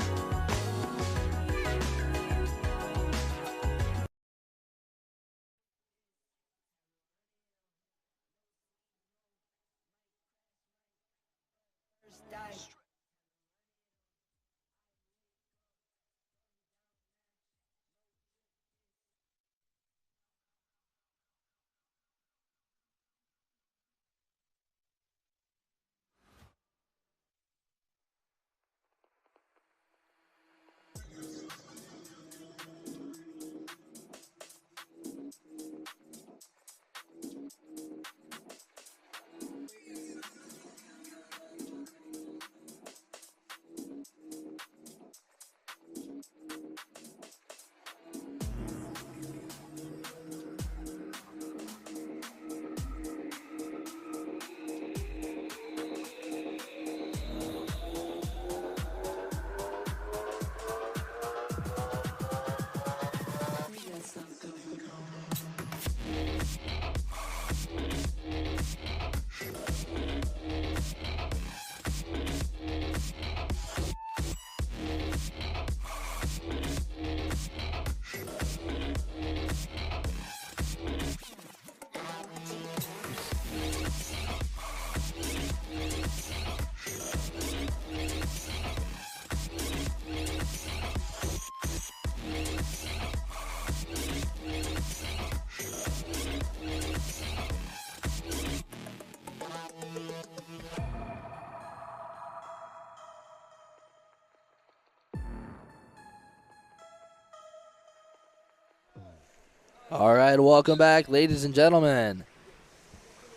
All right, welcome back, ladies and gentlemen.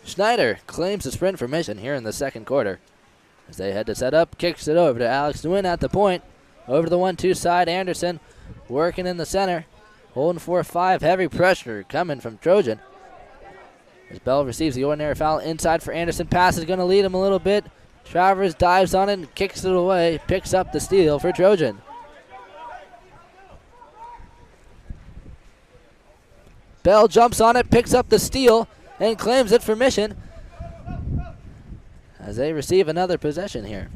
Schneider claims the sprint for Mission here in the second quarter. As they head to set up, kicks it over to Alex to win at the point. Over to the 1-2 side, Anderson working in the center. Holding 4-5, heavy pressure coming from Trojan. As Bell receives the ordinary foul inside for Anderson. Pass is going to lead him a little bit. Travers dives on it and kicks it away. Picks up the steal for Trojan. Bell jumps on it, picks up the steal, and claims it for Mission. As they receive another possession here.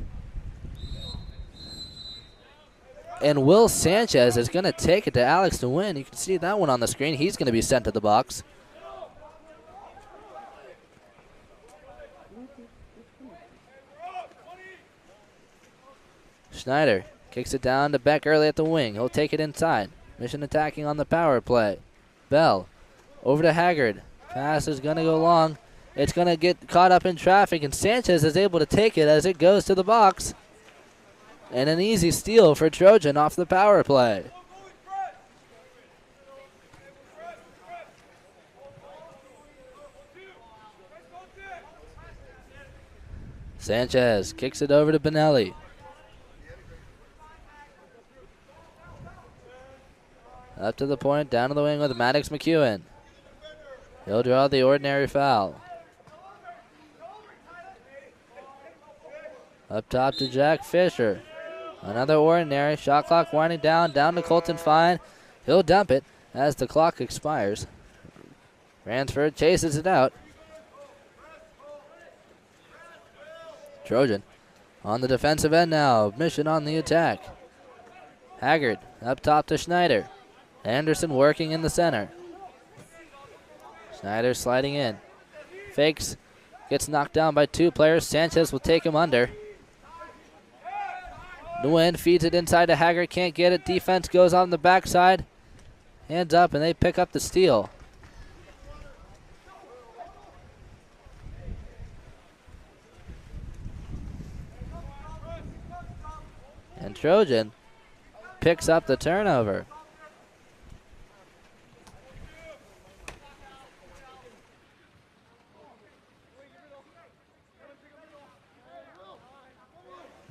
And Will Sanchez is going to take it to Alex to win. You can see that one on the screen. He's going to be sent to the box. Schneider kicks it down to Beck early at the wing. He'll take it inside. Mission attacking on the power play. Bell over to Haggard. Pass is going to go long. It's going to get caught up in traffic, and Sanchez is able to take it as it goes to the box. And an easy steal for Trojan off the power play. Sanchez kicks it over to Benelli. Up to the point, down to the wing with Maddox McEwen. He'll draw the ordinary foul. Up top to Jack Fisher. Another ordinary. Shot clock winding down to Colton Fine. He'll dump it as the clock expires. Ransford chases it out. Trojan on the defensive end now. Mission on the attack. Haggard up top to Schneider. Anderson working in the center. Schneider sliding in. Fakes. Gets knocked down by two players. Sanchez will take him under. Nguyen feeds it inside to Haggard. Can't get it. Defense goes on the backside. Hands up, and they pick up the steal. And Trojan picks up the turnover.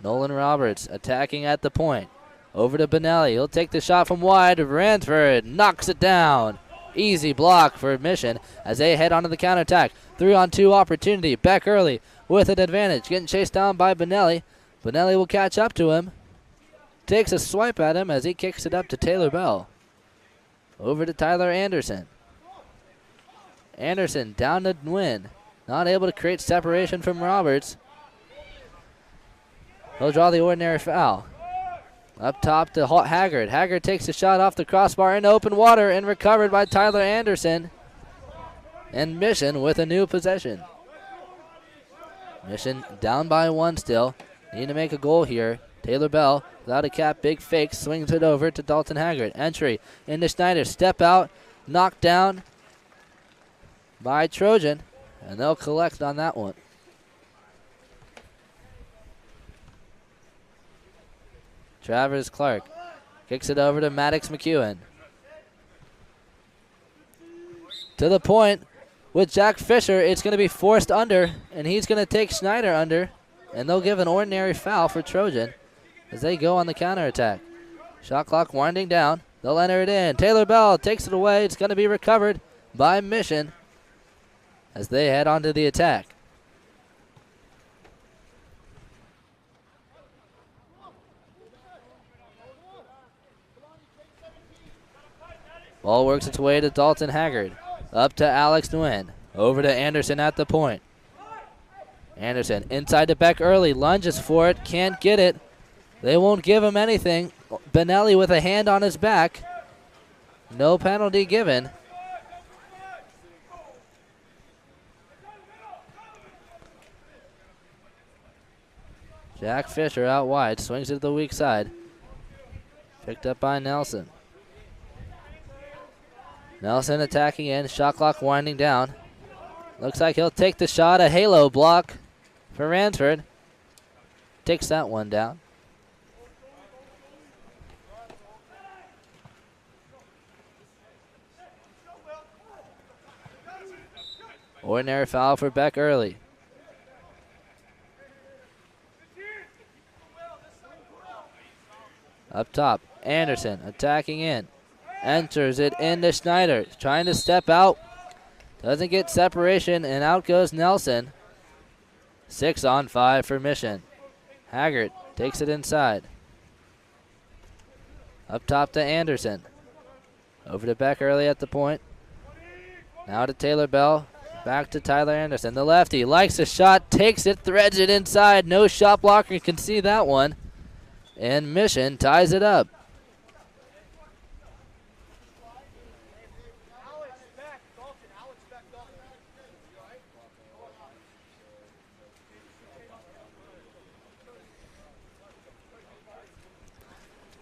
Nolan Roberts attacking at the point. Over to Benelli. He'll take the shot from wide. Ransford knocks it down. Easy block for Mission as they head onto the counterattack. 3-on-2 opportunity. Beck early with an advantage. Getting chased down by Benelli. Benelli will catch up to him. Takes a swipe at him as he kicks it up to Taylor Bell. Over to Tyler Anderson. Anderson down to win. Not able to create separation from Roberts. He'll draw the ordinary foul. Up top to Haggard. Haggard takes a shot off the crossbar in open water and recovered by Tyler Anderson. And Mission with a new possession. Mission down by one still. Need to make a goal here. Taylor Bell, without a cap, big fake, swings it over to Dalton Haggard. Entry into Schneider. Step out. Knocked down by Trojan. And they'll collect on that one. Travers Clark kicks it over to Maddox McEwen. To the point with Jack Fisher. It's going to be forced under, and he's going to take Schneider under, and they'll give an ordinary foul for Trojan as they go on the counterattack. Shot clock winding down. They'll enter it in. Taylor Bell takes it away. It's going to be recovered by Mission as they head onto the attack. Ball works its way to Dalton Haggard. Up to Alex Nguyen. Over to Anderson at the point. Anderson inside to Beck early. Lunges for it. Can't get it. They won't give him anything. Benelli with a hand on his back. No penalty given. Jack Fisher out wide. Swings it to the weak side. Picked up by Nelson. Nelson attacking in. Shot clock winding down. Looks like he'll take the shot. A halo block for Ransford. Takes that one down. Ordinary foul for Beck early. Up top, Anderson attacking in. Enters it into Schneider. Trying to step out. Doesn't get separation, and out goes Nelson. 6-on-5 for Mission. Haggard takes it inside. Up top to Anderson. Over to Beck early at the point. Now to Taylor Bell. Back to Tyler Anderson. The lefty likes the shot, takes it, threads it inside. No shot blocker can see that one. And Mission ties it up.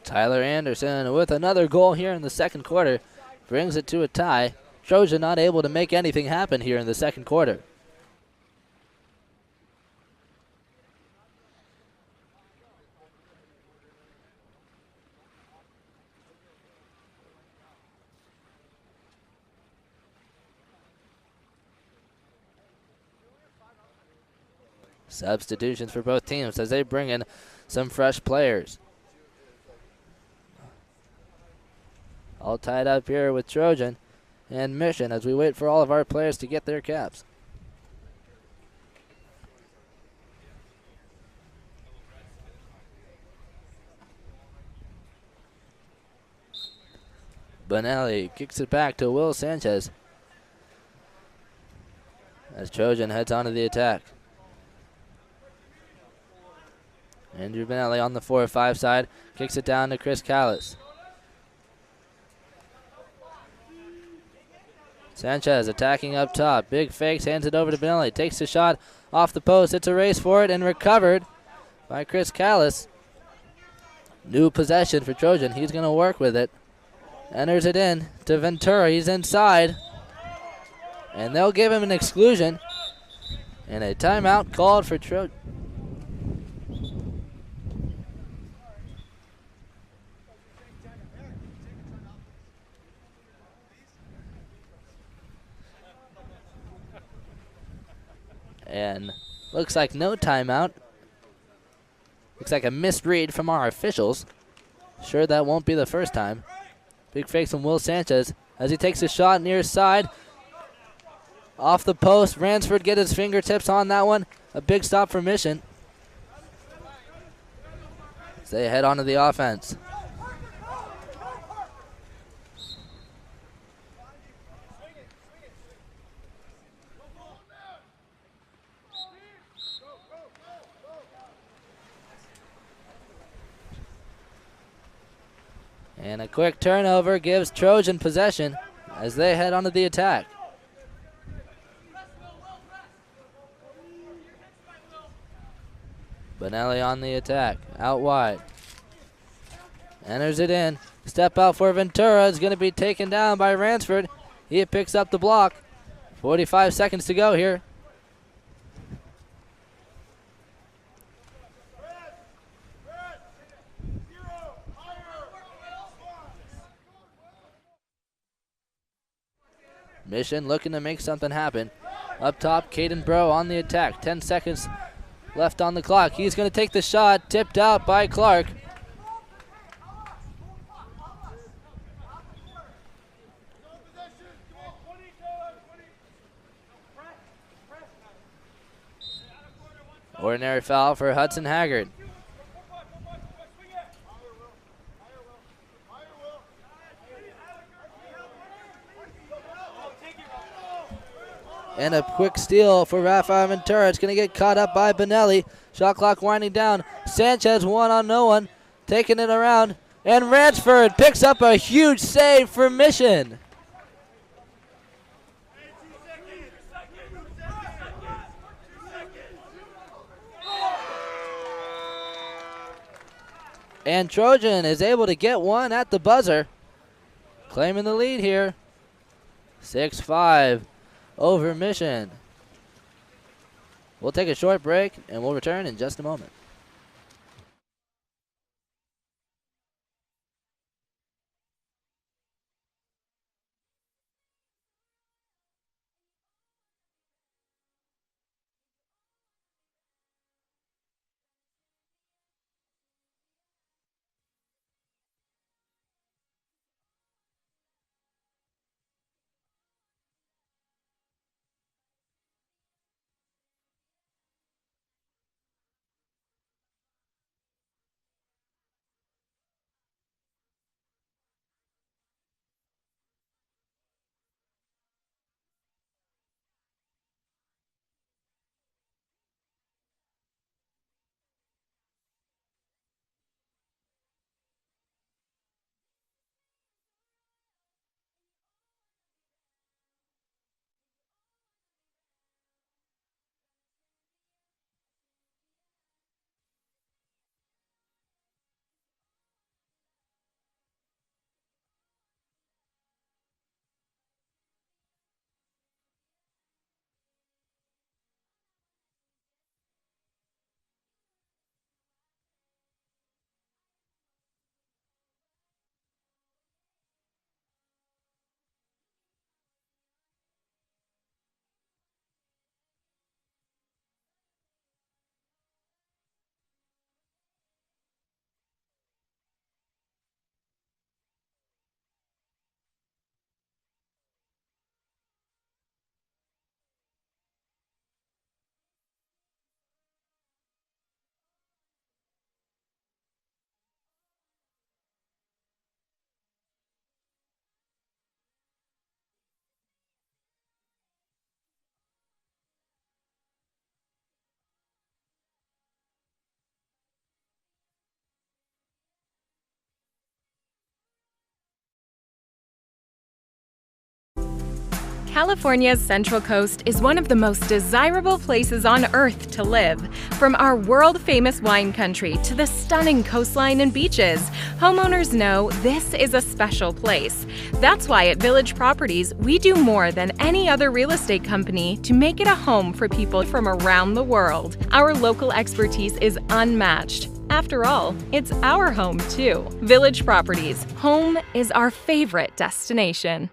Tyler Anderson with another goal here in the second quarter brings it to a tie. Trojan not able to make anything happen here in the second quarter. Substitutions for both teams as they bring in some fresh players. All tied up here with Trojan and Mission as we wait for all of our players to get their caps. Bonelli kicks it back to Will Sanchez as Trojan heads onto the attack. Andrew Bonelli on the 4-5 side kicks it down to Chris Callis. Sanchez attacking up top. Big fakes, hands it over to Bonelli. Takes the shot off the post. It's a race for it and recovered by Chris Callis. New possession for Trojan. He's going to work with it. Enters it in to Ventura. He's inside. And they'll give him an exclusion. And a timeout called for Trojan. And looks like no timeout. Looks like a misread from our officials. Sure that won't be the first time. Big fakes from Will Sanchez as he takes a shot near side. Off the post. Ransford get his fingertips on that one. A big stop for Mission. As they head onto the offense. And a quick turnover gives Trojan possession as they head onto the attack. Bonelli on the attack, out wide. Enters it in. Step out for Ventura is going to be taken down by Ransford. He picks up the block. 45 seconds to go here. Mission looking to make something happen. Up top, Caden Bro on the attack. 10 seconds left on the clock. He's going to take the shot, tipped out by Clark. Ordinary foul for Hudson Haggard. And a quick steal for Rafael Ventura. It's going to get caught up by Bonelli. Shot clock winding down. Sanchez one on no one. Taking it around. And Ransford picks up a huge save for Mission. And Trojan is able to get one at the buzzer. Claiming the lead here. 6-5. Over Mission. We'll take a short break and we'll return in just a moment. California's Central Coast is one of the most desirable places on Earth to live. From our world-famous wine country to the stunning coastline and beaches, homeowners know this is a special place. That's why at Village Properties, we do more than any other real estate company to make it a home for people from around the world. Our local expertise is unmatched. After all, it's our home too. Village Properties, home is our favorite destination.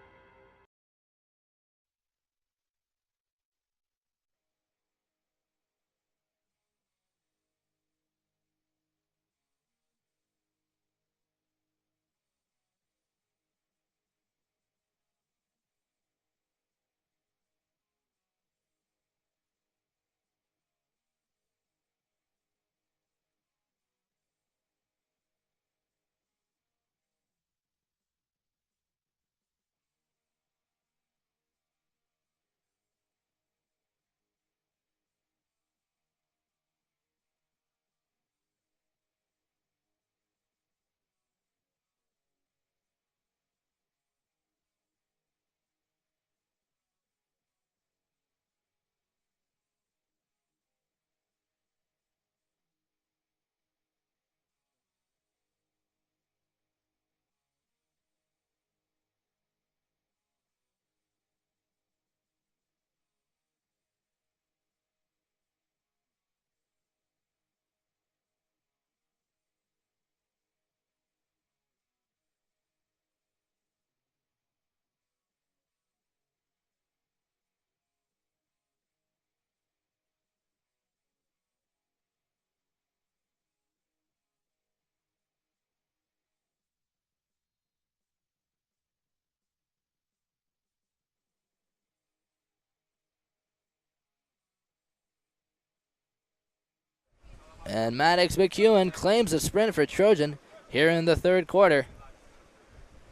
And Maddox McEwen claims a sprint for Trojan here in the third quarter.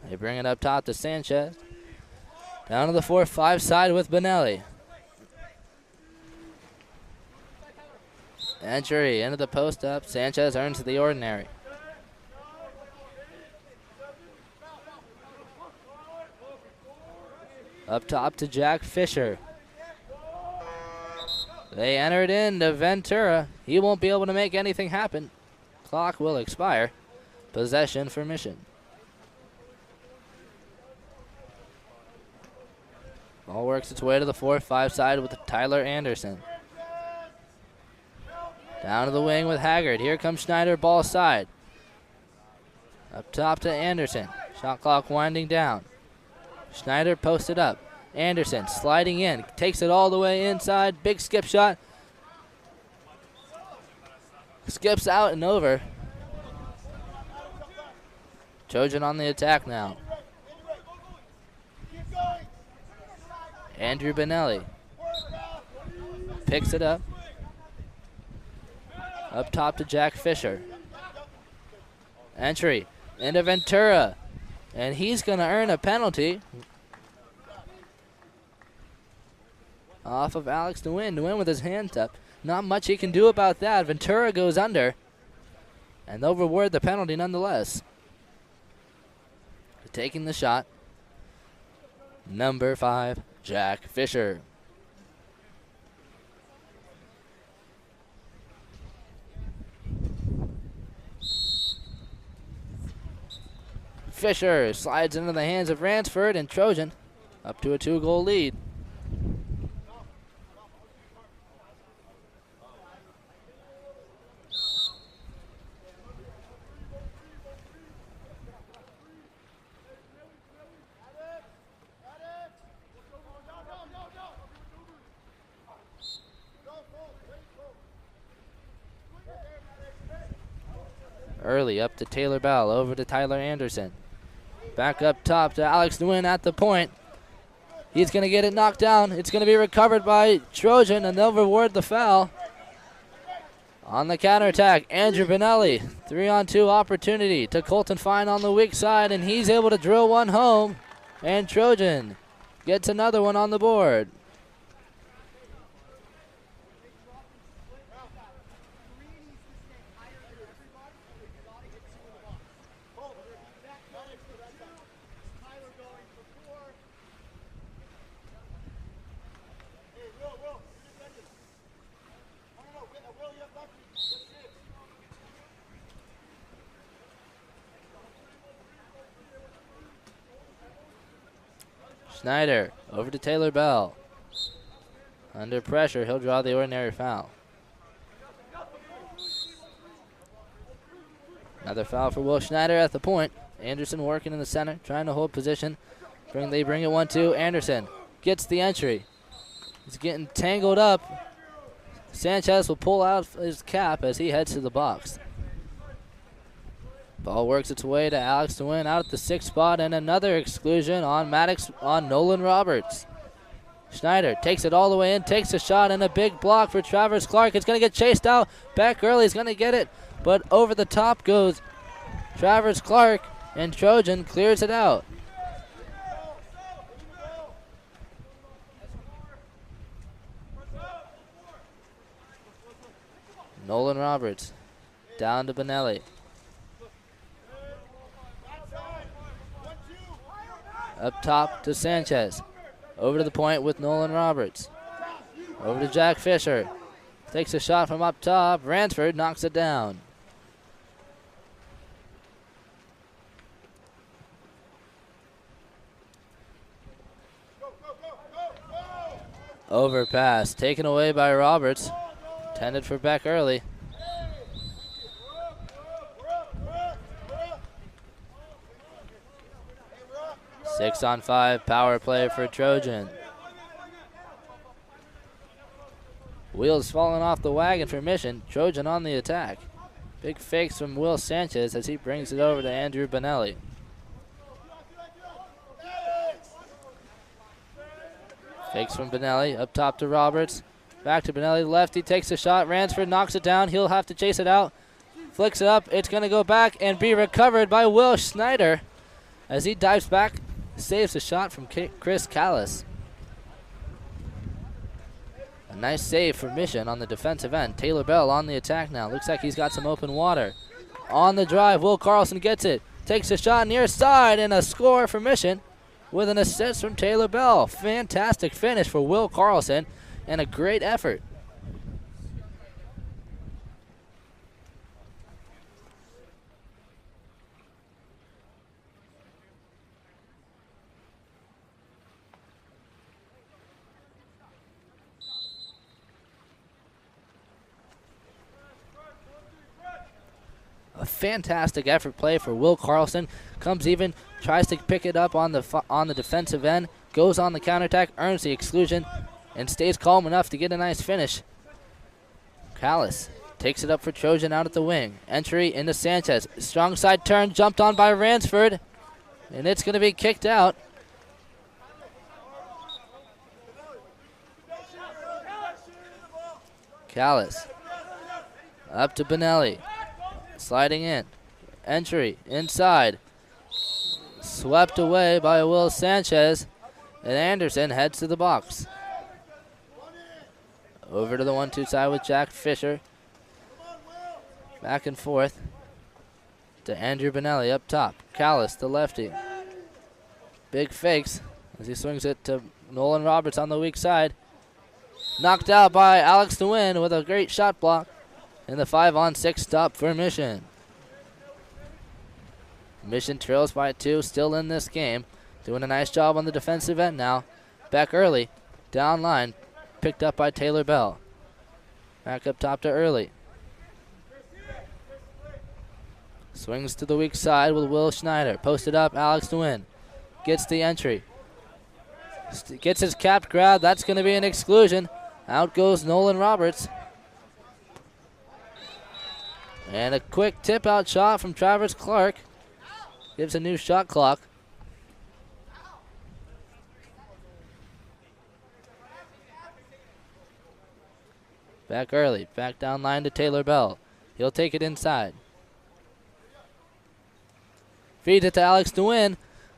They bring it up top to Sanchez. Down to the 4-5 side with Benelli. Entry into the post up. Sanchez earns the ordinary. Up top to Jack Fisher. They enter it into Ventura. He won't be able to make anything happen. Clock will expire. Possession for Mission. Ball works its way to the 4-5 side with Tyler Anderson. Down to the wing with Haggard. Here comes Schneider, ball side. Up top to Anderson. Shot clock winding down. Schneider posted up. Anderson sliding in. Takes it all the way inside. Big skip shot. Skips out and over. Trojan on the attack now. Andrew Benelli picks it up. Up top to Jack Fisher. Entry into Ventura. And he's going to earn a penalty off of Alex DeWin. DeWin with his hands up. Not much he can do about that. Ventura goes under. And they'll reward the penalty nonetheless. Taking the shot. Number 5, Jack Fisher. Fisher slides into the hands of Ransford, and Trojan up to a 2-goal lead. Early up to Taylor Bell, over to Tyler Anderson. Back up top to Alex Nguyen at the point. He's going to get it knocked down. It's going to be recovered by Trojan, and they'll reward the foul. On the counterattack, Andrew Benelli. 3-on-2 opportunity to Colton Fine on the weak side, and he's able to drill one home. And Trojan gets another one on the board. Schneider over to Taylor Bell. Under pressure, he'll draw the ordinary foul. Another foul for Will Schneider at the point. Anderson working in the center, trying to hold position. They bring it 1-2. Anderson gets the entry. He's getting tangled up. Sanchez will pull out his cap as he heads to the box. Ball works its way to Alex to win out at the 6th spot, and another exclusion on Nolan Roberts. Schneider takes it all the way in, takes a shot, and a big block for Travis Clark. It's going to get chased out. Back early, he's going to get it, but over the top goes Travis Clark, and Trojan clears it out. Nolan Roberts down to Benelli. Up top to Sanchez. Over to the point with Nolan Roberts. Over to Jack Fisher. Takes a shot from up top. Ransford knocks it down. Overpass taken away by Roberts. Intended for Beck early. Six on 5 power play for Trojan. Wheels falling off the wagon for Mission. Trojan on the attack. Big fakes from Will Sanchez as he brings it over to Andrew Benelli. Fakes from Benelli up top to Roberts. Back to Benelli, lefty takes a shot. Ransford knocks it down. He'll have to chase it out. Flicks it up. It's going to go back and be recovered by Will Schneider as he dives back. Saves a shot from Chris Callis. A nice save for Mission on the defensive end. Taylor Bell on the attack now. Looks like he's got some open water. On the drive, Will Carlson gets it. Takes a shot near side and a score for Mission with an assist from Taylor Bell. Fantastic finish for Will Carlson and a great effort. A fantastic effort play for Will Carlson. Comes even, tries to pick it up on the defensive end, goes on the counterattack, earns the exclusion, and stays calm enough to get a nice finish. Callis takes it up for Trojan out at the wing. Entry into Sanchez. Strong side turn, jumped on by Ransford, and it's going to be kicked out. Callis up to Benelli. Sliding in. Entry inside. Swept away by Will Sanchez. And Anderson heads to the box. Over to the 1-2 side with Jack Fisher. Back and forth to Andrew Benelli up top. Callis, the lefty. Big fakes as he swings it to Nolan Roberts on the weak side. Knocked out by Alex to win with a great shot block. And the 5-on-6 stop for Mission. Mission trails by 2, still in this game. Doing a nice job on the defensive end now. Back early, down line, picked up by Taylor Bell. Back up top to Early. Swings to the weak side with Will Schneider. Posted up, Alex to win. Gets the entry. Gets his cap grab. That's going to be an exclusion. Out goes Nolan Roberts. And a quick tip-out shot from Travis Clark. Gives a new shot clock. Back early. Back down line to Taylor Bell. He'll take it inside. Feeds it to Alex to win.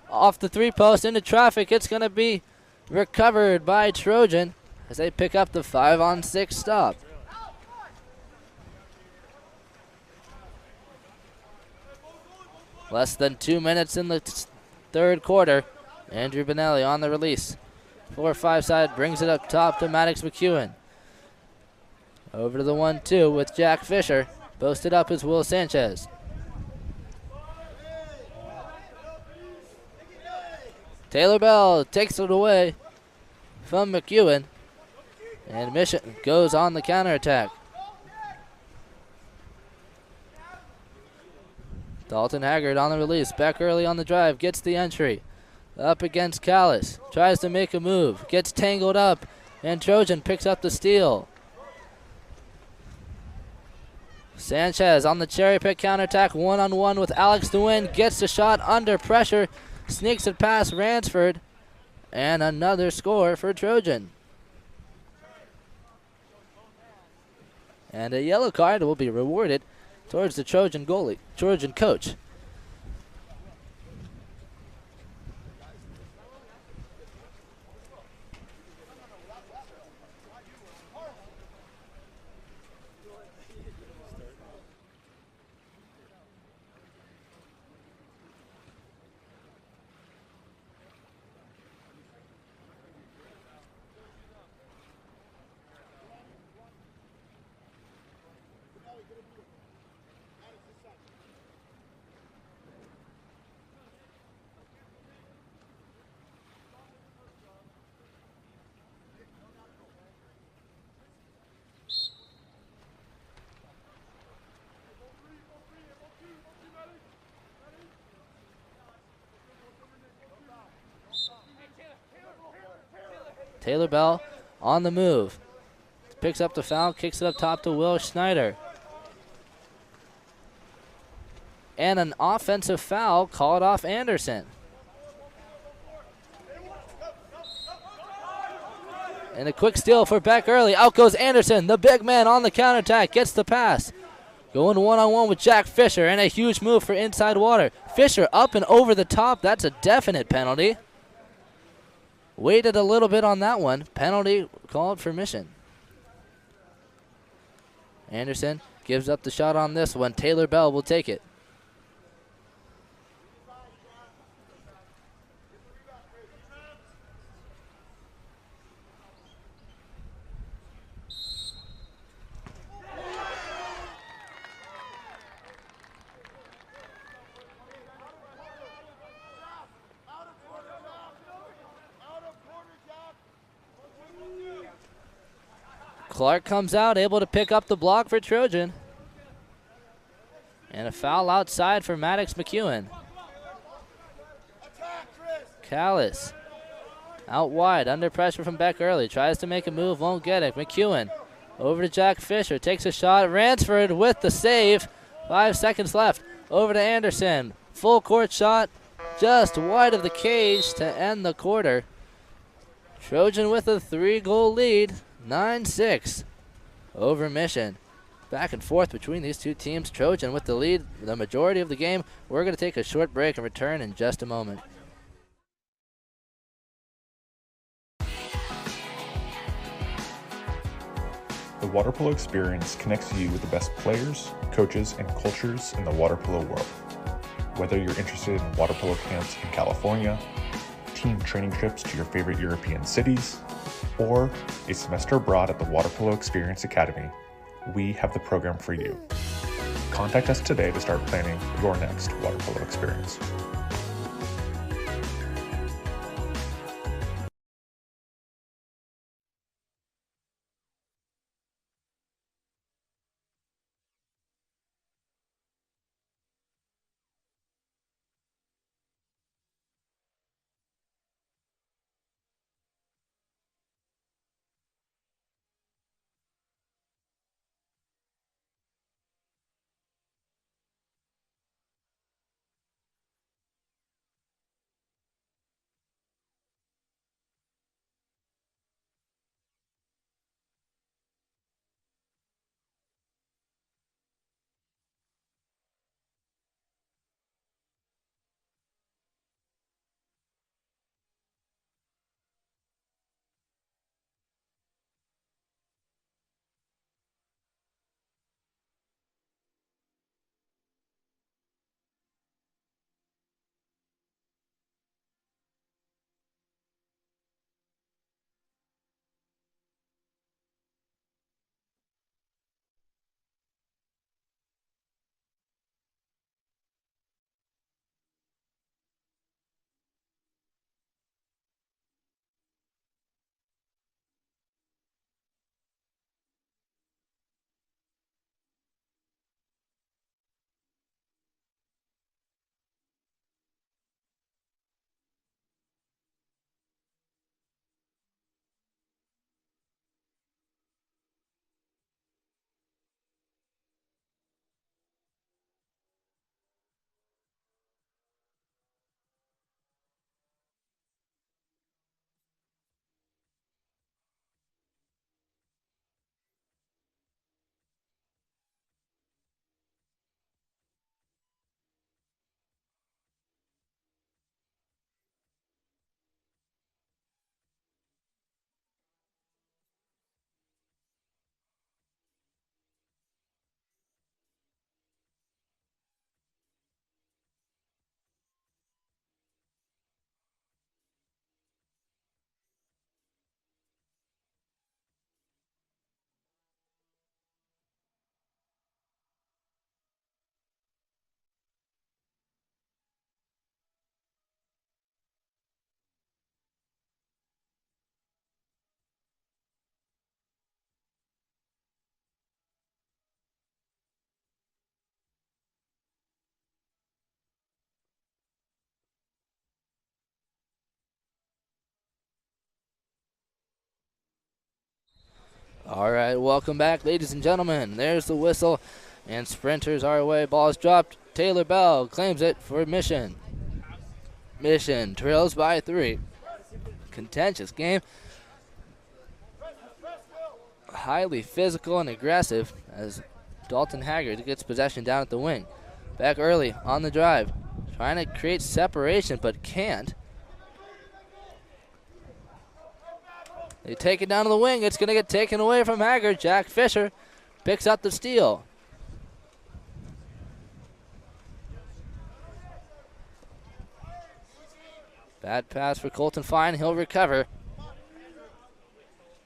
Off the 3-post into traffic. It's going to be recovered by Trojan as they pick up the 5-on-6 stop. Less than 2 minutes in the third quarter. Andrew Benelli on the release. 4-5 side brings it up top to Maddox McEwen. Over to the 1-2 with Jack Fisher. Posted up is Will Sanchez. Taylor Bell takes it away from McEwen. And Mission goes on the counterattack. Dalton Haggard on the release. Back early on the drive. Gets the entry. Up against Callis. Tries to make a move. Gets tangled up. And Trojan picks up the steal. Sanchez on the cherry pick counterattack. One-on-one with Alex to win. Gets the shot under pressure. Sneaks it past Ransford. And another score for Trojan. And a yellow card will be rewarded towards the Trojan goalie, Trojan coach. Taylor Bell on the move. Picks up the foul, kicks it up top to Will Schneider. And an offensive foul called off Anderson. And a quick steal for Beck early. Out goes Anderson, the big man on the counterattack, gets the pass. Going one-on-one with Jack Fisher, and a huge move for inside water. Fisher up and over the top. That's a definite penalty. Waited a little bit on that one. Penalty called for Mission. Anderson gives up the shot on this one. Taylor Bell will take it. Clark comes out, able to pick up the block for Trojan. And a foul outside for Maddox McEwen. Callis out wide, under pressure from Beck early. Tries to make a move, won't get it. McEwen over to Jack Fisher, takes a shot. Ransford with the save. 5 seconds left. Over to Anderson. Full court shot, just wide of the cage to end the quarter. Trojan with a 3-goal lead. 9-6 over Mission. Back and forth between these two teams. Trojan with the lead the majority of the game. We're going to take a short break and return in just a moment. The water polo experience connects you with the best players, coaches, and cultures in the water polo world. Whether you're interested in water polo camps in California, team training trips to your favorite European cities, or a semester abroad at the Water Polo Experience Academy, we have the program for you. Contact us today to start planning your next water polo experience. right, welcome back, ladies and gentlemen. There's the whistle, and sprinters are away. Ball is dropped. Taylor Bell claims it for Mission. Mission trails by 3. Contentious game. Highly physical and aggressive as Dalton Haggard gets possession down at the wing. Back early on the drive. Trying to create separation, but can't. They take it down to the wing. It's going to get taken away from Haggard. Jack Fisher picks up the steal. Bad pass for Colton Fine. He'll recover.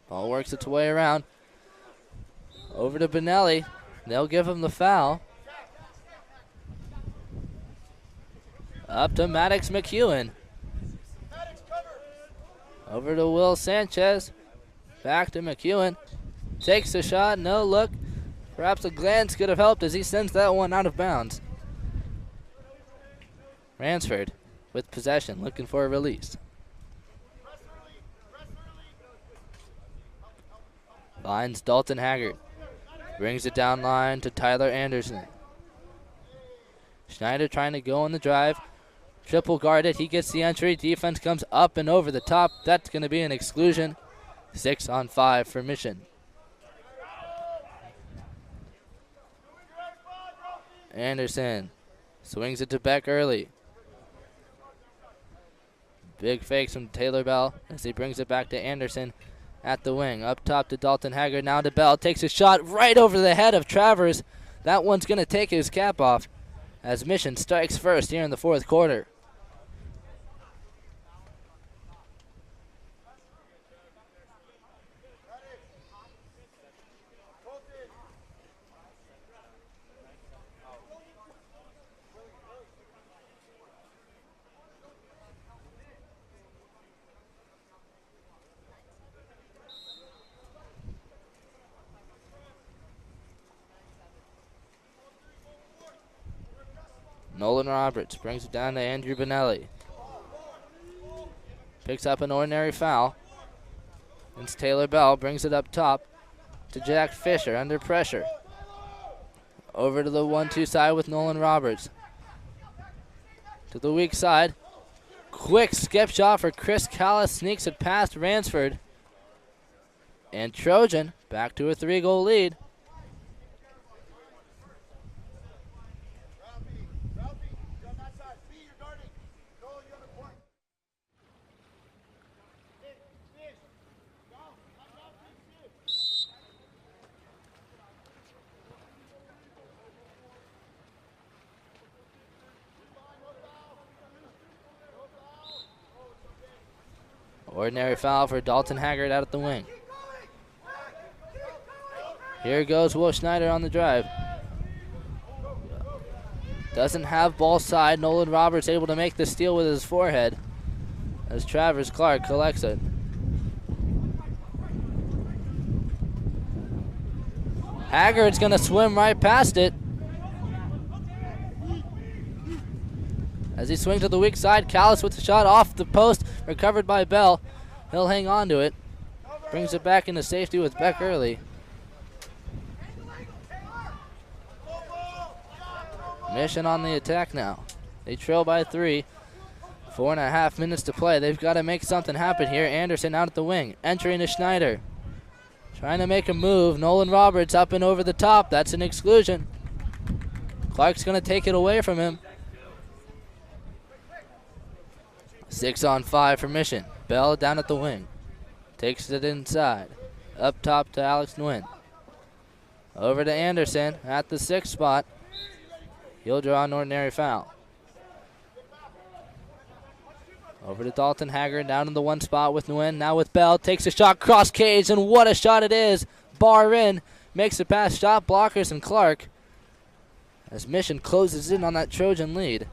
Ball works its way around. Over to Benelli. They'll give him the foul. Up to Maddox McEwen. Over to Will Sanchez. Back to McEwen. Takes the shot. No look. Perhaps a glance could have helped as he sends that one out of bounds. Ransford with possession, looking for a release. Finds Dalton Haggard. Brings it down line to Tyler Anderson. Schneider trying to go on the drive. Triple guarded. He gets the entry. Defense comes up and over the top. That's going to be an exclusion. 6 on 5 for Mission. Anderson swings it to Beck early. Big fakes from Taylor Bell as he brings it back to Anderson at the wing. Up top to Dalton Haggard. Now to Bell. Takes a shot right over the head of Travers. That one's going to take his cap off as Mission strikes first here in the fourth quarter. Nolan Roberts brings it down to Andrew Benelli. Picks up an ordinary foul. It's Taylor Bell, brings it up top to Jack Fisher under pressure. Over to the 1-2 side with Nolan Roberts. To the weak side. Quick skip shot for Chris Callis, sneaks it past Ransford. And Trojan back to a 3-goal lead. Ordinary foul for Dalton Haggard out at the wing. Here goes Will Schneider on the drive. Doesn't have ball side. Nolan Roberts able to make the steal with his forehead as Travers Clark collects it. Haggard's going to swim right past it. As he swings to the weak side, Callis with the shot off the post, recovered by Bell. He'll hang on to it. Brings it back into safety with Beck early. Mission on the attack now. They trail by 3. 4.5 minutes to play. They've got to make something happen here. Anderson out at the wing. Entering to Schneider. Trying to make a move. Nolan Roberts up and over the top. That's an exclusion. Clark's going to take it away from him. 6 on 5 for Mission. Bell down at the wing. Takes it inside. Up top to Alex Nguyen. Over to Anderson at the 6th spot. He'll draw an ordinary foul. Over to Dalton Haggard down in the 1 spot with Nguyen. Now with Bell. Takes a shot cross cage, and what a shot it is. Bar in. Makes it past shot blockers and Clark as Mission closes in on that Trojan lead.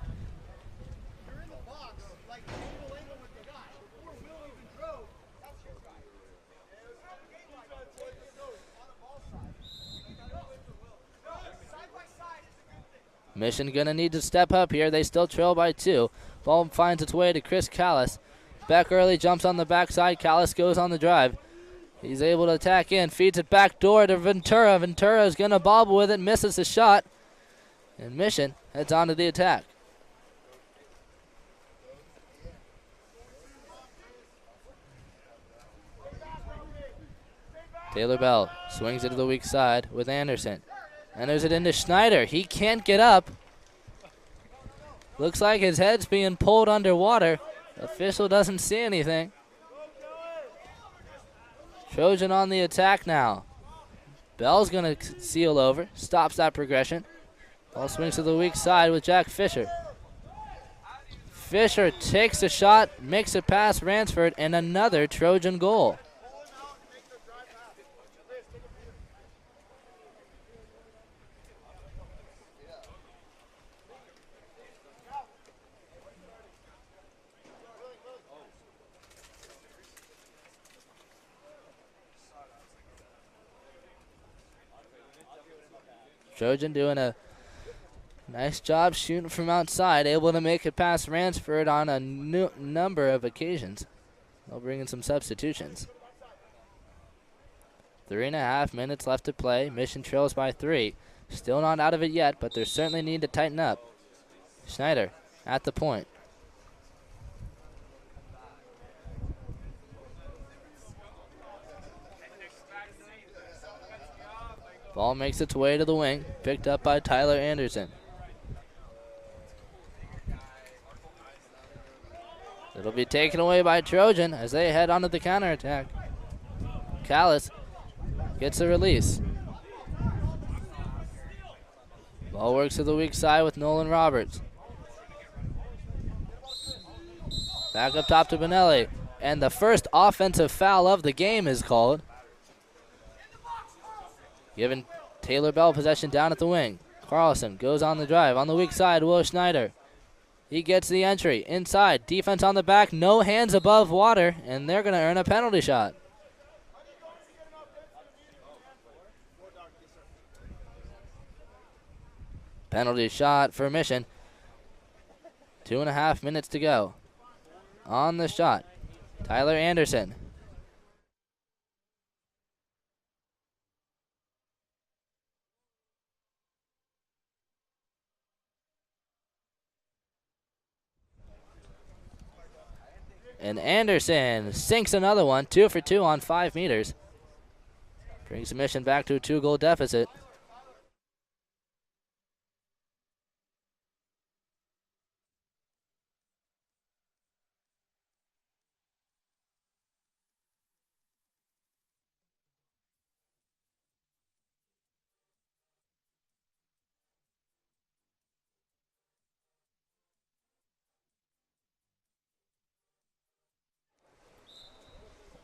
Mission gonna need to step up here. They still trail by 2. Ball finds its way to Chris Callis. Back early, jumps on the backside. Callis goes on the drive. He's able to attack in, feeds it back door to Ventura. Ventura is going to bobble with it, misses the shot. And Mission heads on to the attack. Taylor Bell swings it to the weak side with Anderson. Enters it into Schneider. He can't get up. Looks like his head's being pulled underwater. Official doesn't see anything. Trojan on the attack now. Bell's going to seal over. Stops that progression. Ball swings to the weak side with Jack Fisher. Fisher takes a shot, makes it past Ransford, and another Trojan goal. Trojan doing a nice job shooting from outside, able to make it past Ransford on a number of occasions. They'll bring in some substitutions. 3.5 minutes left to play. Mission trails by 3. Still not out of it yet, but they certainly need to tighten up. Schneider at the point. Ball makes its way to the wing, picked up by Tyler Anderson. It'll be taken away by Trojan as they head onto the counterattack. Callis gets a release. Ball works to the weak side with Nolan Roberts. Back up top to Benelli. And the first offensive foul of the game is called. Giving Taylor Bell possession down at the wing. Carlson goes on the drive. On the weak side, Will Schneider. He gets the entry. Inside, defense on the back. No hands above water, and they're going to earn a penalty shot. Penalty shot for Mission. 2.5 minutes to go. On the shot, Tyler Anderson. And Anderson sinks another one, 2 for 2 on 5 meters. Brings the Mission back to a 2-goal deficit.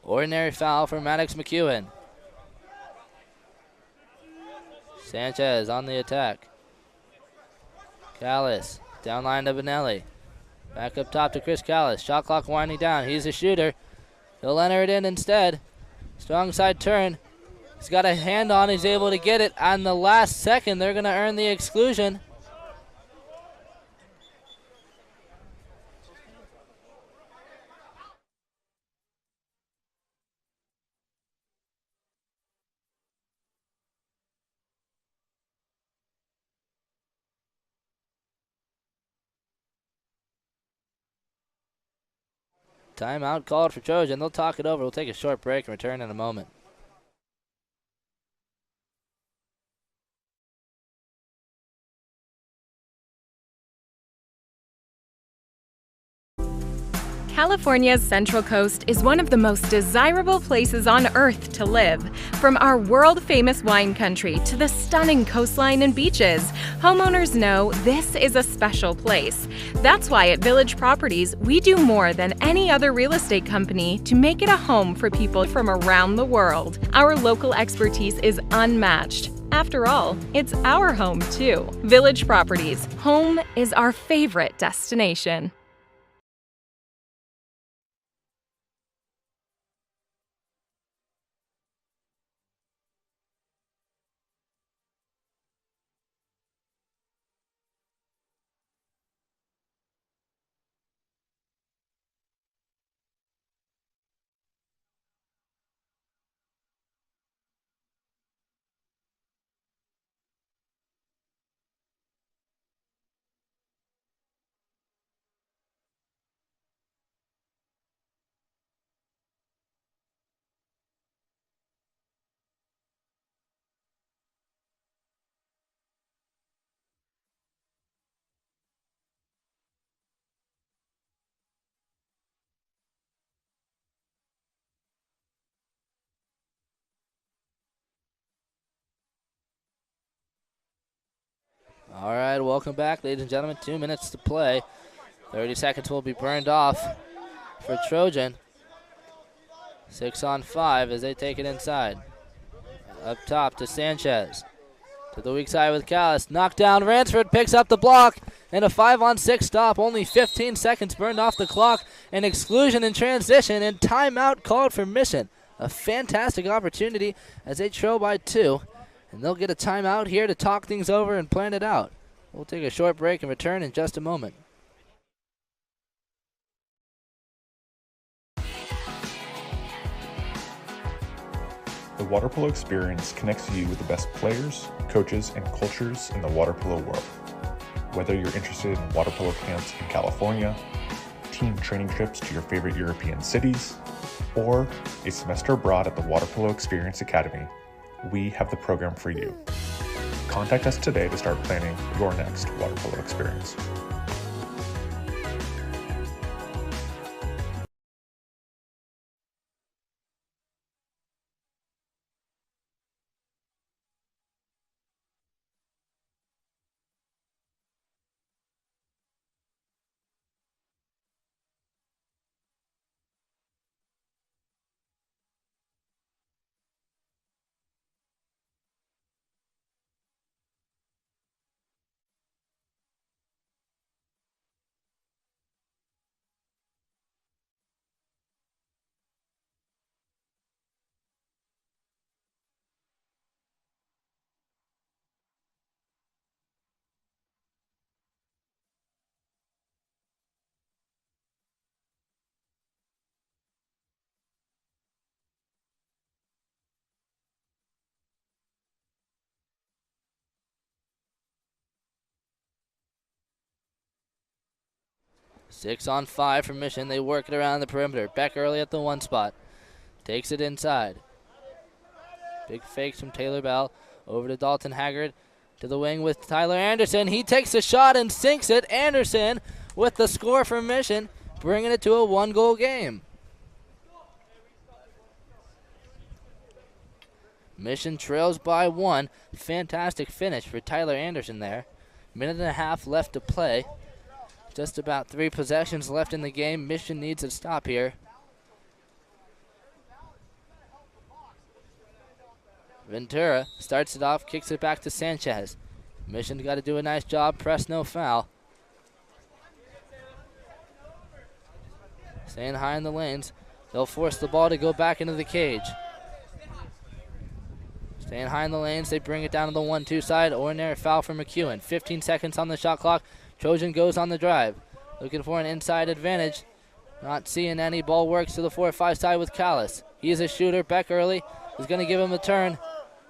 Ordinary foul for Maddox McEwen. Sanchez on the attack. Callis down line to Benelli. Back up top to Chris Callis. Shot clock winding down. He's a shooter. He'll enter it in instead. Strong side turn. He's got a hand on. He's able to get it. On the last second, they're going to earn the exclusion. Timeout called for Trojan. They'll talk it over. We'll take a short break and return in a moment. California's Central Coast is one of the most desirable places on Earth to live. From our world-famous wine country to the stunning coastline and beaches, homeowners know this is a special place. That's why at Village Properties, we do more than any other real estate company to make it a home for people from around the world. Our local expertise is unmatched. After all, it's our home too. Village Properties, home is our favorite destination. All right, welcome back, ladies and gentlemen. 2 minutes to play. 30 seconds will be burned off for Trojan. 6 on 5 as they take it inside. Up top to Sanchez. To the weak side with Callis. Knocked down. Ransford picks up the block. And a 5-on-6 stop. Only 15 seconds burned off the clock. An exclusion in transition and timeout called for Mission. A fantastic opportunity as they trail by 2. And they'll get a timeout here to talk things over and plan it out. We'll take a short break and return in just a moment. The water polo experience connects you with the best players, coaches, and cultures in the water polo world. Whether you're interested in water polo camps in California, team training trips to your favorite European cities, or a semester abroad at the Water Polo Experience Academy, we have the program for you. Contact us today to start planning your next water polo experience. Six on 5 for Mission. They work it around the perimeter. Beck early at the 1 spot. Takes it inside. Big fakes from Taylor Bell. Over to Dalton Haggard. To the wing with Tyler Anderson. He takes a shot and sinks it. Anderson with the score for Mission, bringing it to a 1-goal game. Mission trails by 1. Fantastic finish for Tyler Anderson there. Minute and a half left to play. Just about 3 possessions left in the game. Mission needs a stop here. Ventura starts it off, kicks it back to Sanchez. Mission's got to do a nice job, press no foul. Staying high in the lanes. They'll force the ball to go back into the cage. Staying high in the lanes, they bring it down to the 1-2 side. Ordinary foul for McEwen. 15 seconds on the shot clock. Trojan goes on the drive. Looking for an inside advantage. Not seeing any. Ball works to the 4-5 side with Callis. He is a shooter. Beck early is going to give him a turn.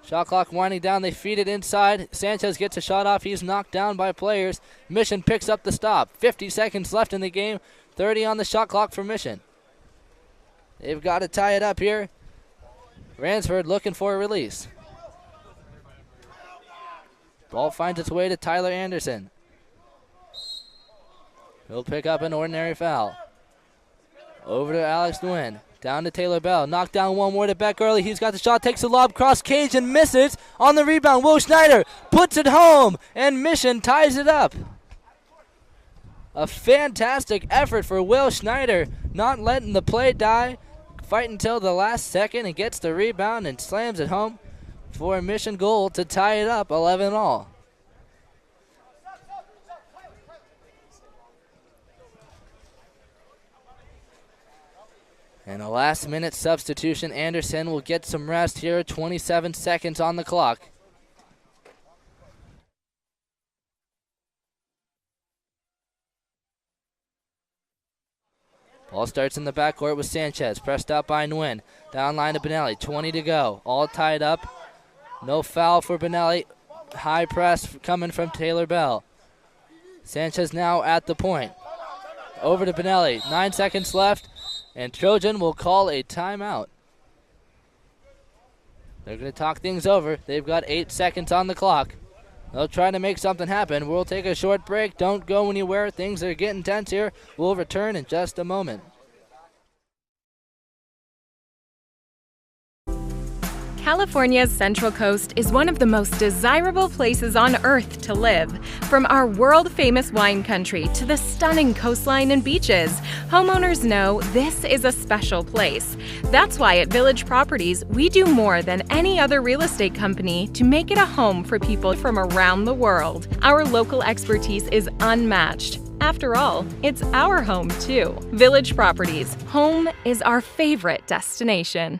Shot clock winding down. They feed it inside. Sanchez gets a shot off. He's knocked down by players. Mission picks up the stop. 50 seconds left in the game. 30 on the shot clock for Mission. They've got to tie it up here. Ransford looking for a release. Ball finds its way to Tyler Anderson. He'll pick up an ordinary foul. Over to Alex Nguyen. Down to Taylor Bell. Knocked down one more to Beck early. He's got the shot. Takes the lob. Cross cage and misses. On the rebound, Will Schneider puts it home. And Mission ties it up. A fantastic effort for Will Schneider. Not letting the play die. Fighting until the last second and gets the rebound and slams it home for a Mission goal to tie it up 11-all. And a last-minute substitution. Anderson will get some rest here. 27 seconds on the clock. Ball starts in the backcourt with Sanchez. Pressed out by Nguyen. Down line to Benelli. 20 to go. All tied up. No foul for Benelli. High press coming from Taylor Bell. Sanchez now at the point. Over to Benelli. 9 seconds left. And Trojan will call a timeout. They're going to talk things over. They've got 8 seconds on the clock. They'll try to make something happen. We'll take a short break. Don't go anywhere. Things are getting tense here. We'll return in just a moment. California's Central Coast is one of the most desirable places on Earth to live. From our world-famous wine country to the stunning coastline and beaches, homeowners know this is a special place. That's why at Village Properties, we do more than any other real estate company to make it a home for people from around the world. Our local expertise is unmatched. After all, it's our home too. Village Properties, home is our favorite destination.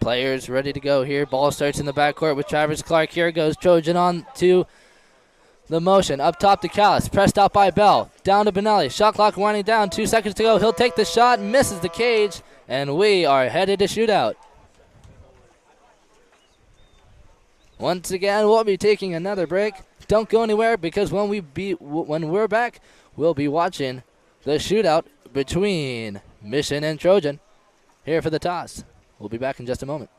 Players ready to go here. Ball starts in the backcourt with Travis Clark. Here goes Trojan on to the motion. Up top to Callis. Pressed out by Bell. Down to Benelli. Shot clock winding down. 2 seconds to go. He'll take the shot. Misses the cage. And we are headed to shootout. Once again, we'll be taking another break. Don't go anywhere because when we're back, we'll be watching the shootout between Mission and Trojan here for the toss. We'll be back in just a moment.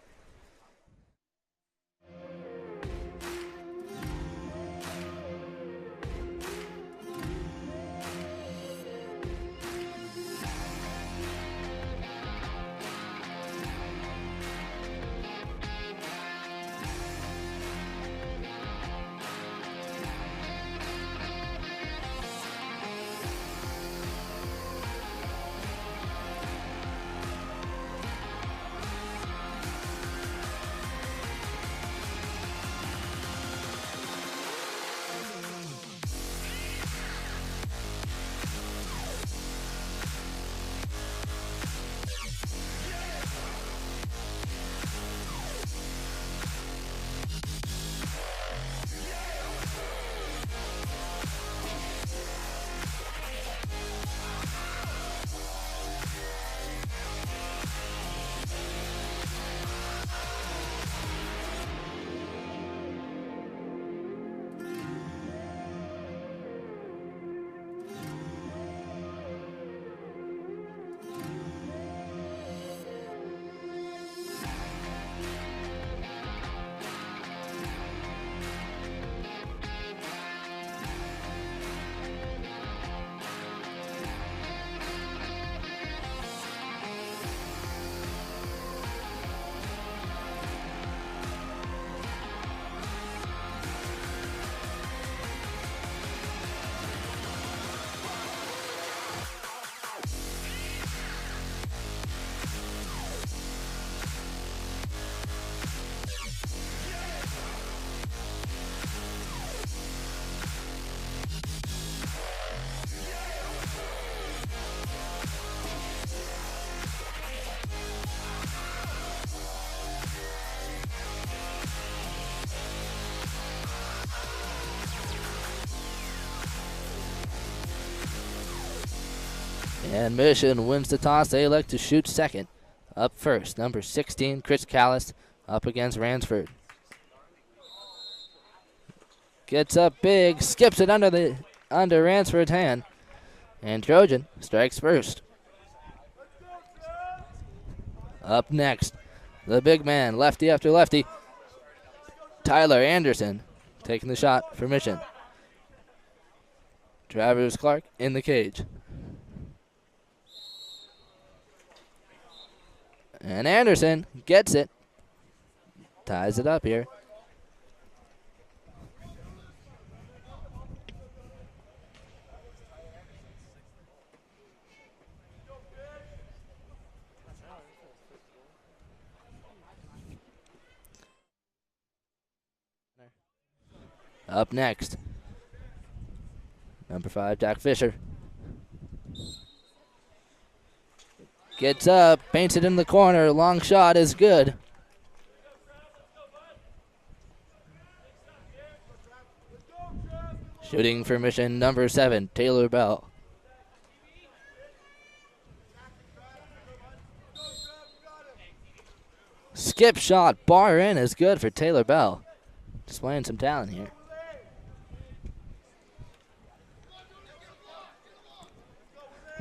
And Mission wins the toss. They elect to shoot second. Up first, number 16, Chris Callis, up against Ransford. Gets up big, skips it under Ransford's hand. And Trojan strikes first. Up next, the big man, lefty after lefty. Tyler Anderson taking the shot for Mission. Travis Clark in the cage. And Anderson gets it. Ties it up here. Up next, number 5, Jack Fisher. Gets up, paints it in the corner. Long shot is good. Shooting for mission number 7, Taylor Bell. Skip shot, bar in is good for Taylor Bell. Displaying some talent here.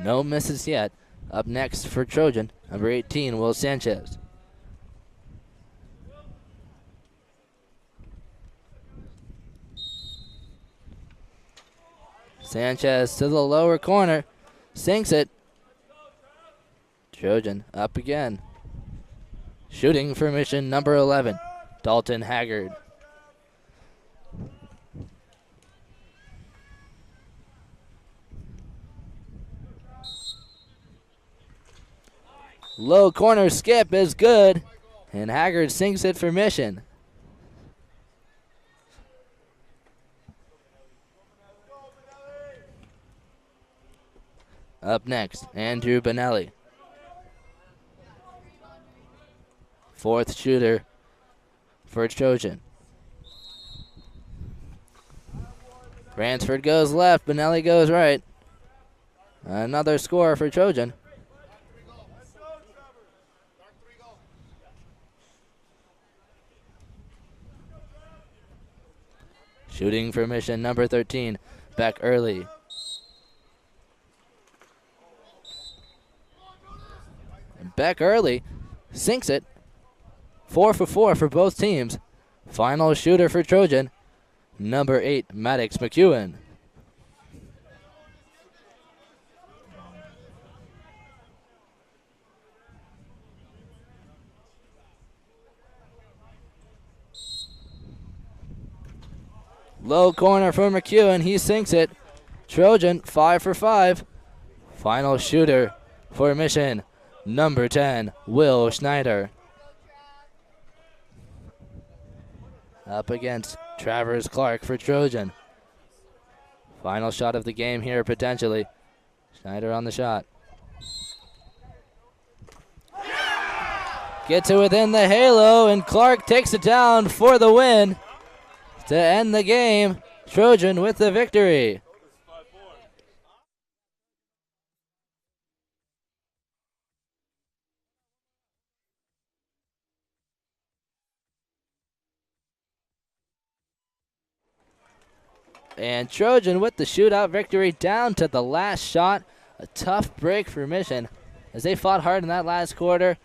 No misses yet. Up next for Trojan, number 18, Will Sanchez. Sanchez to the lower corner, sinks it. Trojan up again. Shooting for mission number 11, Dalton Haggard. Low corner skip is good, and Haggard sinks it for mission. Up next, Andrew Benelli. 4th shooter for Trojan. Bransford goes left, Benelli goes right. Another score for Trojan. Shooting for mission number 13, Beck Early. And Beck Early sinks it. 4 for 4 for both teams. Final shooter for Trojan, number 8, Maddox McEwen. Low corner for McEwen, he sinks it. Trojan 5 for 5. Final shooter for mission number 10, Will Schneider. Up against Travers Clark for Trojan. Final shot of the game here potentially. Schneider on the shot. Gets it within the halo, and Clark takes it down for the win. To end the game, Trojan with the victory. And Trojan with the shootout victory down to the last shot. A tough break for mission as they fought hard in that last quarter.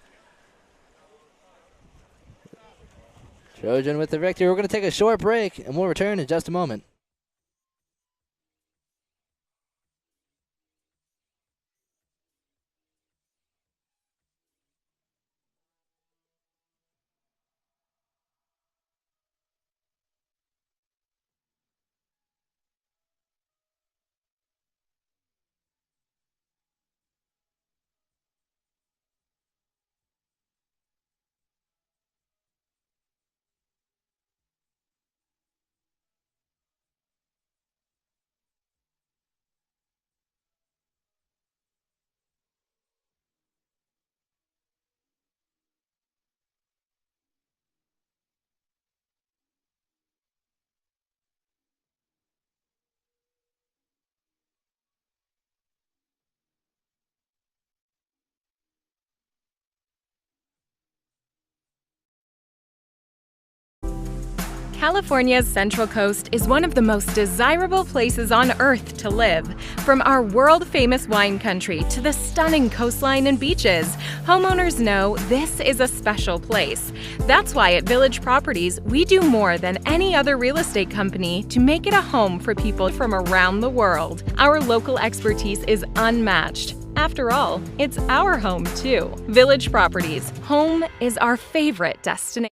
Trojan with the victory. We're going to take a short break, and we'll return in just a moment. California's Central Coast is one of the most desirable places on Earth to live. From our world-famous wine country to the stunning coastline and beaches, homeowners know this is a special place. That's why at Village Properties, we do more than any other real estate company to make it a home for people from around the world. Our local expertise is unmatched. After all, it's our home too. Village Properties, home is our favorite destination.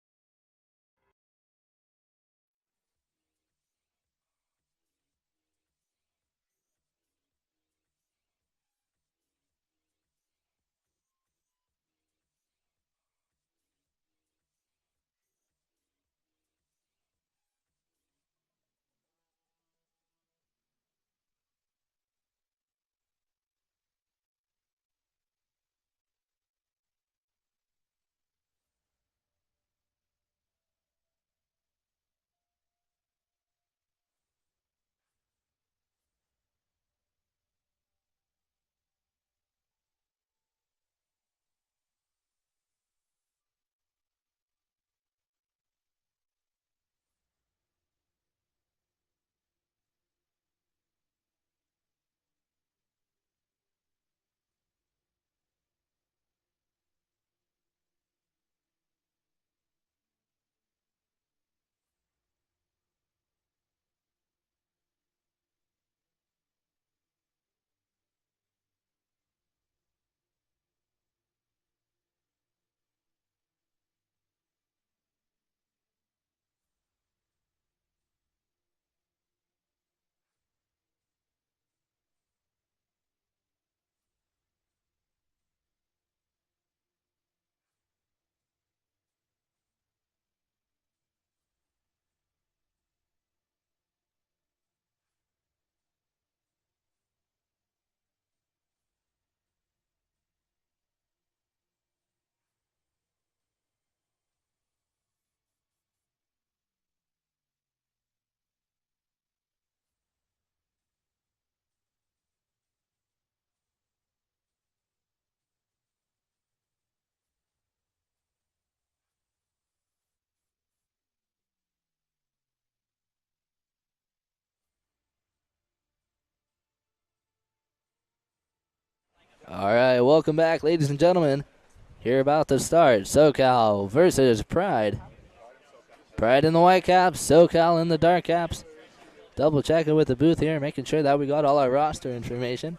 All right, welcome back, ladies and gentlemen. Here about to start, SoCal versus Pride. Pride in the white caps, SoCal in the dark caps. Double checking with the booth here, making sure that we got all our roster information.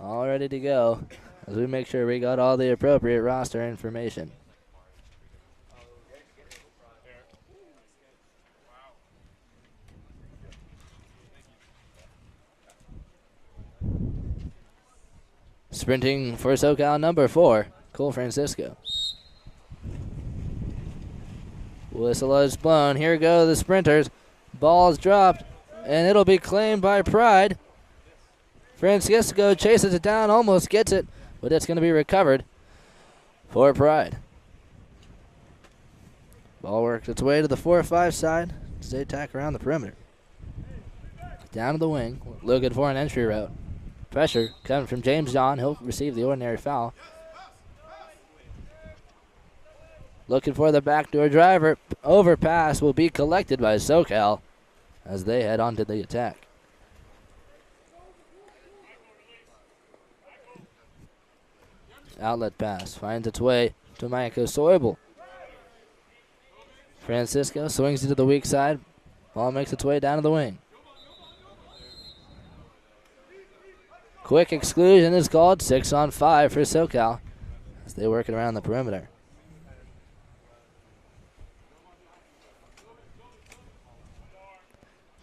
All ready to go as we make sure we got all the appropriate roster information. Sprinting for SoCal, number 4, Cole Francisco. Whistle is blown. Here go the sprinters. Ball's dropped, and it'll be claimed by Pride. Francisco chases it down, almost gets it, but it's going to be recovered for Pride. Ball works its way to the 4-5 side as they attack around the perimeter. Down to the wing, looking for an entry route. Pressure coming from James John. He'll receive the ordinary foul. Looking for the backdoor driver. Overpass will be collected by SoCal as they head on to the attack. Outlet pass finds its way to Michael Soibel. Francisco swings it to the weak side. Ball makes its way down to the wing. Quick exclusion is called. 6-on-5 for SoCal as they work it around the perimeter.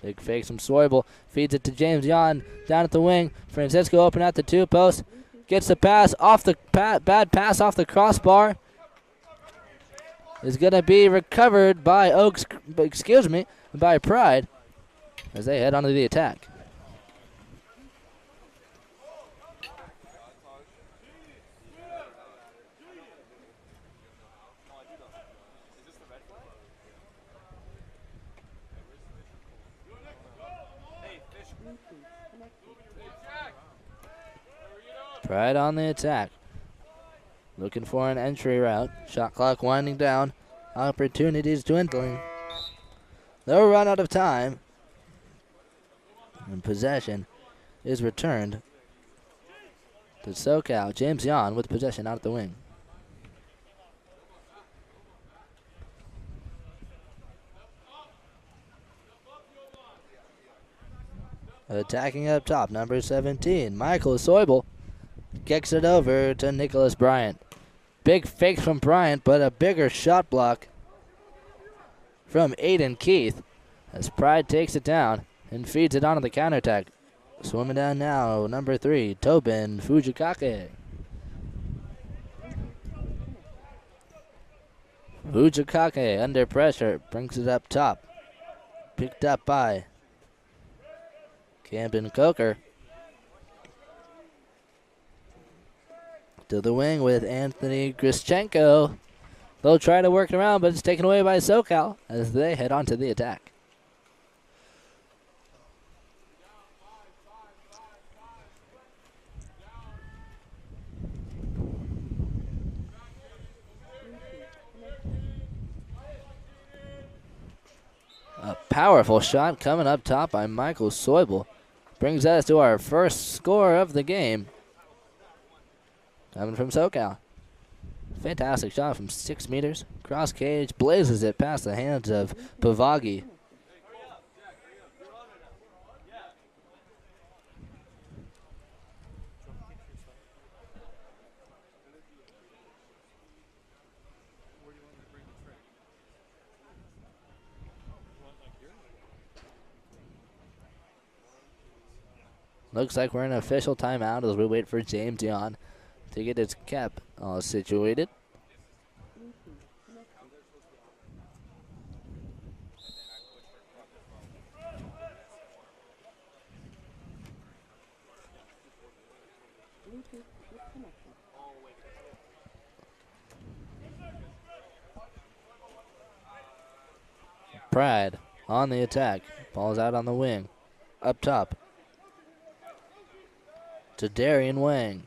Big fake from Soibel. Feeds it to James Yon down at the wing. Francisco open at the 2 post. Gets the pass off the bad pass off the crossbar. Is going to be recovered by by Pride as they head onto the attack. Pride on the attack. Looking for an entry route. Shot clock winding down. Opportunities dwindling. They'll run out of time. And possession is returned to SoCal. James Yon with possession out at the wing. Attacking up top, number 17, Michael Soibel. Kicks it over to Nicholas Bryant. Big fake from Bryant, but a bigger shot block from Aiden Keith as Pride takes it down and feeds it onto the counterattack. Swimming down now, number 3, Tobin Fujikake. Fujikake under pressure, brings it up top. Picked up by Camden Coker. To the wing with Anthony Grischenko. They'll try to work it around, but it's taken away by SoCal as they head on to the attack. A powerful shot coming up top by Michael Soibel. Brings us to our first score of the game. Coming from SoCal. Fantastic shot from 6 meters. Cross cage, blazes it past the hands of Pavagi. Looks like we're in an official timeout as we wait for James Yon to get his cap all situated. Pride on the attack. Ball's out on the wing. Up top. to Darian Wang.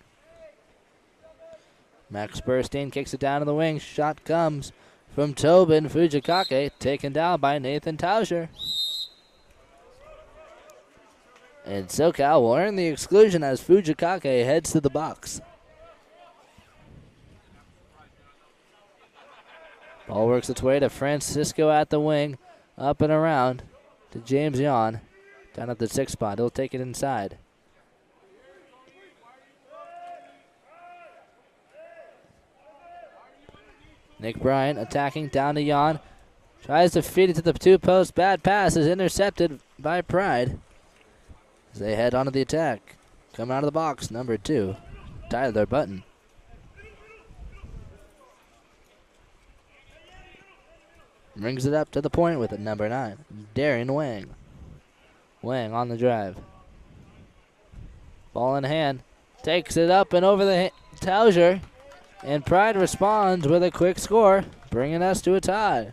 Max Burstein kicks it down to the wing. Shot comes from Tobin Fujikake, taken down by Nathan Tauscher. And SoCal will earn the exclusion as Fujikake heads to the box. Ball works its way to Francisco at the wing. Up and around to James Yon. Down at the 6th spot. He'll take it inside. Nick Bryant attacking down to Yon. Tries to feed it to the 2 posts. Bad pass is intercepted by Pride as they head onto the attack. Coming out of the box, number 2, Tyler Button. Brings it up to the point with it, number 9, Darian Wang. Wang on the drive. Ball in hand. Takes it up and over the Tauscher. And Pride responds with a quick score, bringing us to a tie.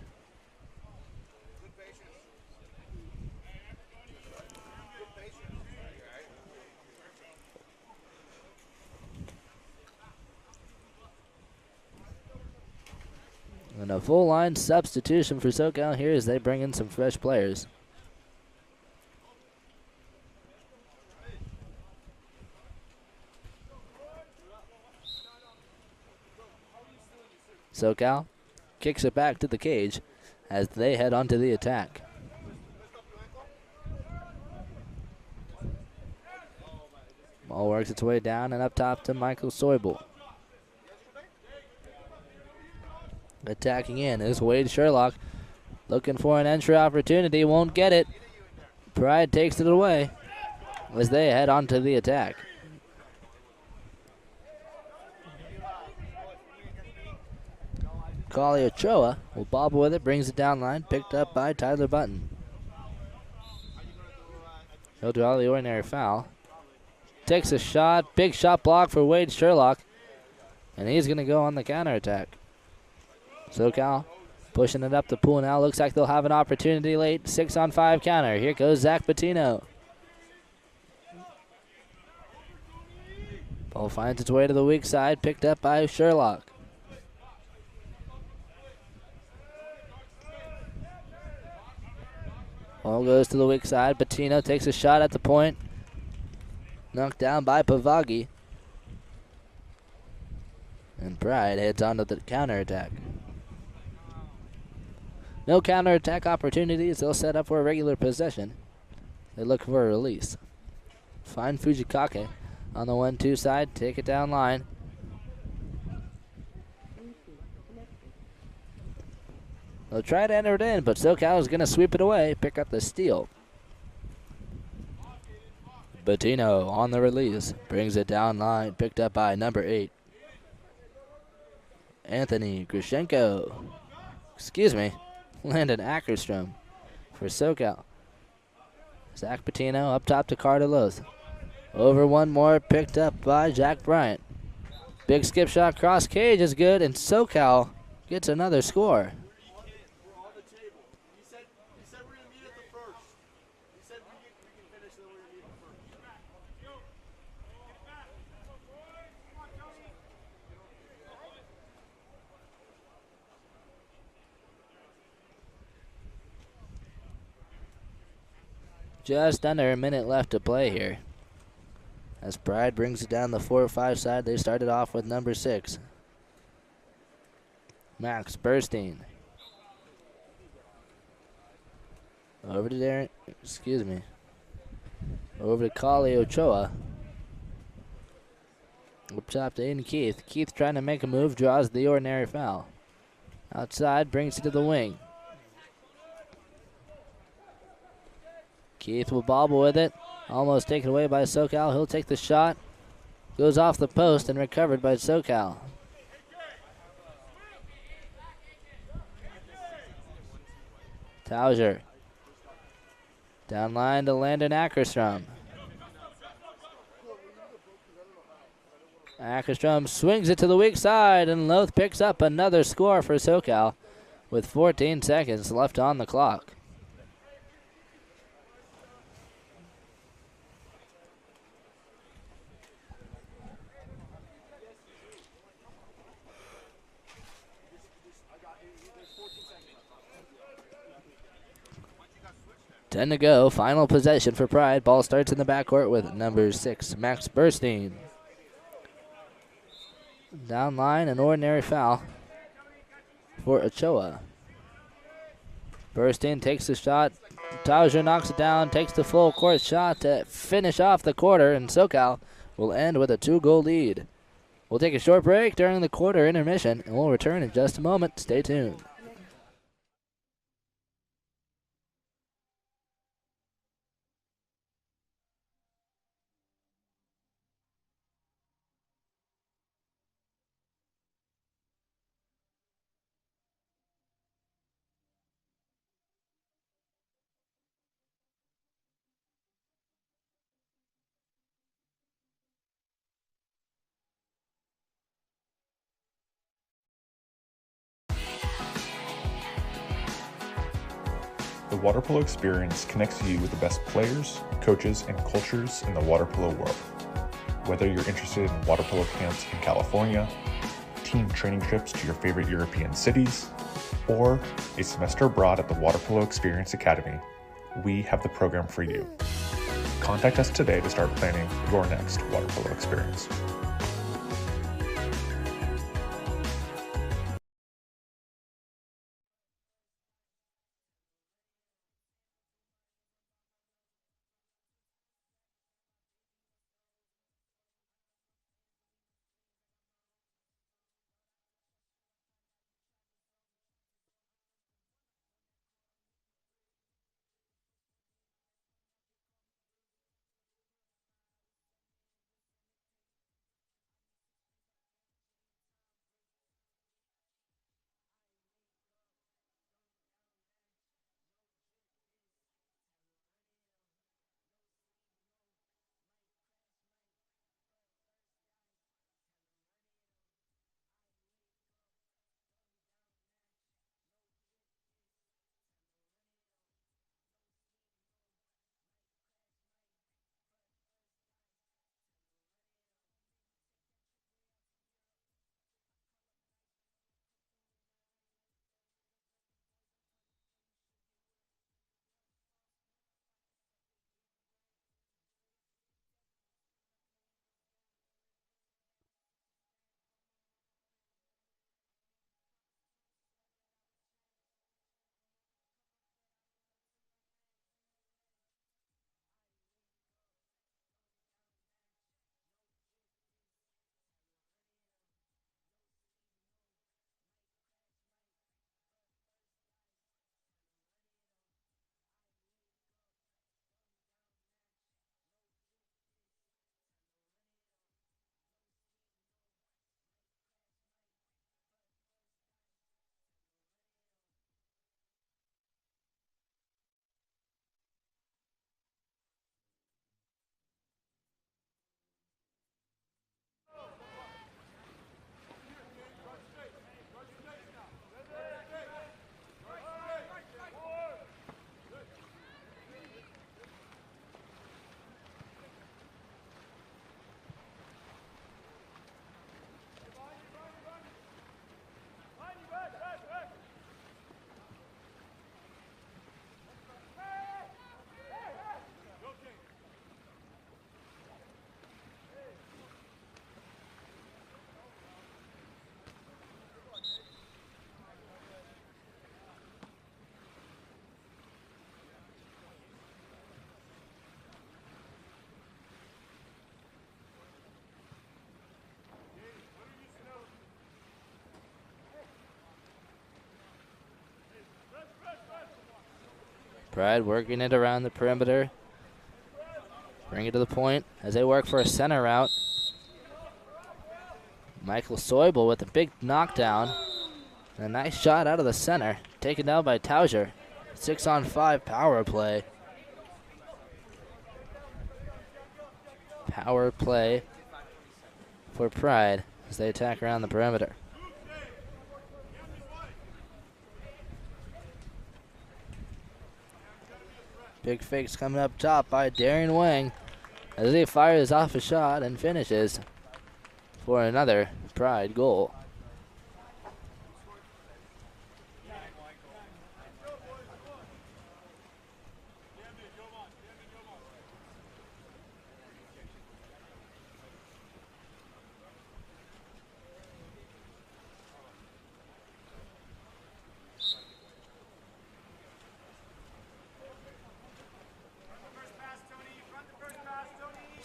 And a full line substitution for SoCal here as they bring in some fresh players. SoCal kicks it back to the cage as they head onto the attack. Ball works its way down and up top to Michael Soibel. Attacking in is Wade Sherlock. Looking for an entry opportunity, won't get it. Pride takes it away as they head onto the attack. Kali Ochoa will bobble with it, brings it down line, picked up by Tyler Button. He'll draw the ordinary foul. Takes a shot, big shot block for Wade Sherlock, and he's going to go on the counterattack. SoCal pushing it up the pool now. Looks like they'll have an opportunity late. 6-on-5 counter. Here goes Zach Patino. Ball finds its way to the weak side, picked up by Sherlock. Ball goes to the weak side. Patino takes a shot at the point. Knocked down by Pavagi. And Pride heads on to the counterattack. No counterattack opportunities. They'll set up for a regular possession. They look for a release. Find Fujikake on the 1-2 side. Take it down line. They'll try to enter it in, but SoCal is going to sweep it away. Pick up the steal. Bettino on the release. Brings it down line. Picked up by number 8. Anthony Grushenko. Excuse me. Landon Ackerstrom for SoCal. Zach Patino up top to Cardinal. Over one more, picked up by Jack Bryant. Big skip shot cross cage is good, and SoCal gets another score. Just under a minute left to play here. As Pride brings it down the 4-5 side, they started off with number 6. Max Burstein. Over to Darren, over to Kali Ochoa. Up top to Aiden Keith. Keith trying to make a move, draws the ordinary foul. Outside, brings it to the wing. Keith will bobble with it. Almost taken away by SoCal. He'll take the shot. Goes off the post and recovered by SoCal. Tauscher. Down line to Landon Ackerstrom. Ackerstrom swings it to the weak side, and Loth picks up another score for SoCal with 14 seconds left on the clock. 10 to go. Final possession for Pride. Ball starts in the backcourt with number 6, Max Burstein. Down line, an ordinary foul for Ochoa. Burstein takes the shot. Tauser knocks it down, takes the full court shot to finish off the quarter, and SoCal will end with a 2-goal lead. We'll take a short break during the quarter intermission, and we'll return in just a moment. Stay tuned. The water polo experience connects you with the best players, coaches, and cultures in the water polo world. Whether you're interested in water polo camps in California, team training trips to your favorite European cities, or a semester abroad at the Water Polo Experience Academy, we have the program for you. Contact us today to start planning your next water polo experience. Pride working it around the perimeter. Bring it to the point as they work for a center route. Michael Soibel with a big knockdown. And a nice shot out of the center. Taken down by Tauser. 6-on-5 power play. Power play for Pride as they attack around the perimeter. Big fakes coming up top by Darian Wang as he fires off a shot and finishes for another Pride goal.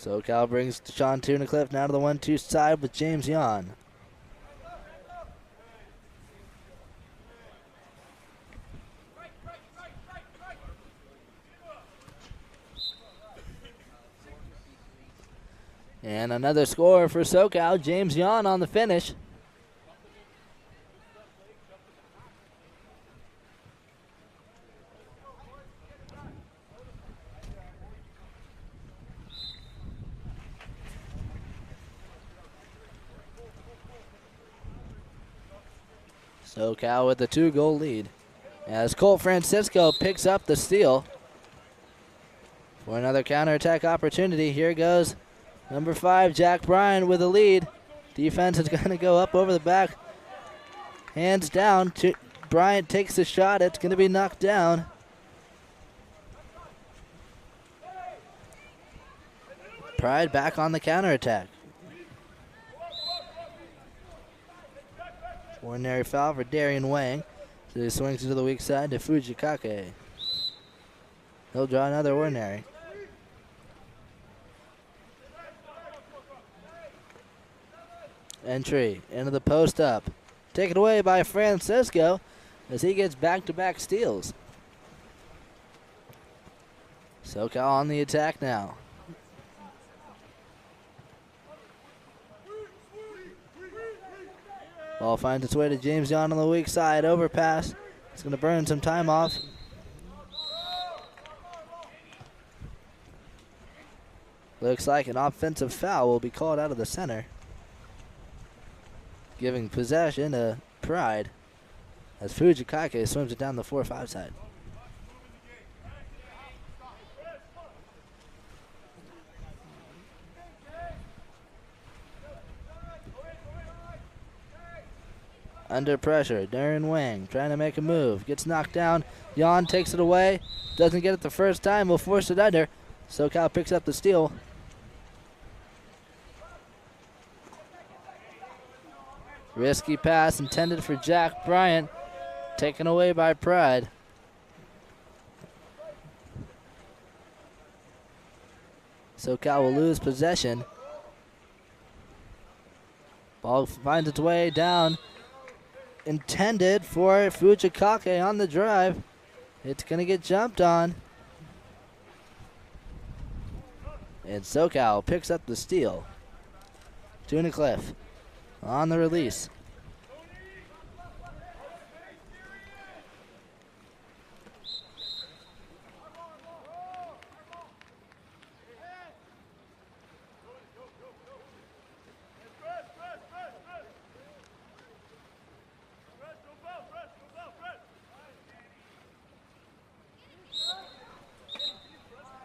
SoCal brings Sean Tunnicliffe now to the 1-2 side with James Yon. And another score for SoCal, James Yon on the finish. SoCal with a 2-goal lead. As Colt Francisco picks up the steal for another counterattack opportunity. Here goes number 5, Jack Bryan with a lead. Defense is going to go up over the back. Hands down. Bryant takes the shot. It's going to be knocked down. Pride back on the counterattack. Ordinary foul for Darian Wang. So he swings to the weak side to Fujikake. He'll draw another ordinary. Entry into the post up. Taken away by Francisco as he gets back-to-back steals. SoCal on the attack now. Ball finds its way to James Yon on the weak side. Overpass. It's going to burn some time off. Looks like an offensive foul will be called out of the center, giving possession to Pride as Fujikake swims it down the 4-5 side. Under pressure, Darren Wang trying to make a move. Gets knocked down. Yon takes it away. Doesn't get it the first time. Will force it under. SoCal picks up the steal. Risky pass intended for Jack Bryant. Taken away by Pride. SoCal will lose possession. Ball finds its way down. Intended for Fujikake on the drive. It's going to get jumped on. And SoCal picks up the steal. Tunnicliffe on the release.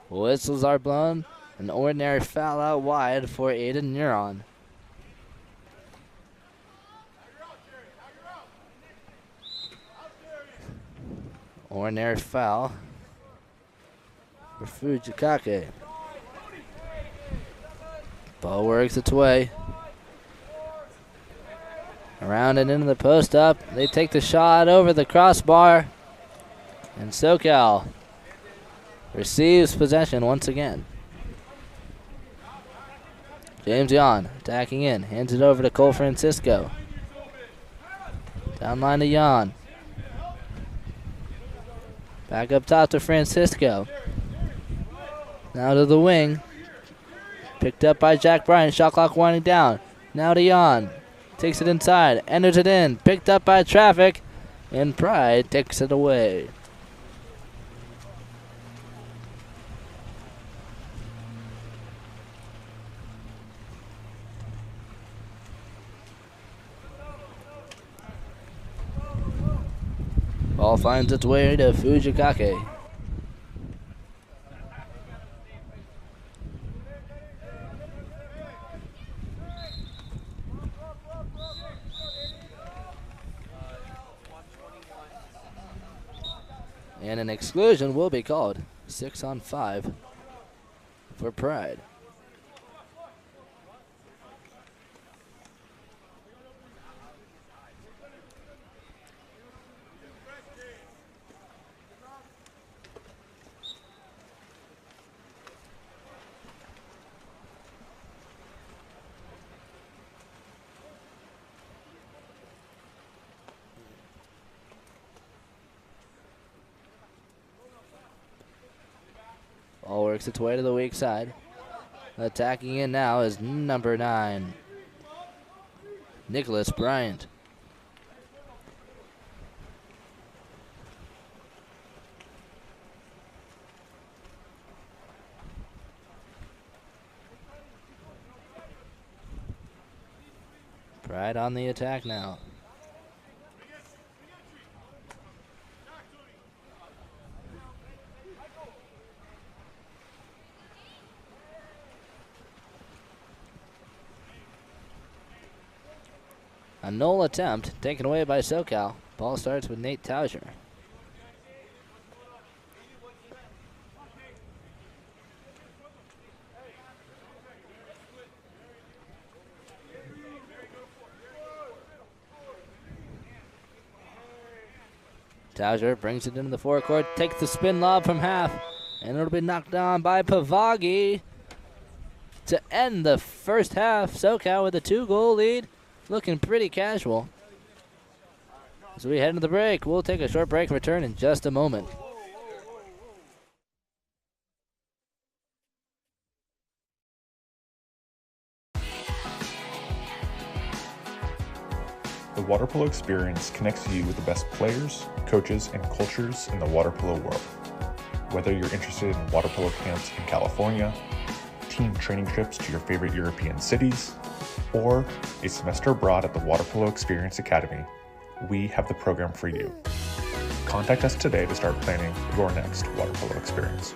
Whistles are blown. An ordinary foul out wide for Aiden Neuron. Ordinary foul for Fujikake. Ball works its way around and into the post up. They take the shot over the crossbar. And SoCal receives possession once again. James Yon attacking in. Hands it over to Cole Francisco. Down line to Yon. Back up top to Francisco. Now to the wing. Picked up by Jack Bryan. Shot clock winding down. Now to Yon. Takes it inside. Enters it in. Picked up by Traffic. And Pride takes it away. Ball finds its way to Fujikake. And an exclusion will be called. 6-on-5 for Pride. works its way to the weak side. Attacking in now is number 9, Nicholas Bryant. Pride on the attack now. A null attempt taken away by SoCal. Ball starts with Nate Tauser. Tauser brings it into the forecourt, takes the spin lob from half, and it'll be knocked down by Pavagi to end the first half. SoCal with a 2-goal lead, looking pretty casual. As we head into the break, we'll take a short break and return in just a moment. The water polo experience connects you with the best players, coaches, and cultures in the water polo world. Whether you're interested in water polo camps in California, team training trips to your favorite European cities, or a semester abroad at the Water Polo Experience Academy, we have the program for you. Contact us today to start planning your next water polo experience.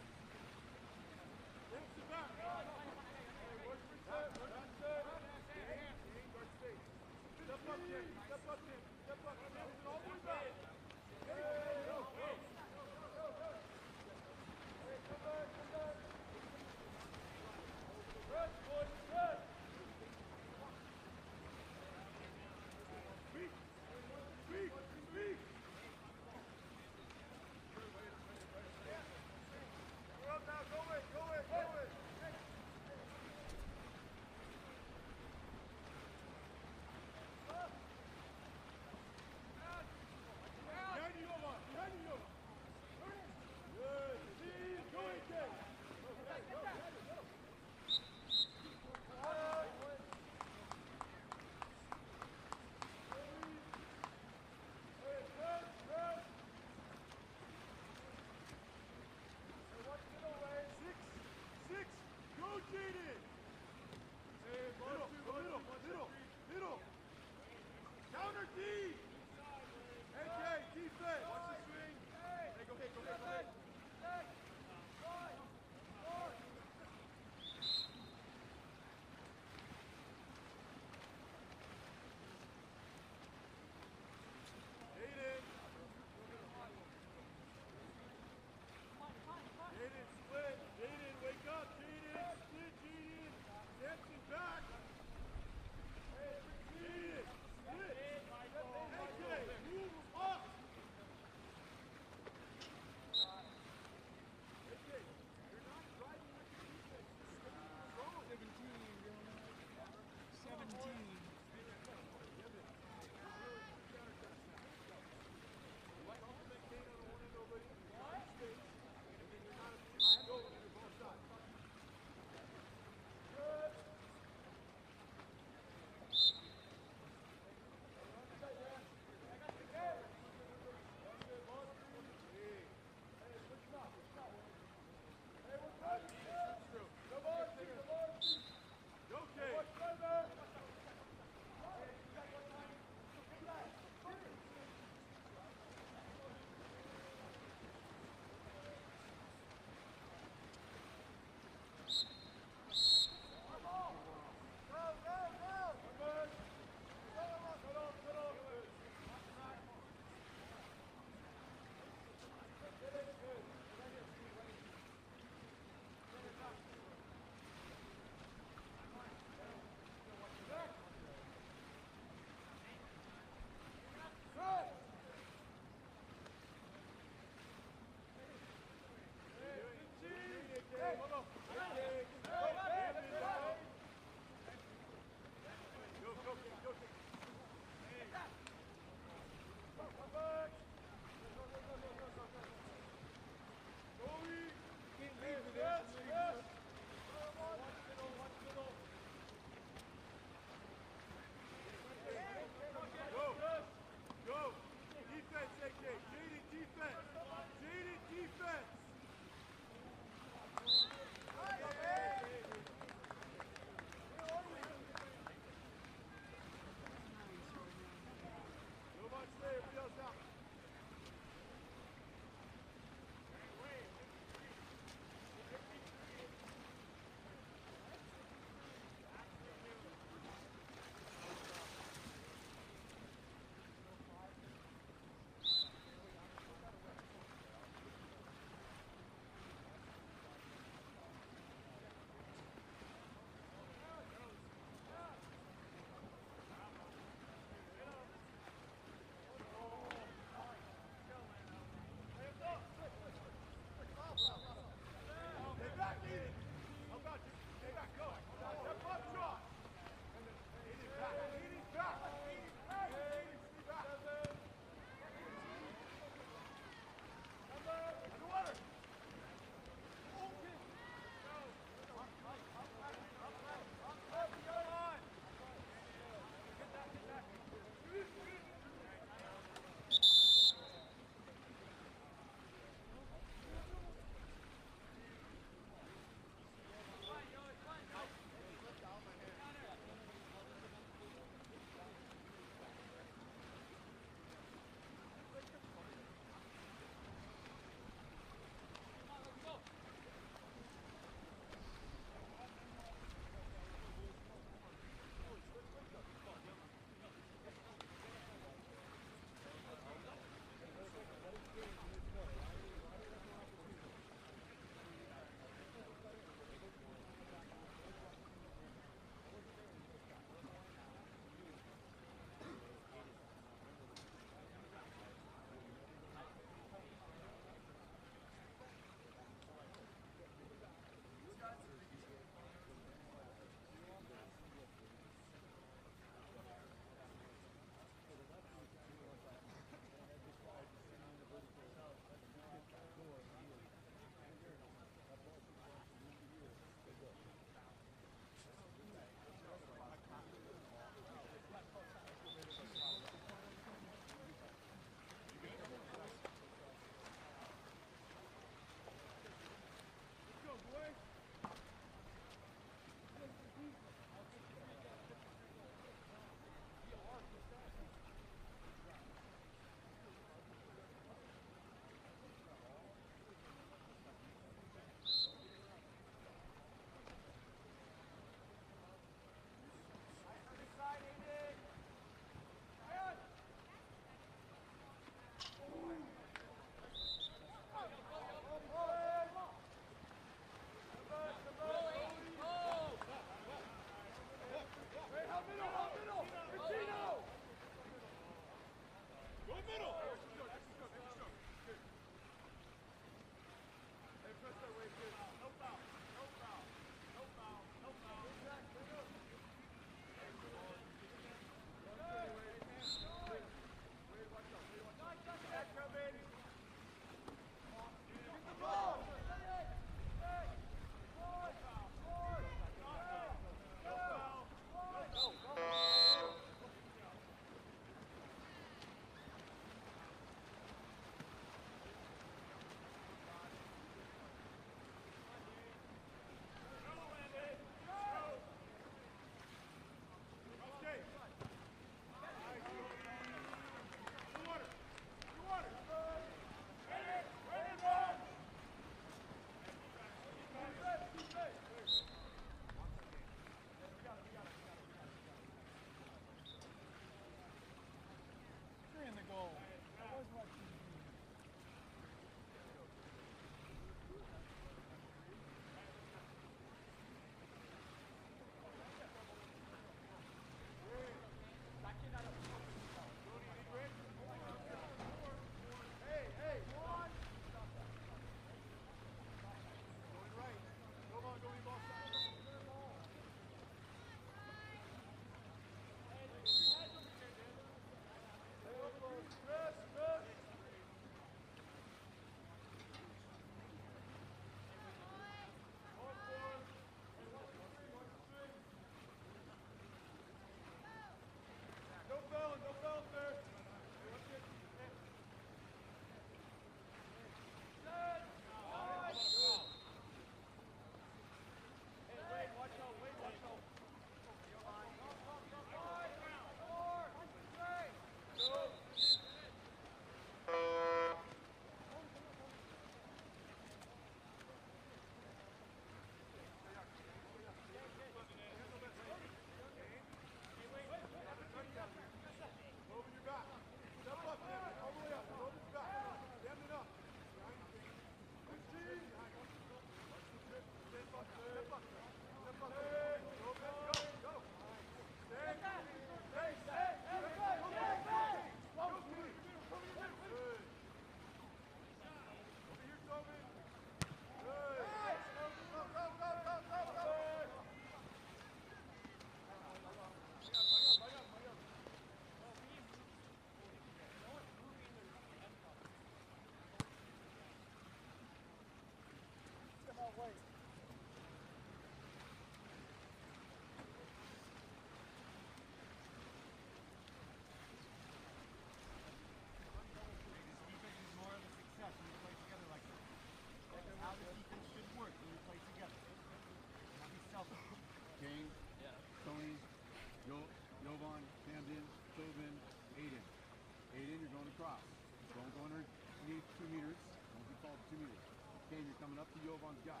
2 meters. Don't be called 2 meters. Okay, you're coming up to Jovan's guy.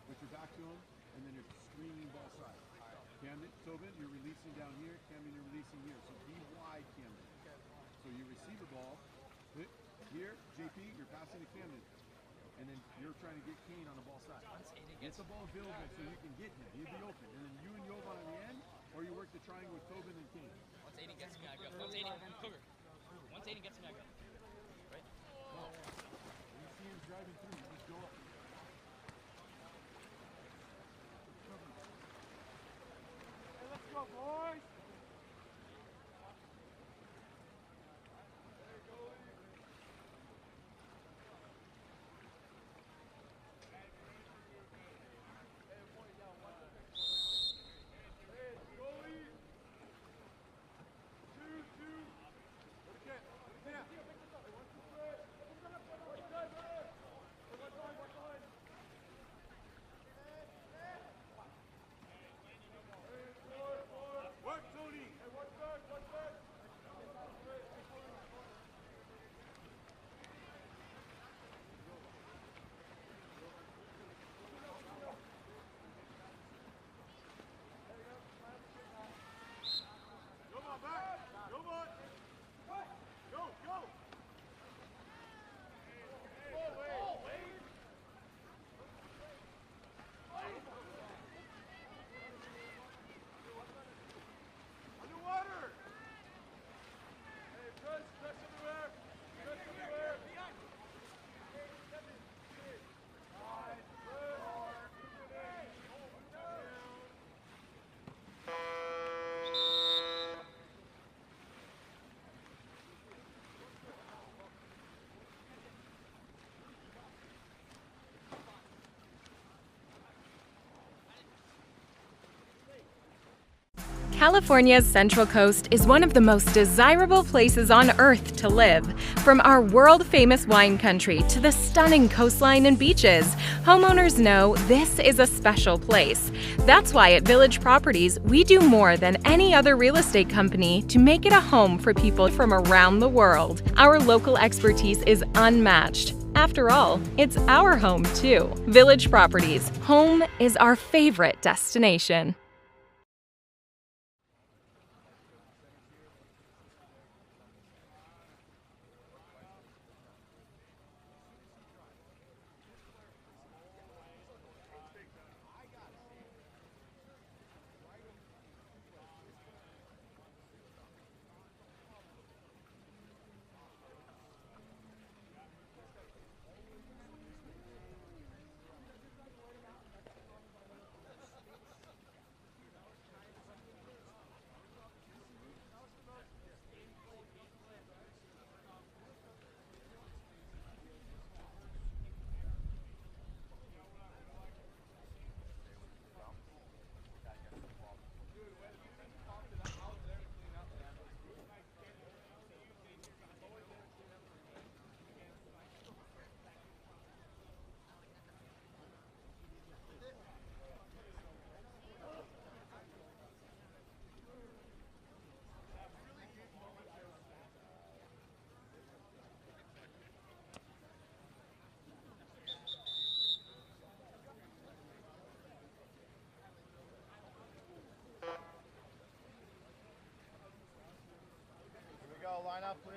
Put your back to him, and then you're screening ball side. Camden, Tobin, you're releasing down here. Camden, you're releasing here. So be wide, Camden. So you receive the ball. Here, JP, you're passing to Camden. And then you're trying to get Kane on the ball side. Get the ball available so you can get him. He'll be open. And then you and Jovan on the end, or you work the triangle with Tobin and Kane. Once 80 gets me, I go. Once 80, Cougar. Once 80 gets me, I go. Right? No. When you see him driving through, you just go up. Hey, let's go, boys! California's Central Coast is one of the most desirable places on Earth to live. From our world-famous wine country to the stunning coastline and beaches, homeowners know this is a special place. That's why at Village Properties, we do more than any other real estate company to make it a home for people from around the world. Our local expertise is unmatched. After all, it's our home too. Village Properties, home is our favorite destination. Line up, please.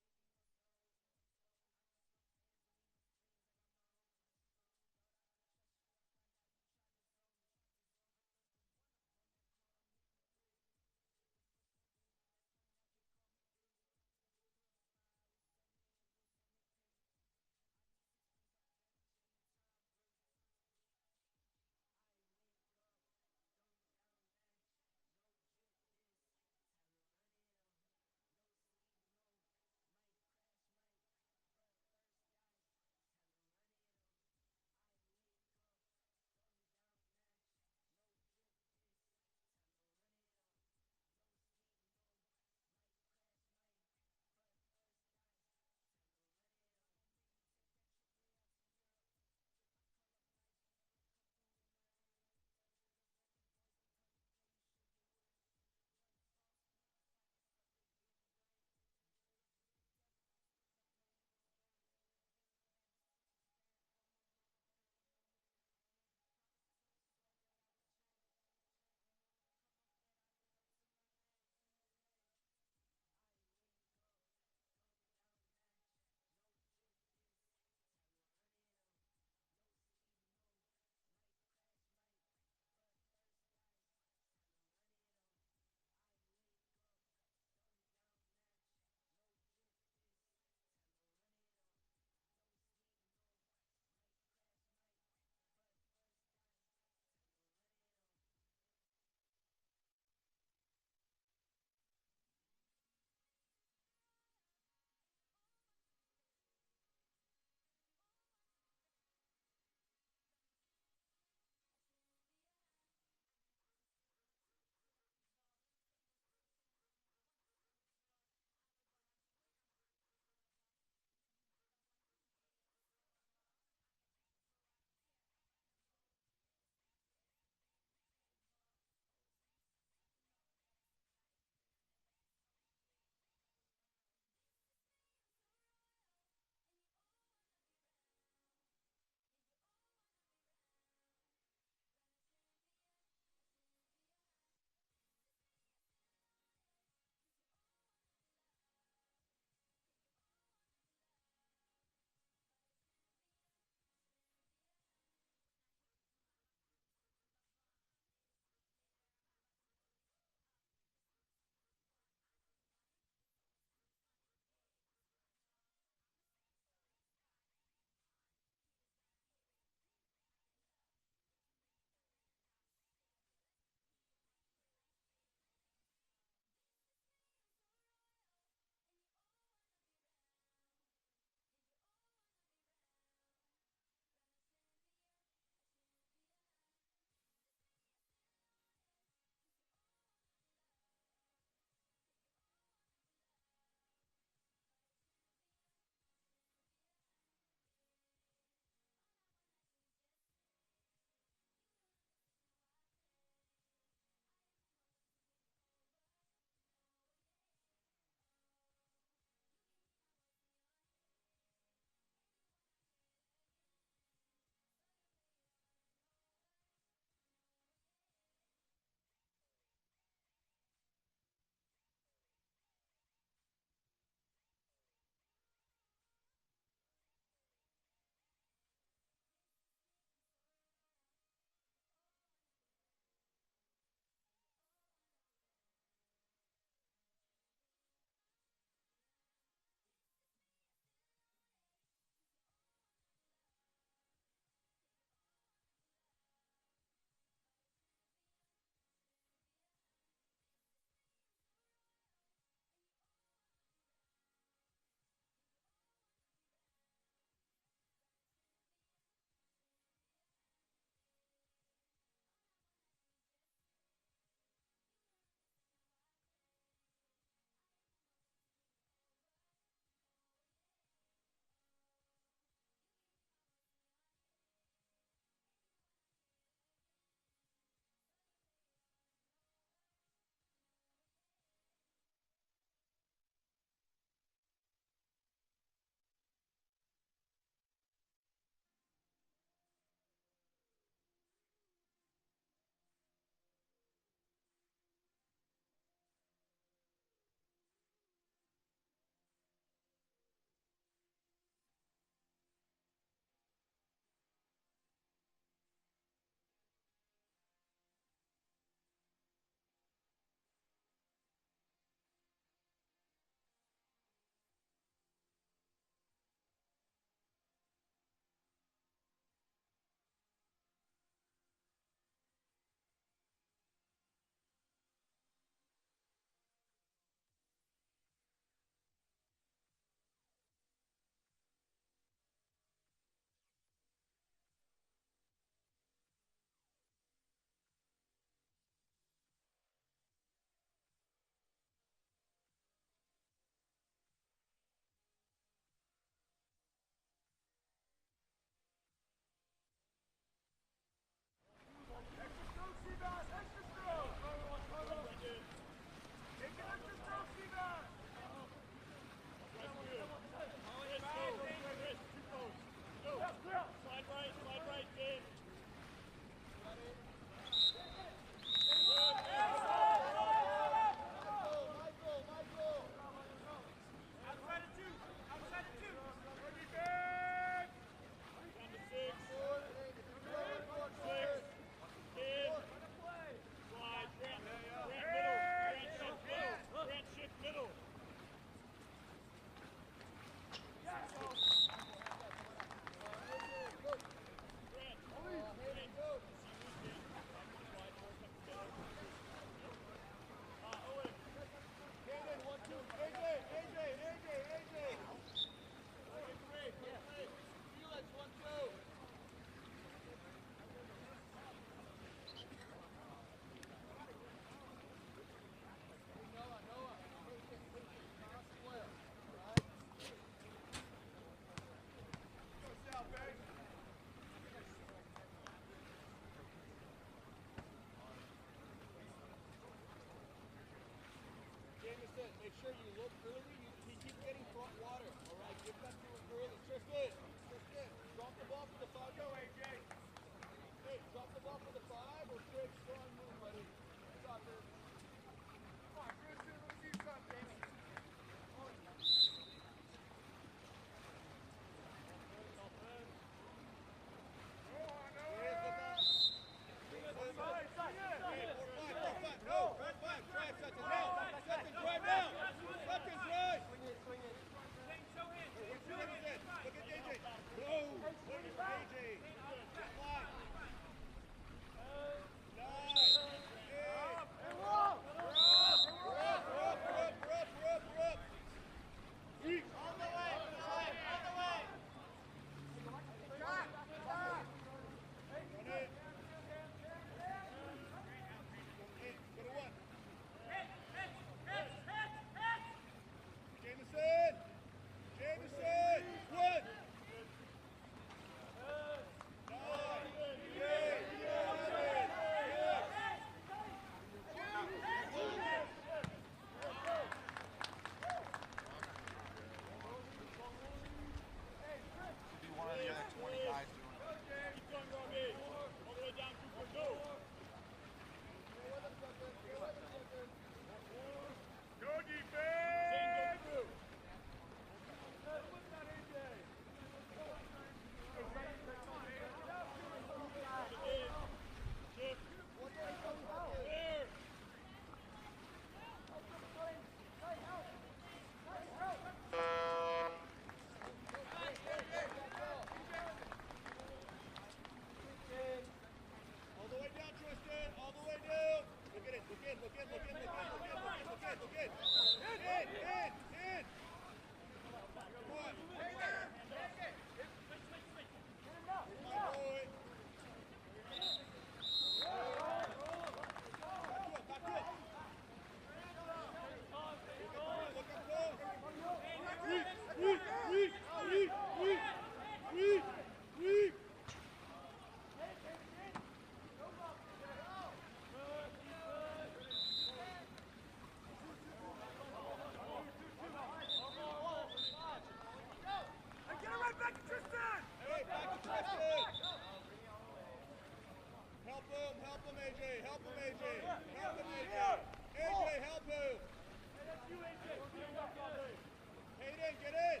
Hayden, get in!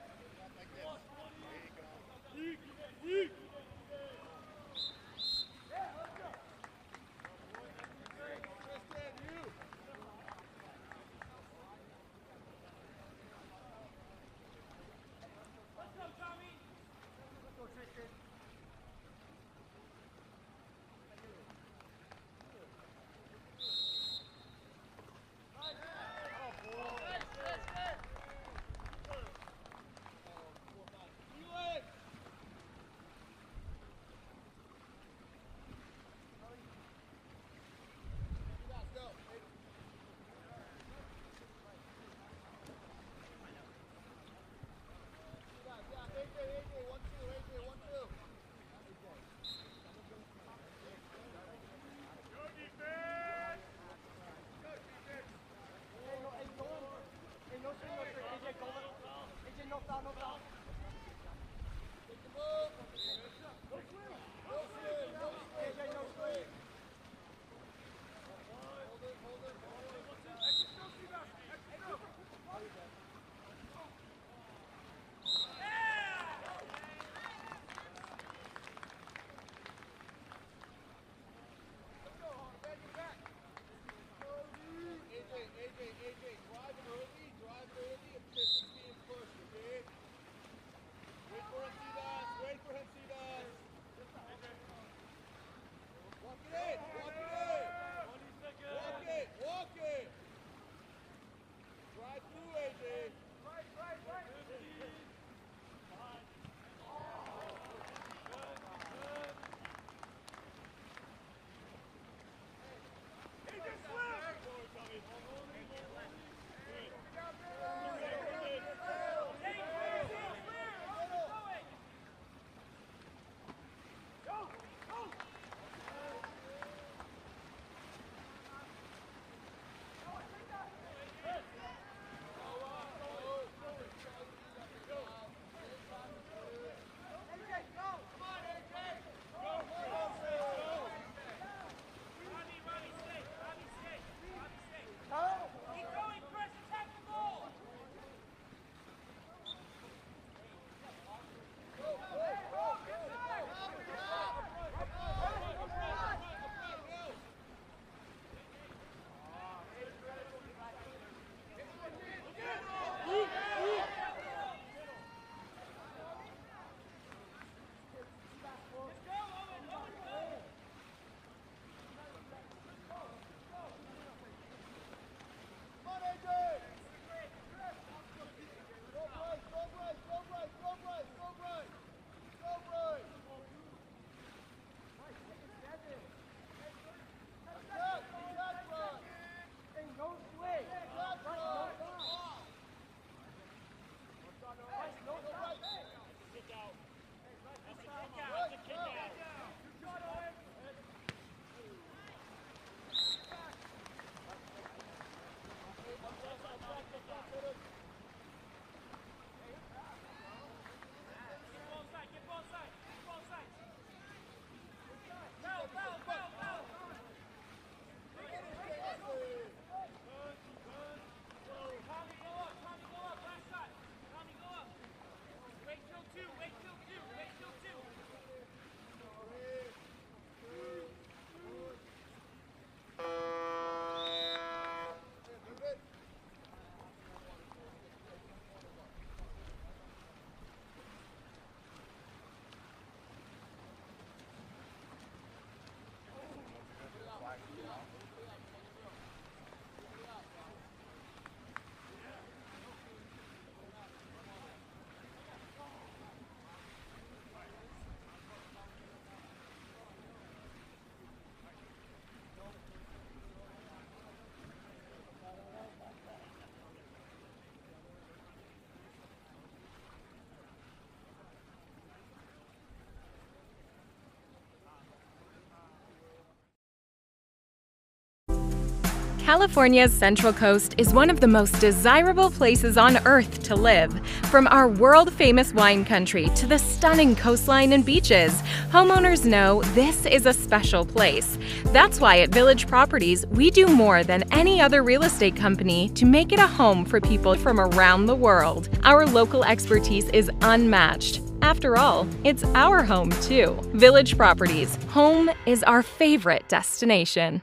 Like this. There you go. California's Central Coast is one of the most desirable places on Earth to live. From our world-famous wine country to the stunning coastline and beaches, homeowners know this is a special place. That's why at Village Properties, we do more than any other real estate company to make it a home for people from around the world. Our local expertise is unmatched. After all, it's our home too. Village Properties, home is our favorite destination.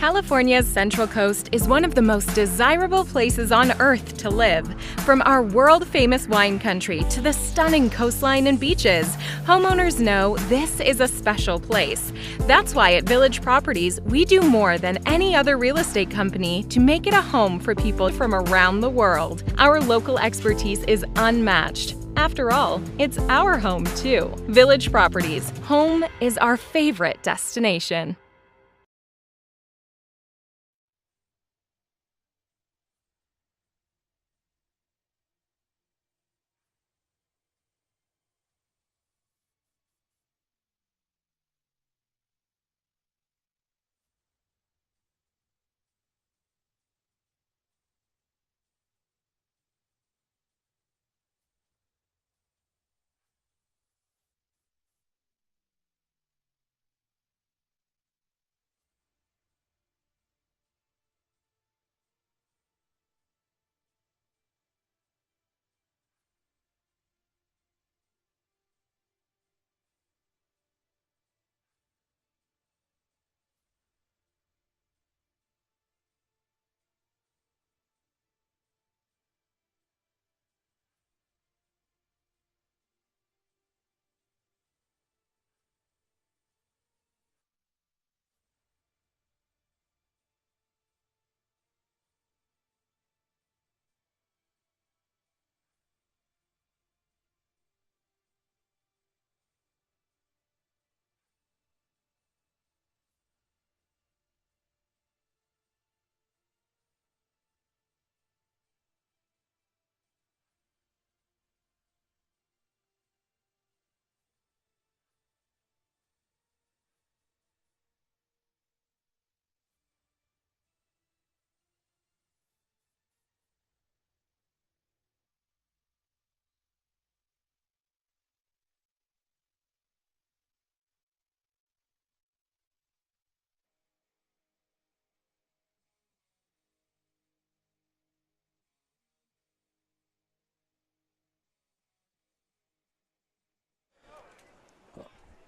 California's Central Coast is one of the most desirable places on earth to live. From our world-famous wine country to the stunning coastline and beaches, homeowners know this is a special place. That's why at Village Properties, we do more than any other real estate company to make it a home for people from around the world. Our local expertise is unmatched. After all, it's our home too. Village Properties, home is our favorite destination.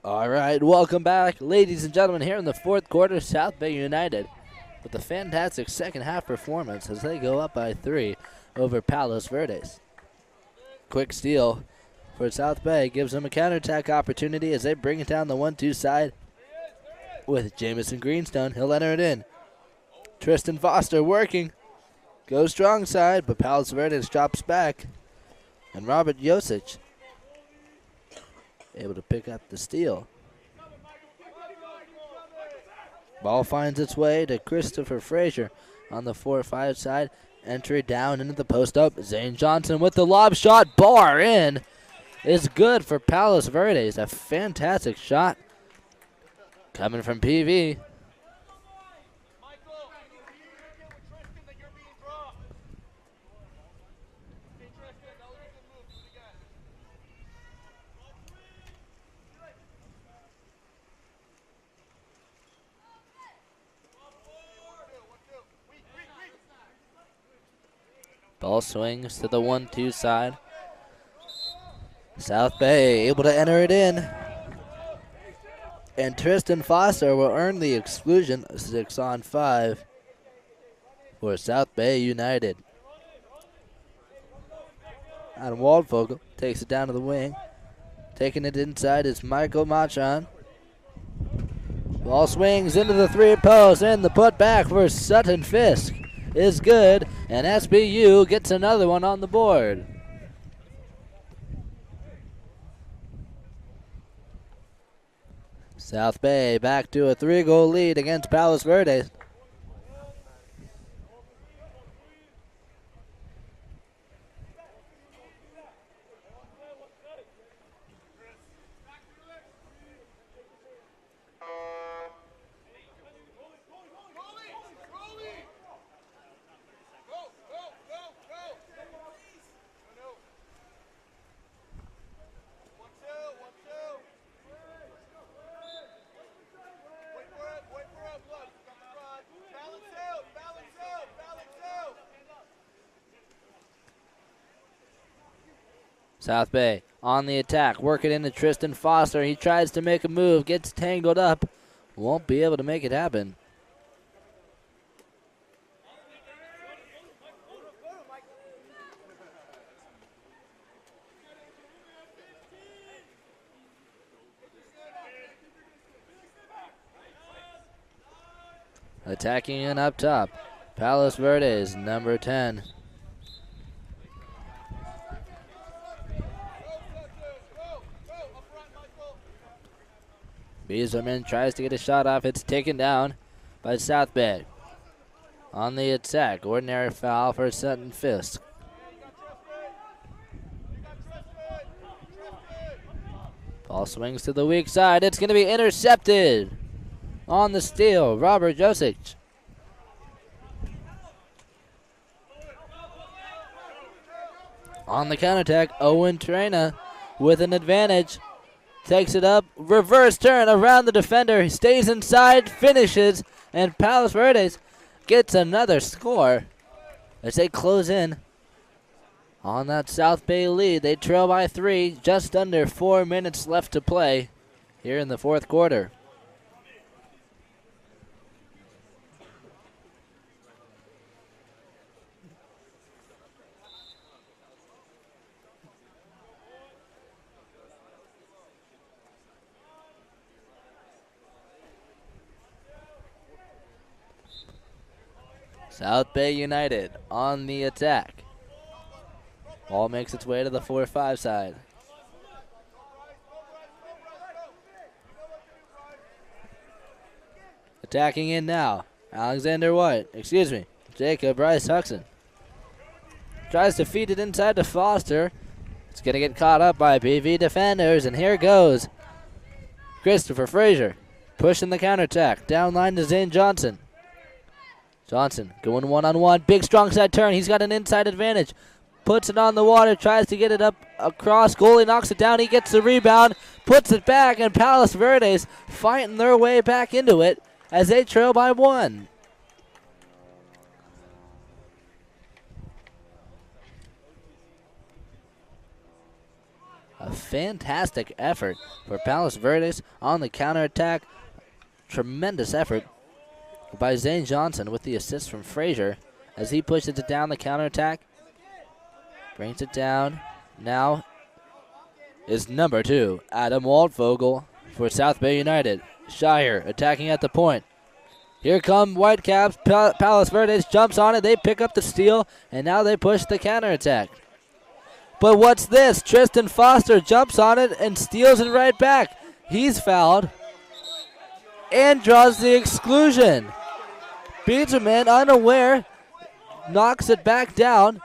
All right, welcome back, ladies and gentlemen, here in the fourth quarter, South Bay United with a fantastic second half performance as they go up by 3 over Palos Verdes. Quick steal for South Bay gives them a counterattack opportunity as they bring it down the 1-2 side with Jamison Greenstone. He'll enter it in. Tristan Foster working. Goes strong side, but Palos Verdes drops back. And Robert Josic able to pick up the steal. Ball finds its way to Christopher Frazier on the 4-5 side. Entry down into the post up. Zane Johnson with the lob shot. Bar in. Is good for Palos Verdes. A fantastic shot coming from PV. Ball swings to the 1-2 side. South Bay able to enter it in. And Tristan Foster will earn the exclusion, 6-on-5 for South Bay United. Adam Waldvogel takes it down to the wing. Taking it inside is Michael Machon. Ball swings into the 3 post, and the putback for Sutton Fisk is good, and SBU gets another one on the board. South Bay back to a 3-goal lead against Palos Verdes. South Bay on the attack, working into Tristan Foster. He tries to make a move, gets tangled up, won't be able to make it happen. Attacking in up top, Palos Verdes, number 10. Beaserman tries to get a shot off. It's taken down by South Bay. On the attack, ordinary foul for Sutton Fisk. Ball swings to the weak side. It's going to be intercepted. On the steal, Robert Josic. On the counterattack, Owen Trena with an advantage. Takes it up, reverse turn around the defender. He stays inside, finishes, and Palos Verdes gets another score as they close in on that South Bay lead. They trail by 3, just under 4 minutes left to play here in the fourth quarter. South Bay United on the attack. Ball makes its way to the 4-5 side. Attacking in now. Jacob Bryce Huxon. Tries to feed it inside to Foster. It's going to get caught up by PV defenders, and here goes Christopher Frazier pushing the counterattack. Down line to Zane Johnson. Johnson going one-on-one. Big strong side turn. He's got an inside advantage. Puts it on the water. Tries to get it up across. Goalie knocks it down. He gets the rebound. Puts it back. And Palos Verdes fighting their way back into it as they trail by 1. A fantastic effort for Palos Verdes on the counterattack. Tremendous effort by Zane Johnson with the assist from Frazier as he pushes it down the counterattack. Brings it down. Now is number 2, Adam Waldvogel for South Bay United. Shire attacking at the point. Here come Whitecaps. Palos Verdes jumps on it. They pick up the steal, and now they push the counterattack. But what's this? Tristan Foster jumps on it and steals it right back. He's fouled and draws the exclusion. Beaterman, unaware, knocks it back down.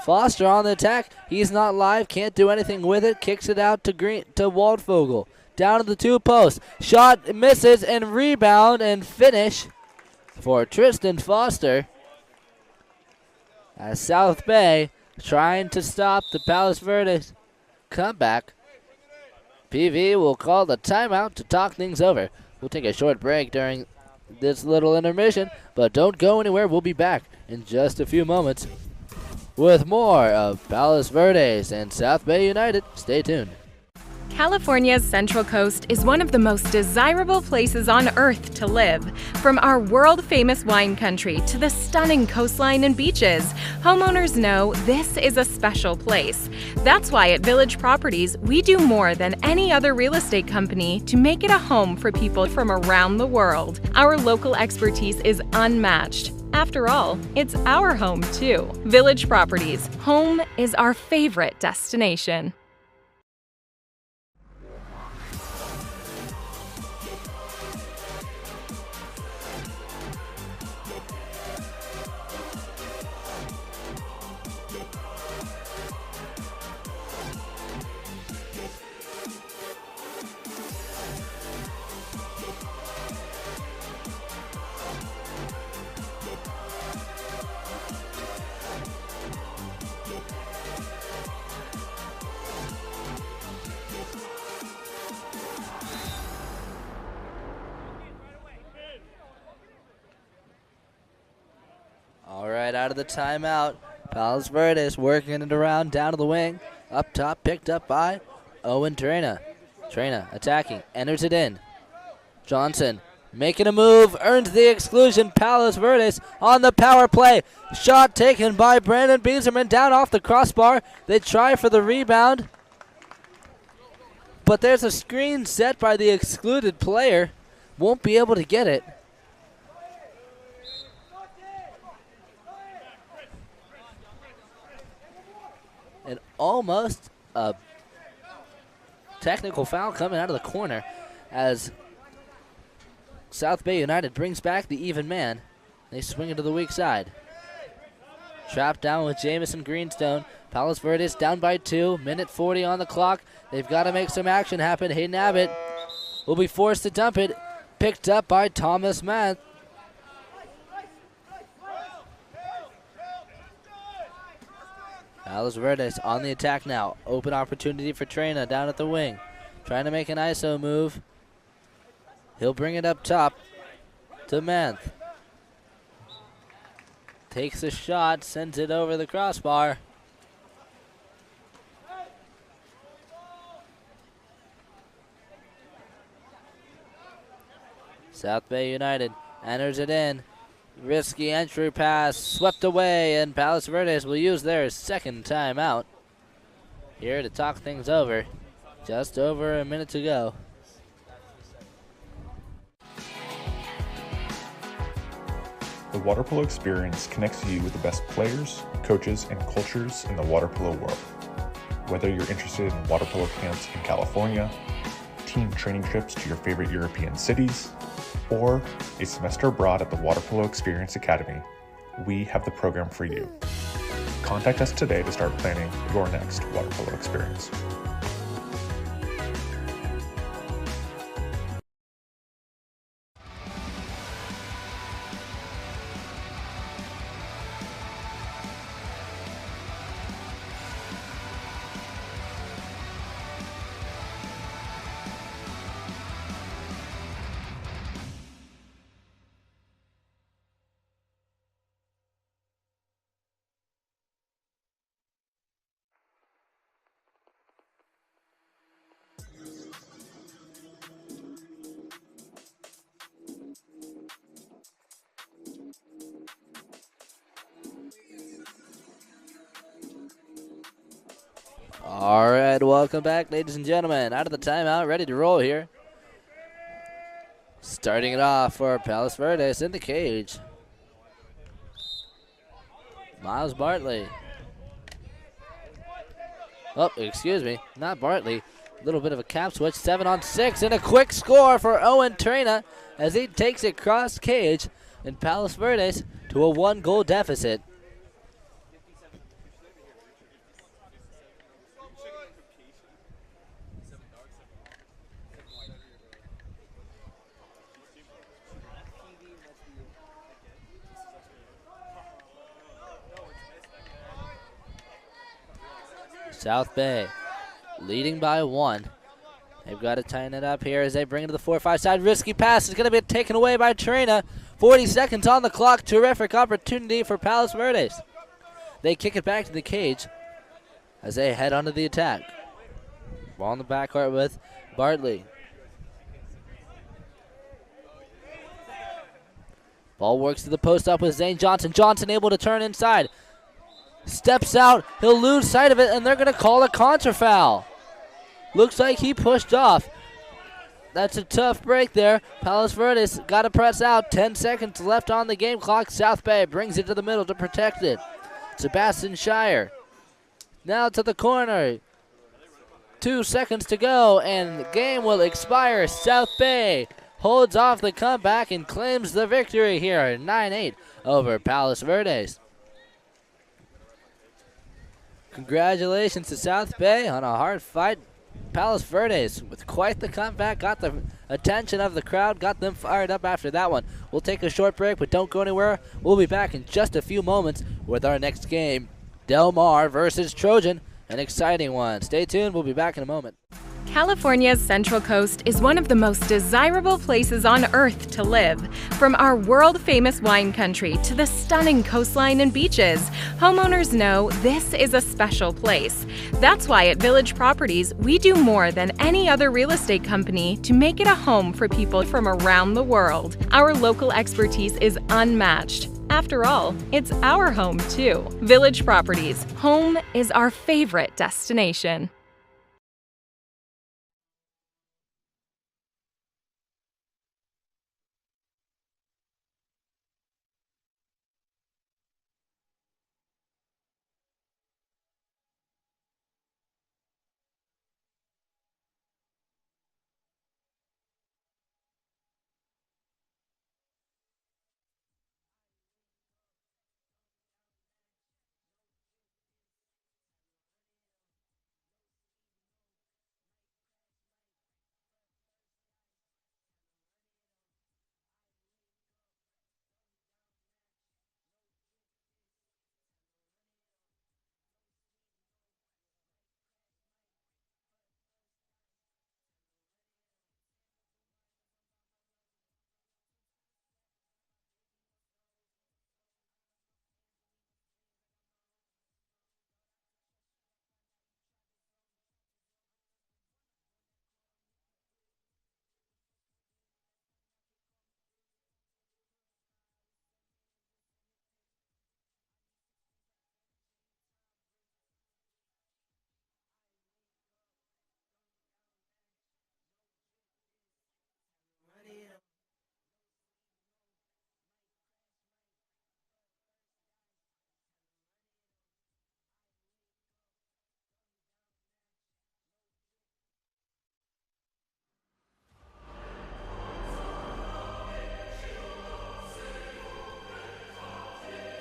Foster on the attack. He's not live, can't do anything with it. Kicks it out to Waldvogel. Down to the 2 posts. Shot misses, and rebound and finish for Tristan Foster. As South Bay trying to stop the Palos Verdes comeback. PV will call the timeout to talk things over. We'll take a short break during this little intermission, but don't go anywhere. We'll be back in just a few moments with more of Palos Verdes and South Bay United. Stay tuned. California's Central Coast is one of the most desirable places on earth to live. From our world-famous wine country to the stunning coastline and beaches, homeowners know this is a special place. That's why at Village Properties, we do more than any other real estate company to make it a home for people from around the world. Our local expertise is unmatched. After all, it's our home too. Village Properties, home is our favorite destination. Out of the timeout. Palos Verdes working it around down to the wing. Up top, picked up by Owen Trena. Trena attacking, enters it in. Johnson making a move, earns the exclusion. Palos Verdes on the power play. Shot taken by Brandon Beaserman down off the crossbar. They try for the rebound, but there's a screen set by the excluded player. won't be able to get it. And almost a technical foul coming out of the corner as South Bay United brings back the even man. They swing it to the weak side. Trapped down with Jamison Greenstone. Palos Verdes down by 2. Minute 40 on the clock. They've got to make some action happen. Hayden Abbott will be forced to dump it. Picked up by Thomas Mann. Palos Verdes on the attack now. Open opportunity for Trina down at the wing. Trying to make an ISO move. He'll bring it up top to Manth. Takes a shot, sends it over the crossbar. South Bay United enters it in. Risky entry pass, swept away, and Palos Verdes will use their second timeout. Here to talk things over. Just over a minute to go. The water polo experience connects you with the best players, coaches, and cultures in the water polo world. Whether you're interested in water polo camps in California, team training trips to your favorite European cities, or a semester abroad at the Water Polo Experience Academy, we have the program for you. Contact us today to start planning your next water polo experience. All right, welcome back, ladies and gentlemen. Out of the timeout, ready to roll here. Starting it off for Palos Verdes in the cage. Miles Bartley. Oh, excuse me, not Bartley. A little bit of a cap switch, 7-on-6, and a quick score for Owen Trina as he takes it cross cage and Palos Verdes to a 1-goal deficit. South Bay leading by 1. They've got to tighten it up here as they bring it to the 4-5 side. Risky pass is going to be taken away by Trina. 40 seconds on the clock. Terrific opportunity for Palos Verdes. They kick it back to the cage as they head onto the attack. Ball in the backcourt with Bartley. Ball works to the post up with Zane Johnson. Johnson able to turn inside. Steps out, he'll lose sight of it, and they're going to call a contra foul. Looks like he pushed off. That's a tough break there. Palos Verdes got to press out. 10 seconds left on the game clock. South Bay brings it to the middle to protect it. Sebastian Shire. Now to the corner. 2 seconds to go, and the game will expire. South Bay holds off the comeback and claims the victory here. 9-8 over Palos Verdes. Congratulations to South Bay on a hard fight. Palos Verdes with quite the comeback, got the attention of the crowd, got them fired up after that one. We'll take a short break, but don't go anywhere. We'll be back in just a few moments with our next game, Del Mar versus Trojan, an exciting one. Stay tuned, we'll be back in a moment. California's Central Coast is one of the most desirable places on Earth to live. From our world-famous wine country to the stunning coastline and beaches, homeowners know this is a special place. That's why at Village Properties, we do more than any other real estate company to make it a home for people from around the world. Our local expertise is unmatched. After all, it's our home too. Village Properties, home is our favorite destination.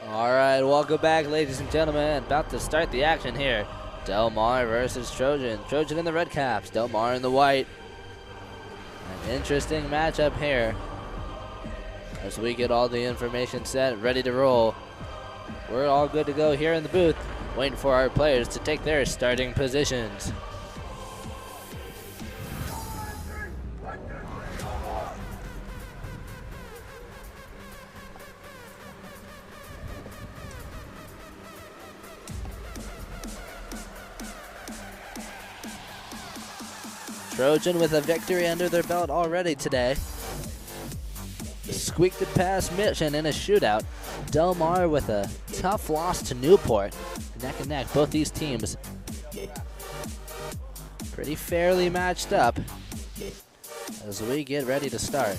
All right, welcome back, ladies and gentlemen. About to start the action here. Del Mar versus Trojan. Trojan in the red caps, Del Mar in the white. An interesting matchup here as we get all the information set, ready to roll. We're all good to go here in the booth, waiting for our players to take their starting positions. Trojan with a victory under their belt already today. Squeaked it past Mission in a shootout. Del Mar with a tough loss to Newport. Neck and neck, both these teams pretty fairly matched up as we get ready to start.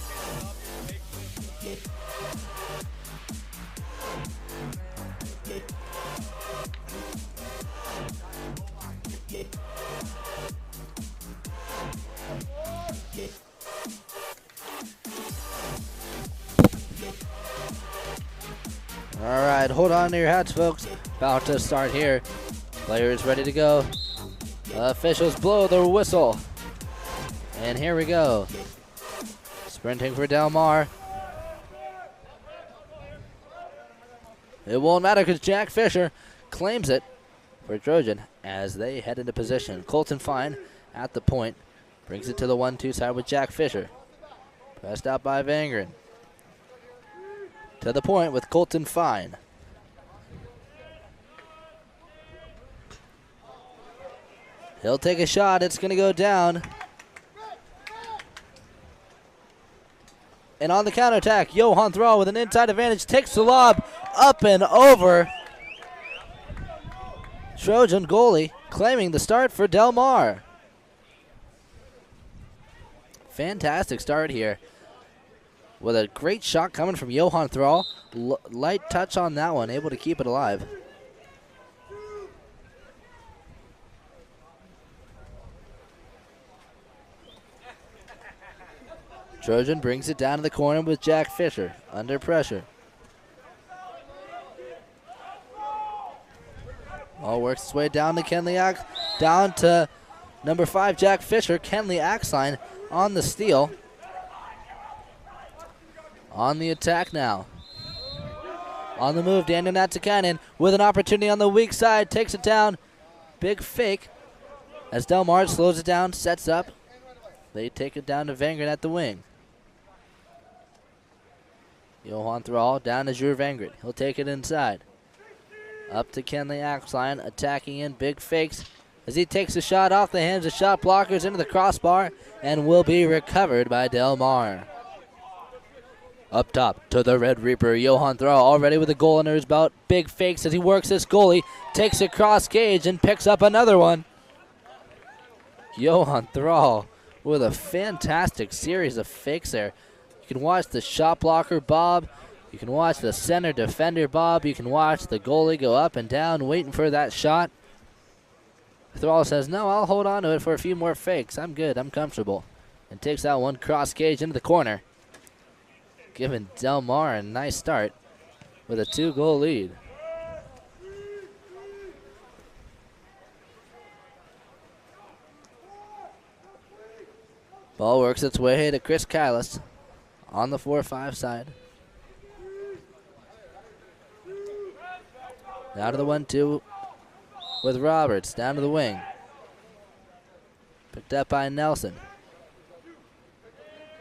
All right, hold on to your hats, folks. About to start here. Players ready to go. Officials blow their whistle. And here we go. Sprinting for Del Mar. It won't matter because Jack Fisher claims it for Trojan as they head into position. Colton Fine at the point. Brings it to the 1-2 side with Jack Fisher. Pressed out by Vangren. To the point with Colton Fine. He'll take a shot. It's going to go down. And on the counterattack, Johan Thrall with an inside advantage takes the lob up and over. Trojan goalie claiming the start for Del Mar. Fantastic start here. With a great shot coming from Johan Thrall. Light touch on that one, able to keep it alive. Trojan brings it down to the corner with Jack Fisher under pressure. All works its way down to Kenley down to number 5, Jack Fisher. Kenley Axline on the steal. On the attack now. On the move, Daniel Natsikainen with an opportunity on the weak side. Takes it down. Big fake. As Del Mar slows it down, sets up. They take it down to Vangren at the wing. Johan Thrall down to Drew Vangren. He'll take it inside. Up to Kenley Axline, attacking in. Big fakes as he takes a shot off the hands of shot blockers into the crossbar and will be recovered by Del Mar. Up top to the Red Reaper, Johan Thrall already with a goal under his belt. Big fakes as he works this goalie, takes it cross cage and picks up another one. Johan Thrall with a fantastic series of fakes there. You can watch the shot blocker bob. You can watch the center defender bob. You can watch the goalie go up and down waiting for that shot. Thrall says, no, I'll hold on to it for a few more fakes. I'm good. I'm comfortable. And takes that one cross cage into the corner. Giving Del Mar a nice start with a 2-goal lead. Ball works its way to Chris Kylas on the 4-5 side. Now to the 1-2 with Roberts down to the wing. Picked up by Nelson.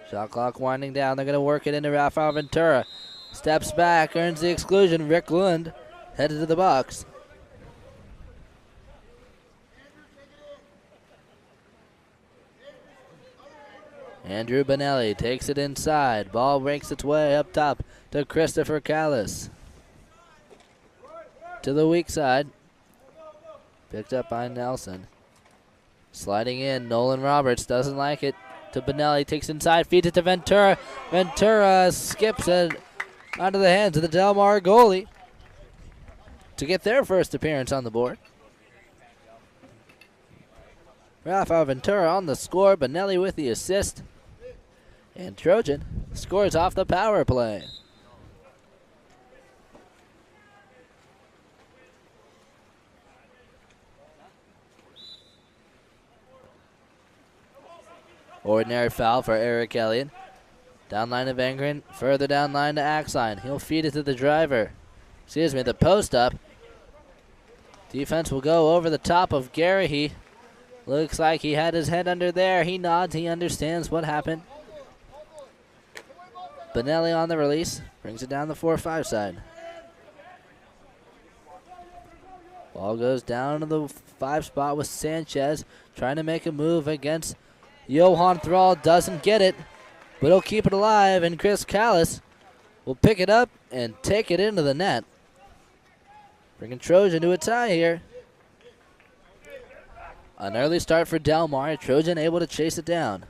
Shot clock winding down. They're going to work it into Rafael Ventura. Steps back, earns the exclusion. Rick Lund headed to the box. Andrew Benelli takes it inside. Ball breaks its way up top to Christopher Callis. To the weak side. Picked up by Nelson. Sliding in, Nolan Roberts doesn't like it. To Benelli, takes inside, feeds it to Ventura. Ventura skips it onto the hands of the Del Mar goalie to get their first appearance on the board. Rafael Ventura on the score, Benelli with the assist. And Trojan scores off the power play. Ordinary foul for Eric Elliott. Down line to Vangren, further down line to Axline. He'll feed it to the driver. Excuse me, the post up. Defense will go over the top of Gary. He looks like he had his head under there. He nods, he understands what happened. Benelli on the release, brings it down the 4-5 side. Ball goes down to the 5 spot with Sanchez trying to make a move against Johan Thrall. Doesn't get it, but he'll keep it alive, and Chris Callis will pick it up and take it into the net. Bringing Trojan to a tie here. An early start for Del Mar. Trojan able to chase it down.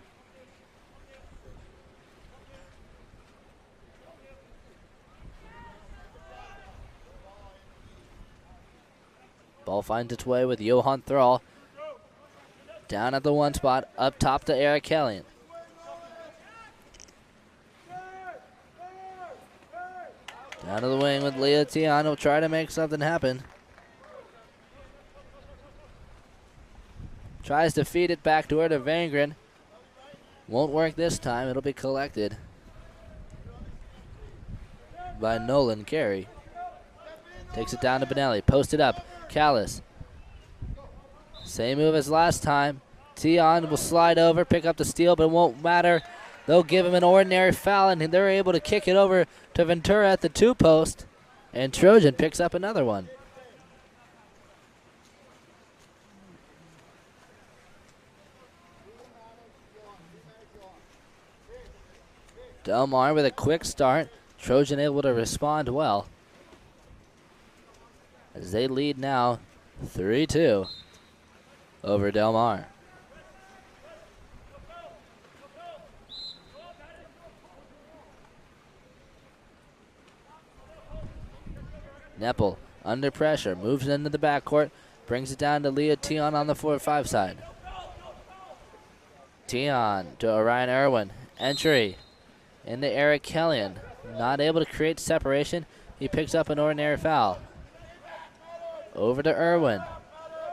Ball finds its way with Johan Thrall. Down at the 1 spot, up top to Eric Hellion. Down to the wing with Leo Tion. Will try to make something happen. Tries to feed it back to her to Vangren. Won't work this time. It'll be collected by Nolan Carey. Takes it down to Benelli. Posted up. Callis. Same move as last time. Tion will slide over, pick up the steal, but it won't matter. They'll give him an ordinary foul, and they're able to kick it over to Ventura at the 2 post. And Trojan picks up another one. Del Mar with a quick start. Trojan able to respond well, as they lead now 3-2 over Del Mar. Neppel under pressure, moves into the backcourt, brings it down to Leo Tion on the 4-5 side. Tion to Orion Irwin. Entry into Eric Kellion. Not able to create separation. He picks up an ordinary foul. Over to Irwin.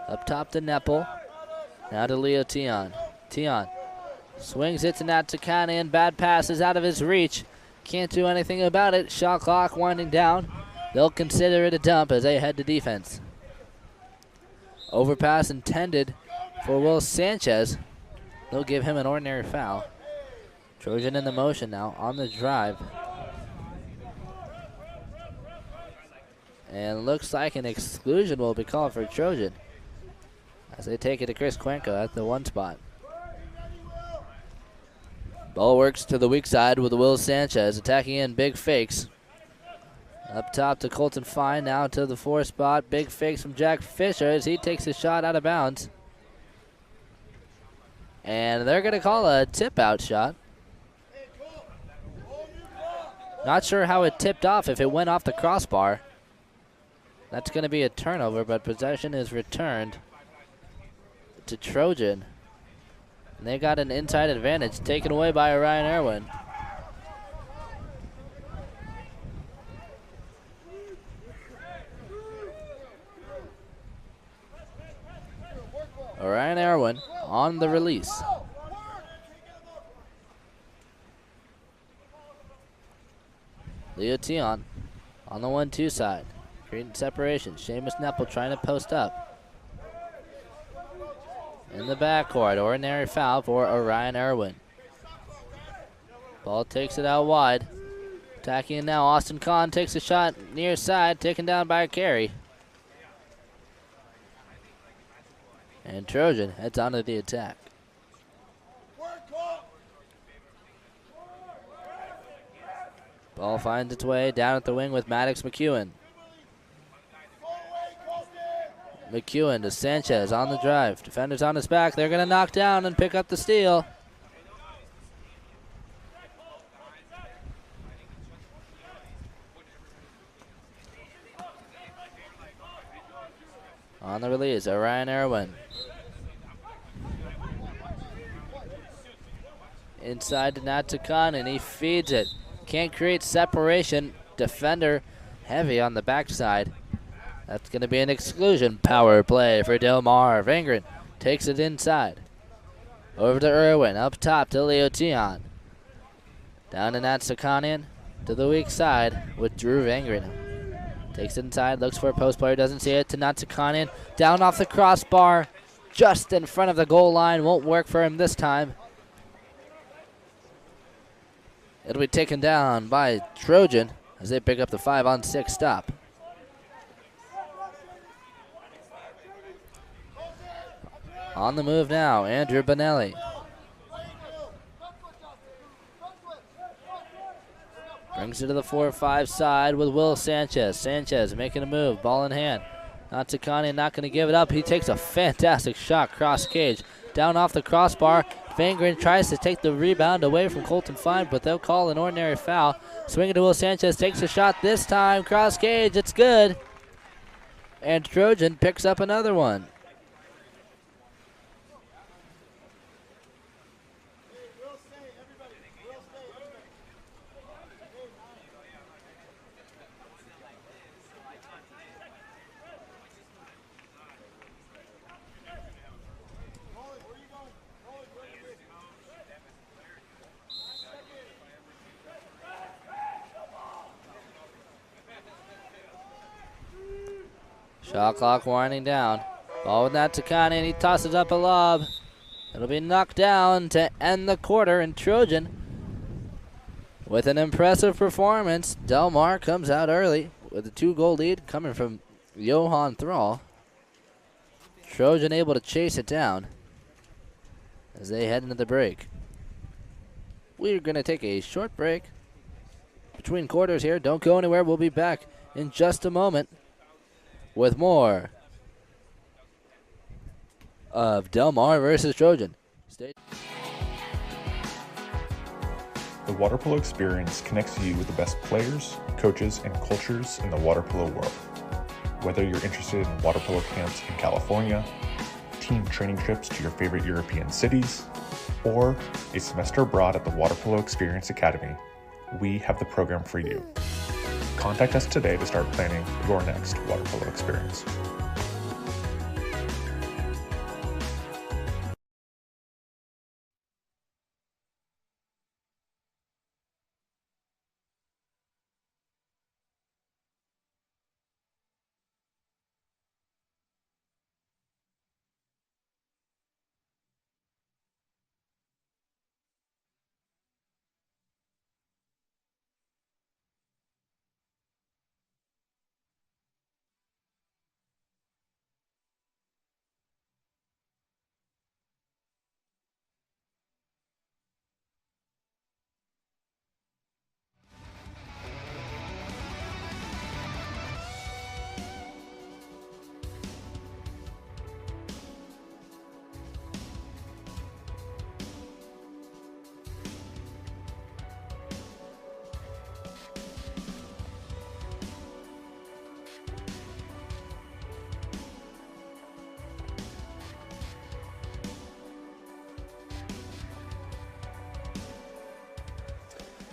Up top to Neppel. Now to Leo Tion. Tion swings it to Natsukane, and bad pass is out of his reach. Can't do anything about it. Shot clock winding down. They'll consider it a dump as they head to defense. Overpass intended for Will Sanchez. They'll give him an ordinary foul. Trojan in the motion now on the drive. And looks like an exclusion will be called for Trojan as they take it to Chris Cuenca at the 1 spot. Ball works to the weak side with Will Sanchez attacking in big fakes. Up top to Colton Fine, now to the 4 spot. Big fakes from Jack Fisher as he takes a shot out of bounds. And they're going to call a tip-out shot. Not sure how it tipped off, if it went off the crossbar. That's going to be a turnover, but possession is returned to Trojan. And they got an inside advantage taken away by Orion Irwin. Orion Irwin on the release. Leo Tion on the 1-2 side. Creating separation. Seamus Neppel trying to post up. In the backcourt, ordinary foul for Orion Irwin. Ball takes it out wide. Attacking it now, Austin Kahn takes a shot near side, taken down by Carey. And Trojan heads onto the attack. Ball finds its way down at the wing with Maddox McEwen. McEwen to Sanchez on the drive. Defenders on his back. They're going to knock down and pick up the steal. On the release, Orion Irwin. Inside to Natsukan, and he feeds it. Can't create separation. Defender heavy on the backside. That's going to be an exclusion. Power play for Del Mar. Vangren takes it inside. Over to Irwin, up top to Leotion. Down to Natsakanian, to the weak side with Drew Vangren. Takes it inside, looks for a post player, doesn't see it, to Natsakanian. Down off the crossbar, just in front of the goal line. Won't work for him this time. It'll be taken down by Trojan as they pick up the 5-on-6 stop. On the move now, Andrew Bonelli. Brings it to the 4-5 side with Will Sanchez. Sanchez making a move, ball in hand. Natsakanian not going to give it up. He takes a fantastic shot cross cage. Down off the crossbar. Vangren tries to take the rebound away from Colton Fine, but they'll call an ordinary foul. Swinging to Will Sanchez, takes a shot this time. Cross cage, it's good. And Trojan picks up another one. Shot clock winding down. Ball with Natsakanian, and he tosses up a lob. It'll be knocked down to end the quarter, and Trojan, with an impressive performance, Del Mar comes out early with a 2-goal lead coming from Johan Thrall. Trojan able to chase it down as they head into the break. We're going to take a short break between quarters here. Don't go anywhere. We'll be back in just a moment with more of Del Mar versus Trojan. Stay. The water polo experience connects you with the best players, coaches, and cultures in the water polo world. Whether you're interested in water polo camps in California, team training trips to your favorite European cities, or a semester abroad at the Water Polo Experience Academy, we have the program for you. Contact us today to start planning your next water polo experience.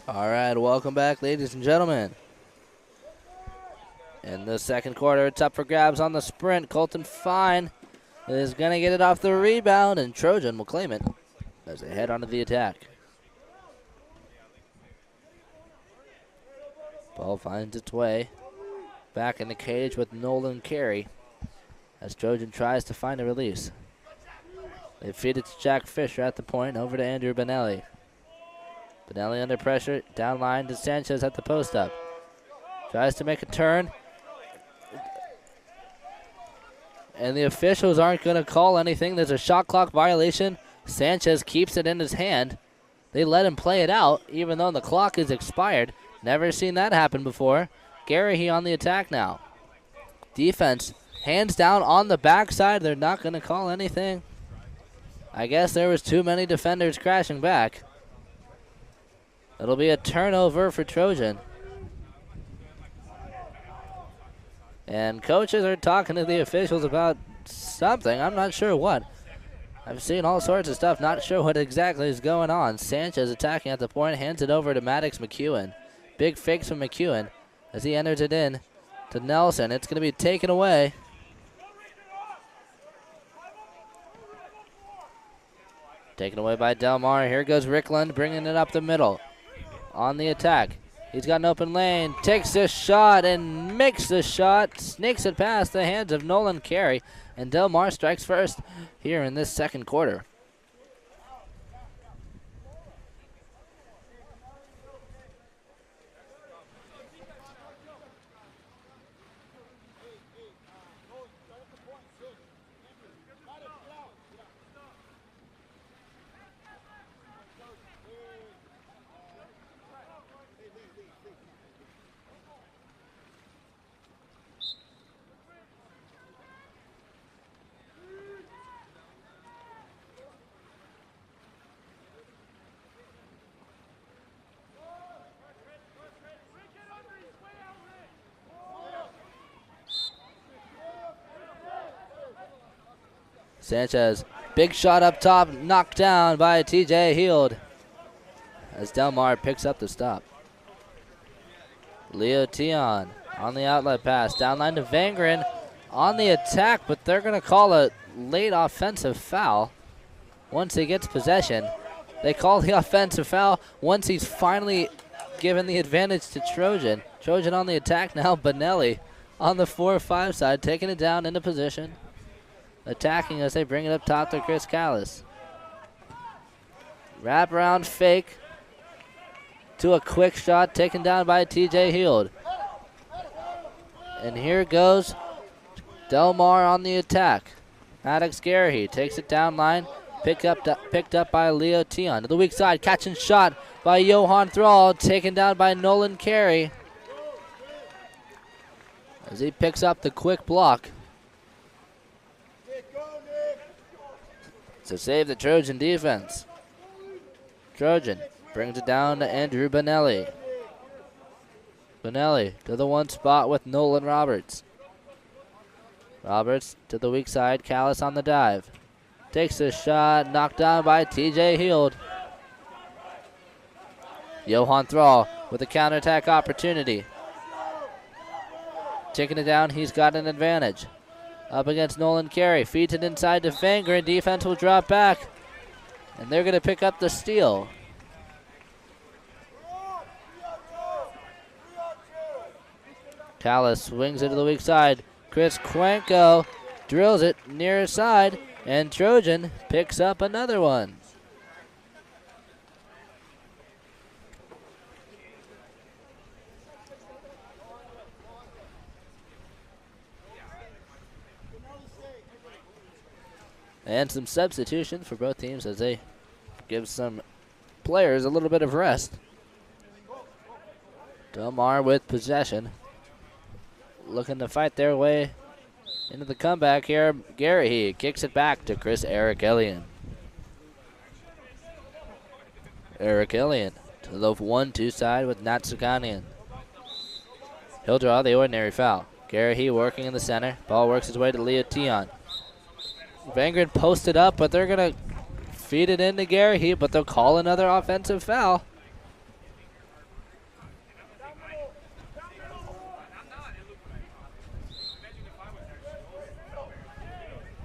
All right, welcome back, ladies and gentlemen. In the second quarter, it's up for grabs on the sprint. Colton Fine is going to get it off the rebound, and Trojan will claim it as they head onto the attack. Ball finds its way back in the cage with Nolan Carey as Trojan tries to find a release. They feed it to Jack Fisher at the point, over to Andrew Benelli. Benelli under pressure, down line to Sanchez at the post up. Tries to make a turn. And the officials aren't going to call anything. There's a shot clock violation. Sanchez keeps it in his hand. They let him play it out, even though the clock is expired. Never seen that happen before. Garrahy on the attack now. Defense, hands down on the backside. They're not going to call anything. I guess there was too many defenders crashing back. It'll be a turnover for Trojan. And coaches are talking to the officials about something. I'm not sure what. I've seen all sorts of stuff. Not sure what exactly is going on. Sanchez attacking at the point. Hands it over to Maddox McEwen. Big fakes from McEwen as he enters it in to Nelson. It's going to be taken away. Taken away by Del Mar. Here goes Rickland bringing it up the middle. On the attack. He's got an open lane. Takes a shot and makes the shot. Sneaks it past the hands of Nolan Carey. And Del Mar strikes first here in this second quarter. Sanchez, big shot up top, knocked down by TJ Heald as Del Mar picks up the stop. Leo Tion on the outlet pass, downline to Vangren on the attack, but they're going to call a late offensive foul once he gets possession. They call the offensive foul once he's finally given the advantage to Trojan. Trojan on the attack now, Bonelli on the 4-5 side, taking it down into position. Attacking as they bring it up top to Chris Callis. Wraparound fake to a quick shot taken down by TJ Heald. And here goes Del Mar on the attack. Maddox Garahy takes it down line. Picked up by Leo Tion. To the weak side, catch and shot by Johan Thrall. Taken down by Nolan Carey. As he picks up the quick block. So save the Trojan defense. Trojan brings it down to Andrew Bonelli. Bonelli to the one spot with Nolan Roberts. Roberts to the weak side, Callis on the dive. Takes a shot, knocked down by TJ Heald. Johan Thrall with a counterattack opportunity. Taking it down, he's got an advantage. Up against Nolan Carey, feeds it inside to Fanger, and defense will drop back. And they're going to pick up the steal. Callis swings it to the weak side. Chris Quenko drills it near side, and Trojan picks up another one. And some substitutions for both teams as they give some players a little bit of rest. Del Mar with possession. Looking to fight their way into the comeback here. Garahy kicks it back to Chris Eric Elliott. Eric Elliott to the 1-2 side with Nat Sakanian. He'll draw the ordinary foul. Garahy working in the center. Ball works his way to Leo Tion. Vangren posted up, but they're going to feed it into Garahy, but they'll call another offensive foul.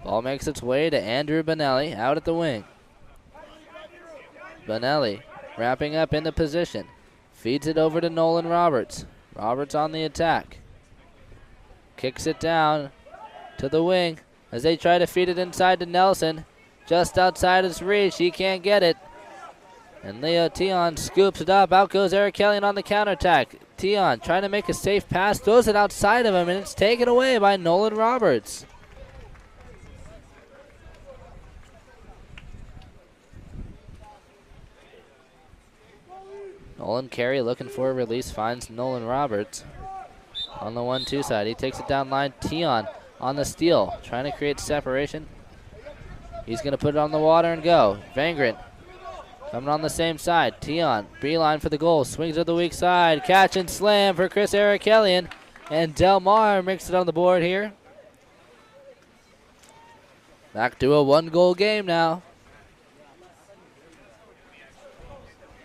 Ball makes its way to Andrew Bonelli out at the wing. Bonelli wrapping up into position. Feeds it over to Nolan Roberts. Roberts on the attack. Kicks it down to the wing as they try to feed it inside to Nelson. Just outside his reach. He can't get it. And Leo Tion scoops it up. Out goes Eric Kelly on the counterattack. Tion trying to make a safe pass. Throws it outside of him, and it's taken away by Nolan Roberts. Nolan Carey looking for a release. Finds Nolan Roberts on the 1-2 side. He takes it down line. Tion on the steal, trying to create separation. He's going to put it on the water and go. Vangren coming on the same side. Tion, beeline for the goal. Swings to the weak side. Catch and slam for Chris Erikellian. And Del Mar makes it on the board here. Back to a one-goal game now.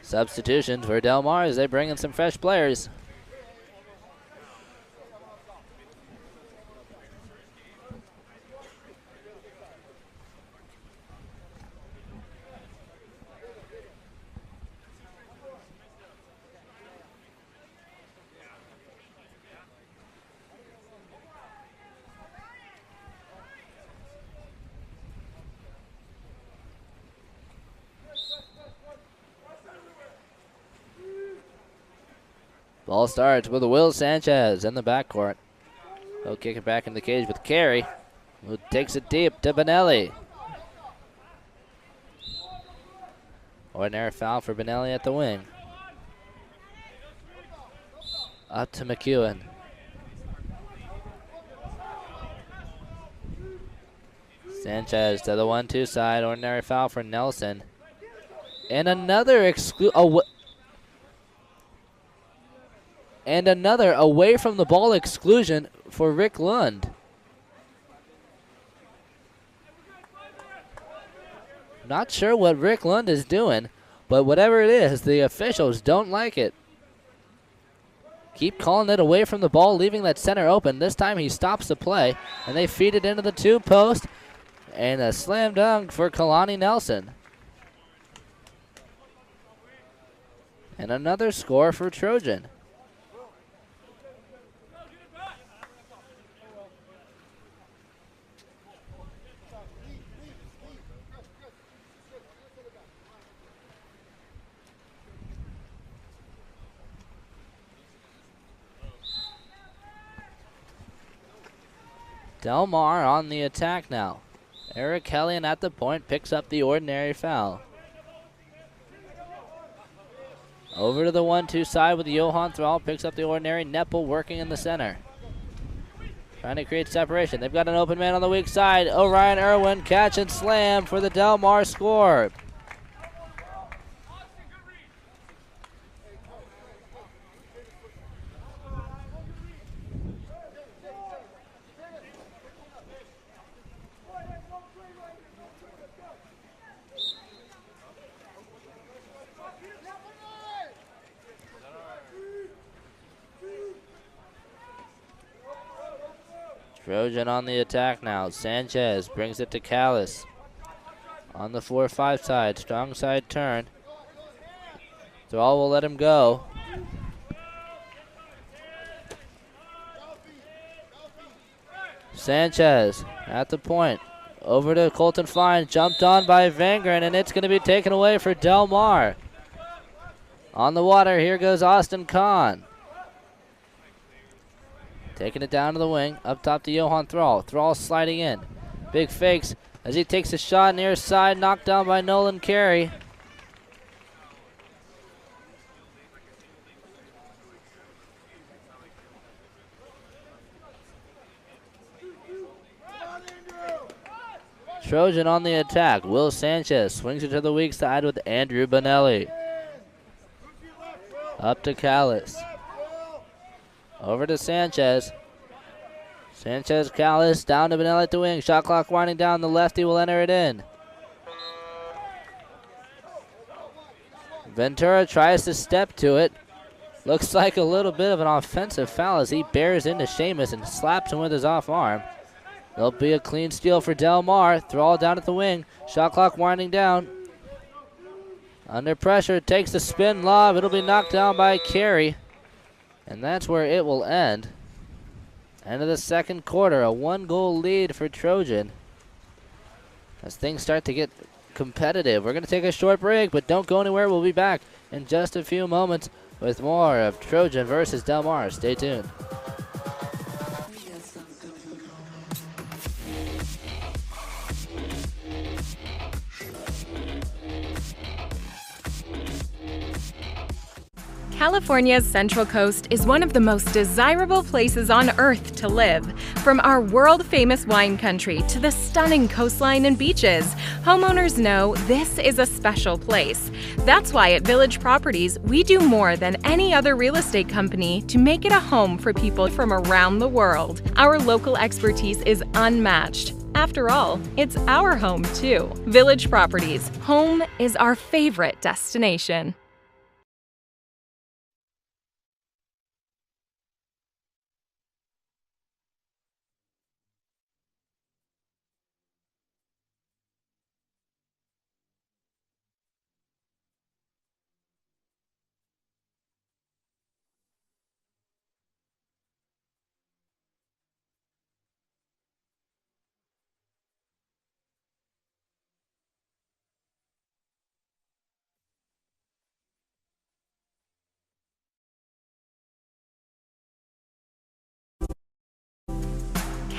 Substitutions for Del Mar as they bring in some fresh players. Ball starts with Will Sanchez in the backcourt. He'll kick it back in the cage with Carey, who takes it deep to Benelli. Ordinary foul for Benelli at the wing. Up to McEwen. Sanchez to the 1-2 side. Ordinary foul for Nelson. And another away from the ball exclusion for Rick Lund. Not sure what Rick Lund is doing, but whatever it is, the officials don't like it. Keep calling it away from the ball, leaving that center open. This time he stops the play, and they feed it into the 2-post, and a slam dunk for Kalani Nelson. And another score for Trojan. Del Mar on the attack now. Eric Hellion at the point picks up the ordinary foul. Over to the 1-2 side with Johan Thrall, picks up the ordinary. Neppel working in the center. Trying to create separation. They've got an open man on the weak side. Orion Irwin, catch and slam for the Del Mar score. Trojan on the attack now. Sanchez brings it to Callis. On the 4-5 side. Strong side turn. Thrall will let him go. Sanchez at the point. Over to Colton Fine. Jumped on by Vangren, and it's going to be taken away for Del Mar. On the water, here goes Austin Kahn. Taking it down to the wing, up top to Johan Thrall. Thrall sliding in. Big fakes as he takes a shot near side, knocked down by Nolan Carey. Trojan on the attack. Will Sanchez swings it to the weak side with Andrew Benelli. Up to Callis. Over to Sanchez. Sanchez, Callis, down to Benelli at the wing. Shot clock winding down. The lefty will enter it in. Ventura tries to step to it. Looks like a little bit of an offensive foul as he bears into Sheamus and slaps him with his off arm. There'll be a clean steal for Del Mar. Thrall down at the wing. Shot clock winding down. Under pressure, takes the spin lob. It'll be knocked down by Carey. And that's where it will end. End of the second quarter, a 1-goal lead for Trojan. As things start to get competitive. We're going to take a short break, but don't go anywhere. We'll be back in just a few moments with more of Trojan versus Del Mar. Stay tuned. California's Central Coast is one of the most desirable places on Earth to live. From our world-famous wine country to the stunning coastline and beaches, homeowners know this is a special place. That's why at Village Properties, we do more than any other real estate company to make it a home for people from around the world. Our local expertise is unmatched. After all, it's our home too. Village Properties, home is our favorite destination.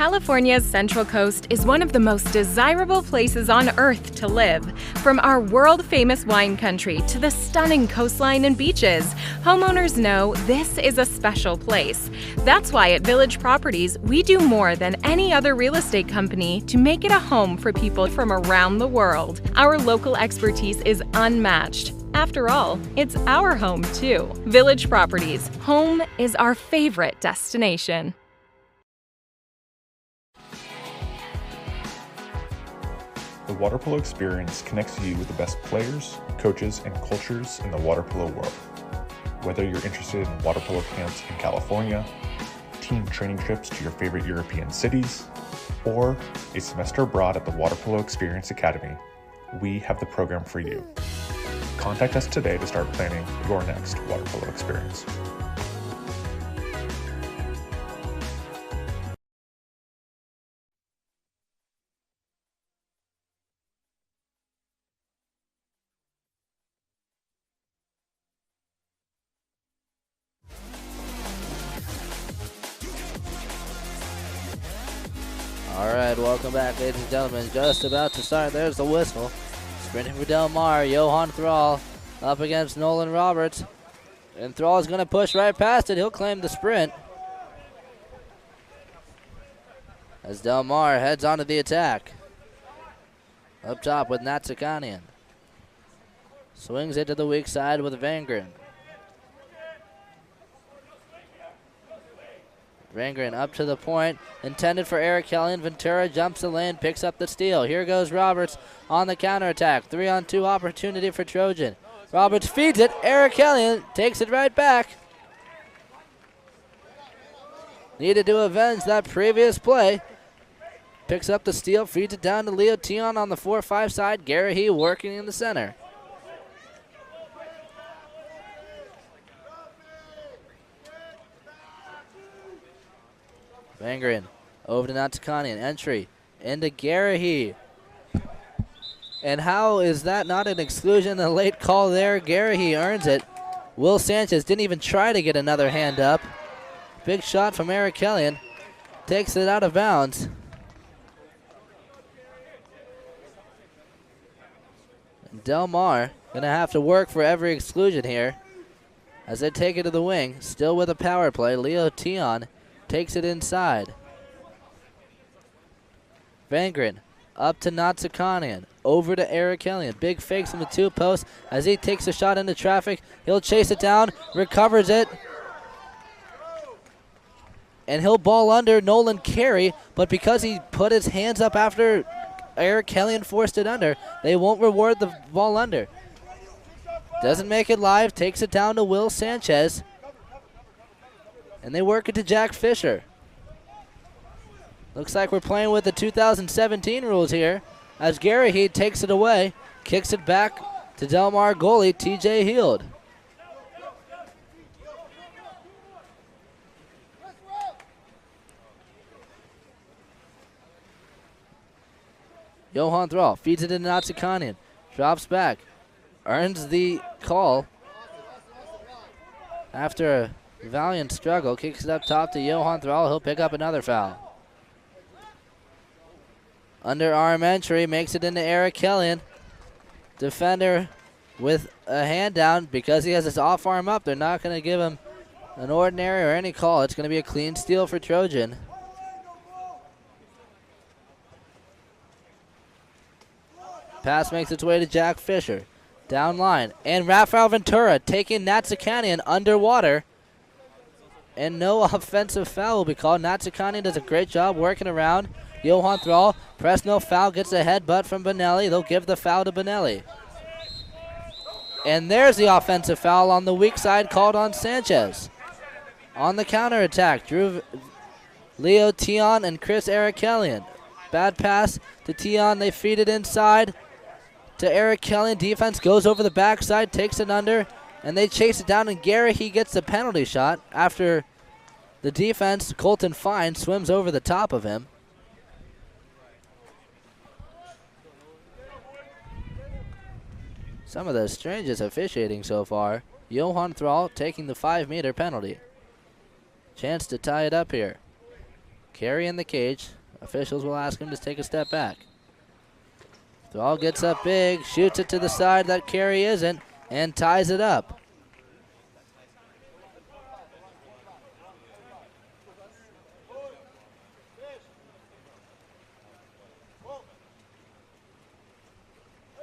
California's Central Coast is one of the most desirable places on Earth to live. From our world-famous wine country to the stunning coastline and beaches, homeowners know this is a special place. That's why at Village Properties, we do more than any other real estate company to make it a home for people from around the world. Our local expertise is unmatched. After all, it's our home too. Village Properties, home is our favorite destination. The water polo experience connects you with the best players, coaches, and cultures in the water polo world. Whether you're interested in water polo camps in California, team training trips to your favorite European cities, or a semester abroad at the Water Polo Experience Academy, we have the program for you. Contact us today to start planning your next water polo experience. All right, welcome back, ladies and gentlemen. Just about to start. There's the whistle. Sprinting for Del Mar, Johan Thrall up against Nolan Roberts. And Thrall's going to push right past it. He'll claim the sprint. As Del Mar heads onto the attack. Up top with Natsakanian. Swings it to the weak side with Vangren. Vangren up to the point, intended for Eric Kelly, and Ventura jumps the lane, picks up the steal. Here goes Roberts on the counterattack. 3-on-2 opportunity for Trojan. Roberts feeds it. Eric Kelly takes it right back. Needed to avenge that previous play. Picks up the steal, feeds it down to Leo Tion on the 4-5 side. Garrahy working in the center. Vangren over to Natsakanian. Entry into Garrahy. And how is that not an exclusion? A late call there. Garrahy earns it. Will Sanchez didn't even try to get another hand up. Big shot from Eric Kelly. Takes it out of bounds. And Del Mar going to have to work for every exclusion here as they take it to the wing. Still with a power play. Leo Tion takes it inside. Vangren up to Natsakanian. Over to Eric Kelly. Big fakes from the two posts as he takes a shot into traffic. He'll chase it down, recovers it. And he'll ball under Nolan Carey, but because he put his hands up after Eric Kelly and forced it under, they won't reward the ball under. Doesn't make it live, takes it down to Will Sanchez. And they work it to Jack Fisher. Looks like we're playing with the 2017 rules here as Garrahy takes it away, kicks it back to Del Mar goalie TJ Heald. Johan Thrall feeds it into Natsakanian, drops back, earns the call after a valiant struggle, kicks it up top to Johan Thrall. He'll pick up another foul. Underarm entry, makes it into Eric Kelly. Defender with a hand down because he has his off arm up. They're not going to give him an ordinary or any call. It's going to be a clean steal for Trojan. Pass makes its way to Jack Fisher. Down line. And Rafael Ventura taking Natsakanian underwater. And no offensive foul will be called. Natsakanian does a great job working around Johan Thrall. Press no foul, gets a headbutt from Benelli. They'll give the foul to Benelli. And there's the offensive foul on the weak side called on Sanchez. On the counterattack, Drew Leo Tion and Chris Erikellian. Bad pass to Tion. They feed it inside to Erikellian. Defense goes over the backside, takes it under, and they chase it down, and Garrahy gets the penalty shot after the defense, Colton Fine, swims over the top of him. Some of the strangest officiating so far. Johan Thrall taking the 5-meter penalty. Chance to tie it up here. Carey in the cage. Officials will ask him to take a step back. Thrall gets up big, shoots it to the side that Carey isn't, and ties it up.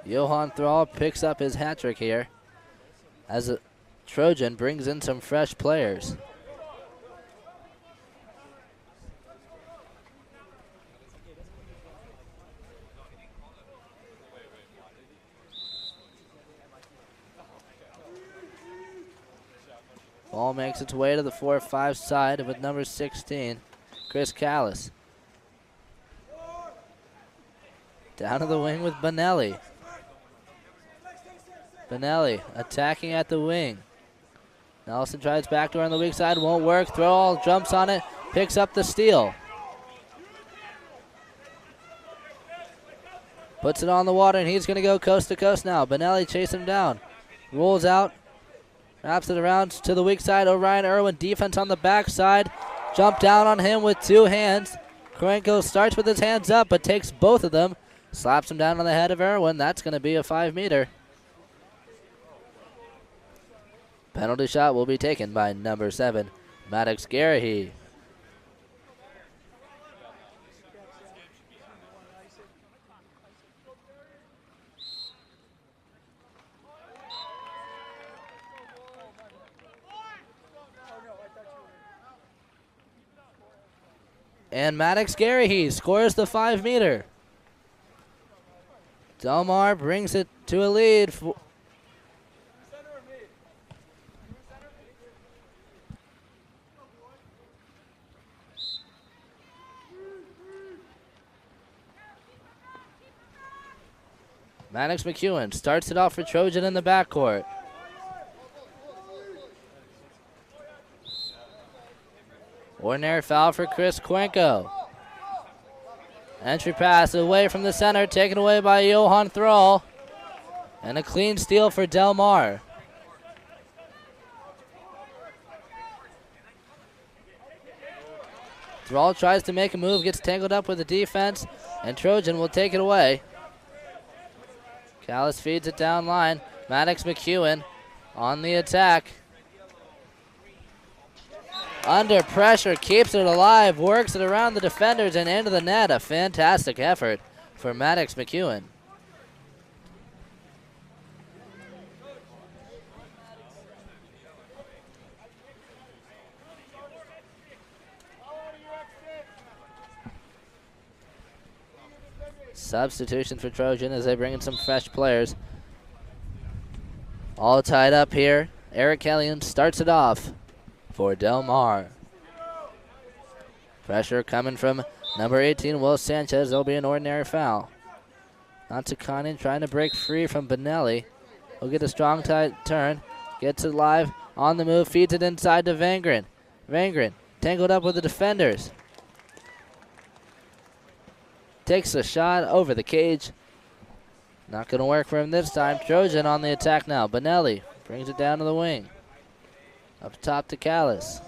Johan Thrall picks up his hat trick here as a Trojan brings in some fresh players. Ball makes its way to the 4-5 side with number 16, Chris Callis. Down to the wing with Benelli. Benelli attacking at the wing. Nelson tries backdoor on the weak side, won't work. Thrall jumps on it, picks up the steal. Puts it on the water, and he's going to go coast to coast now. Benelli chasing him down. Rolls out, wraps it around to the weak side. Orion Irwin, defense on the backside. Jump down on him with two hands. Korenko starts with his hands up, but takes both of them. Slaps him down on the head of Irwin. That's going to be a 5-meter. Penalty shot will be taken by number 7, Maddox Garahy. And Maddox Garahy scores the 5-meter. Delmar brings it to a lead. Maddox McEwen starts it off for Trojan in the backcourt. Ordinary foul for Chris Cuenco. Entry pass away from the center, taken away by Johan Thrall. And a clean steal for Del Mar. Thrall tries to make a move, gets tangled up with the defense, and Trojan will take it away. Callis feeds it down line. Maddox McEwen on the attack. Under pressure, keeps it alive, works it around the defenders and into the net. A fantastic effort for Maddox McEwen. Substitution for Trojan as they bring in some fresh players. All tied up here. Eric Kellion starts it off for Del Mar. Pressure coming from number 18, Will Sanchez. There'll be an ordinary foul. Nantakanian trying to break free from Benelli. He'll get a strong tight turn. Gets it live on the move. Feeds it inside to Vangren. Vangren tangled up with the defenders. Takes a shot over the cage. Not going to work for him this time. Trojan on the attack now. Benelli brings it down to the wing. Up top to Callis.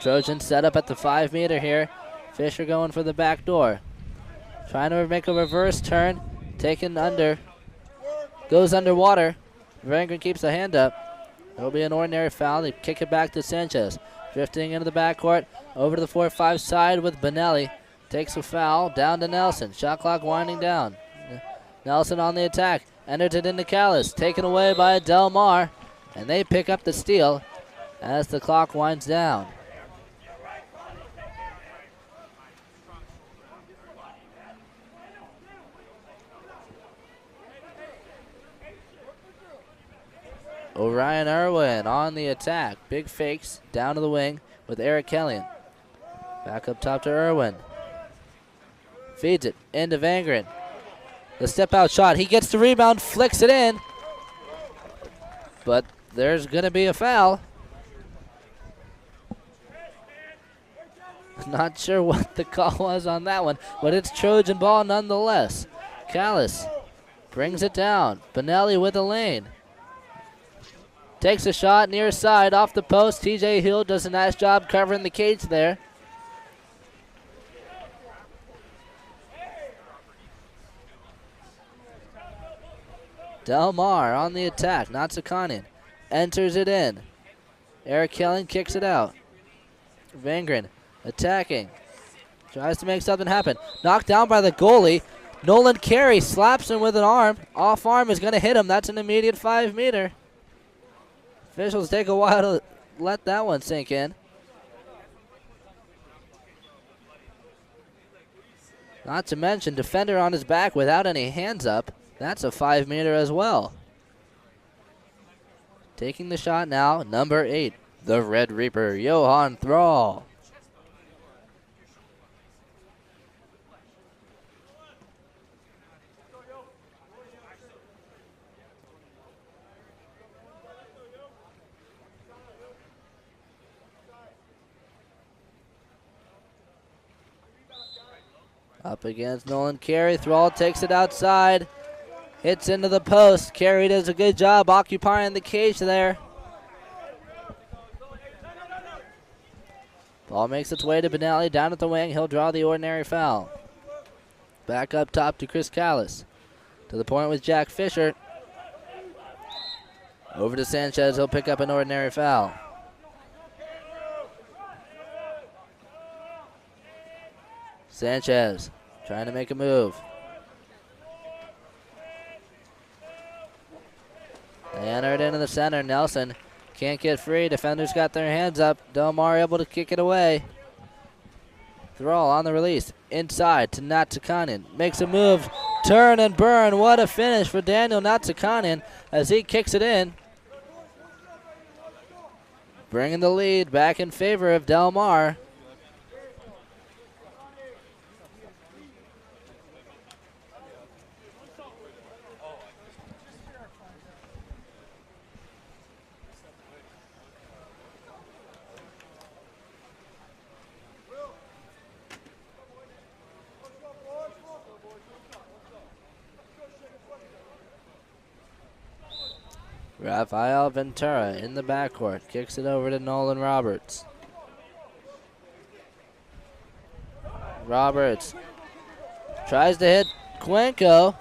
Trojan set up at the 5-meter here. Fisher going for the back door. Trying to make a reverse turn. Taken under. Goes underwater. Vangren keeps the hand up. There'll be an ordinary foul. They kick it back to Sanchez. Drifting into the backcourt. Over to the 4-5 side with Benelli. Takes a foul. Down to Nelson. Shot clock winding down. Nelson on the attack. Enters it into Callis. Taken away by Del Mar. And they pick up the steal as the clock winds down. Orion Irwin on the attack. Big fakes down to the wing with Eric Kellion. Back up top to Irwin. Feeds it into Vangren. The step out shot. He gets the rebound, flicks it in. But there's going to be a foul. Not sure what the call was on that one, but it's Trojan ball nonetheless. Callis brings it down. Benelli with a lane. Takes a shot near side off the post. TJ Hill does a nice job covering the cage there. Del Mar on the attack. Natsakanen enters it in. Eric Kellen kicks it out. Vangren attacking. Tries to make something happen. Knocked down by the goalie. Nolan Carey slaps him with an arm. Off arm is going to hit him. That's an immediate 5-meter. Officials take a while to let that one sink in. Not to mention defender on his back without any hands up. That's a 5-meter as well. Taking the shot now, number 8, the Red Reaper, Johan Thrall. Up against Nolan Carey. Thrall takes it outside. Hits into the post. Carey does a good job occupying the cage there. Ball makes its way to Benelli down at the wing. He'll draw the ordinary foul. Back up top to Chris Callis. To the point with Jack Fisher. Over to Sanchez. He'll pick up an ordinary foul. Sanchez trying to make a move. They enter it into the center. Nelson can't get free. Defenders got their hands up. Del Mar able to kick it away. Thrall on the release. Inside to Natsakanen. Makes a move. Turn and burn. What a finish for Daniel Natsakanen as he kicks it in. Bringing the lead back in favor of Del Mar. Rafael Ventura in the backcourt. Kicks it over to Nolan Roberts. Roberts tries to hit Cuenco.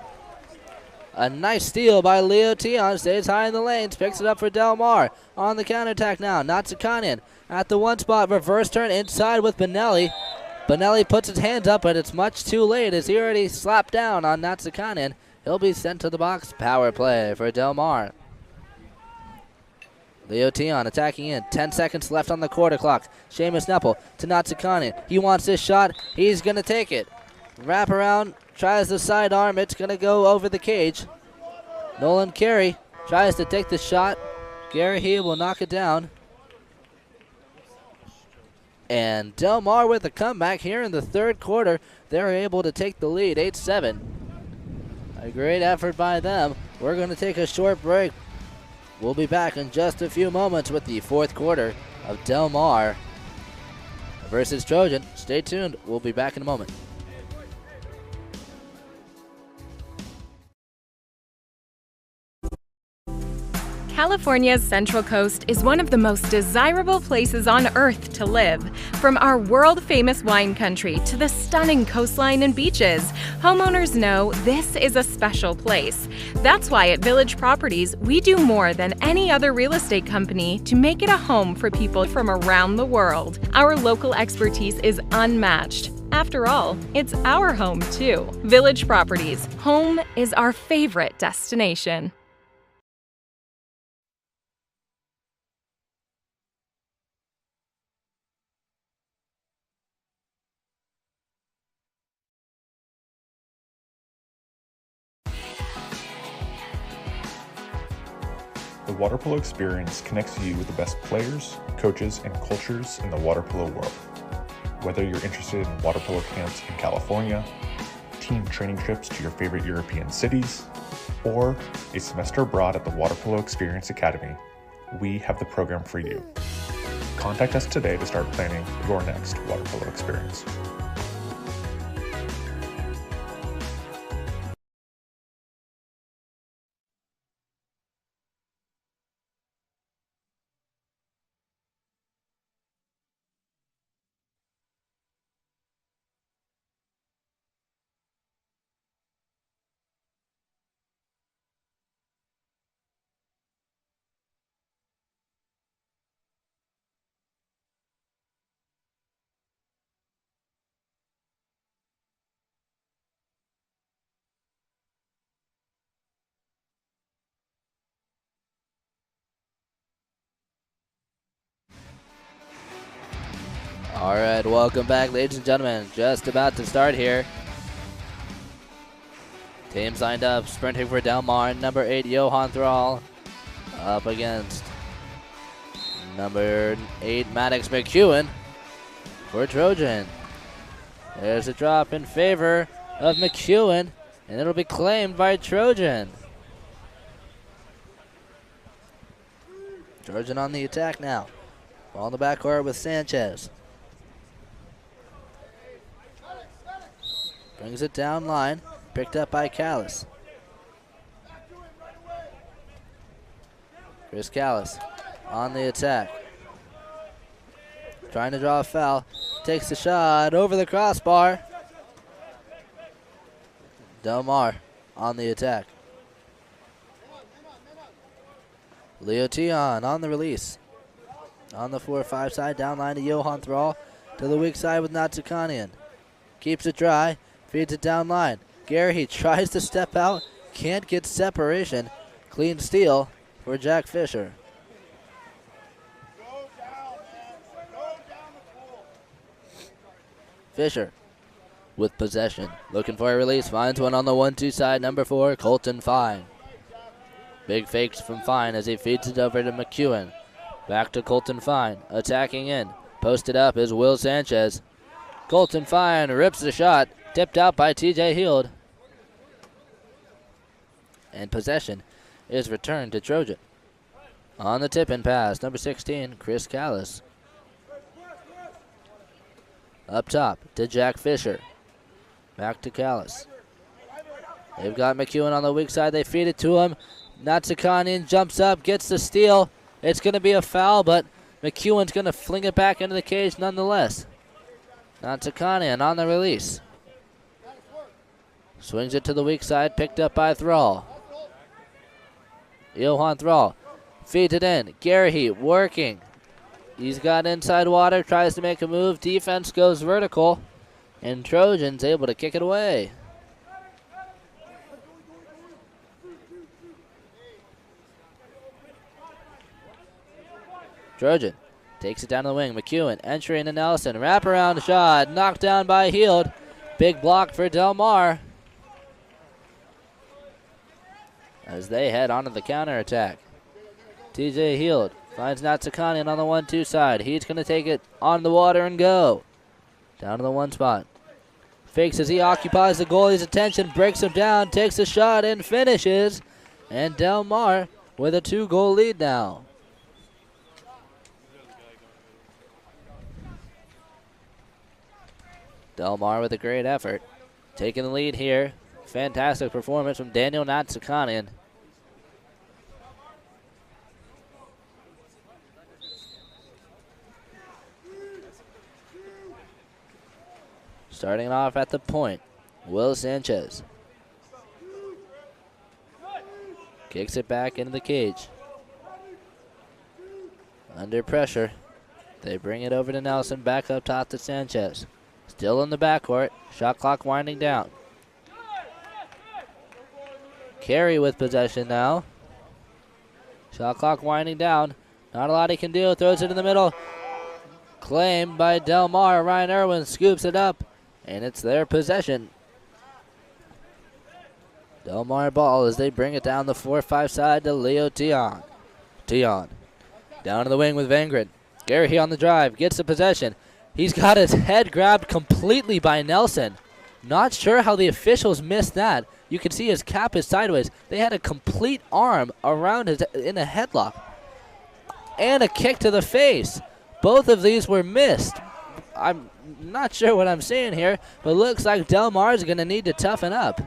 A nice steal by Leo Tion. Stays high in the lanes. Picks it up for Del Mar. On the counterattack now. Natsakanen at the one spot. Reverse turn inside with Benelli. Benelli puts his hands up, but it's much too late as he already slapped down on Natsakanen. He'll be sent to the box. Power play for Del Mar. Leo Tion attacking in. 10 seconds left on the quarter clock. Seamus Neppel to Natsakanen. He wants this shot. He's going to take it. Wrap around. Tries the sidearm. It's going to go over the cage. Nolan Carey tries to take the shot. Gary He will knock it down. And Del Mar with a comeback here in the third quarter. They're able to take the lead 8-7. A great effort by them. We're going to take a short break. We'll be back in just a few moments with the fourth quarter of Del Mar versus Trojan. Stay tuned. We'll be back in a moment. California's Central Coast is one of the most desirable places on earth to live. From our world-famous wine country to the stunning coastline and beaches, homeowners know this is a special place. That's why at Village Properties, we do more than any other real estate company to make it a home for people from around the world. Our local expertise is unmatched. After all, it's our home too. Village Properties, home is our favorite destination. The water polo experience connects you with the best players, coaches, and cultures in the water polo world. Whether you're interested in water polo camps in California, team training trips to your favorite European cities, or a semester abroad at the Water Polo Experience Academy, we have the program for you. Contact us today to start planning your next water polo experience. All right, welcome back, ladies and gentlemen. Just about to start here. Teams lined up, sprinting for Del Mar. Number 8, Johan Thrall, up against number 8, Maddox McEwen for Trojan. There's a drop in favor of McEwen, and it'll be claimed by Trojan. Trojan on the attack now. Ball in the backcourt with Sanchez. Brings it down line. Picked up by Callis. Chris Callis on the attack. Trying to draw a foul. Takes the shot over the crossbar. Del Mar on the attack. Leo Tion on the release. On the 4-5 side, down line to Johan Thrall. To the weak side with Natsukanian. Keeps it dry. Feeds it down line. Gary tries to step out. Can't get separation. Clean steal for Jack Fisher. Fisher with possession. Looking for a release. Finds one on the 1-2 side. Number 4, Colton Fine. Big fakes from Fine as he feeds it over to McEwen. Back to Colton Fine. Attacking in. Posted up is Will Sanchez. Colton Fine rips the shot. Tipped out by TJ Heald. And possession is returned to Trojan. On the tip-in pass, number 16, Chris Callis. Up top to Jack Fisher. Back to Callis. They've got McEwen on the weak side. They feed it to him. Natsukanian jumps up, gets the steal. It's going to be a foul, but McEwen's going to fling it back into the cage nonetheless. Natsukanian on the release. Swings it to the weak side, picked up by Thrall. Johan Thrall feeds it in. Gary working. He's got inside water, tries to make a move. Defense goes vertical, and Trojan's able to kick it away. Trojan takes it down the wing. McEwen entering to Nelson. Wraparound shot, knocked down by Heald. Big block for Del Mar as they head onto the counterattack. TJ Heald finds Natsukanian on the 1-2 side. He's going to take it on the water and go. Down to the 1 spot. Fakes as he occupies the goalie's attention, breaks him down, takes a shot, and finishes. And Del Mar with a 2-goal lead now. Del Mar with a great effort. Taking the lead here. Fantastic performance from Daniel Natsukanian. Starting off at the point, Will Sanchez. Kicks it back into the cage. Under pressure. They bring it over to Nelson, back up top to Sanchez. Still in the backcourt. Shot clock winding down. Carey with possession now. Shot clock winding down. Not a lot he can do. Throws it in the middle. Claimed by Del Mar. Ryan Irwin scoops it up, and it's their possession. Del Mar ball as they bring it down the 4-5 side to Leo Tion. Tion down to the wing with Vangren. Gary on the drive. Gets the possession. He's got his head grabbed completely by Nelson. Not sure how the officials missed that. You can see his cap is sideways. They had a complete arm around his in a headlock. And a kick to the face. Both of these were missed. I'm not sure what I'm seeing here, but looks like Del Mar is going to need to toughen up.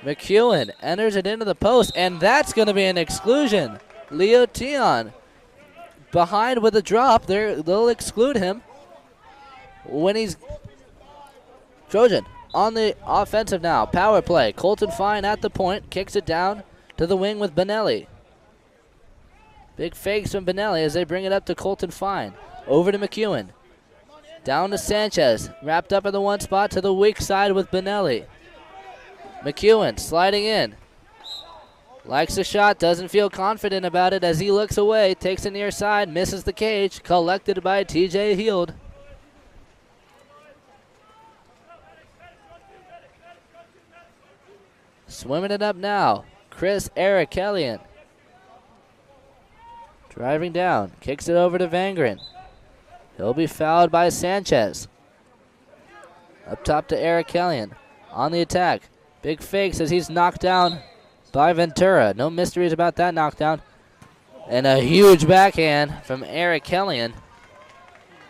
McEwen enters it into the post, and that's going to be an exclusion. Leo Tion behind with a drop. They'll exclude him when he's Trojan on the offensive now. Power play. Colton Fine at the point. Kicks it down to the wing with Benelli. Big fakes from Benelli as they bring it up to Colton Fine. Over to McEwen. Down to Sanchez. Wrapped up in the 1 spot to the weak side with Benelli. McEwen sliding in. Likes the shot, doesn't feel confident about it as he looks away, takes it near side, misses the cage, collected by TJ Heald. Swimming it up now, Chris Erikellian. Driving down, kicks it over to Vangren. He'll be fouled by Sanchez. Up top to Erikellian, on the attack. Big fakes as he's knocked down by Ventura. No mysteries about that knockdown. And a huge backhand from Erikellian,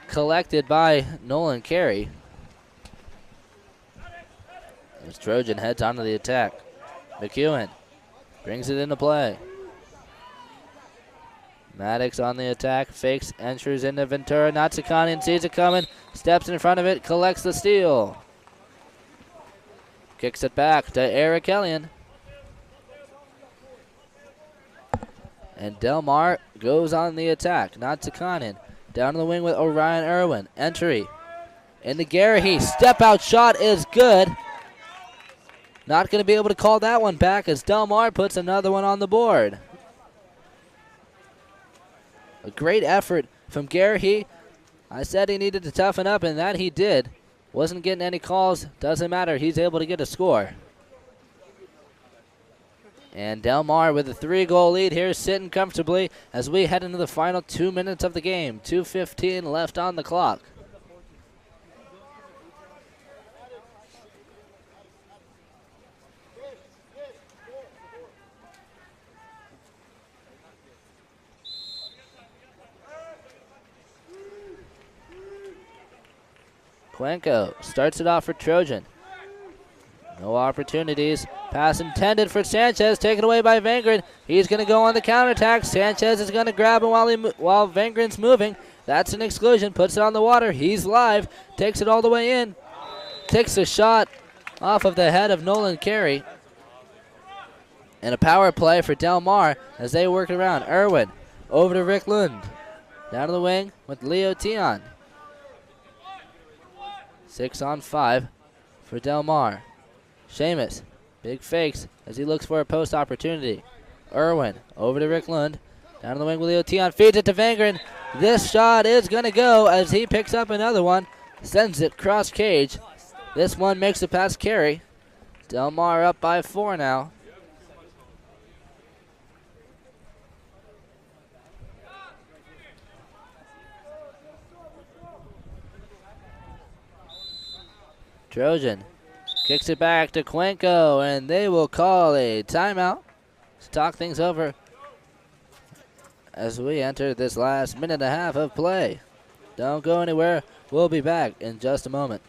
collected by Nolan Carey. As Trojan heads onto the attack. McEwen brings it into play. Maddox on the attack, fakes, enters into Ventura. Natsukanian sees it coming, steps in front of it, collects the steal. Kicks it back to Erikellian. And Delmar goes on the attack. Natsukanian down the wing with Orion Irwin. Entry into Garahy. Step out shot is good. Not going to be able to call that one back as Delmar puts another one on the board. A great effort from Garahy. I said he needed to toughen up, and that he did. Wasn't getting any calls. Doesn't matter. He's able to get a score. And Delmar with a 3-goal lead here, sitting comfortably as we head into the final 2 minutes of the game. 2:15 left on the clock. Cuenco starts it off for Trojan. No opportunities. Pass intended for Sanchez, taken away by Vangren. He's going to go on the counterattack. Sanchez is going to grab him while Vangren's moving. That's an exclusion. Puts it on the water. He's live. Takes it all the way in. Takes a shot off of the head of Nolan Carey. And a power play for Delmar as they work it around. Irwin over to Rick Lund. Down to the wing with Leo Tion. 6-on-5 for Delmar. Seamus, big fakes as he looks for a post opportunity. Irwin over to Rick Lund. Down to the wing with Leo Tion. Feeds it to Vangren. This shot is going to go as he picks up another one. Sends it cross cage. This one makes it past Carey. Delmar up by 4 now. Trojan kicks it back to Cuenco, and they will call a timeout to talk things over as we enter this last minute and a half of play. Don't go anywhere. We'll be back in just a moment.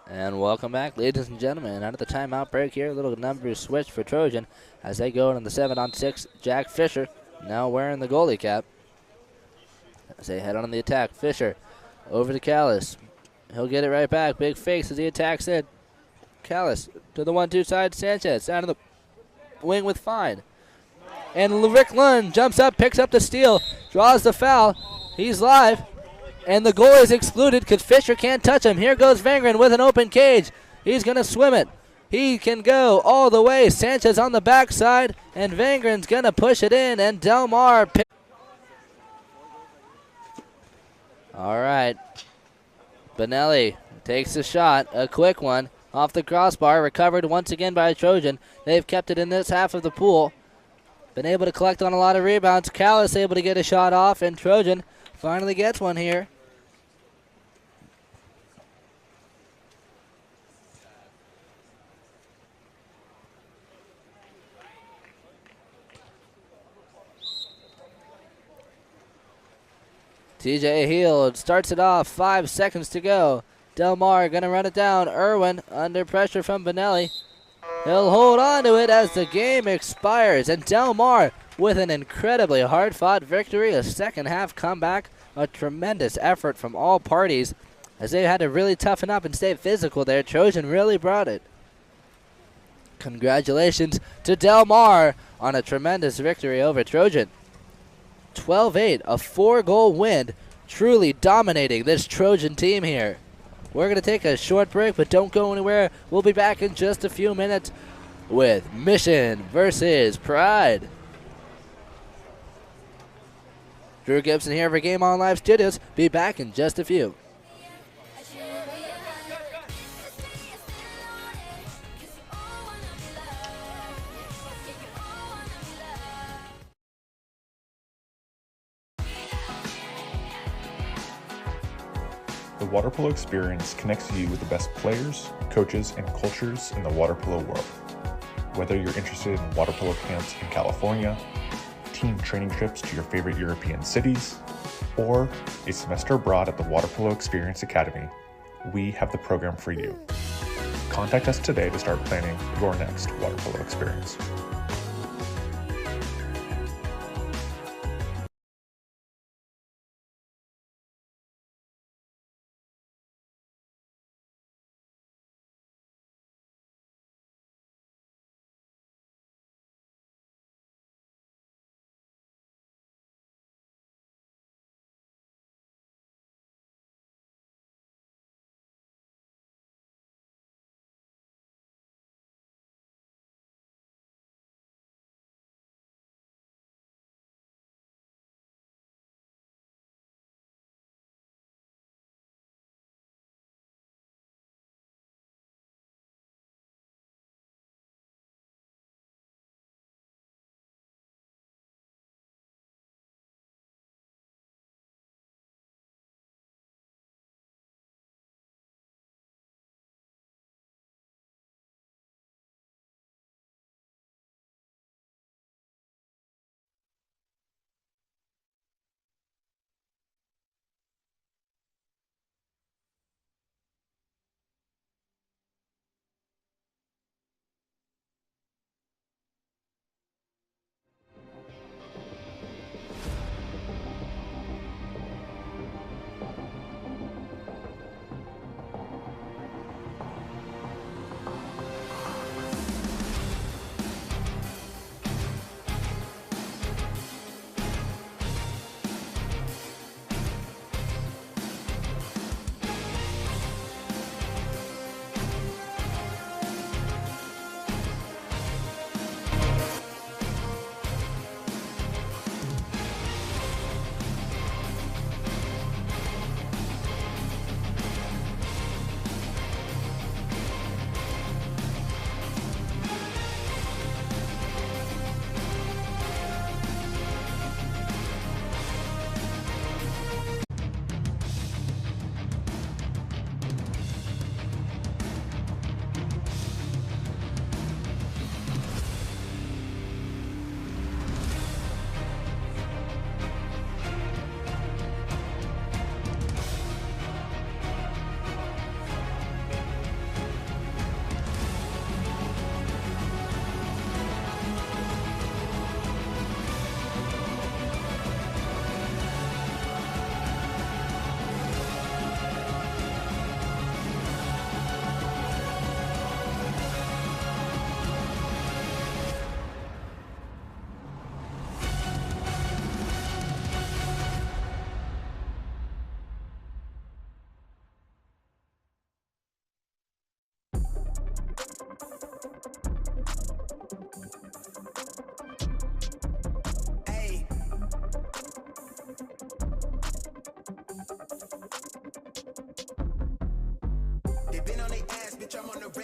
And welcome back, ladies and gentlemen. Out of the timeout break here, a little number switch for Trojan as they go on the 7-on-6. Jack Fisher now wearing the goalie cap as they head on the attack. Fisher over to Callis. He'll get it right back. Big fakes as he attacks it. Callis to the 1-2 side. Sanchez down to the wing with Fine. And Rick Lund jumps up, picks up the steal, draws the foul. He's live. And the goal is excluded because Fisher can't touch him. Here goes Vangren with an open cage. He's going to swim it. He can go all the way. Sanchez on the backside, and Vangren's going to push it in, and Delmar All right. Benelli takes a shot, a quick one, off the crossbar, recovered once again by a Trojan. They've kept it in this half of the pool. Been able to collect on a lot of rebounds. Callis able to get a shot off, and Trojan finally gets one here. TJ Heel starts it off, 5 seconds to go. Del Mar gonna run it down. Irwin under pressure from Benelli. He'll hold on to it as the game expires. And Del Mar with an incredibly hard-fought victory, a second-half comeback, a tremendous effort from all parties as they had to really toughen up and stay physical there. Trojan really brought it. Congratulations to Del Mar on a tremendous victory over Trojan. 12-8, a 4-goal win, truly dominating this Trojan team here. We're going to take a short break, but don't go anywhere. We'll be back in just a few minutes with Mission versus Pride. Drew Gibson here for Game On Live Studios. Be back in just a few. The water polo experience connects you with the best players, coaches, and cultures in the water polo world. Whether you're interested in water polo camps in California, team training trips to your favorite European cities, or a semester abroad at the Water Polo Experience Academy, we have the program for you. Contact us today to start planning your next water polo experience.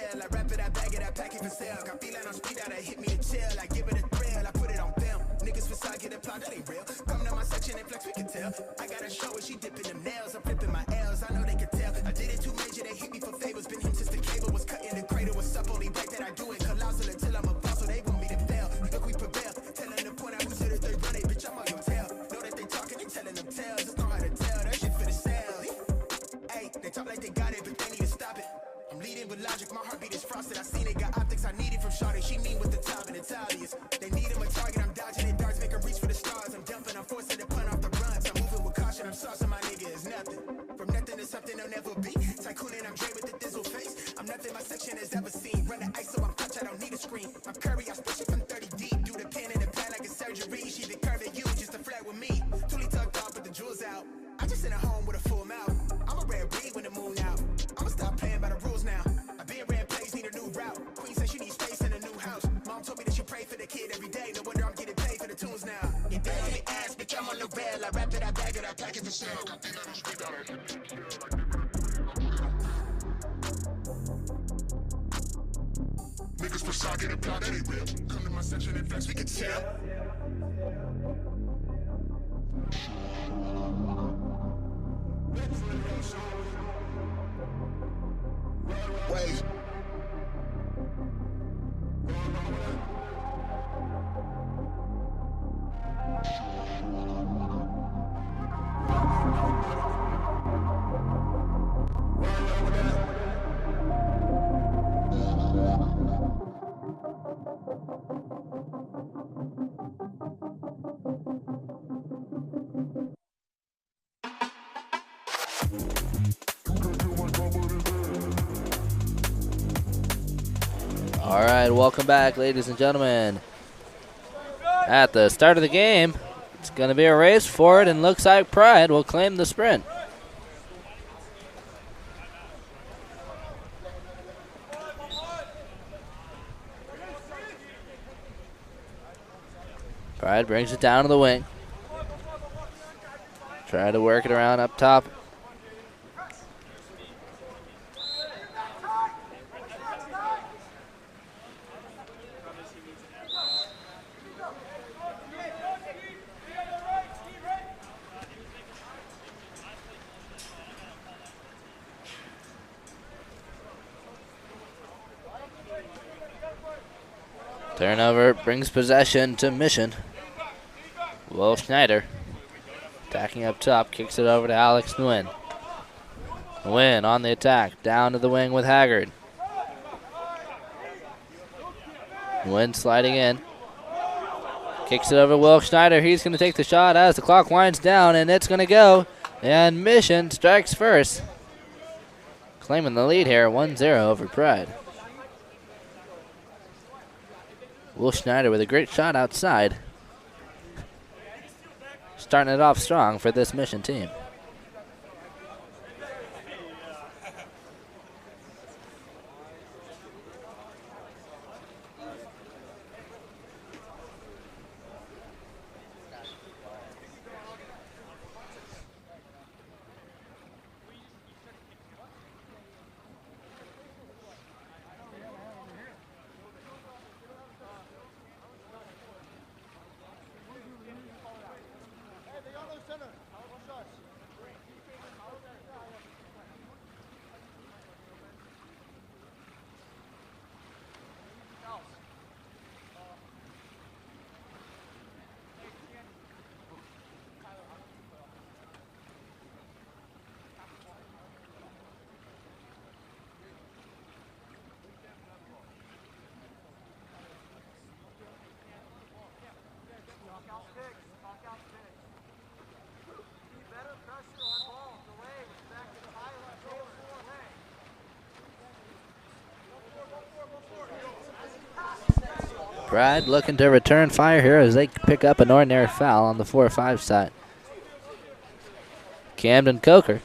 rail. I wrap it, I bag it, I pack it for sale. I feel like I'm speed out, hit me to chill. I give it a thrill, I put it on film. Niggas for side get applaud, that ain't real. Come to my section and flex, we can tell. I got a show where she dipping them nails. I'm flipping my L's, I know they can tell. I did it too major, they hit me for favors. Been him since the cable was cut in the cradle. What's up, only back that I do it colossal until I'm a boss, so they want me to fail. Look, we prevail. Tell them to point out who's it if they run it, bitch, I'm on your tail. Know that they talking, they telling them tales. Just know how to tell, that shit for the sale. Hey, they talk like they got it, but they need to stop it. I'm leading with logic, my heartbeat is frosted. I seen it, got optics, I need it from Shawty. She mean with the top and Italians. They need him a target, I'm dodging it, darts, make them reach for the stars. I'm dumping, I'm forcing to punt off the runs. I'm moving with caution, I'm saucing my nigga is nothing. From nothing to something they'll never be. Tycoon and I'm Dre with the dizzle face. I'm nothing my section has ever seen. Run the ice so I'm clutch, I don't need a screen. I'm Curry, I push it from 30 deep. Do the pin and the pad like a surgery. She the curve at you just to flirt with me. Toolie tucked off, but the jewels out. I just in a home with a full mouth. I'm a rare breed when the moon out. I'ma stop playing by the rules now. I been ran plays, need a new route. Queen said she needs space in a new house. Mom told me that she pray for the kid every day. No wonder I'm getting paid for the tunes now. Get down on the ass, bitch, I'm on the rail. I wrap it, I bag it, I pack it for sale. Niggas for side get applaud, that ain't real. Come to my section and flex, we can tell. Wait. All right, welcome back, ladies and gentlemen. At the start of the game, it's going to be a race for it, and looks like Pride will claim the sprint. Pride brings it down to the wing. Try to work it around up top. Turnover brings possession to Mission. Will Schneider attacking up top, kicks it over to Alex Nguyen. Nguyen on the attack, down to the wing with Haggard. Nguyen sliding in. Kicks it over to Will Schneider. He's going to take the shot as the clock winds down, and it's going to go. And Mission strikes first. Claiming the lead here, 1-0 over Pride. Will Schneider with a great shot outside. Starting it off strong for this Mission team. Pride looking to return fire here as they pick up an ordinary foul on the 4-5 side. Camden Coker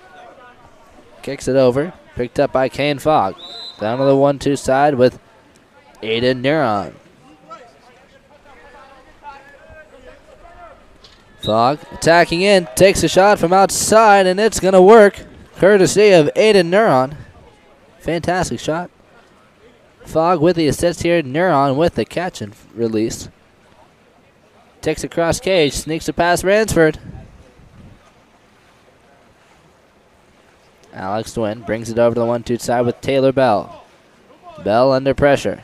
kicks it over, picked up by Kane Fogg. Down to the 1-2 side with Aiden Neuron. Fogg attacking in, takes a shot from outside, and it's going to work, courtesy of Aiden Neuron. Fantastic shot. Fogg with the assist here. Neuron with the catch and release. Takes across cage, sneaks it past Ransford. Alex Dwin brings it over to the 1-2 side with Taylor Bell. Bell under pressure.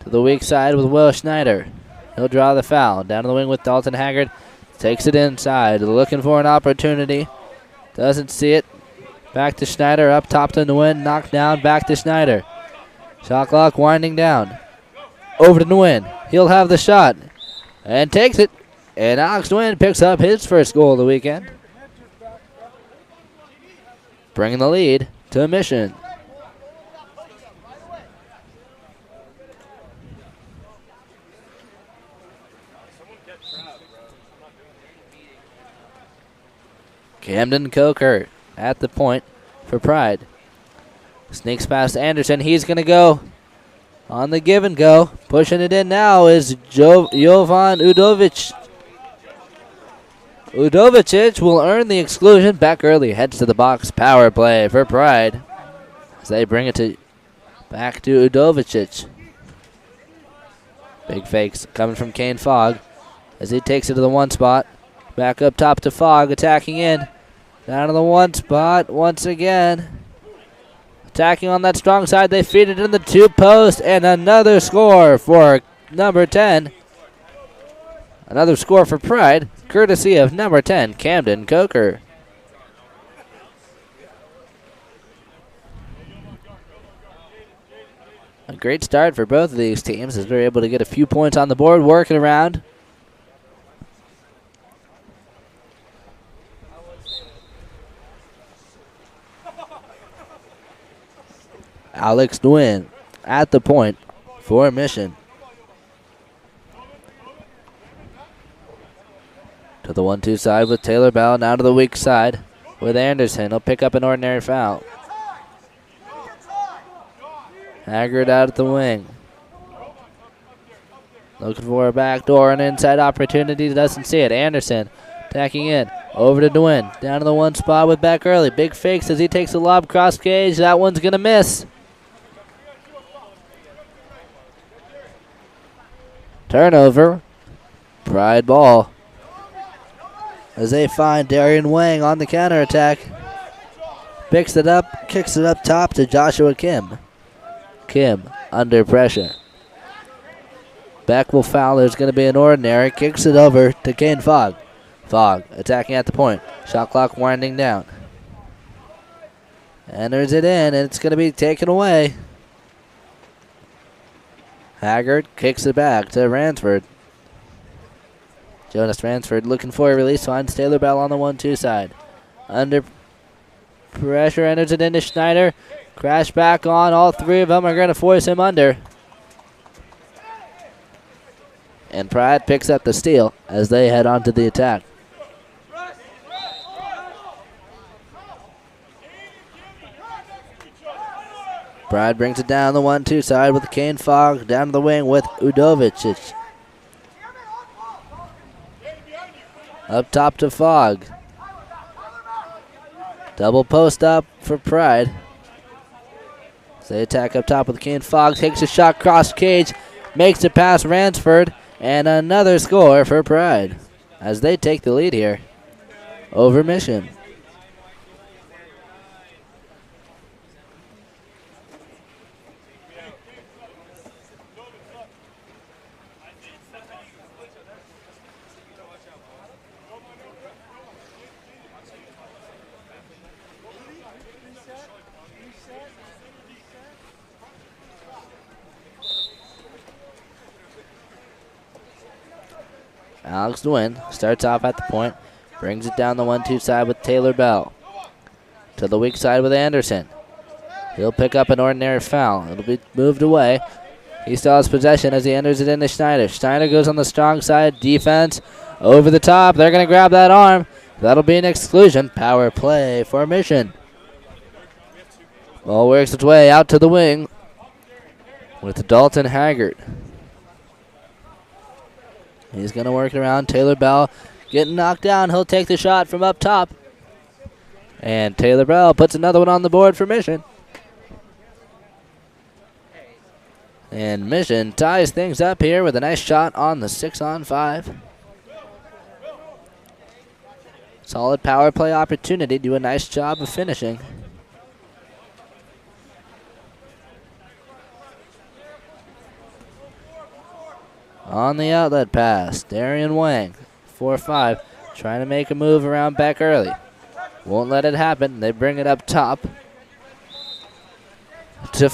To the weak side with Will Schneider. He'll draw the foul. Down to the wing with Dalton Haggard. Takes it inside. Looking for an opportunity. Doesn't see it. Back to Schneider. Up top to Nguyen. Knocked down. Back to Schneider. Shot clock winding down. Over to Nguyen. He'll have the shot. And takes it. And Alex Nguyen picks up his first goal of the weekend. Bringing the lead to Mission. Camden Coker at the point for Pride. Sneaks past Anderson. He's going to go on the give and go. Pushing it in now is Jovan Udovic. Udovicic will earn the exclusion. Back early. Heads to the box. Power play for Pride. As they bring it back to Udovicic. Big fakes coming from Kane Fogg as he takes it to the one spot. Back up top to Fogg. Attacking in. Down to the one spot once again. Attacking on that strong side. They feed it in the two post. And another score for number 10. Another score for Pride. Courtesy of number 10, Camden Coker. A great start for both of these teams as they're able to get a few points on the board, working around. Alex Nguyen at the point for Mission. To the 1-2 side with Taylor Bell. Now to the weak side with Anderson. He'll pick up an ordinary foul. Haggard out at the wing. Looking for a backdoor and inside opportunity. Doesn't see it. Anderson attacking in. Over to Nguyen. Down to the one spot with back early. Big fakes as he takes a lob cross cage. That one's going to miss. Turnover. Pride ball. As they find Darian Wang on the counterattack. Picks it up, kicks it up top to Joshua Kim. Kim under pressure. Back will foul. There's going to be an ordinary. Kicks it over to Kane Fogg. Fogg attacking at the point. Shot clock winding down. Enters it in, and it's going to be taken away. Haggard kicks it back to Ransford. Jonas Ransford looking for a release. Finds Taylor Bell on the 1-2 side. Under pressure, enters it into Schneider. Crash back on. All three of them are going to force him under. And Pride picks up the steal as they head on to the attack. Pride brings it down the 1-2 side with Kane Fogg. Down to the wing with Udovicic. Up top to Fogg. Double post up for Pride. So they attack up top with Kane Fogg. Takes a shot cross cage. Makes it past Ransford. And another score for Pride as they take the lead here over Mission. Alex Nguyen starts off at the point, brings it down the 1-2 side with Taylor Bell. To the weak side with Anderson. He'll pick up an ordinary foul. It'll be moved away. He still has possession as he enters it into Schneider. Schneider goes on the strong side. Defense over the top. They're going to grab that arm. That'll be an exclusion. Power play for Mission. Ball works its way out to the wing with Dalton Haggard. He's going to work it around. Taylor Bell getting knocked down. He'll take the shot from up top. And Taylor Bell puts another one on the board for Mission. And Mission ties things up here with a nice shot on the 6-on-5. Solid power play opportunity. Do a nice job of finishing. On the outlet pass, Darian Wang, 4-5, trying to make a move around back early. Won't let it happen. They bring it up top to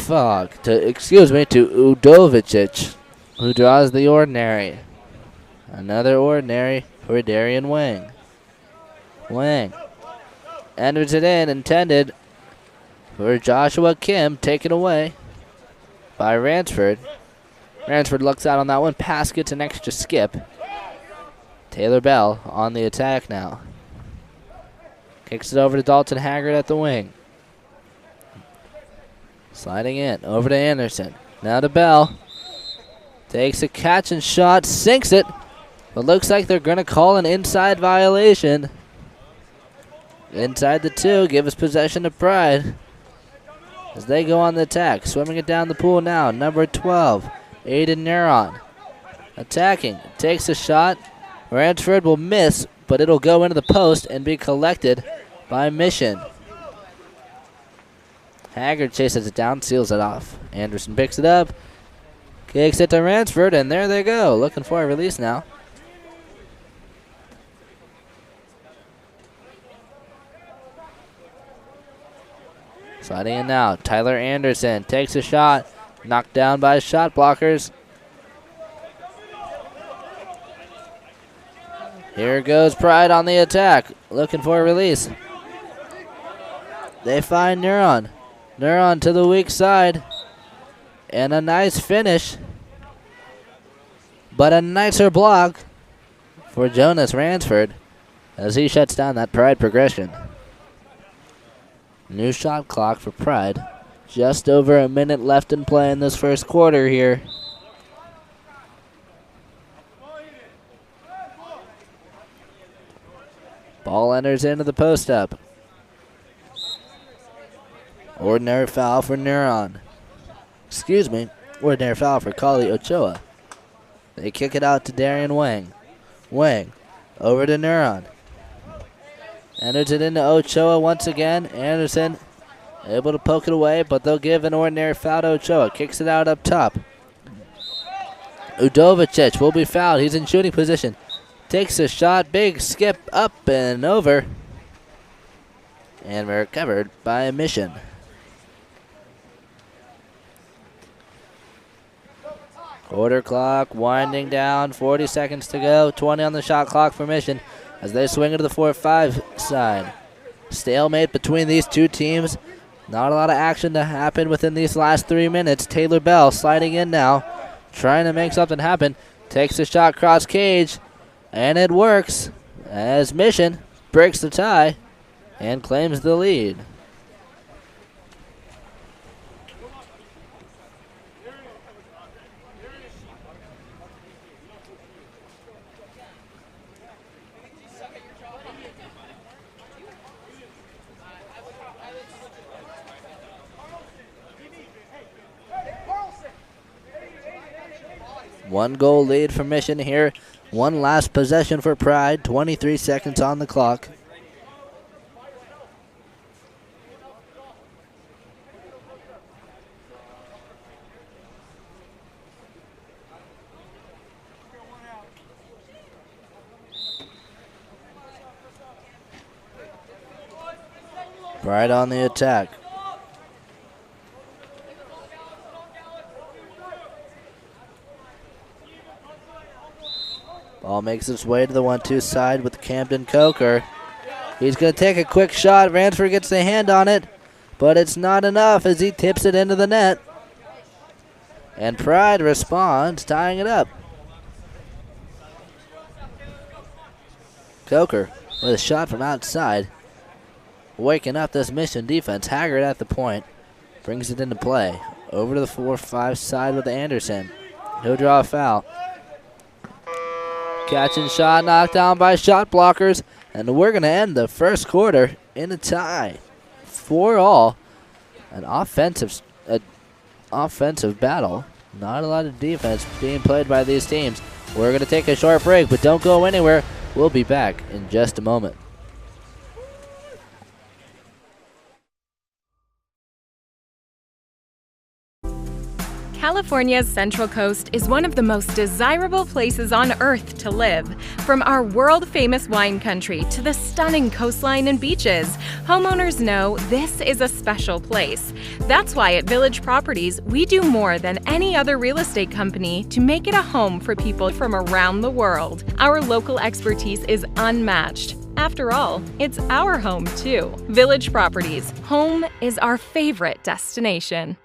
Udovicic, who draws the ordinary. Another ordinary for Darian Wang. Wang enters it in, intended for Joshua Kim, taken away by Ransford. Ransford looks out on that one. Pass gets an extra skip. Taylor Bell on the attack now. Kicks it over to Dalton Haggard at the wing. Sliding in. Over to Anderson. Now to Bell. Takes a catch and shot. Sinks it. But looks like they're going to call an inside violation. Inside the 2. Give us possession of Pride. As they go on the attack. Swimming it down the pool now. Number 12. Aiden Neuron. Attacking. Takes a shot. Ransford will miss, but it'll go into the post and be collected by Mission. Haggard chases it down, seals it off. Anderson picks it up. Kicks it to Ransford, and there they go. Looking for a release now. Sliding in now. Tyler Anderson takes a shot. Knocked down by shot blockers. Here goes Pride on the attack. Looking for a release. They find Neuron. Neuron to the weak side. And a nice finish. But a nicer block for Jonas Ransford as he shuts down that Pride progression. New shot clock for Pride. Just over a minute left in play in this first quarter here. Ball enters into the post up. Ordinary foul for Neuron. Excuse me. Ordinary foul for Kali Ochoa. They kick it out to Darian Wang. Wang over to Neuron. Enters it into Ochoa once again. Anderson able to poke it away, but they'll give an ordinary foul to Ochoa. Kicks it out up top. Udovicic will be fouled. He's in shooting position. Takes a shot. Big skip up and over. And recovered by Mission. Quarter clock winding down. 40 seconds to go. 20 on the shot clock for Mission as they swing into the 4-5 side. Stalemate between these two teams. Not a lot of action to happen within these last 3 minutes. Taylor Bell sliding in now, trying to make something happen. Takes a shot cross cage, and it works as Mission breaks the tie and claims the lead. One goal lead for Mission here. One last possession for Pride. 23 seconds on the clock. Pride on the attack. Ball makes its way to the 1-2 side with Camden Coker. He's going to take a quick shot. Ransford gets the hand on it, but it's not enough as he tips it into the net. And Pride responds, tying it up. Coker with a shot from outside. Waking up this Mission defense. Haggard at the point. Brings it into play. Over to the 4-5 side with Anderson. He'll draw a foul. Catch and shot knocked down by shot blockers. And we're going to end the first quarter in a tie. 4-all. An offensive battle Not a lot of defense being played by these teams. We're going to take a short break, but don't go anywhere. We'll be back in just a moment. California's Central Coast is one of the most desirable places on Earth to live. From our world-famous wine country to the stunning coastline and beaches, homeowners know this is a special place. That's why at Village Properties, we do more than any other real estate company to make it a home for people from around the world. Our local expertise is unmatched. After all, it's our home too. Village Properties, home is our favorite destination.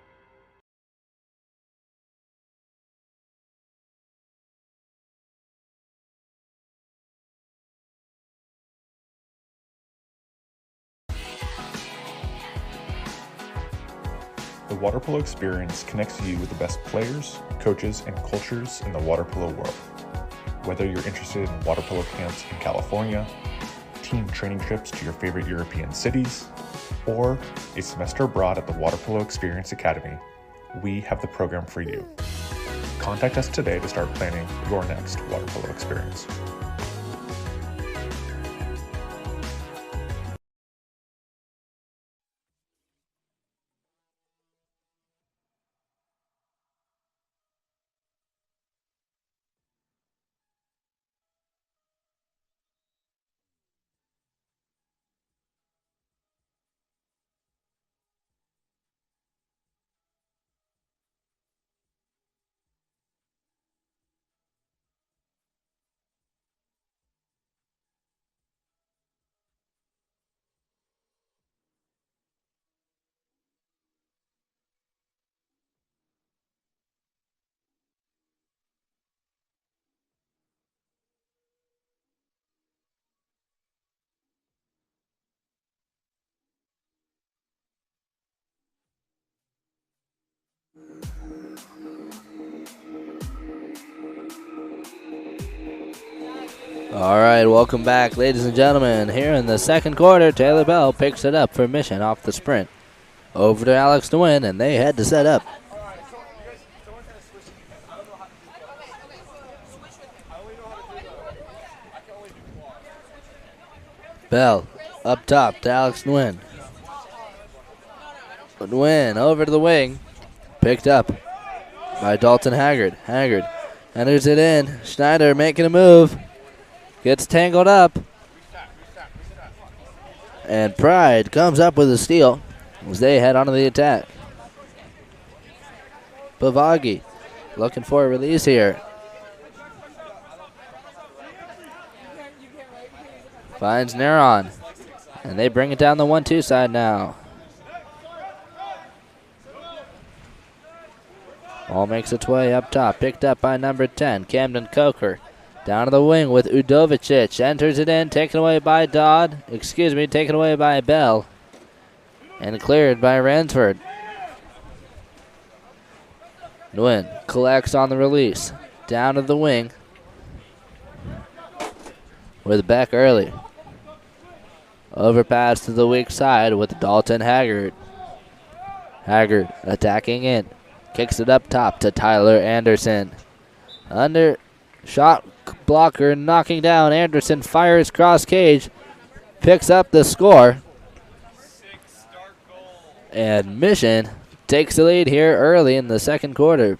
The water polo experience connects you with the best players, coaches, and cultures in the water polo world. Whether you're interested in water polo camps in California, team training trips to your favorite European cities, or a semester abroad at the Water Polo Experience Academy, we have the program for you. Contact us today to start planning your next water polo experience. All right, welcome back, ladies and gentlemen. Here in the second quarter, Taylor Bell picks it up for Mission off the sprint. Over to Alex to win, and they head to set up. Bell up top to Alex Nguyen. Nguyen over to the wing. Picked up by Dalton Haggard. Haggard enters it in. Schneider making a move. Gets tangled up. And Pride comes up with a steal as they head onto the attack. Bavagi looking for a release here. Finds Neron. And they bring it down the 1-2 side now. Ball makes its way up top. Picked up by number 10, Camden Coker. Down to the wing with Udovicic. Enters it in. Taken away by taken away by Bell. And cleared by Ransford. Nguyen collects on the release. Down to the wing with Beck early. Overpass to the weak side with Dalton Haggard. Haggard attacking in. Kicks it up top to Tyler Anderson. Under shot blocker knocking down. Anderson fires cross cage. Picks up the score. And Mission takes the lead here early in the second quarter.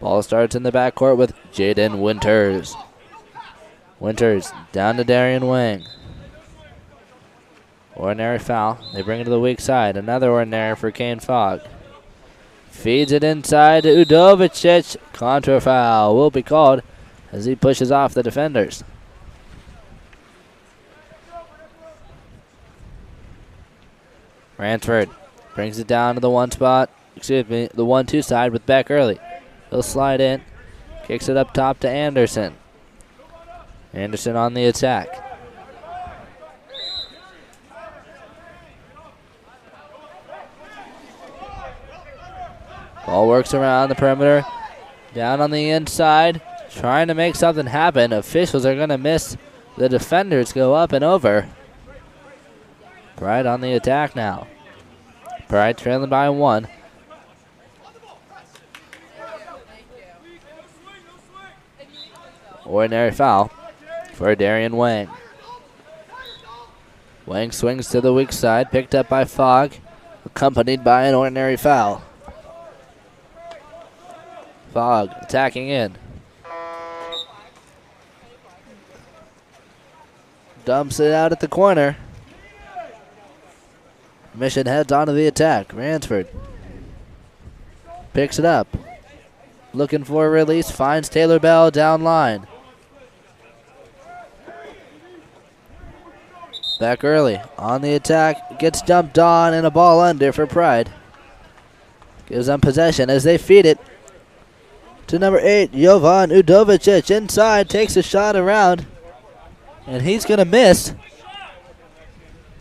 Ball starts in the backcourt with Jaden Winters. Winters down to Darian Wang. Ordinary foul. They bring it to the weak side. Another ordinary for Kane Fogg. Feeds it inside to Udovicic. Contra foul will be called as he pushes off the defenders. Ransford brings it down to the the 1-2 side with Beck early. He'll slide in. Kicks it up top to Anderson. Anderson on the attack. Ball works around the perimeter. Down on the inside. Trying to make something happen. Officials are going to miss. The defenders go up and over. Pride on the attack now. Pride trailing by 1. Ordinary foul for Darian Wang. Wang swings to the weak side, picked up by Fogg, accompanied by an ordinary foul. Fogg attacking in. Dumps it out at the corner. Mission heads onto the attack. Ransford picks it up. Looking for a release, finds Taylor Bell down line. Back early on the attack, gets dumped on and a ball under for Pride. Gives them possession as they feed it to number 8, Jovan Udovicic. Inside, takes a shot around, and he's going to miss.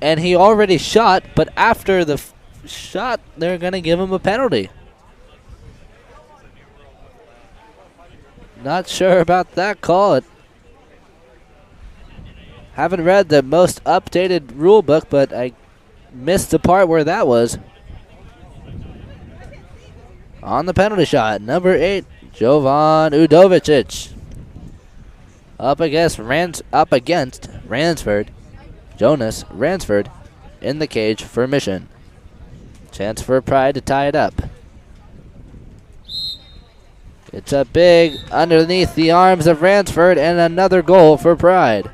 And he already shot, but after the shot, they're going to give him a penalty. Not sure about that call. Haven't read the most updated rule book, but I missed the part where that was. On the penalty shot, number 8, Jovan Udovicic. Up against Ransford. Jonas Ransford in the cage for Mission. Chance for Pride to tie it up. It's a big underneath the arms of Ransford and another goal for Pride.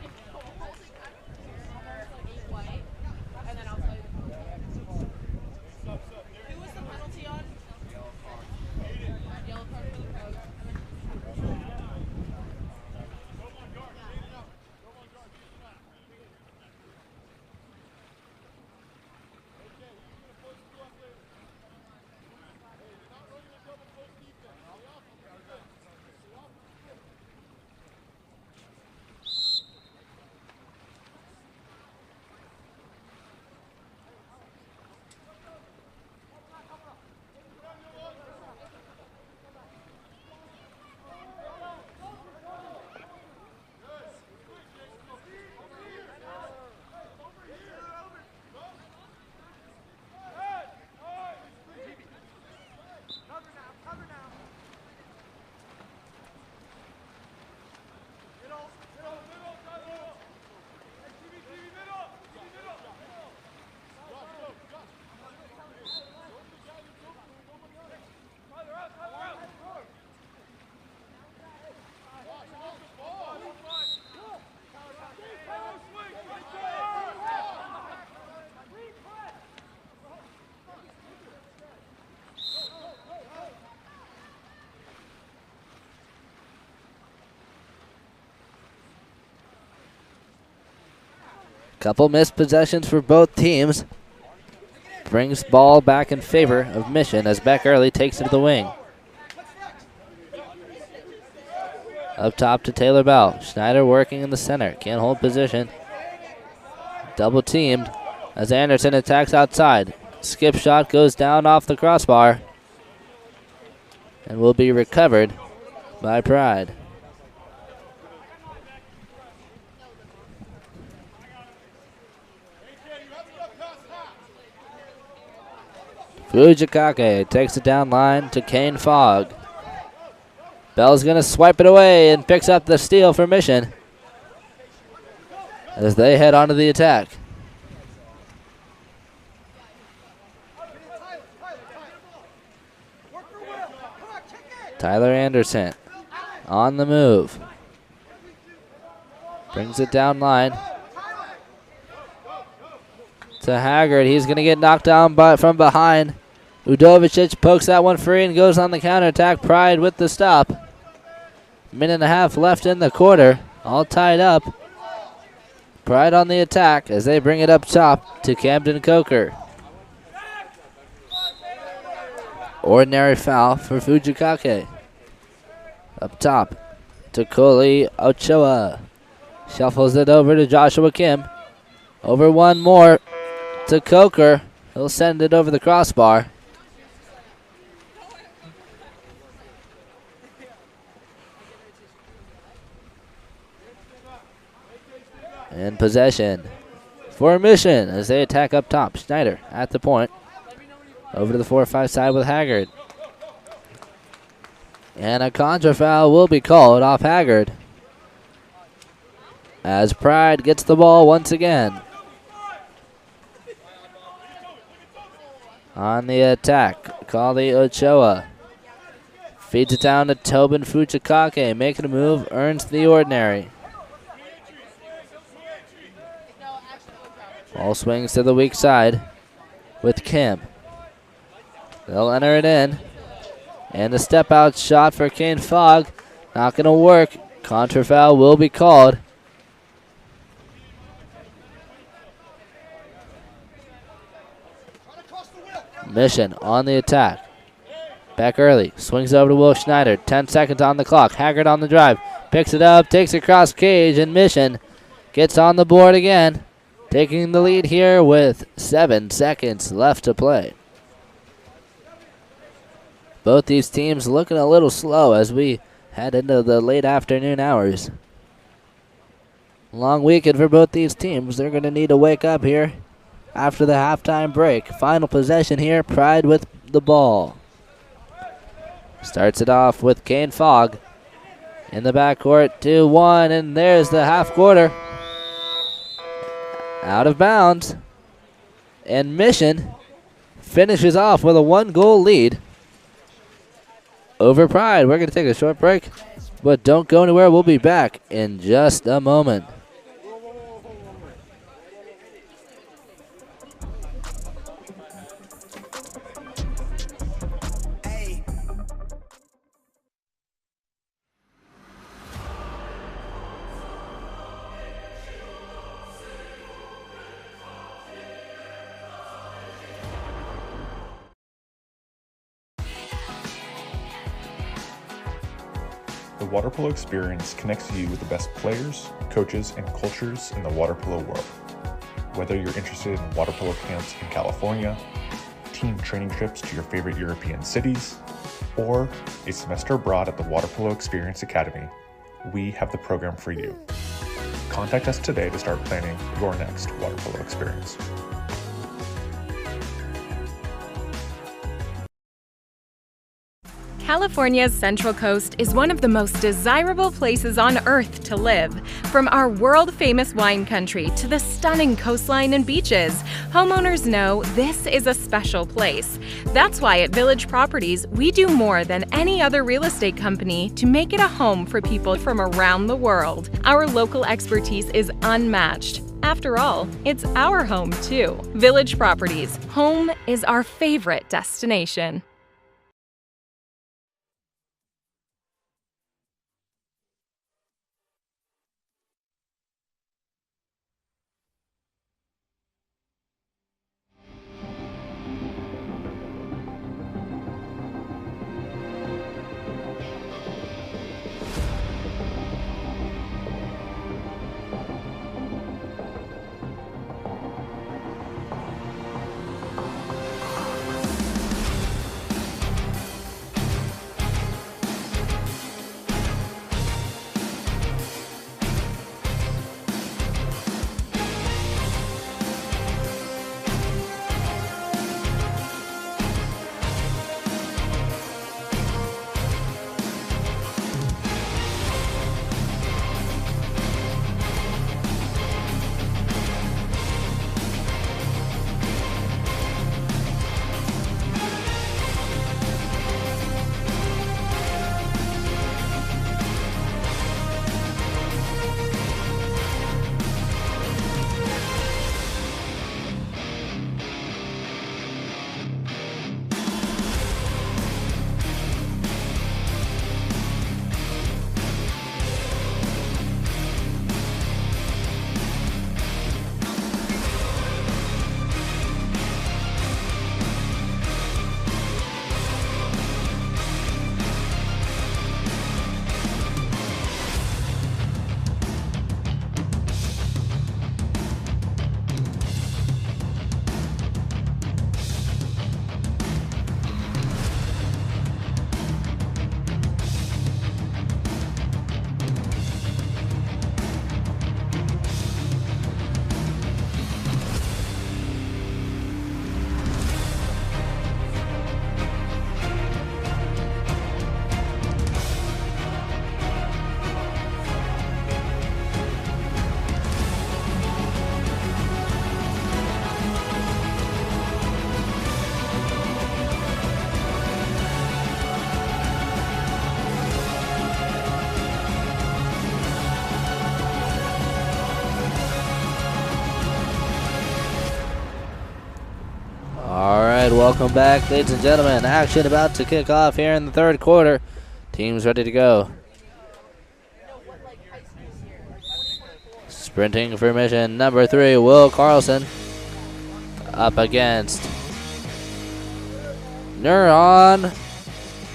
Couple missed possessions for both teams. Brings ball back in favor of Mission as Beck Early takes it to the wing. Up top to Taylor Bell. Schneider working in the center. Can't hold position. Double teamed as Anderson attacks outside. Skip shot goes down off the crossbar and will be recovered by Pride. Fujikake takes it down line to Kane Fogg. Bell's going to swipe it away and picks up the steal for Mission as they head onto the attack. Tyler Anderson on the move. Brings it down line to Haggard. He's going to get knocked down from behind. Udovicic pokes that one free and goes on the counterattack. Pride with the stop. Minute and a half left in the quarter. All tied up. Pride on the attack as they bring it up top to Camden Coker. Ordinary foul for Fujikake. Up top to Koli Ochoa. Shuffles it over to Joshua Kim. Over one more to Coker. He'll send it over the crossbar. in possession for Mission as they attack up top. Schneider at the point. Over to the 4-5 side with Haggard. And a contra foul will be called off Haggard as Pride gets the ball once again. On the attack, Kali Ochoa feeds it down to Tobin Fujikake, making a move, earns the ordinary. Ball swings to the weak side with Kim. They'll enter it in. And a step out shot for Kane Fogg. Not going to work. Contra foul will be called. Mission on the attack. Back early. Swings over to Will Schneider. 10 seconds on the clock. Haggard on the drive. Picks it up. Takes it across cage. And Mission gets on the board again. Taking the lead here with 7 seconds left to play. Both these teams looking a little slow as we head into the late afternoon hours. Long weekend for both these teams. They're going to need to wake up here after the halftime break. Final possession here, Pride with the ball. Starts it off with Kane Fogg in the backcourt, 2-1, and there's the half quarter. Out of bounds. And Mission finishes off with a 1-goal lead over Pride. We're going to take a short break, but don't go anywhere. We'll be back in just a moment. The water polo experience connects you with the best players, coaches, and cultures in the water polo world. Whether you're interested in water polo camps in California, team training trips to your favorite European cities, or a semester abroad at the Water Polo Experience Academy, we have the program for you. Contact us today to start planning your next water polo experience. California's Central Coast is one of the most desirable places on Earth to live. From our world-famous wine country to the stunning coastline and beaches, homeowners know this is a special place. That's why at Village Properties, we do more than any other real estate company to make it a home for people from around the world. Our local expertise is unmatched. After all, it's our home too. Village Properties, home is our favorite destination. welcome back, ladies and gentlemen. Action about to kick off here in the third quarter. Teams ready to go. Sprinting for mission, number 3, Will Carlson. Up against Neuron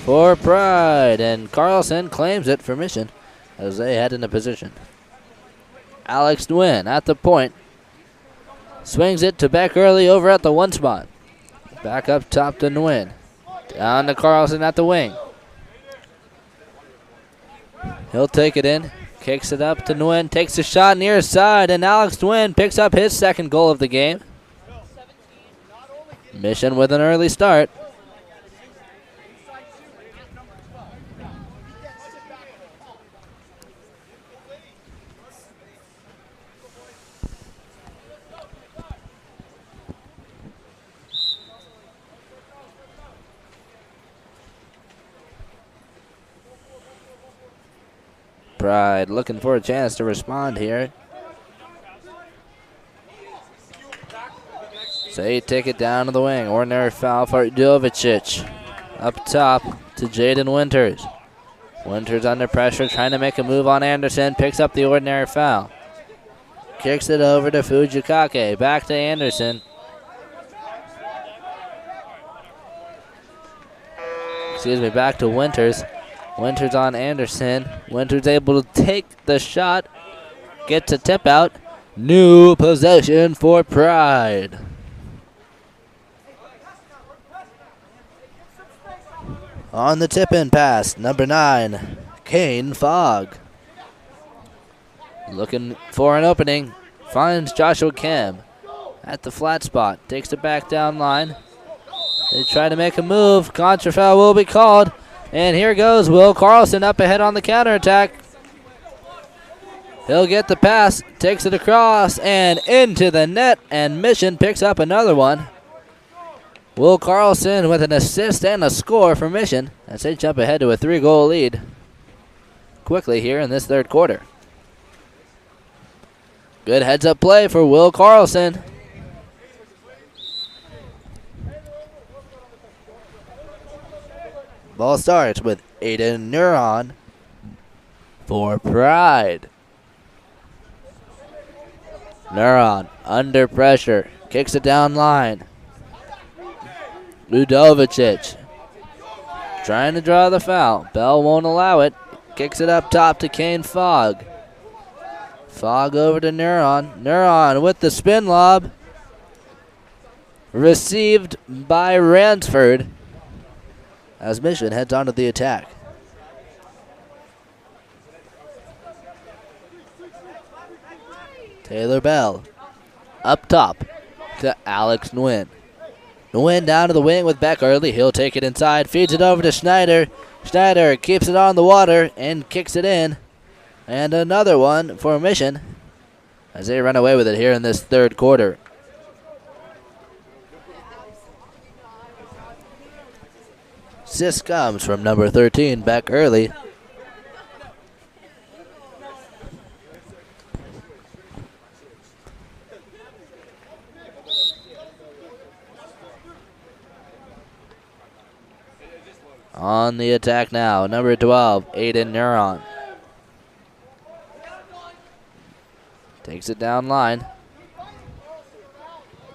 for Pride. And Carlson claims it for mission as they head into position. Alex Nguyen at the point. Swings it to Beck Early over at the 1 spot. Back up top to Nguyen. Down to Carlson at the wing. He'll take it in. Kicks it up to Nguyen. Takes a shot near side. And Alex Nguyen picks up his second goal of the game. Mission with an early start. Pride looking for a chance to respond here. So they take it down to the wing. Ordinary foul for Jovicic. Up top to Jaden Winters. Winters under pressure, trying to make a move on Anderson. Picks up the ordinary foul. Kicks it over to Fujikake. Back to Anderson. Back to Winters. Winters on Anderson. Winters able to take the shot. Get to tip out. New possession for Pride. On the tip-in pass, number 9, Kane Fogg. Looking for an opening. Finds Joshua Kim at the flat spot. Takes it back down line. They try to make a move. Contra foul will be called. And here goes Will Carlson up ahead on the counterattack. He'll get the pass, takes it across and into the net, and Mission picks up another one. Will Carlson with an assist and a score for Mission as they jump ahead to a 3-goal lead quickly here in this third quarter. Good heads-up play for Will Carlson. Ball starts with Aiden Neuron for Pride. Neuron under pressure. Kicks it down line. Ludovicic trying to draw the foul. Bell won't allow it. Kicks it up top to Kane Fogg. Fogg over to Neuron. Neuron with the spin lob. Received by Ransford as Mission heads on to the attack. Taylor Bell up top to Alex Nguyen. Nguyen down to the wing with Beck Early. He'll take it inside, feeds it over to Schneider. Schneider keeps it on the water and kicks it in. And another one for Mission as they run away with it here in this third quarter. Assist comes from number 13, Beck Early. On the attack now, number 12, Aiden Neuron. Takes it down line.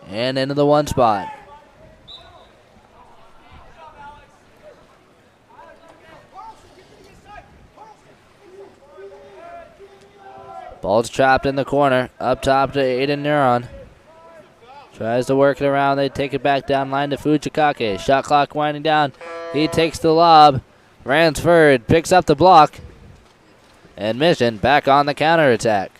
And into the 1 spot. Ball's trapped in the corner. Up top to Aiden Neuron. Tries to work it around. They take it back down line to Fujikake. Shot clock winding down. He takes the lob. Ransford picks up the block. And Mission back on the counterattack.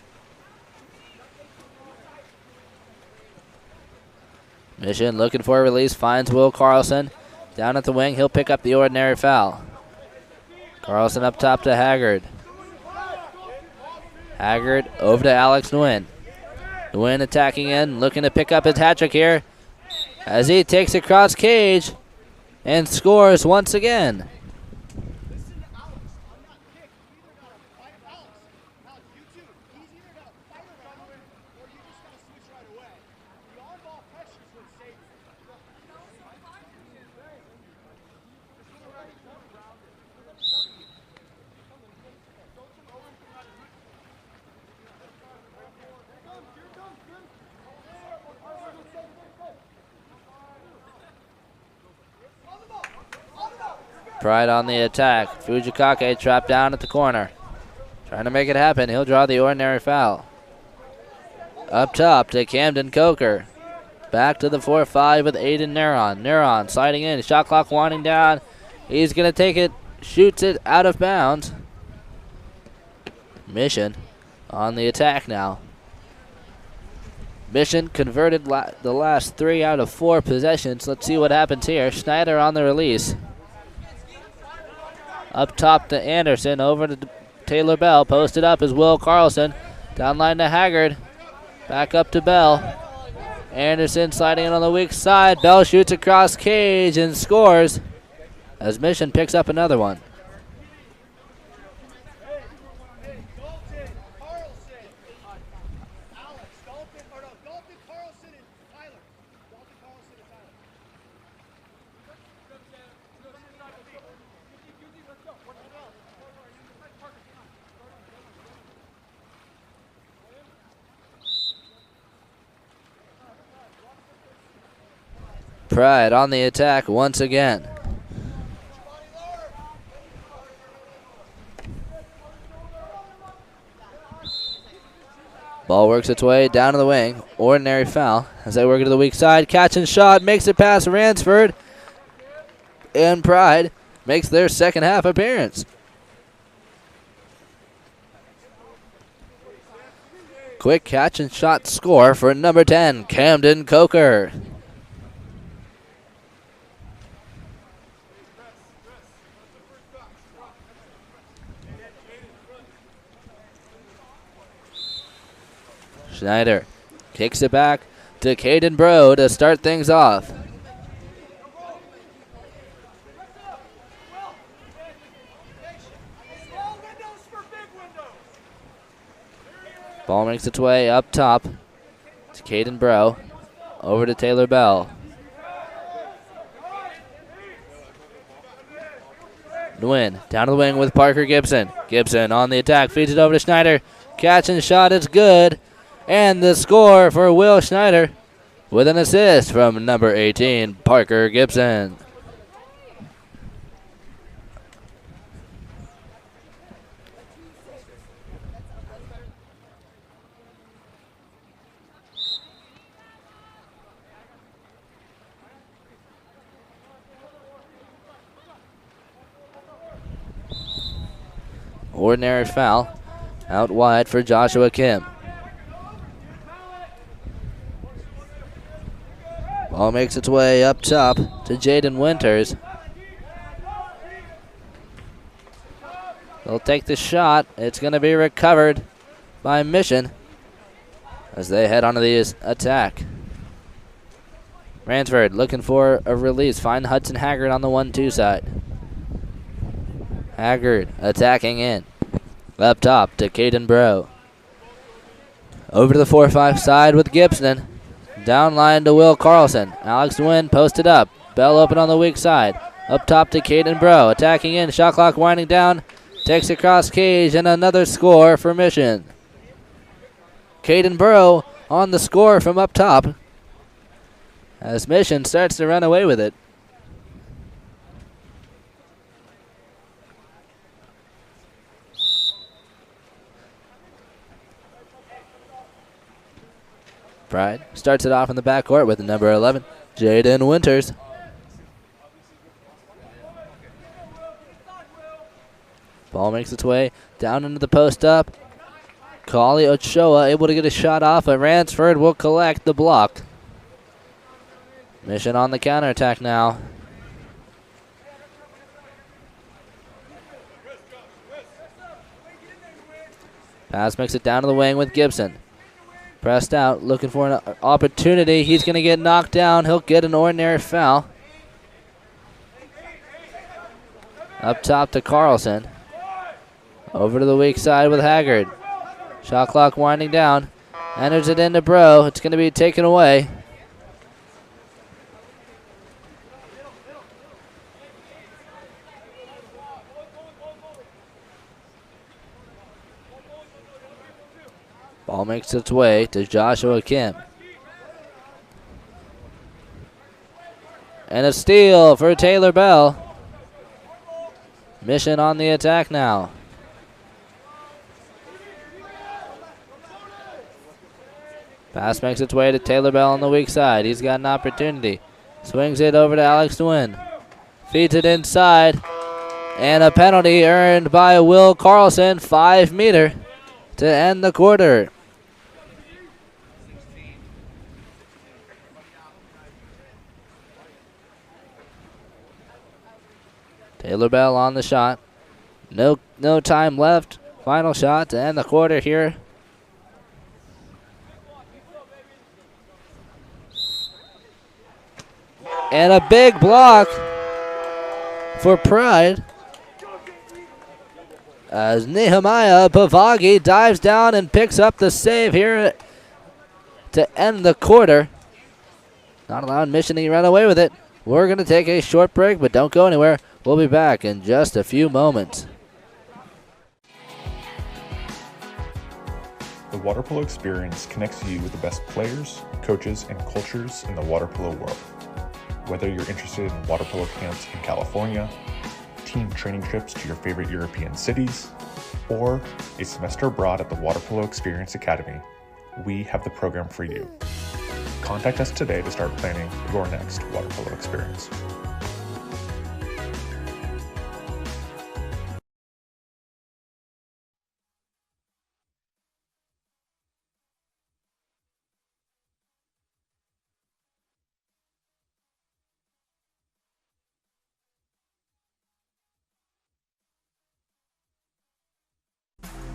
Mission looking for a release. Finds Will Carlson. Down at the wing. He'll pick up the ordinary foul. Carlson up top to Haggard. Haggard over to Alex Nguyen. Nguyen attacking in, looking to pick up his hat trick here as he takes across cage and scores once again. Pride on the attack. Fujikake trapped down at the corner. Trying to make it happen. He'll draw the ordinary foul. Up top to Camden Coker. Back to the 4-5 with Aiden Neron. Neron sliding in. Shot clock winding down. He's going to take it. Shoots it out of bounds. Mission on the attack now. Mission converted the last 3 out of 4 possessions. Let's see what happens here. Schneider on the release. Up top to Anderson. Over to Taylor Bell. Posted up is Will Carlson. Downline to Haggard. Back up to Bell. Anderson sliding in on the weak side. Bell shoots across cage and scores as Mission picks up another one. Pride on the attack once again. Ball works its way down to the wing. Ordinary foul as they work it to the weak side. Catch and shot. Makes it past Ransford. And Pride makes their second half appearance. Quick catch and shot score for number 10, Camden Coker. Schneider kicks it back to Caden Bro to start things off. Ball makes its way up top to Caden Bro. Over to Taylor Bell. Nguyen down to the wing with Parker Gibson. Gibson on the attack, feeds it over to Schneider. Catch and shot, it's good. And the score for Will Schneider with an assist from number 18, Parker Gibson. Ordinary foul out wide for Joshua Kim. Ball makes its way up top to Jaden Winters. They'll take the shot. It's going to be recovered by Mission as they head onto the attack. Ransford looking for a release. Find Hudson Haggard on the 1-2 side. Haggard attacking in. Up top to Caden Bro. Over to the 4-5 side with Gibson. Down line to Will Carlson. Alex Nguyen posted up. Bell open on the weak side. Up top to Caden Bro. Attacking in. Shot clock winding down. Takes across cage and another score for Mission. Caden Bro on the score from up top as Mission starts to run away with it. Pride starts it off in the backcourt with number 11, Jaden Winters. Ball makes its way down into the post up. Kali Ochoa able to get a shot off, but Ransford will collect the block. Mission on the counterattack now. Pass makes it down to the wing with Gibson. Pressed out, looking for an opportunity. He's going to get knocked down. He'll get an ordinary foul. Up top to Carlson. Over to the weak side with Haggard. Shot clock winding down. Enters it into Bro. It's going to be taken away. Ball makes its way to Joshua Kim. And a steal for Taylor Bell. Mission on the attack now. Pass makes its way to Taylor Bell on the weak side. He's got an opportunity. Swings it over to Alex Nguyen. Feeds it inside. And a penalty earned by Will Carlson, 5 meter to end the quarter. Taylor Bell on the shot. No time left. Final shot to end the quarter here. And a big block for Pride as Nehemiah Pavagi dives down and picks up the save here to end the quarter. Not allowing Mission to run away with it. We're going to take a short break, but don't go anywhere. We'll be back in just a few moments. The water polo experience connects you with the best players, coaches, and cultures in the water polo world. Whether you're interested in water polo camps in California, team training trips to your favorite European cities, or a semester abroad at the Water Polo Experience Academy, we have the program for you. Contact us today to start planning your next water polo experience.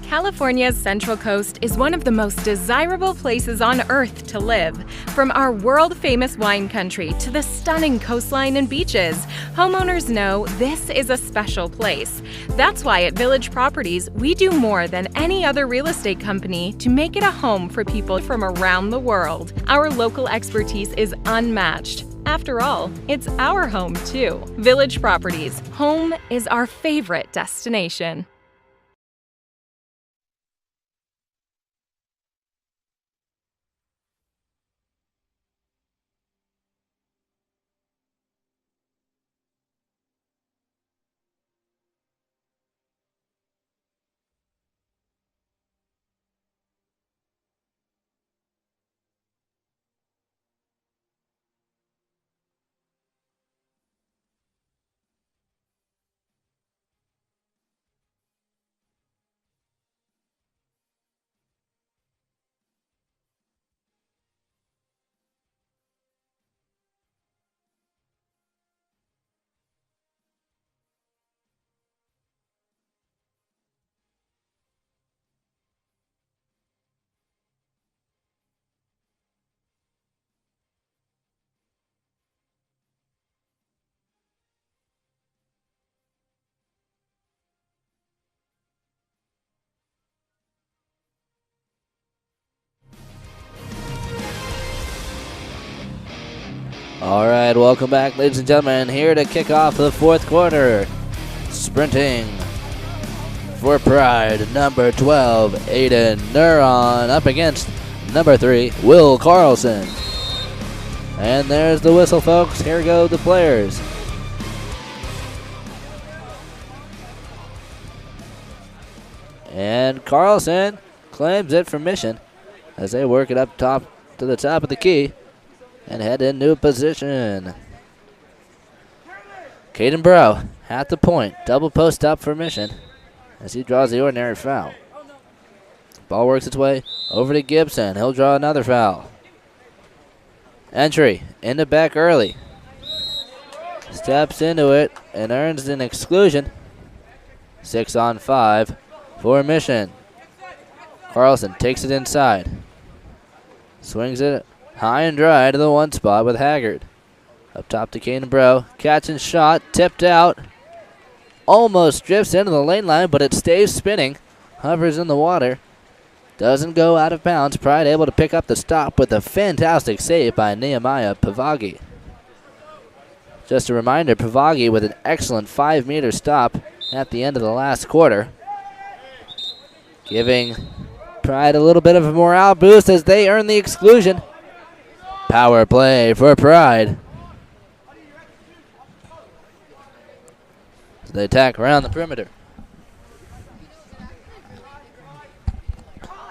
California's Central Coast is one of the most desirable places on Earth to live. From our world-famous wine country to the stunning coastline and beaches, homeowners know this is a special place. That's why at Village Properties, we do more than any other real estate company to make it a home for people from around the world. Our local expertise is unmatched. After all, it's our home too. Village Properties, home is our favorite destination. All right, welcome back, ladies and gentlemen. Here to kick off the fourth quarter. Sprinting for Pride, number 12, Aiden Neuron, up against number 3, Will Carlson. And there's the whistle, folks. Here go the players. And Carlson claims it for Mission as they work it up top to the top of the key and head into position. Caden Brow at the point. Double post up for Mission as he draws the ordinary foul. Ball works its way over to Gibson. He'll draw another foul. Entry into back early. Steps into it and earns an exclusion. 6-on-5 for Mission. Carlson takes it inside. Swings it high and dry to the one spot with Haggard. Up top to Caden Bro. Catch and shot. Tipped out. Almost drifts into the lane line, but it stays spinning. Hovers in the water. Doesn't go out of bounds. Pride able to pick up the stop with a fantastic save by Nehemiah Pavagi. Just a reminder, Pavagi with an excellent 5-meter stop at the end of the last quarter. Giving Pride a little bit of a morale boost as they earn the exclusion. Power play for Pride. They attack around the perimeter.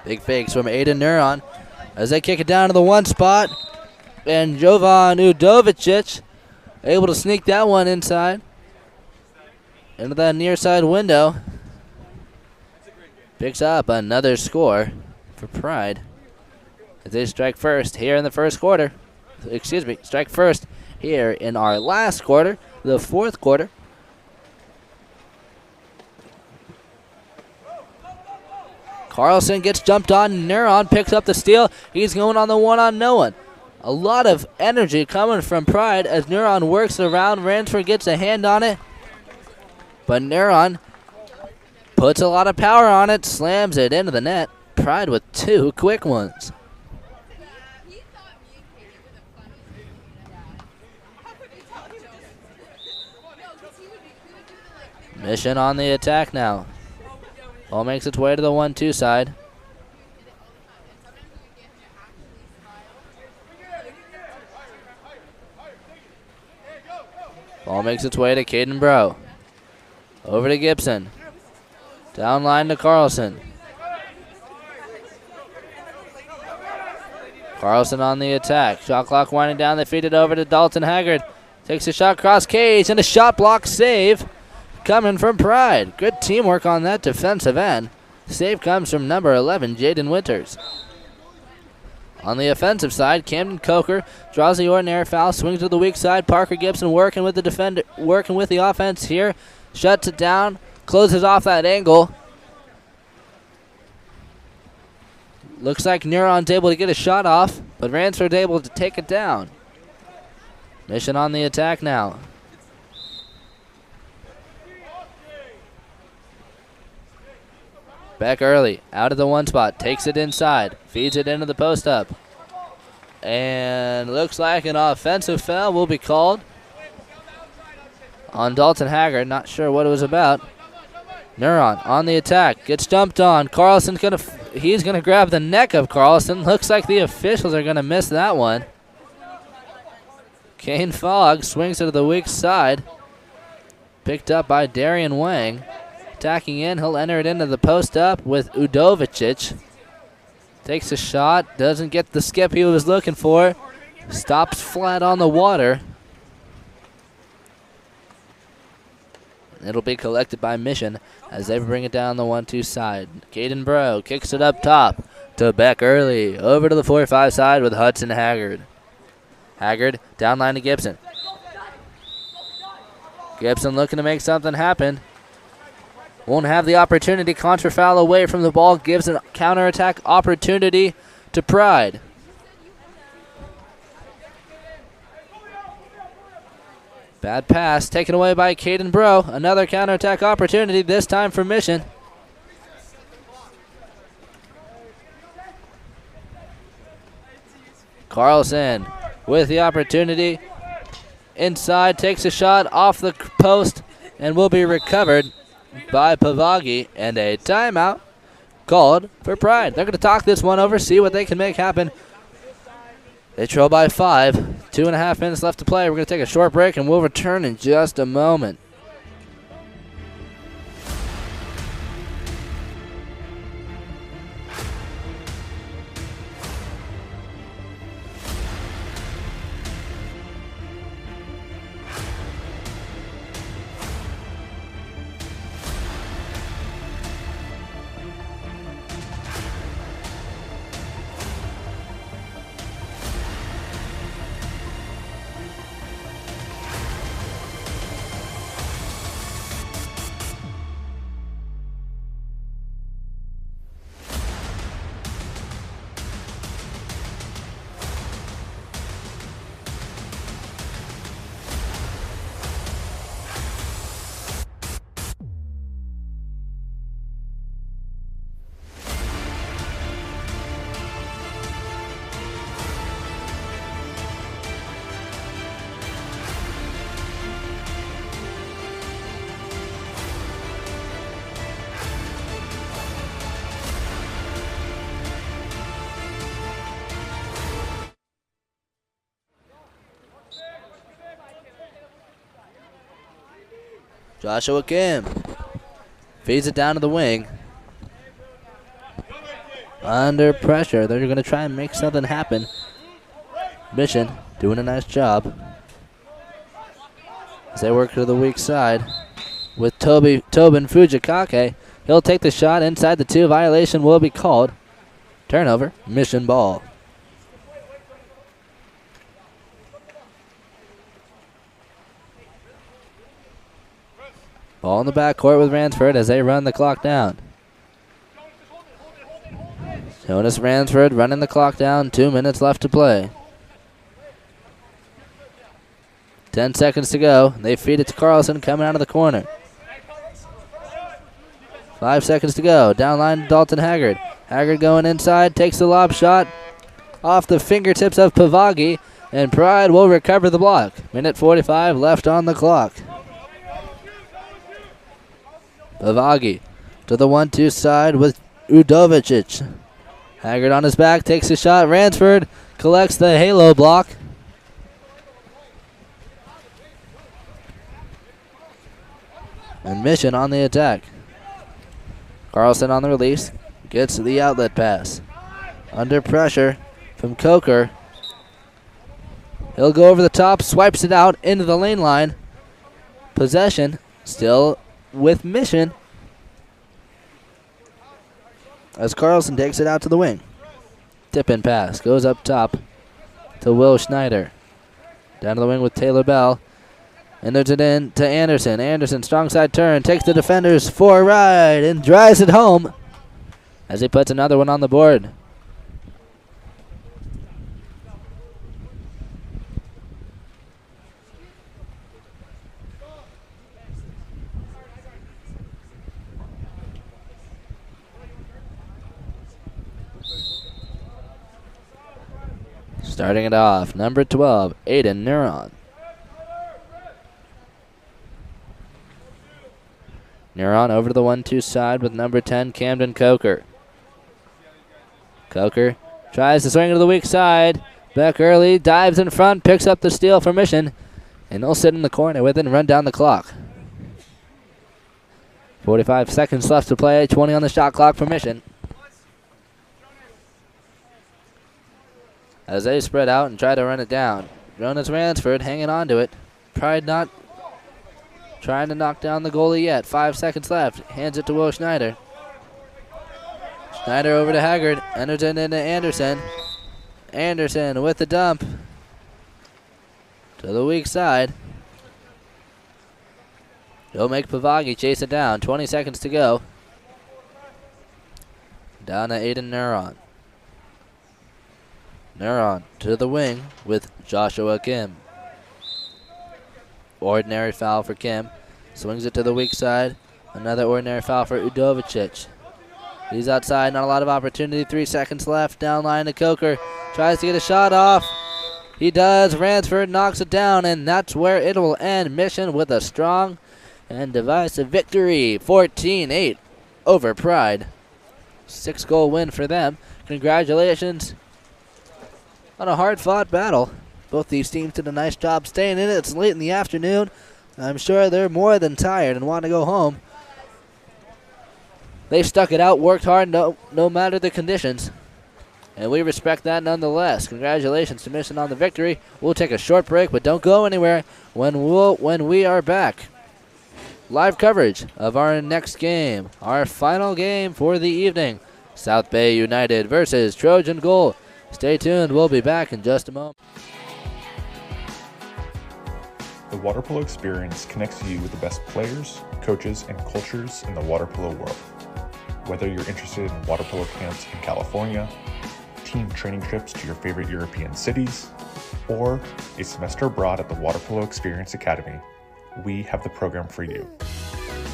Big fakes from Aiden Neuron as they kick it down to the one spot. And Jovan Udovicic able to sneak that one inside into that near side window. Picks up another score for Pride as they strike first here in the first quarter. Excuse me, strike first here in our last quarter, the fourth quarter. Carlson gets jumped on. Neuron picks up the steal. He's going on the one on no one. A lot of energy coming from Pride as Neuron works around. Ransford gets a hand on it. But Neuron puts a lot of power on it, slams it into the net. Pride with two quick ones. Mission on the attack now. Ball makes its way to the 1-2 side. Ball makes its way to Caden Bro. Over to Gibson. Down line to Carlson. Carlson on the attack. Shot clock winding down. They feed it over to Dalton Haggard. Takes a shot cross cage and a shot block save coming from Pride. Good teamwork on that defensive end. Save comes from number 11, Jaden Winters. On the offensive side, Camden Coker draws the ordinary foul, swings to the weak side. Parker Gibson working with the defender, working with the offense here. Shuts it down, closes off that angle. Looks like Neuron's able to get a shot off, but Ransford's able to take it down. Mission on the attack now. Back early, out of the one spot, takes it inside, feeds it into the post up. And looks like an offensive foul will be called on Dalton Haggard. Not sure what it was about. Neuron on the attack, gets jumped on. Carlson's he's gonna grab the neck of Carlson. Looks like the officials are gonna miss that one. Kane Fogg swings it to the weak side. Picked up by Darian Wang. Attacking in, he'll enter it into the post up with Udovicic. Takes a shot, doesn't get the skip he was looking for. Stops flat on the water. It'll be collected by Mission as they bring it down the 1-2 side. Caden Bro kicks it up top to Beck Early. Over to the 4-5 side with Hudson Haggard. Haggard down line to Gibson. Gibson looking to make something happen. Won't have the opportunity. Contra foul away from the ball. Gives a counterattack opportunity to Pride. Bad pass taken away by Caden Bro. Another counterattack opportunity, this time for Mission. Carlson with the opportunity. Inside, takes a shot off the post and will be recovered by Pavagi, and a timeout called for Pride. They're going to talk this one over, see what they can make happen. They trail by 5. 2.5 minutes left to play. We're going to take a short break, and we'll return in just a moment. Joshua Kim feeds it down to the wing. Under pressure, they're going to try and make something happen. Mission doing a nice job as they work to the weak side with Tobin Fujikake. He'll take the shot inside the 2. Violation will be called. Turnover, Mission ball. Ball in the backcourt with Ransford as they run the clock down. Jonas Ransford running the clock down. 2 minutes left to play. 10 seconds to go. They feed it to Carlson coming out of the corner. 5 seconds to go. Down line to Dalton Haggard. Haggard going inside. Takes the lob shot off the fingertips of Pavagi. And Pride will recover the block. Minute 45 left on the clock. Pavagi to the 1-2 side with Udovicic. Haggard on his back. Takes a shot. Ransford collects the halo block. And Mission on the attack. Carlson on the release. Gets the outlet pass. Under pressure from Coker. He'll go over the top. Swipes it out into the lane line. Possession still with Mission. As Carlson takes it out to the wing. Tip-in pass. Goes up top to Will Schneider. Down to the wing with Taylor Bell. Enters it in to Anderson. Anderson, strong side turn, takes the defenders for a ride and drives it home as he puts another one on the board. Starting it off, number 12, Aiden Neuron. Neuron over to the 1-2 side with number 10, Camden Coker. Coker tries to swing to the weak side. Back early, dives in front, picks up the steal for Mission. And he'll sit in the corner with it and run down the clock. 45 seconds left to play, 20 on the shot clock for Mission. As they spread out and try to run it down. Jonas Ransford hanging on to it. Pride not trying to knock down the goalie yet. 5 seconds left. Hands it to Will Schneider. Schneider over to Haggard. Enters it into Anderson. Anderson with the dump. To the weak side. He'll make Pavagi chase it down. 20 seconds to go. Down to Aiden Neuron. Neuron to the wing with Joshua Kim. Ordinary foul for Kim. Swings it to the weak side. Another ordinary foul for Udovicic. He's outside, not a lot of opportunity. 3 seconds left. Down line to Coker. Tries to get a shot off. He does. Ransford knocks it down, and that's where it will end. Mission with a strong and divisive victory. 14-8 over Pride. 6-goal win for them. Congratulations on a hard-fought battle. Both these teams did a nice job staying in it. It's late in the afternoon. I'm sure they're more than tired and want to go home. They stuck it out, worked hard, no matter the conditions. And we respect that nonetheless. Congratulations to Mission on the victory. We'll take a short break, but don't go anywhere when we are back. Live coverage of our next game, our final game for the evening. South Bay United versus Trojan Gold. Stay tuned. We'll be back in just a moment. The water polo experience connects you with the best players, coaches, and cultures in the water polo world. Whether you're interested in water polo camps in California, team training trips to your favorite European cities, or a semester abroad at the Water Polo Experience Academy, we have the program for you.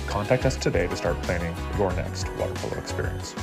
Contact us today to start planning your next water polo experience.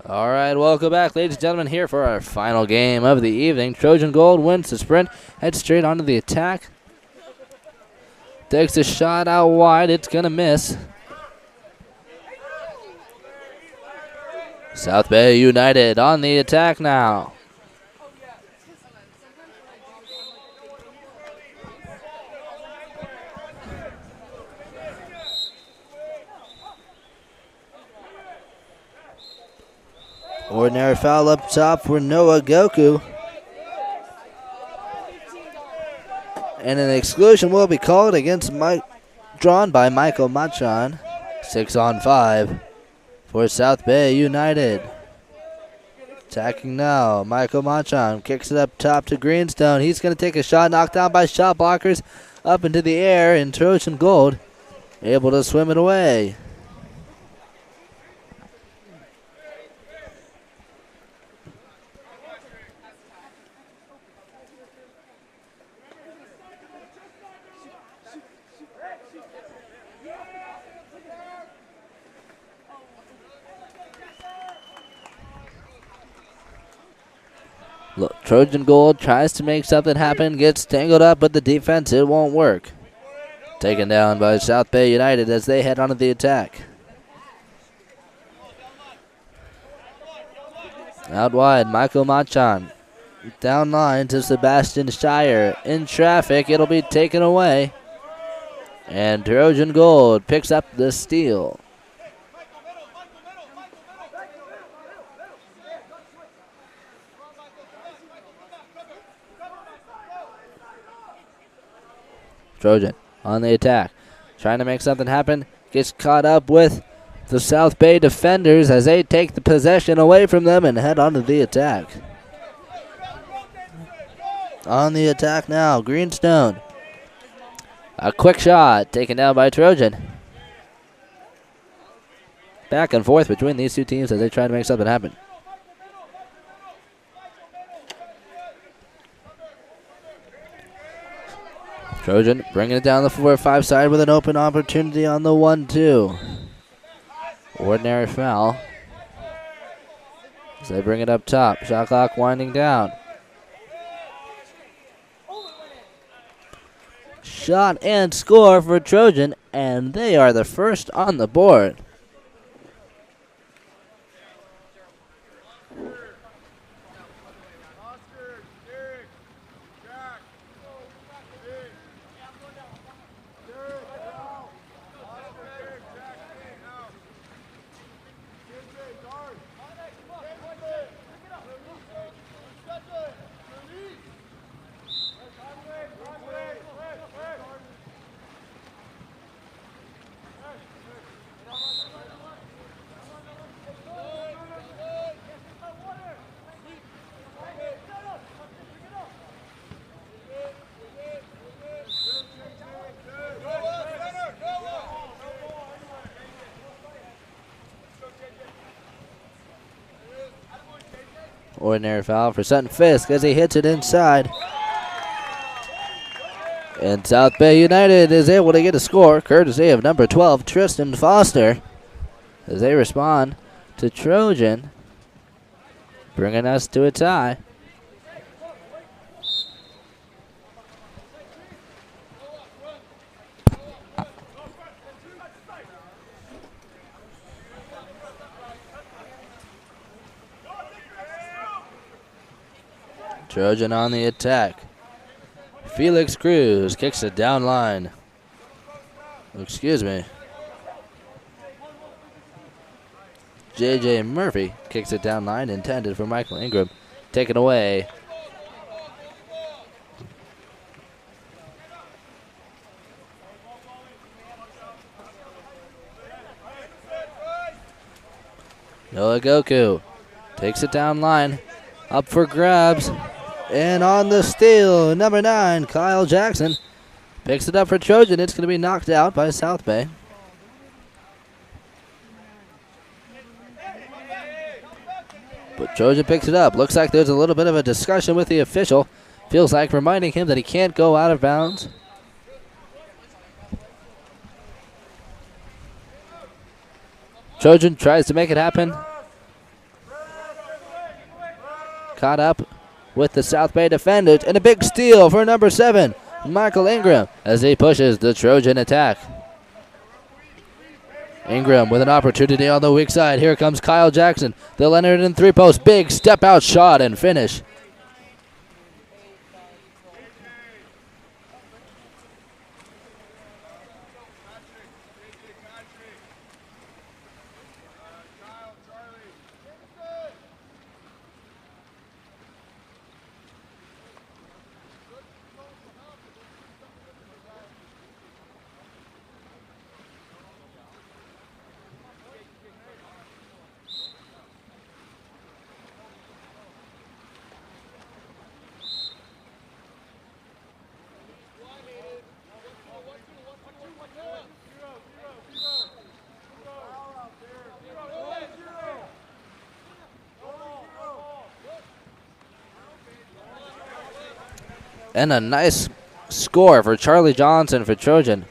All right, welcome back, ladies and gentlemen, here for our final game of the evening. Trojan Gold wins the sprint, heads straight onto the attack. Takes a shot out wide, it's going to miss. South Bay United on the attack now. Ordinary foul up top for Noah Goku. And an exclusion will be called against drawn by Michael Machan. 6-on-5 for South Bay United. Attacking now, Michael Machan kicks it up top to Greenstone. He's going to take a shot, knocked down by shot blockers up into the air, and Trojan Gold able to swim it away. Look, Trojan Gold tries to make something happen, gets tangled up, but the defense, it won't work. Taken down by South Bay United as they head onto the attack. Out wide, Michael Machan. Down line to Sebastian Shire. In traffic, it'll be taken away. And Trojan Gold picks up the steal. Trojan on the attack, trying to make something happen, gets caught up with the South Bay defenders as they take the possession away from them and head onto the attack. On the attack now, Greenstone. A quick shot taken down by Trojan. Back and forth between these two teams as they try to make something happen. Trojan bringing it down the 4-5 side with an open opportunity on the 1-2. Ordinary foul. As they bring it up top. Shot clock winding down. Shot and score for Trojan, and they are the first on the board. Ordinary foul for Sutton Fisk as he hits it inside. And South Bay United is able to get a score, courtesy of number 12, Tristan Foster, as they respond to Trojan, bringing us to a tie. Trojan on the attack. Felix Cruz kicks it down line. Excuse me. J.J. Murphy kicks it down line, intended for Michael Ingram. Taken away. Noah Goku takes it down line. Up for grabs. And on the steal, number 9, Kyle Jackson picks it up for Trojan. It's going to be knocked out by South Bay. But Trojan picks it up. Looks like there's a little bit of a discussion with the official. Feels like reminding him that he can't go out of bounds. Trojan tries to make it happen. caught up with the South Bay defenders, and a big steal for number 7, Michael Ingram, as he pushes the Trojan attack. Ingram with an opportunity on the weak side. Here comes Kyle Jackson. They'll enter it in 3-post. Big step out shot and finish. And a nice score for Charlie Johnson for Trojan.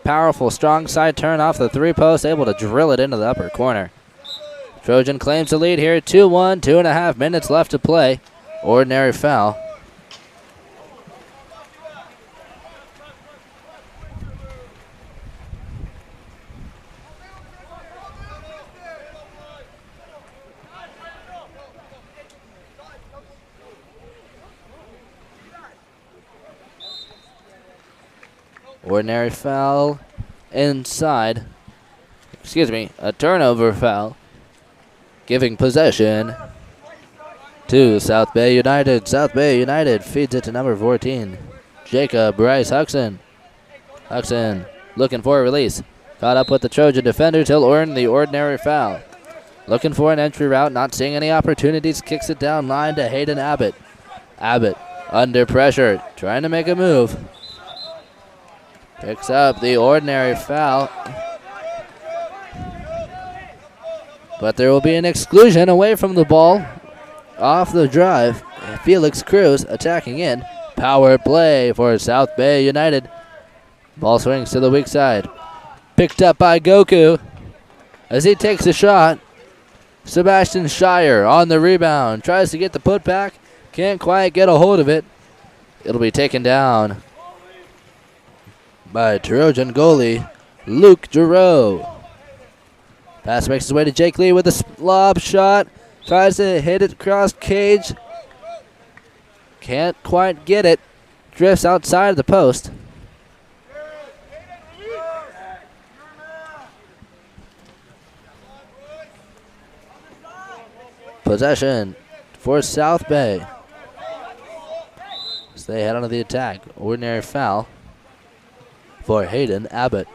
Powerful, strong side turn off the 3-post, able to drill it into the upper corner. Trojan claims the lead here, 2-1, 2.5 minutes left to play. Ordinary foul. Ordinary foul inside. Excuse me, a turnover foul. Giving possession to South Bay United. South Bay United feeds it to number 14, Jacob Bryce Huxon. Huxon looking for a release. Caught up with the Trojan defenders. He'll earn the ordinary foul. Looking for an entry route, not seeing any opportunities. Kicks it down line to Hayden Abbott. Abbott under pressure, trying to make a move. Picks up the ordinary foul. But there will be an exclusion away from the ball. Off the drive, Felix Cruz attacking in. Power play for South Bay United. Ball swings to the weak side. Picked up by Goku as he takes a shot. Sebastian Shire on the rebound. Tries to get the putback. Can't quite get a hold of it. It'll be taken down by Trojan goalie Luke Giroux. Pass makes his way to Jake Lee with a lob shot. Tries to hit it across cage. Can't quite get it. Drifts outside of the post. Possession for South Bay as they head onto the attack. Ordinary foul for Hayden Abbott.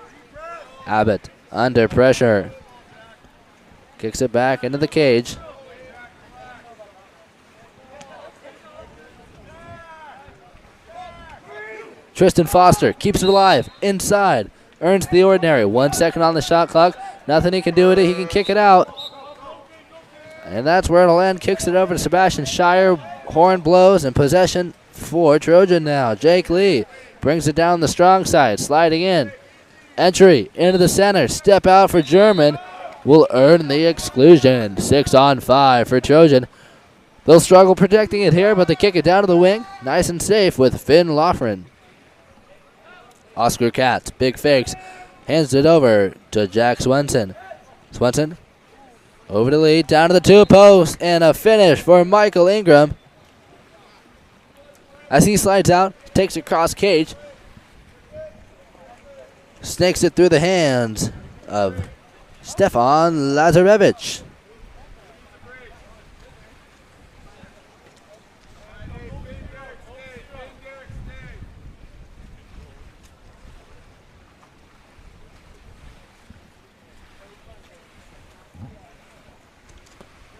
Abbott under pressure. Kicks it back into the cage. Tristan Foster keeps it alive inside. Earns the ordinary. 1 second on the shot clock. Nothing he can do with it. He can kick it out. And that's where it'll end. Kicks it over to Sebastian Shire. Horn blows and possession for Trojan now. Jake Lee brings it down the strong side. Sliding in. Entry into the center. Step out for German. Will earn the exclusion. 6-on-5 for Trojan. They'll struggle protecting it here, but they kick it down to the wing. Nice and safe with Finn Loughran. Oscar Katz, big fakes. Hands it over to Jack Swenson. Swenson over the lead, down to the 2-post, and a finish for Michael Ingram. As he slides out, takes it cross cage. Snakes it through the hands of Stefan Lazarevich.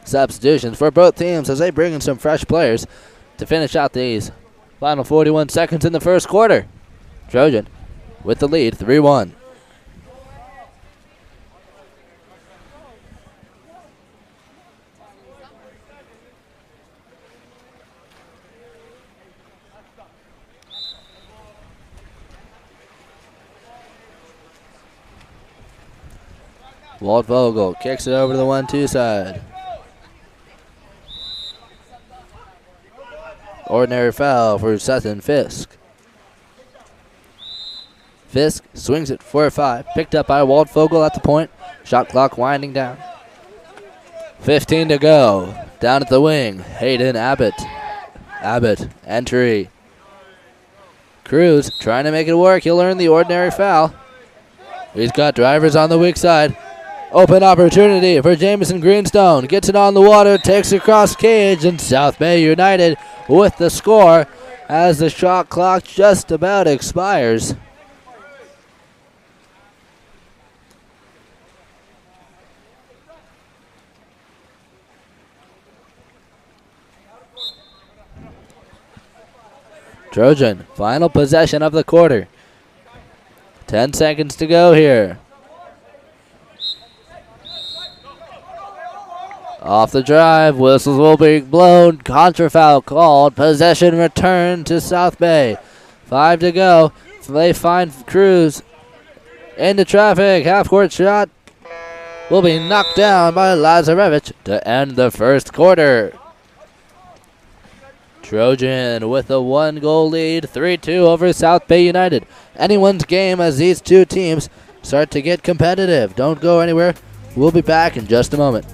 Substitutions for both teams as they bring in some fresh players to finish out these final 41 seconds in the first quarter. Trojan with the lead, 3-1. Walt Vogel kicks it over to the 1-2 side. Ordinary foul for Sutton Fisk. Fisk swings it for a 5. Picked up by Waldfogel at the point. Shot clock winding down. 15 to go. Down at the wing, Hayden Abbott. Abbott, entry. Cruz trying to make it work. He'll earn the ordinary foul. He's got drivers on the weak side. Open opportunity for Jamison Greenstone. Gets it on the water, takes it across cage, and South Bay United with the score as the shot clock just about expires. Trojan, final possession of the quarter. 10 seconds to go here. Off the drive, whistles will be blown. Contra foul called. Possession returned to South Bay. 5 to go. They find Cruz into traffic. Half-court shot will be knocked down by Lazarevich to end the first quarter. Trojan with a 1-goal lead, 3-2 over South Bay United. Anyone's game as these two teams start to get competitive. Don't go anywhere. We'll be back in just a moment.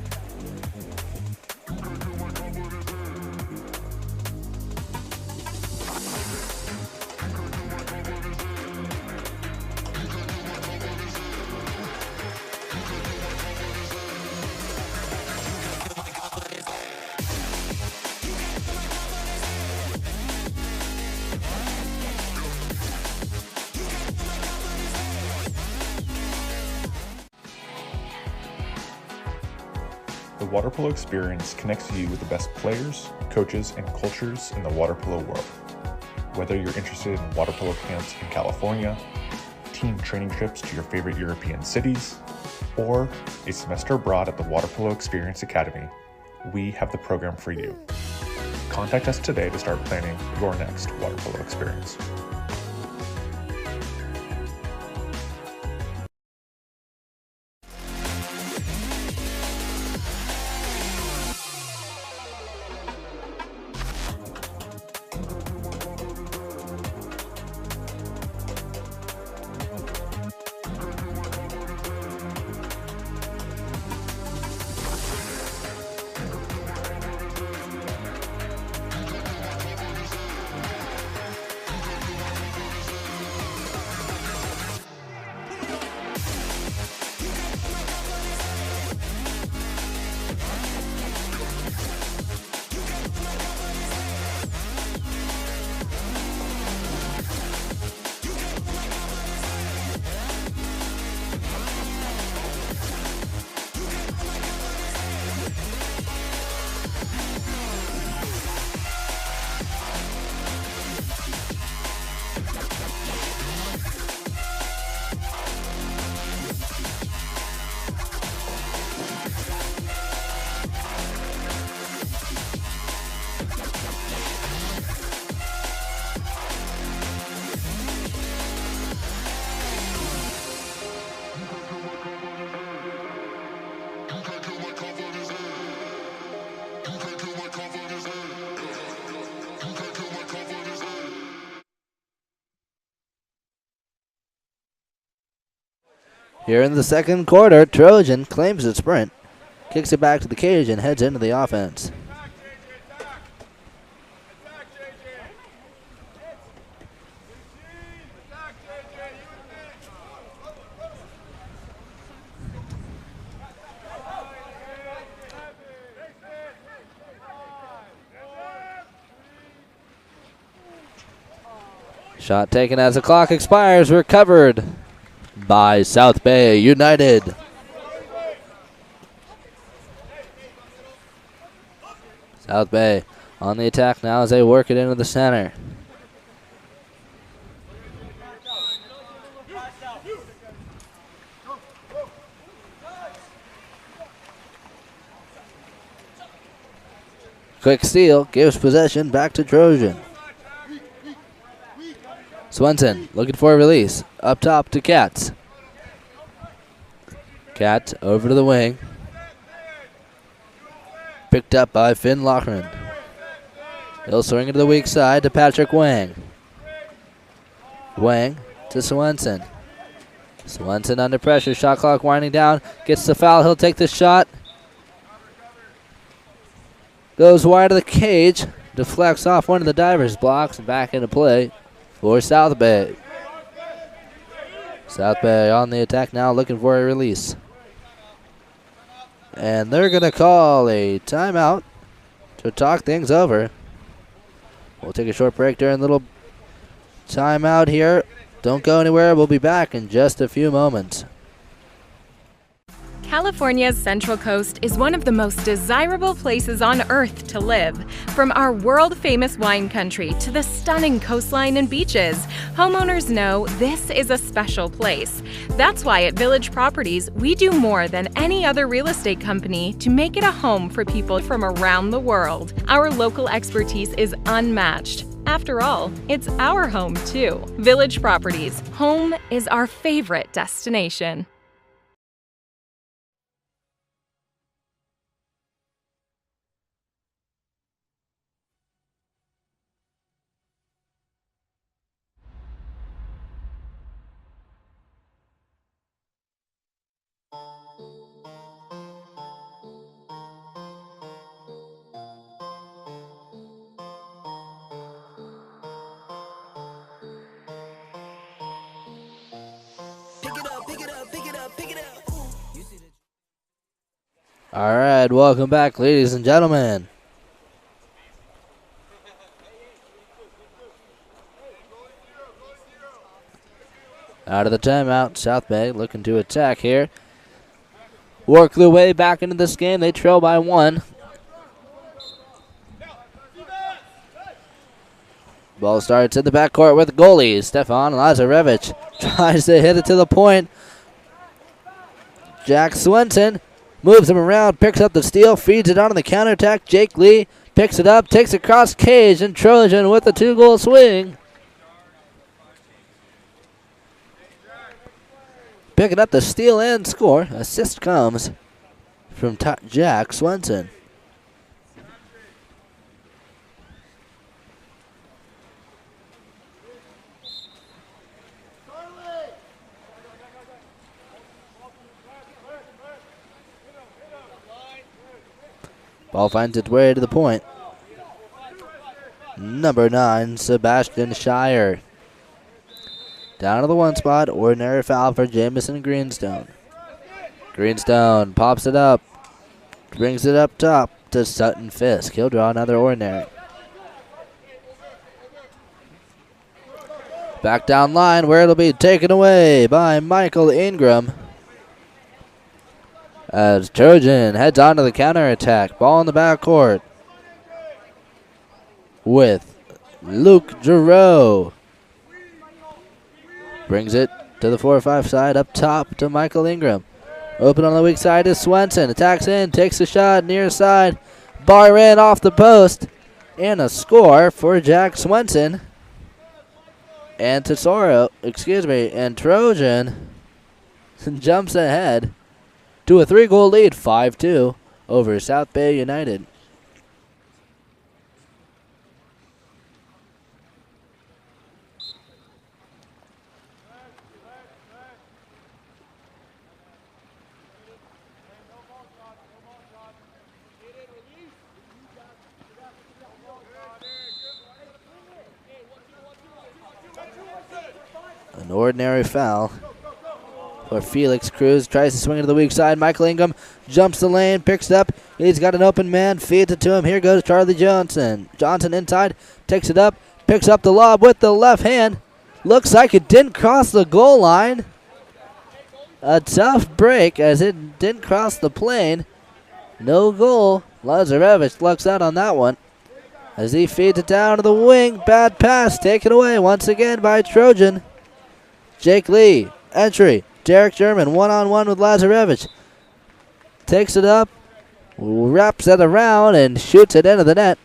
The water polo experience connects you with the best players, coaches, and cultures in the water polo world. Whether you're interested in water polo camps in California, team training trips to your favorite European cities, or a semester abroad at the Water Polo Experience Academy, we have the program for you. Contact us today to start planning your next water polo experience. Here in the second quarter, Trojan claims the sprint, kicks it back to the cage, and heads into the offense. Shot taken as the clock expires, recovered by South Bay United. South Bay on the attack now as they work it into the center. Quick steal gives possession back to Trojan. Swenson looking for a release. Up top to Katz. Katz over to the wing. Picked up by Finn Loughran. He'll swing it to the weak side to Patrick Wang. Wang to Swenson. Swenson under pressure. Shot clock winding down. Gets the foul. He'll take the shot. Goes wide of the cage. Deflects off one of the divers' blocks and back into play for South Bay. South Bay on the attack now, looking for a release. And they're going to call a timeout to talk things over. We'll take a short break during a little timeout here. Don't go anywhere. We'll be back in just a few moments. California's Central Coast is one of the most desirable places on earth to live. From our world-famous wine country to the stunning coastline and beaches, homeowners know this is a special place. That's why at Village Properties, we do more than any other real estate company to make it a home for people from around the world. Our local expertise is unmatched. After all, it's our home too. Village Properties, home is our favorite destination. All right, welcome back, ladies and gentlemen. Out of the timeout, South Bay looking to attack here. Work their way back into this game. They trail by 1. Ball starts in the backcourt with the goalie. Stefan Lazarevich tries to hit it to the point. Jack Swenson moves him around, picks up the steal, feeds it on the counterattack. Jake Lee picks it up, takes it across cage, and Trojan with a 2-goal swing. Picking up the steal and score. Assist comes from Jack Swenson. Ball finds its way to the point. Number 9, Sebastian Shire. Down to the 1 spot. Ordinary foul for Jamison Greenstone. Greenstone pops it up. Brings it up top to Sutton Fisk. He'll draw another ordinary. Back down line where it'll be taken away by Michael Ingram. As Trojan heads on to the counterattack. Ball in the backcourt with Luke Giroux. Brings it to the 4-5 side up top to Michael Ingram. Open on the weak side is Swenson. Attacks in, takes a shot near side. Bar in off the post. And a score for Jack Swenson. And and Trojan jumps ahead to a 3-goal lead, 5-2 over South Bay United. An ordinary foul for Felix Cruz. Tries to swing it to the weak side. Michael Ingram jumps the lane, picks it up. He's got an open man, feeds it to him. Here goes Charlie Johnson. Johnson inside, takes it up, picks up the lob with the left hand. Looks like it didn't cross the goal line. A tough break as it didn't cross the plane. No goal. Lazarevich lucks out on that one as he feeds it down to the wing. Bad pass taken away once again by Trojan. Jake Lee, entry. Derek German, one-on-one with Lazarevich. Takes it up, wraps it around, and shoots it into the net.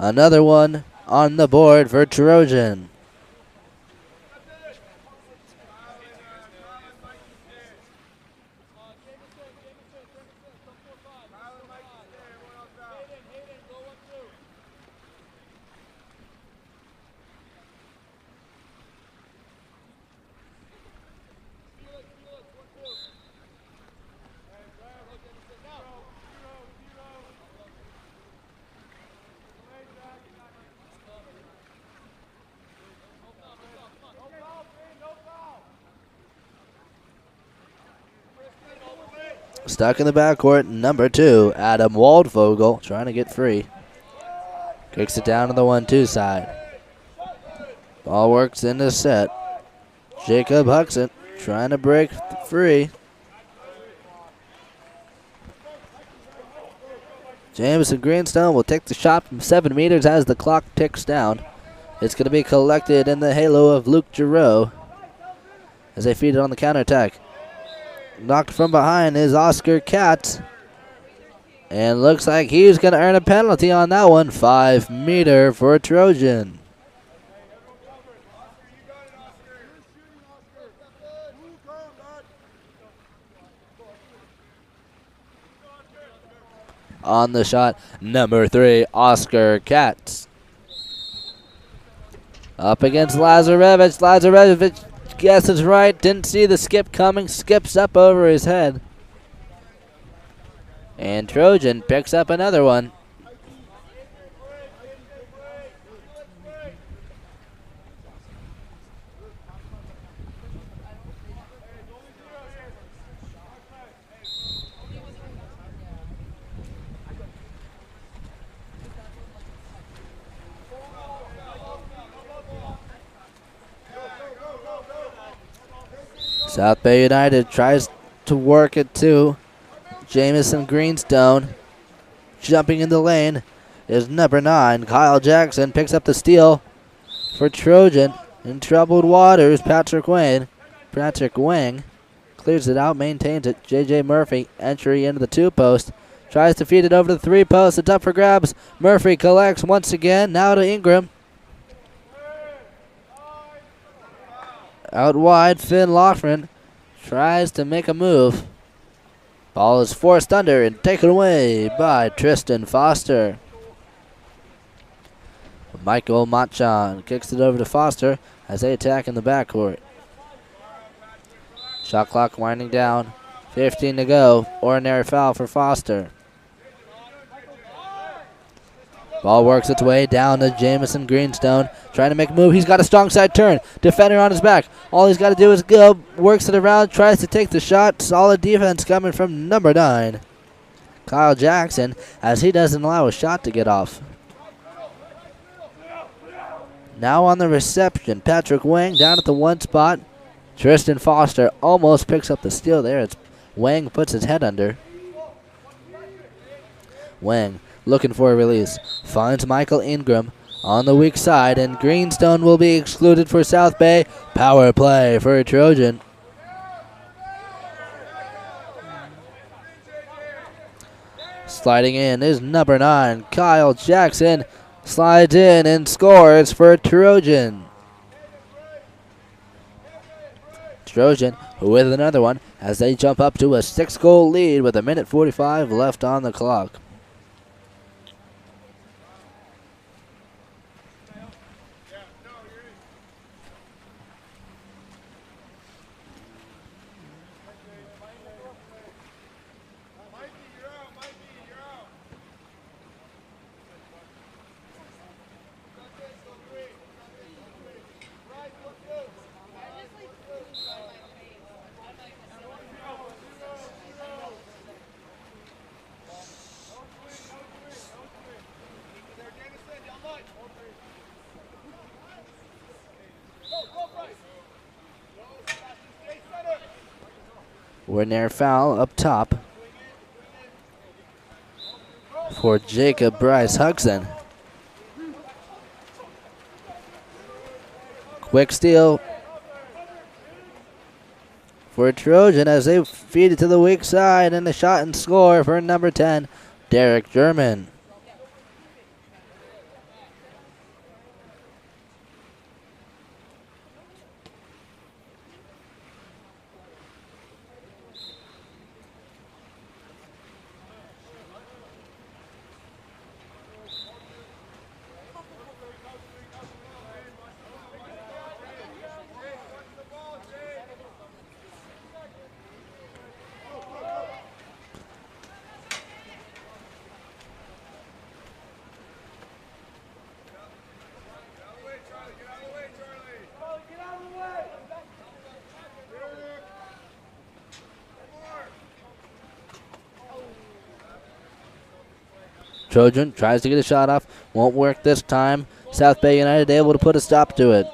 Another one on the board for Trojan. Stuck in the backcourt, number 2, Adam Waldvogel, trying to get free. Kicks it down to the 1-2 side. Ball works in the set. Jacob Huxon trying to break free. Jameson Greenstone will take the shot from 7 meters as the clock ticks down. It's going to be collected in the halo of Luke Giroux as they feed it on the counterattack. Knocked from behind is Oscar Katz. And looks like he's going to earn a penalty on that one. 5 meter for Trojan. On the shot, number 3, Oscar Katz. Up against Lazarevich. Lazarevich guesses right. Didn't see the skip coming. Skips up over his head. And Trojan picks up another one. South Bay United tries to work it too. Jamison Greenstone jumping in the lane is number 9. Kyle Jackson picks up the steal for Trojan. In troubled waters, Patrick Wang clears it out, maintains it. J.J. Murphy, entry into the 2-post. Tries to feed it over to the 3-post. It's up for grabs. Murphy collects once again. Now to Ingram. Out wide, Finn Loughran tries to make a move. Ball is forced under and taken away by Tristan Foster. Michael Machon kicks it over to Foster as they attack in the backcourt. Shot clock winding down. 15 to go. Ordinary foul for Foster. Ball works its way down to Jamison Greenstone. Trying to make a move. He's got a strong side turn. Defender on his back. All he's got to do is go. Works it around. Tries to take the shot. Solid defense coming from number 9. Kyle Jackson, as he doesn't allow a shot to get off. Now on the reception. Patrick Wang down at the 1 spot. Tristan Foster almost picks up the steal there. It's Wang puts his head under. Wang looking for a release. Finds Michael Ingram on the weak side, and Greenstone will be excluded for South Bay. Power play for Trojan. Sliding in is number 9, Kyle Jackson. Slides in and scores for Trojan. Trojan with another one as they jump up to a 6-goal lead with 1:45 left on the clock. Ordinary foul up top for Jacob Bryce Huxon. Quick steal for Trojan as they feed it to the weak side, and the shot and score for number 10, Derek German. Trojan tries to get a shot off. Won't work this time. South Bay United able to put a stop to it.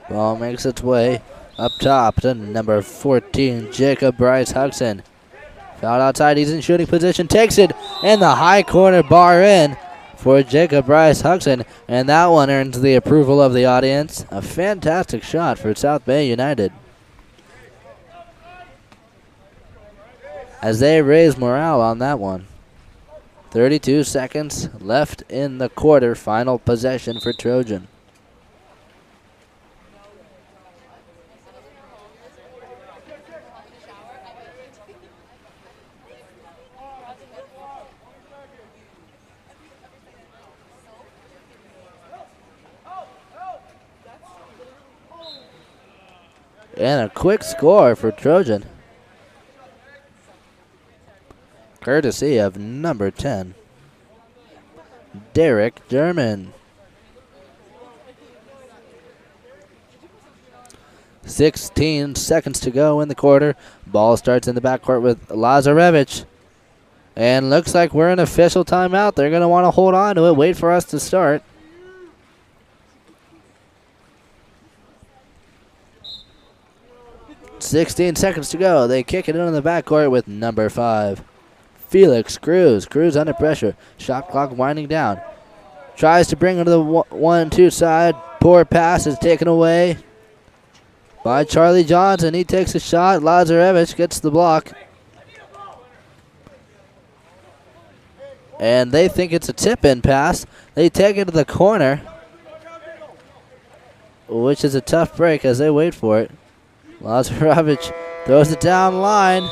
Ball makes its way up top to number 14, Jacob Bryce Huxon. Fouled outside, he's in shooting position, takes it, and the high corner bar in for Jacob Bryce Huxon, and that one earns the approval of the audience. A fantastic shot for South Bay United, as they raise morale on that one. 32 seconds left in the quarter. Final possession for Trojan. And a quick score for Trojan, courtesy of number 10, Derek German. 16 seconds to go in the quarter. Ball starts in the backcourt with Lazarevich. And looks like we're in official timeout. They're going to want to hold on to it, wait for us to start. .16 seconds to go. They kick it into the backcourt with number 5, Felix Cruz. Cruz under pressure. Shot clock winding down. Tries to bring it to the 1-2 side. Poor pass is taken away by Charlie Johnson. He takes a shot. Lazarevich gets the block. And they think it's a tip-in pass. They take it to the corner, which is a tough break as they wait for it. Lazarevich throws it down line.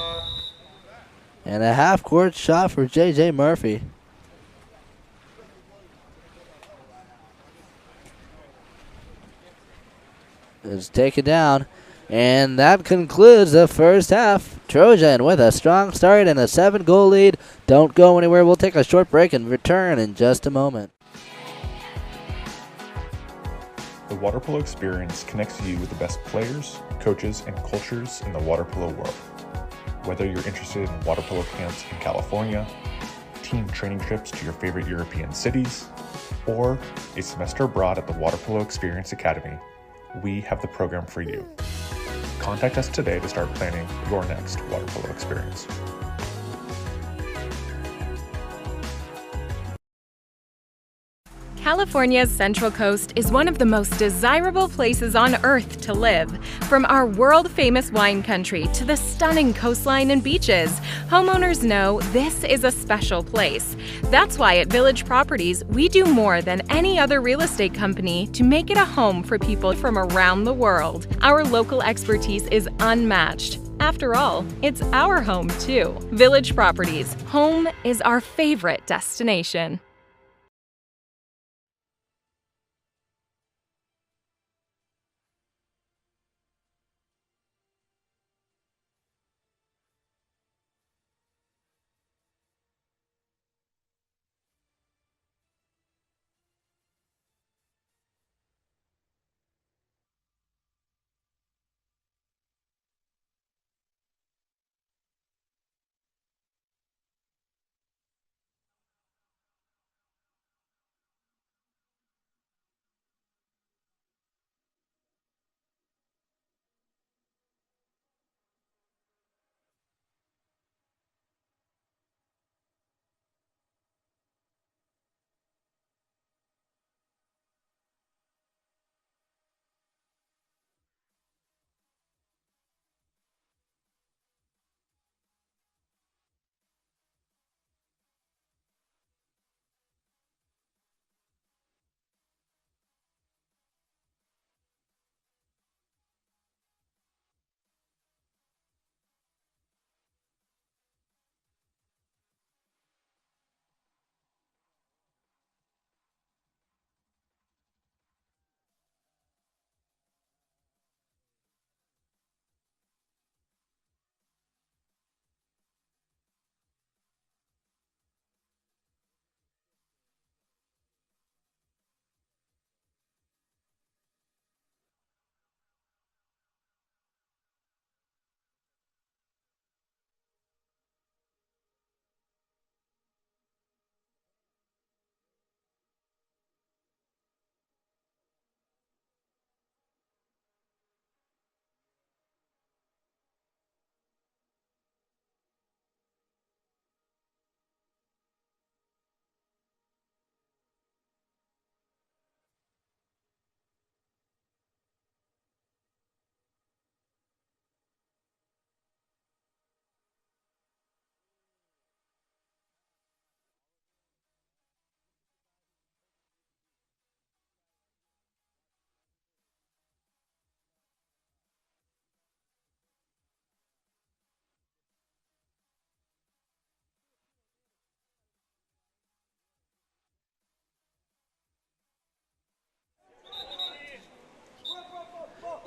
And a half-court shot for J.J. Murphy. It's taken down. And that concludes the first half. Trojan with a strong start and a 7-goal lead. Don't go anywhere. We'll take a short break and return in just a moment. The water polo experience connects you with the best players, coaches, and cultures in the water polo world. Whether you're interested in water polo camps in California, team training trips to your favorite European cities, or a semester abroad at the Water Polo Experience Academy, we have the program for you. Contact us today to start planning your next water polo experience. California's Central Coast is one of the most desirable places on Earth to live. From our world-famous wine country to the stunning coastline and beaches, homeowners know this is a special place. That's why at Village Properties, we do more than any other real estate company to make it a home for people from around the world. Our local expertise is unmatched. After all, it's our home too. Village Properties, home is our favorite destination.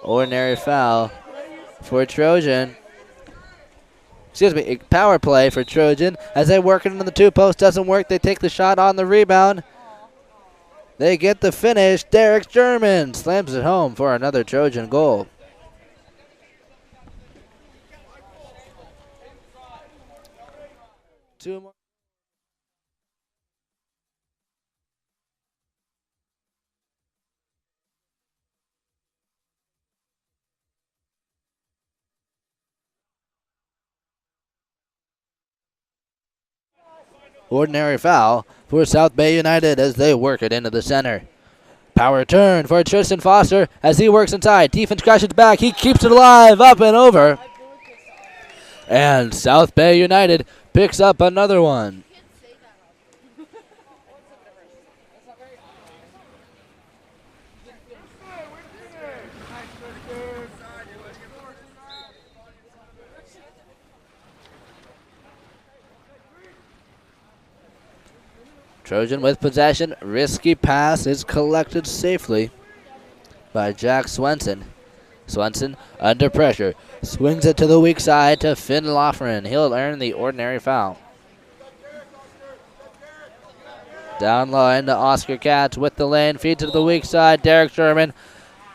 Ordinary foul for Trojan. Excuse me, power play for Trojan as they work it into the two post. Doesn't work. They take the shot on the rebound. They get the finish. Derek German slams it home for another Trojan goal. Two more. Ordinary foul for South Bay United as they work it into the center. Power turn for Tristan Foster as he works inside. Defense crashes back. He keeps it alive, up and over. And South Bay United picks up another one. Trojan with possession. Risky pass is collected safely by Jack Swenson. Swenson under pressure. Swings it to the weak side to Finn Loughran. He'll earn the ordinary foul. Down low into Oscar Katz with the lane. Feeds it to the weak side. Derek Sherman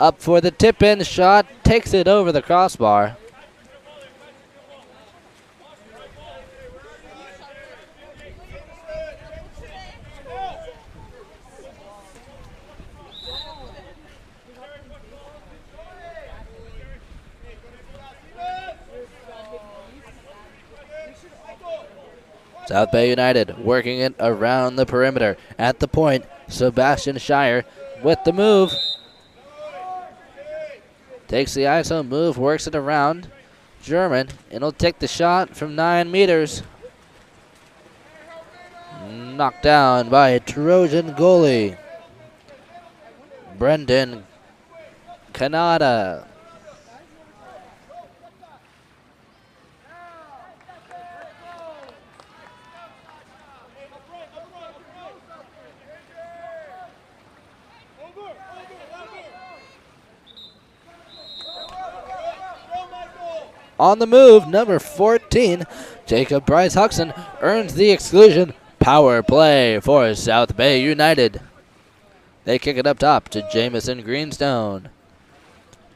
up for the tip-in shot. Takes it over the crossbar. South Bay United working it around the perimeter. At the point, Sebastian Shire with the move. Takes the ISO move, works it around. German, and he'll take the shot from 9 meters. Knocked down by a Trojan goalie, Brendan Canada. On the move, number 14, Jacob Bryce Huxon earns the exclusion. Power play for South Bay United. They kick it up top to Jamison Greenstone.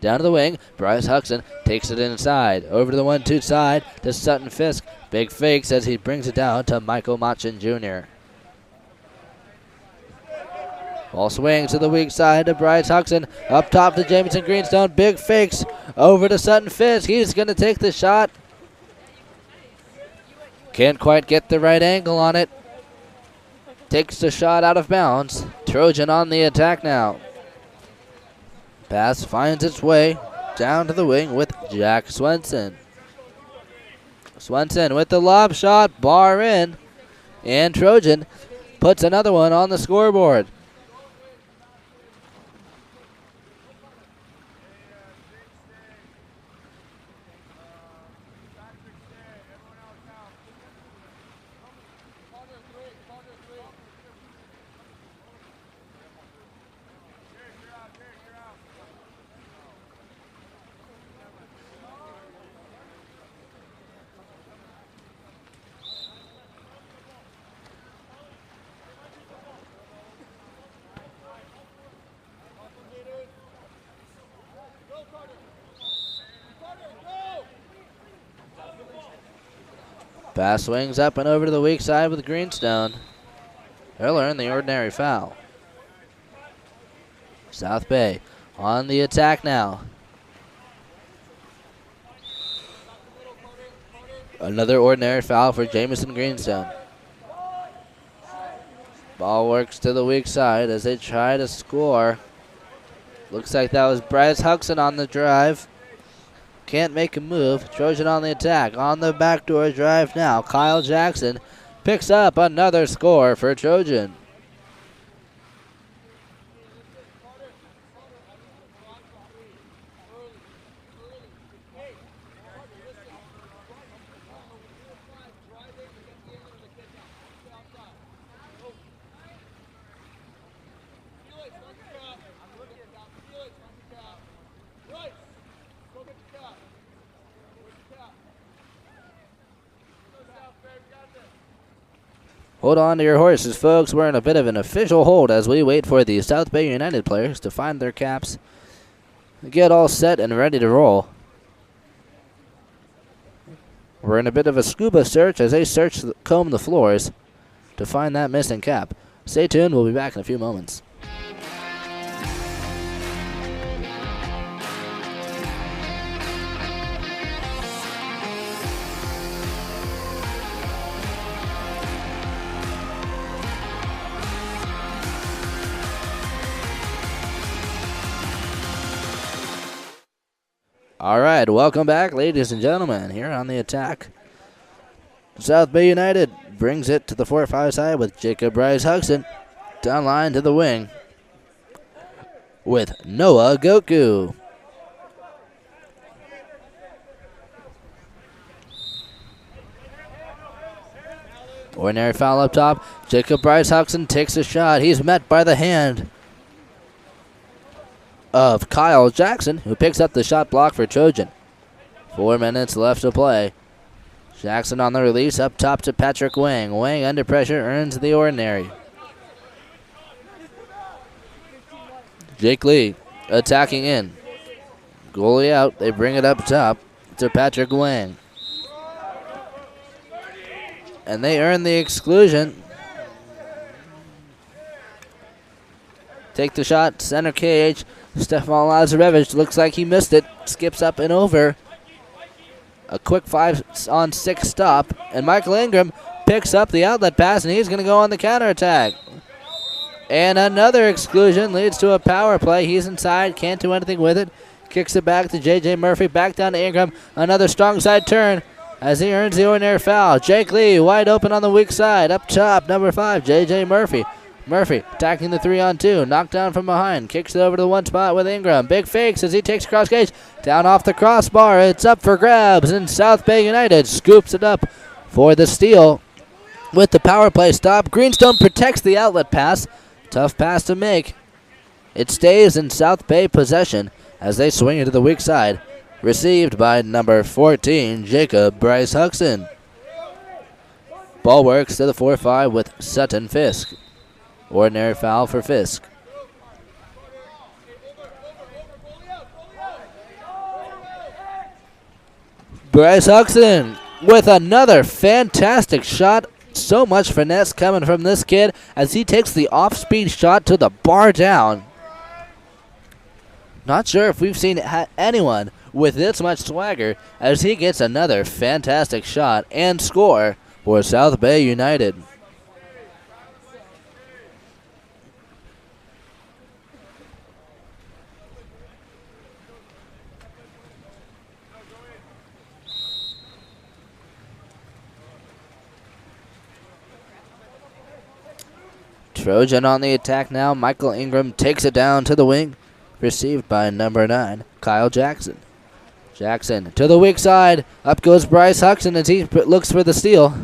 Down to the wing, Bryce Huxon takes it inside. Over to the 1-2 side to Sutton Fisk. Big fakes as he brings it down to Michael Machin Jr. Ball swings to the weak side to Bryce Huxon. Up top to Jamison Greenstone. Big fakes over to Sutton Fisk. He's going to take the shot. Can't quite get the right angle on it. Takes the shot out of bounds. Trojan on the attack now. Pass finds its way down to the wing with Jack Swenson. Swenson with the lob shot. Bar in. And Trojan puts another one on the scoreboard. Pass swings up and over to the weak side with Greenstone. He'll earn the ordinary foul. South Bay on the attack now. Another ordinary foul for Jamison Greenstone. Ball works to the weak side as they try to score. Looks like that was Bryce Huxon on the drive. Can't make a move. Trojan on the attack. On the backdoor drive now. Kyle Jackson picks up another score for Trojan. Hold on to your horses, folks. We're in a bit of an official hold as we wait for the South Bay United players to find their caps, get all set and ready to roll. We're in a bit of a scuba search as they comb the floors to find that missing cap. Stay tuned. We'll be back in a few moments. All right, welcome back, ladies and gentlemen, here on the attack. South Bay United brings it to the 4-5 side with Jacob Bryce-Huxton. Down line to the wing with Noah Goku. Ordinary foul up top. Jacob Bryce-Huxton takes a shot. He's met by the hand of Kyle Jackson, who picks up the shot block for Trojan. 4 minutes left to play. Jackson on the release, up top to Patrick Wang. Wang under pressure, earns the ordinary. Jake Lee attacking in. Goalie out, they bring it up top to Patrick Wang. And they earn the exclusion. Take the shot, center cage. Stefan Lazarevich looks like he missed it. Skips up and over. A quick 5-on-6 stop. And Michael Ingram picks up the outlet pass, and he's going to go on the counterattack. And another exclusion leads to a power play. He's inside, can't do anything with it. Kicks it back to J.J. Murphy, back down to Ingram. Another strong side turn as he earns the ordinary foul. Jake Lee wide open on the weak side. Up top, number 5, J.J. Murphy. Murphy attacking the 3-on-2. Knocked down from behind. Kicks it over to the one spot with Ingram. Big fakes as he takes cross cage. Down off the crossbar. It's up for grabs. And South Bay United scoops it up for the steal with the power play stop. Greenstone protects the outlet pass. Tough pass to make. It stays in South Bay possession as they swing it to the weak side. Received by number 14, Jacob Bryce-Huxton. Ball works to the 4-5 with Sutton Fisk. Ordinary foul for Fisk. Bryce-Huxton with another fantastic shot. So much finesse coming from this kid as he takes the off-speed shot to the bar down. Not sure if we've seen anyone with this much swagger as he gets another fantastic shot and score for South Bay United. Trojan on the attack now. Michael Ingram takes it down to the wing. Received by number 9, Kyle Jackson. Jackson to the weak side. Up goes Bryce-Huxton as he looks for the steal.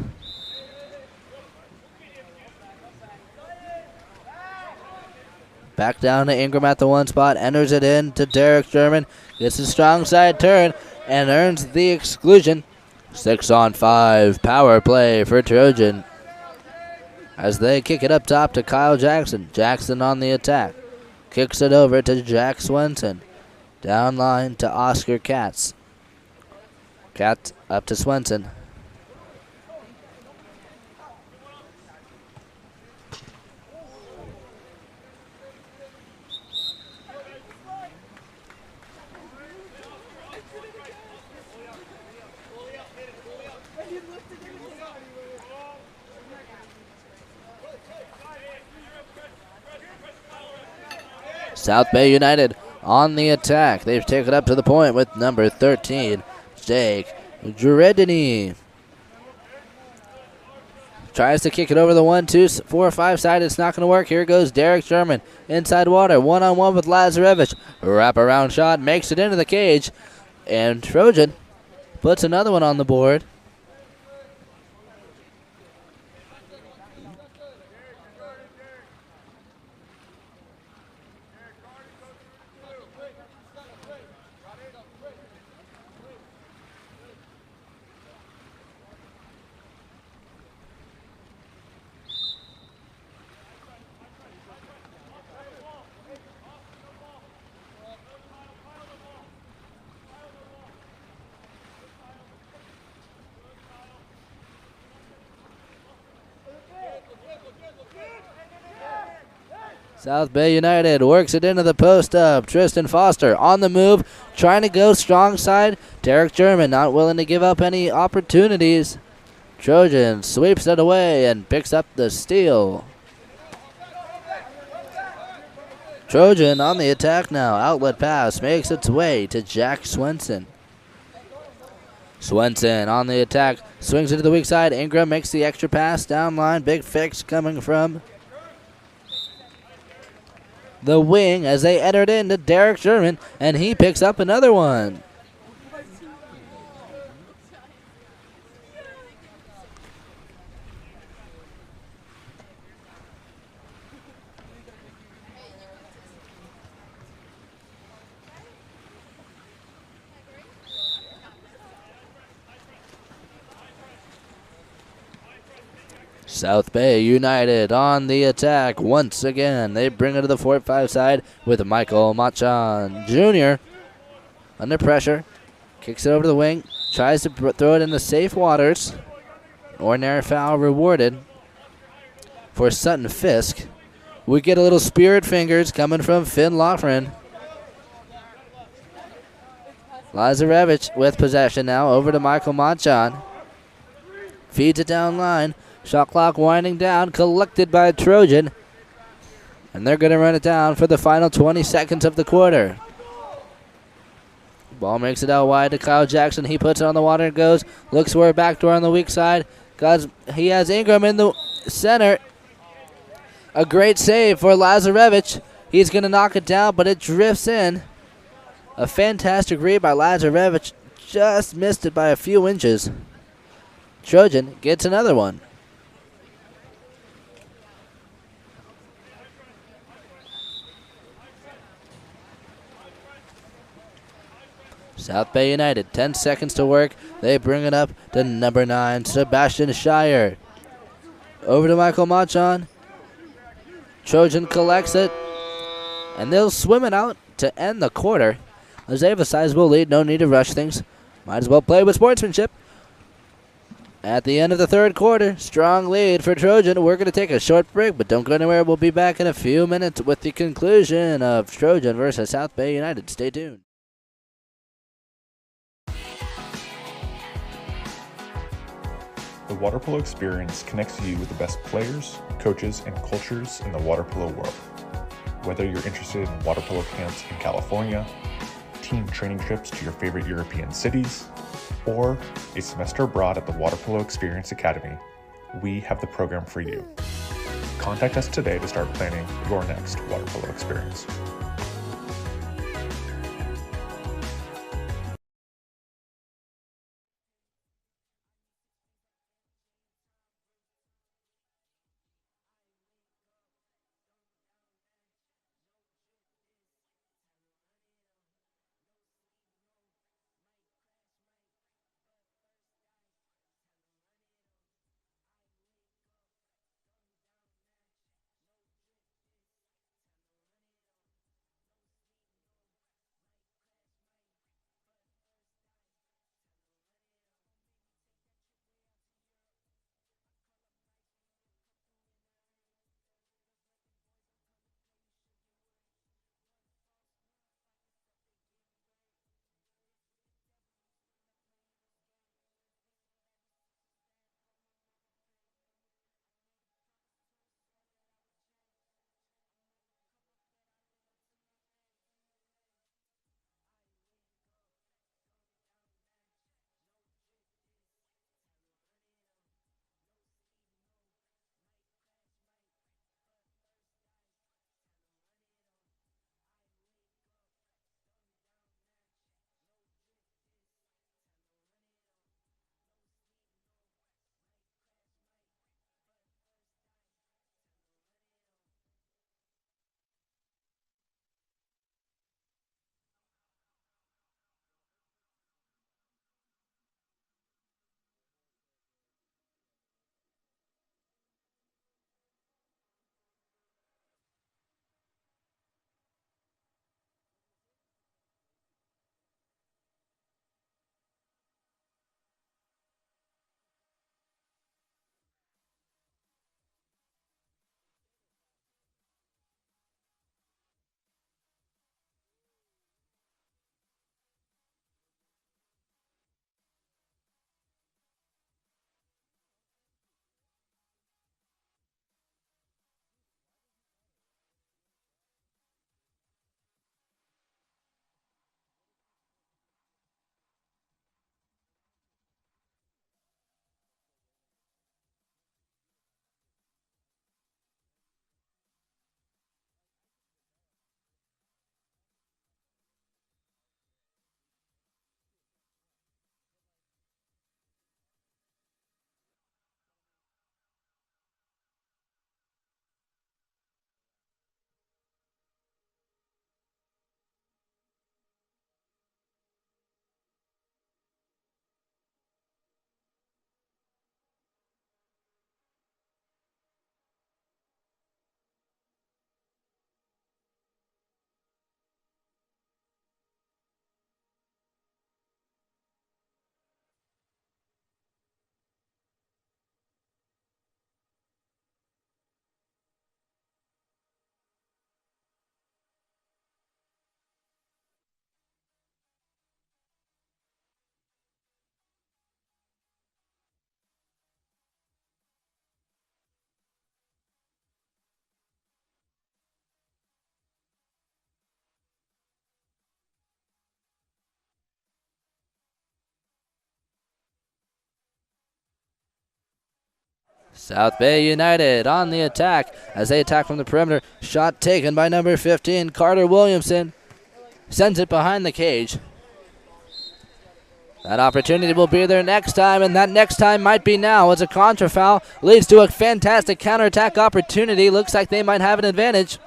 Back down to Ingram at the one spot. Enters it in to Derek Sherman. Gets a strong side turn and earns the exclusion. 6-on-5 power play for Trojan as they kick it up top to Kyle Jackson. Jackson on the attack. Kicks it over to Jack Swenson. Down line to Oscar Katz. Katz up to Swenson. South Bay United on the attack. They've taken up to the point with number 13, Jake Dredeny. Tries to kick it over the 1-2, 4-5 side. It's not going to work. Here goes Derek Sherman. Inside water. One-on-one with Lazarevich. Wraparound shot. Makes it into the cage. And Trojan puts another one on the board. South Bay United works it into the post up. Tristan Foster on the move, trying to go strong side. Derek German not willing to give up any opportunities. Trojan sweeps it away and picks up the steal. Trojan on the attack now. Outlet pass makes its way to Jack Swenson. Swenson on the attack. Swings it to the weak side. Ingram makes the extra pass down line. Big fix coming from the wing as they entered into Derek Sherman, and he picks up another one. South Bay United on the attack once again. They bring it to the 4-5 side with Michael Machan Jr. under pressure. Kicks it over to the wing. Tries to throw it into safe waters. Ordinary foul rewarded for Sutton Fisk. We get a little spirit fingers coming from Finn Loughran. Lazarevich with possession now over to Michael Machan. Feeds it down line. Shot clock winding down, collected by Trojan. And they're going to run it down for the final 20 seconds of the quarter. Ball makes it out wide to Kyle Jackson. He puts it on the water and goes. Looks for a backdoor on the weak side. He has Ingram in the center. A great save for Lazarevich. He's going to knock it down, but it drifts in. A fantastic read by Lazarevich. Just missed it by a few inches. Trojan gets another one. South Bay United, 10 seconds to work. They bring it up to number 9, Sebastian Shire. Over to Michael Machan. Trojan collects it, and they'll swim it out to end the quarter. As they have a sizable lead, no need to rush things. Might as well play with sportsmanship. At the end of the third quarter, strong lead for Trojan. We're going to take a short break, but don't go anywhere. We'll be back in a few minutes with the conclusion of Trojan versus South Bay United. Stay tuned. The water polo experience connects you with the best players, coaches, and cultures in the water polo world. Whether you're interested in water polo camps in California, team training trips to your favorite European cities, or a semester abroad at the Water Polo Experience Academy, we have the program for you. Contact us today to start planning your next water polo experience. South Bay United on the attack as they attack from the perimeter. Shot taken by number 15, Carter Williamson. Sends it behind the cage. That opportunity will be there next time, and that next time might be now as a contra foul leads to a fantastic counterattack opportunity. Looks like they might have an advantage.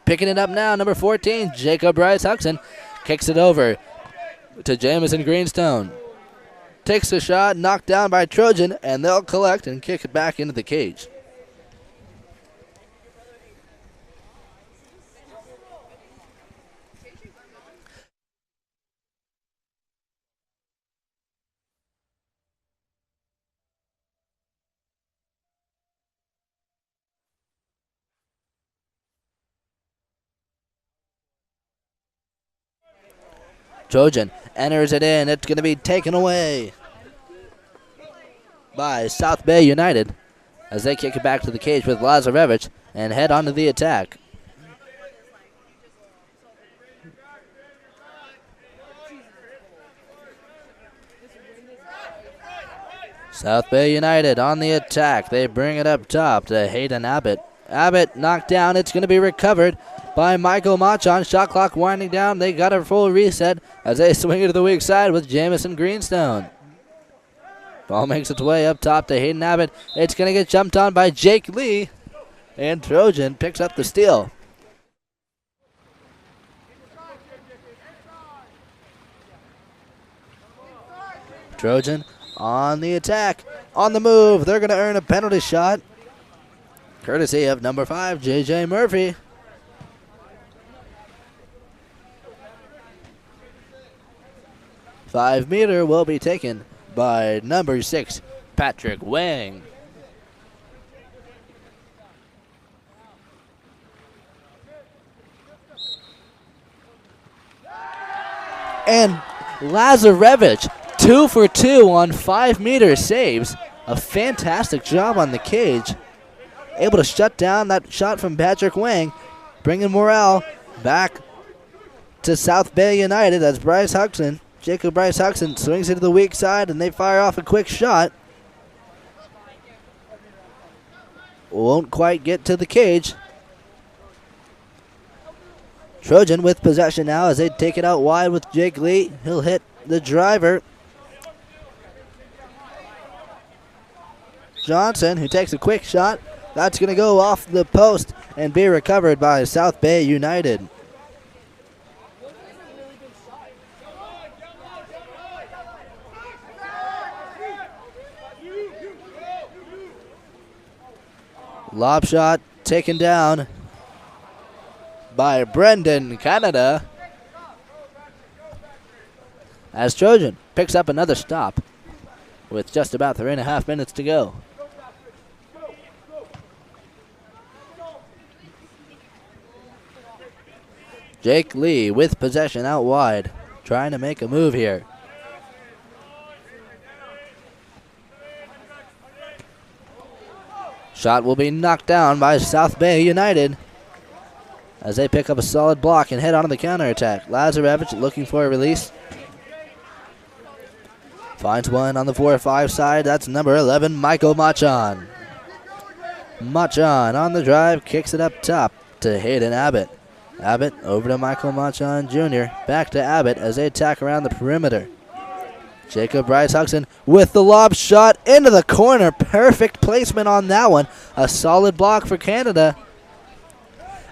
Picking it up now, number 14, Jacob Bryce Huxon. Kicks it over to Jamison Greenstone. Takes the shot, knocked down by Trojan, and they'll collect and kick it back into the cage. Trojan enters it in. It's going to be taken away by South Bay United as they kick it back to the cage with Lazarevich and head on to the attack. South Bay United on the attack. They bring it up top to Hayden Abbott. Abbott knocked down. It's going to be recovered by Michael Machon. Shot clock winding down. They got a full reset as they swing it to the weak side with Jamison Greenstone. Ball makes its way up top to Hayden Abbott. It's going to get jumped on by Jake Lee. And Trojan picks up the steal. Trojan on the attack. On the move. They're going to earn a penalty shot, courtesy of number 5, J.J. Murphy. Five-meter will be taken by number 6, Patrick Wang. And Lazarevich, 2 for 2 on 5-meter saves. A fantastic job on the cage. Able to shut down that shot from Patrick Wang, bringing morale back to South Bay United as Bryce Huxon, Jacob Bryce Huxon, swings it to the weak side, and they fire off a quick shot. Won't quite get to the cage. Trojan with possession now as they take it out wide with Jake Lee. He'll hit the driver, Johnson, who takes a quick shot. That's going to go off the post and be recovered by South Bay United. Lob shot taken down by Brendan Canada as Trojan picks up another stop with just about 3.5 minutes to go. Jake Lee with possession out wide, trying to make a move here. Shot will be knocked down by South Bay United as they pick up a solid block and head on to the counterattack. Lazarevich looking for a release. Finds one on the 4-5 side. That's number 11, Michael Machon. Machon on the drive, kicks it up top to Hayden Abbott. Abbott over to Michael Machon Jr. Back to Abbott as they attack around the perimeter. Jacob Bryce Huxon with the lob shot into the corner. Perfect placement on that one. A solid block for Canada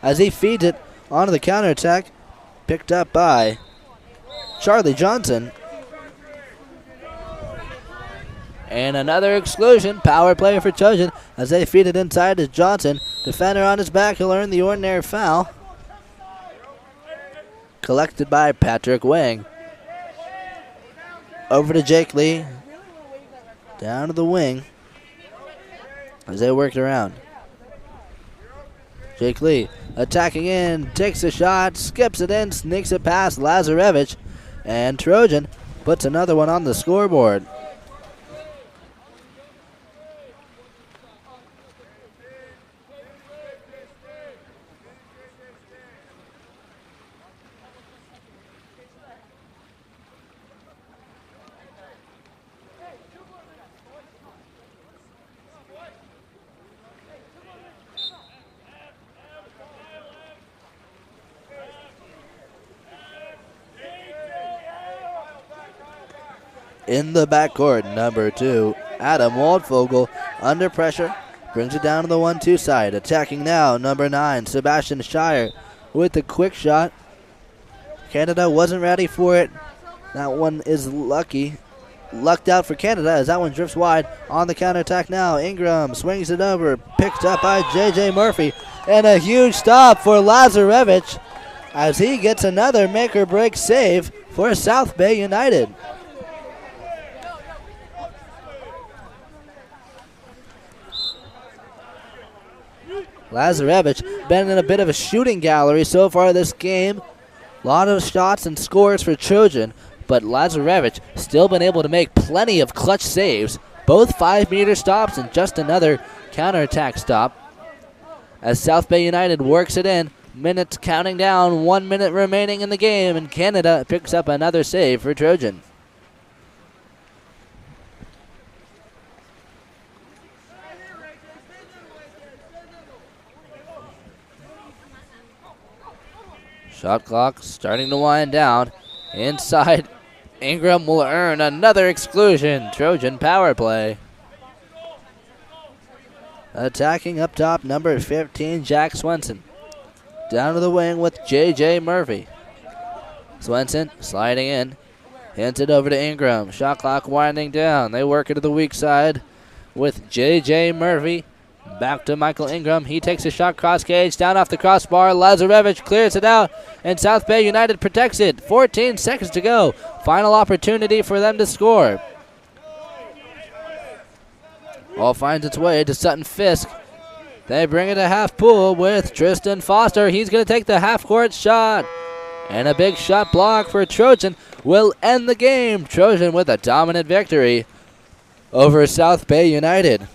as he feeds it onto the counterattack. Picked up by Charlie Johnson. And another exclusion. Power play for Trojan as they feed it inside to Johnson. Defender on his back. He'll earn the ordinary foul. Collected by Patrick Wang. Over to Jake Lee. Down to the wing as they work it around. Jake Lee attacking in, takes a shot, skips it in, sneaks it past Lazarevich, and Trojan puts another one on the scoreboard. in the backcourt. Number 2, Adam Waldvogel, under pressure, brings it down to the 1-2 side. Attacking now, number 9, Sebastian Shire with a quick shot. Canada wasn't ready for it. That one is lucked out for Canada as that one drifts wide. On the counterattack now, Ingram swings it over, picked up by J.J. Murphy, and a huge stop for Lazarevich as he gets another make-or-break save for South Bay United. Lazarevich been in a bit of a shooting gallery so far this game. A lot of shots and scores for Trojan, but Lazarevich still been able to make plenty of clutch saves. Both 5-meter stops and just another counterattack stop. As South Bay United works it in, minutes counting down, 1 minute remaining in the game, and Canada picks up another save for Trojan. Shot clock starting to wind down. Inside, Ingram will earn another exclusion. Trojan power play. Attacking up top, number 15, Jack Swenson. Down to the wing with J.J. Murphy. Swenson sliding in. Hands it over to Ingram. Shot clock winding down. They work it to the weak side with J.J. Murphy. Back to Michael Ingram. He takes a shot cross cage, down off the crossbar. Lazarevich clears it out, and South Bay United protects it. 14 seconds to go. Final opportunity for them to score. Ball finds its way to Sutton Fisk. They bring it to half pool with Tristan Foster. He's going to take the half-court shot. And a big shot block for Trojan will end the game. Trojan with a dominant victory over South Bay United.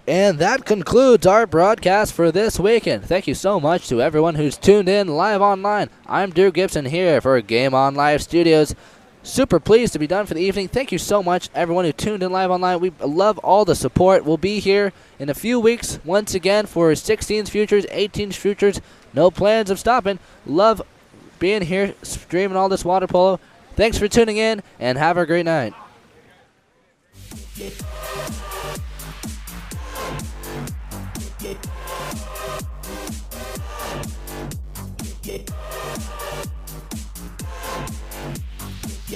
And that concludes our broadcast for this weekend. Thank you so much to everyone who's tuned in live online. I'm Drew Gibson here for Game On Live Studios. Super pleased to be done for the evening. Thank you so much, everyone who tuned in live online. We love all the support. We'll be here in a few weeks once again for 16s futures, 18s futures. No plans of stopping. Love being here, streaming all this water polo. Thanks for tuning in, and have a great night. Yeah.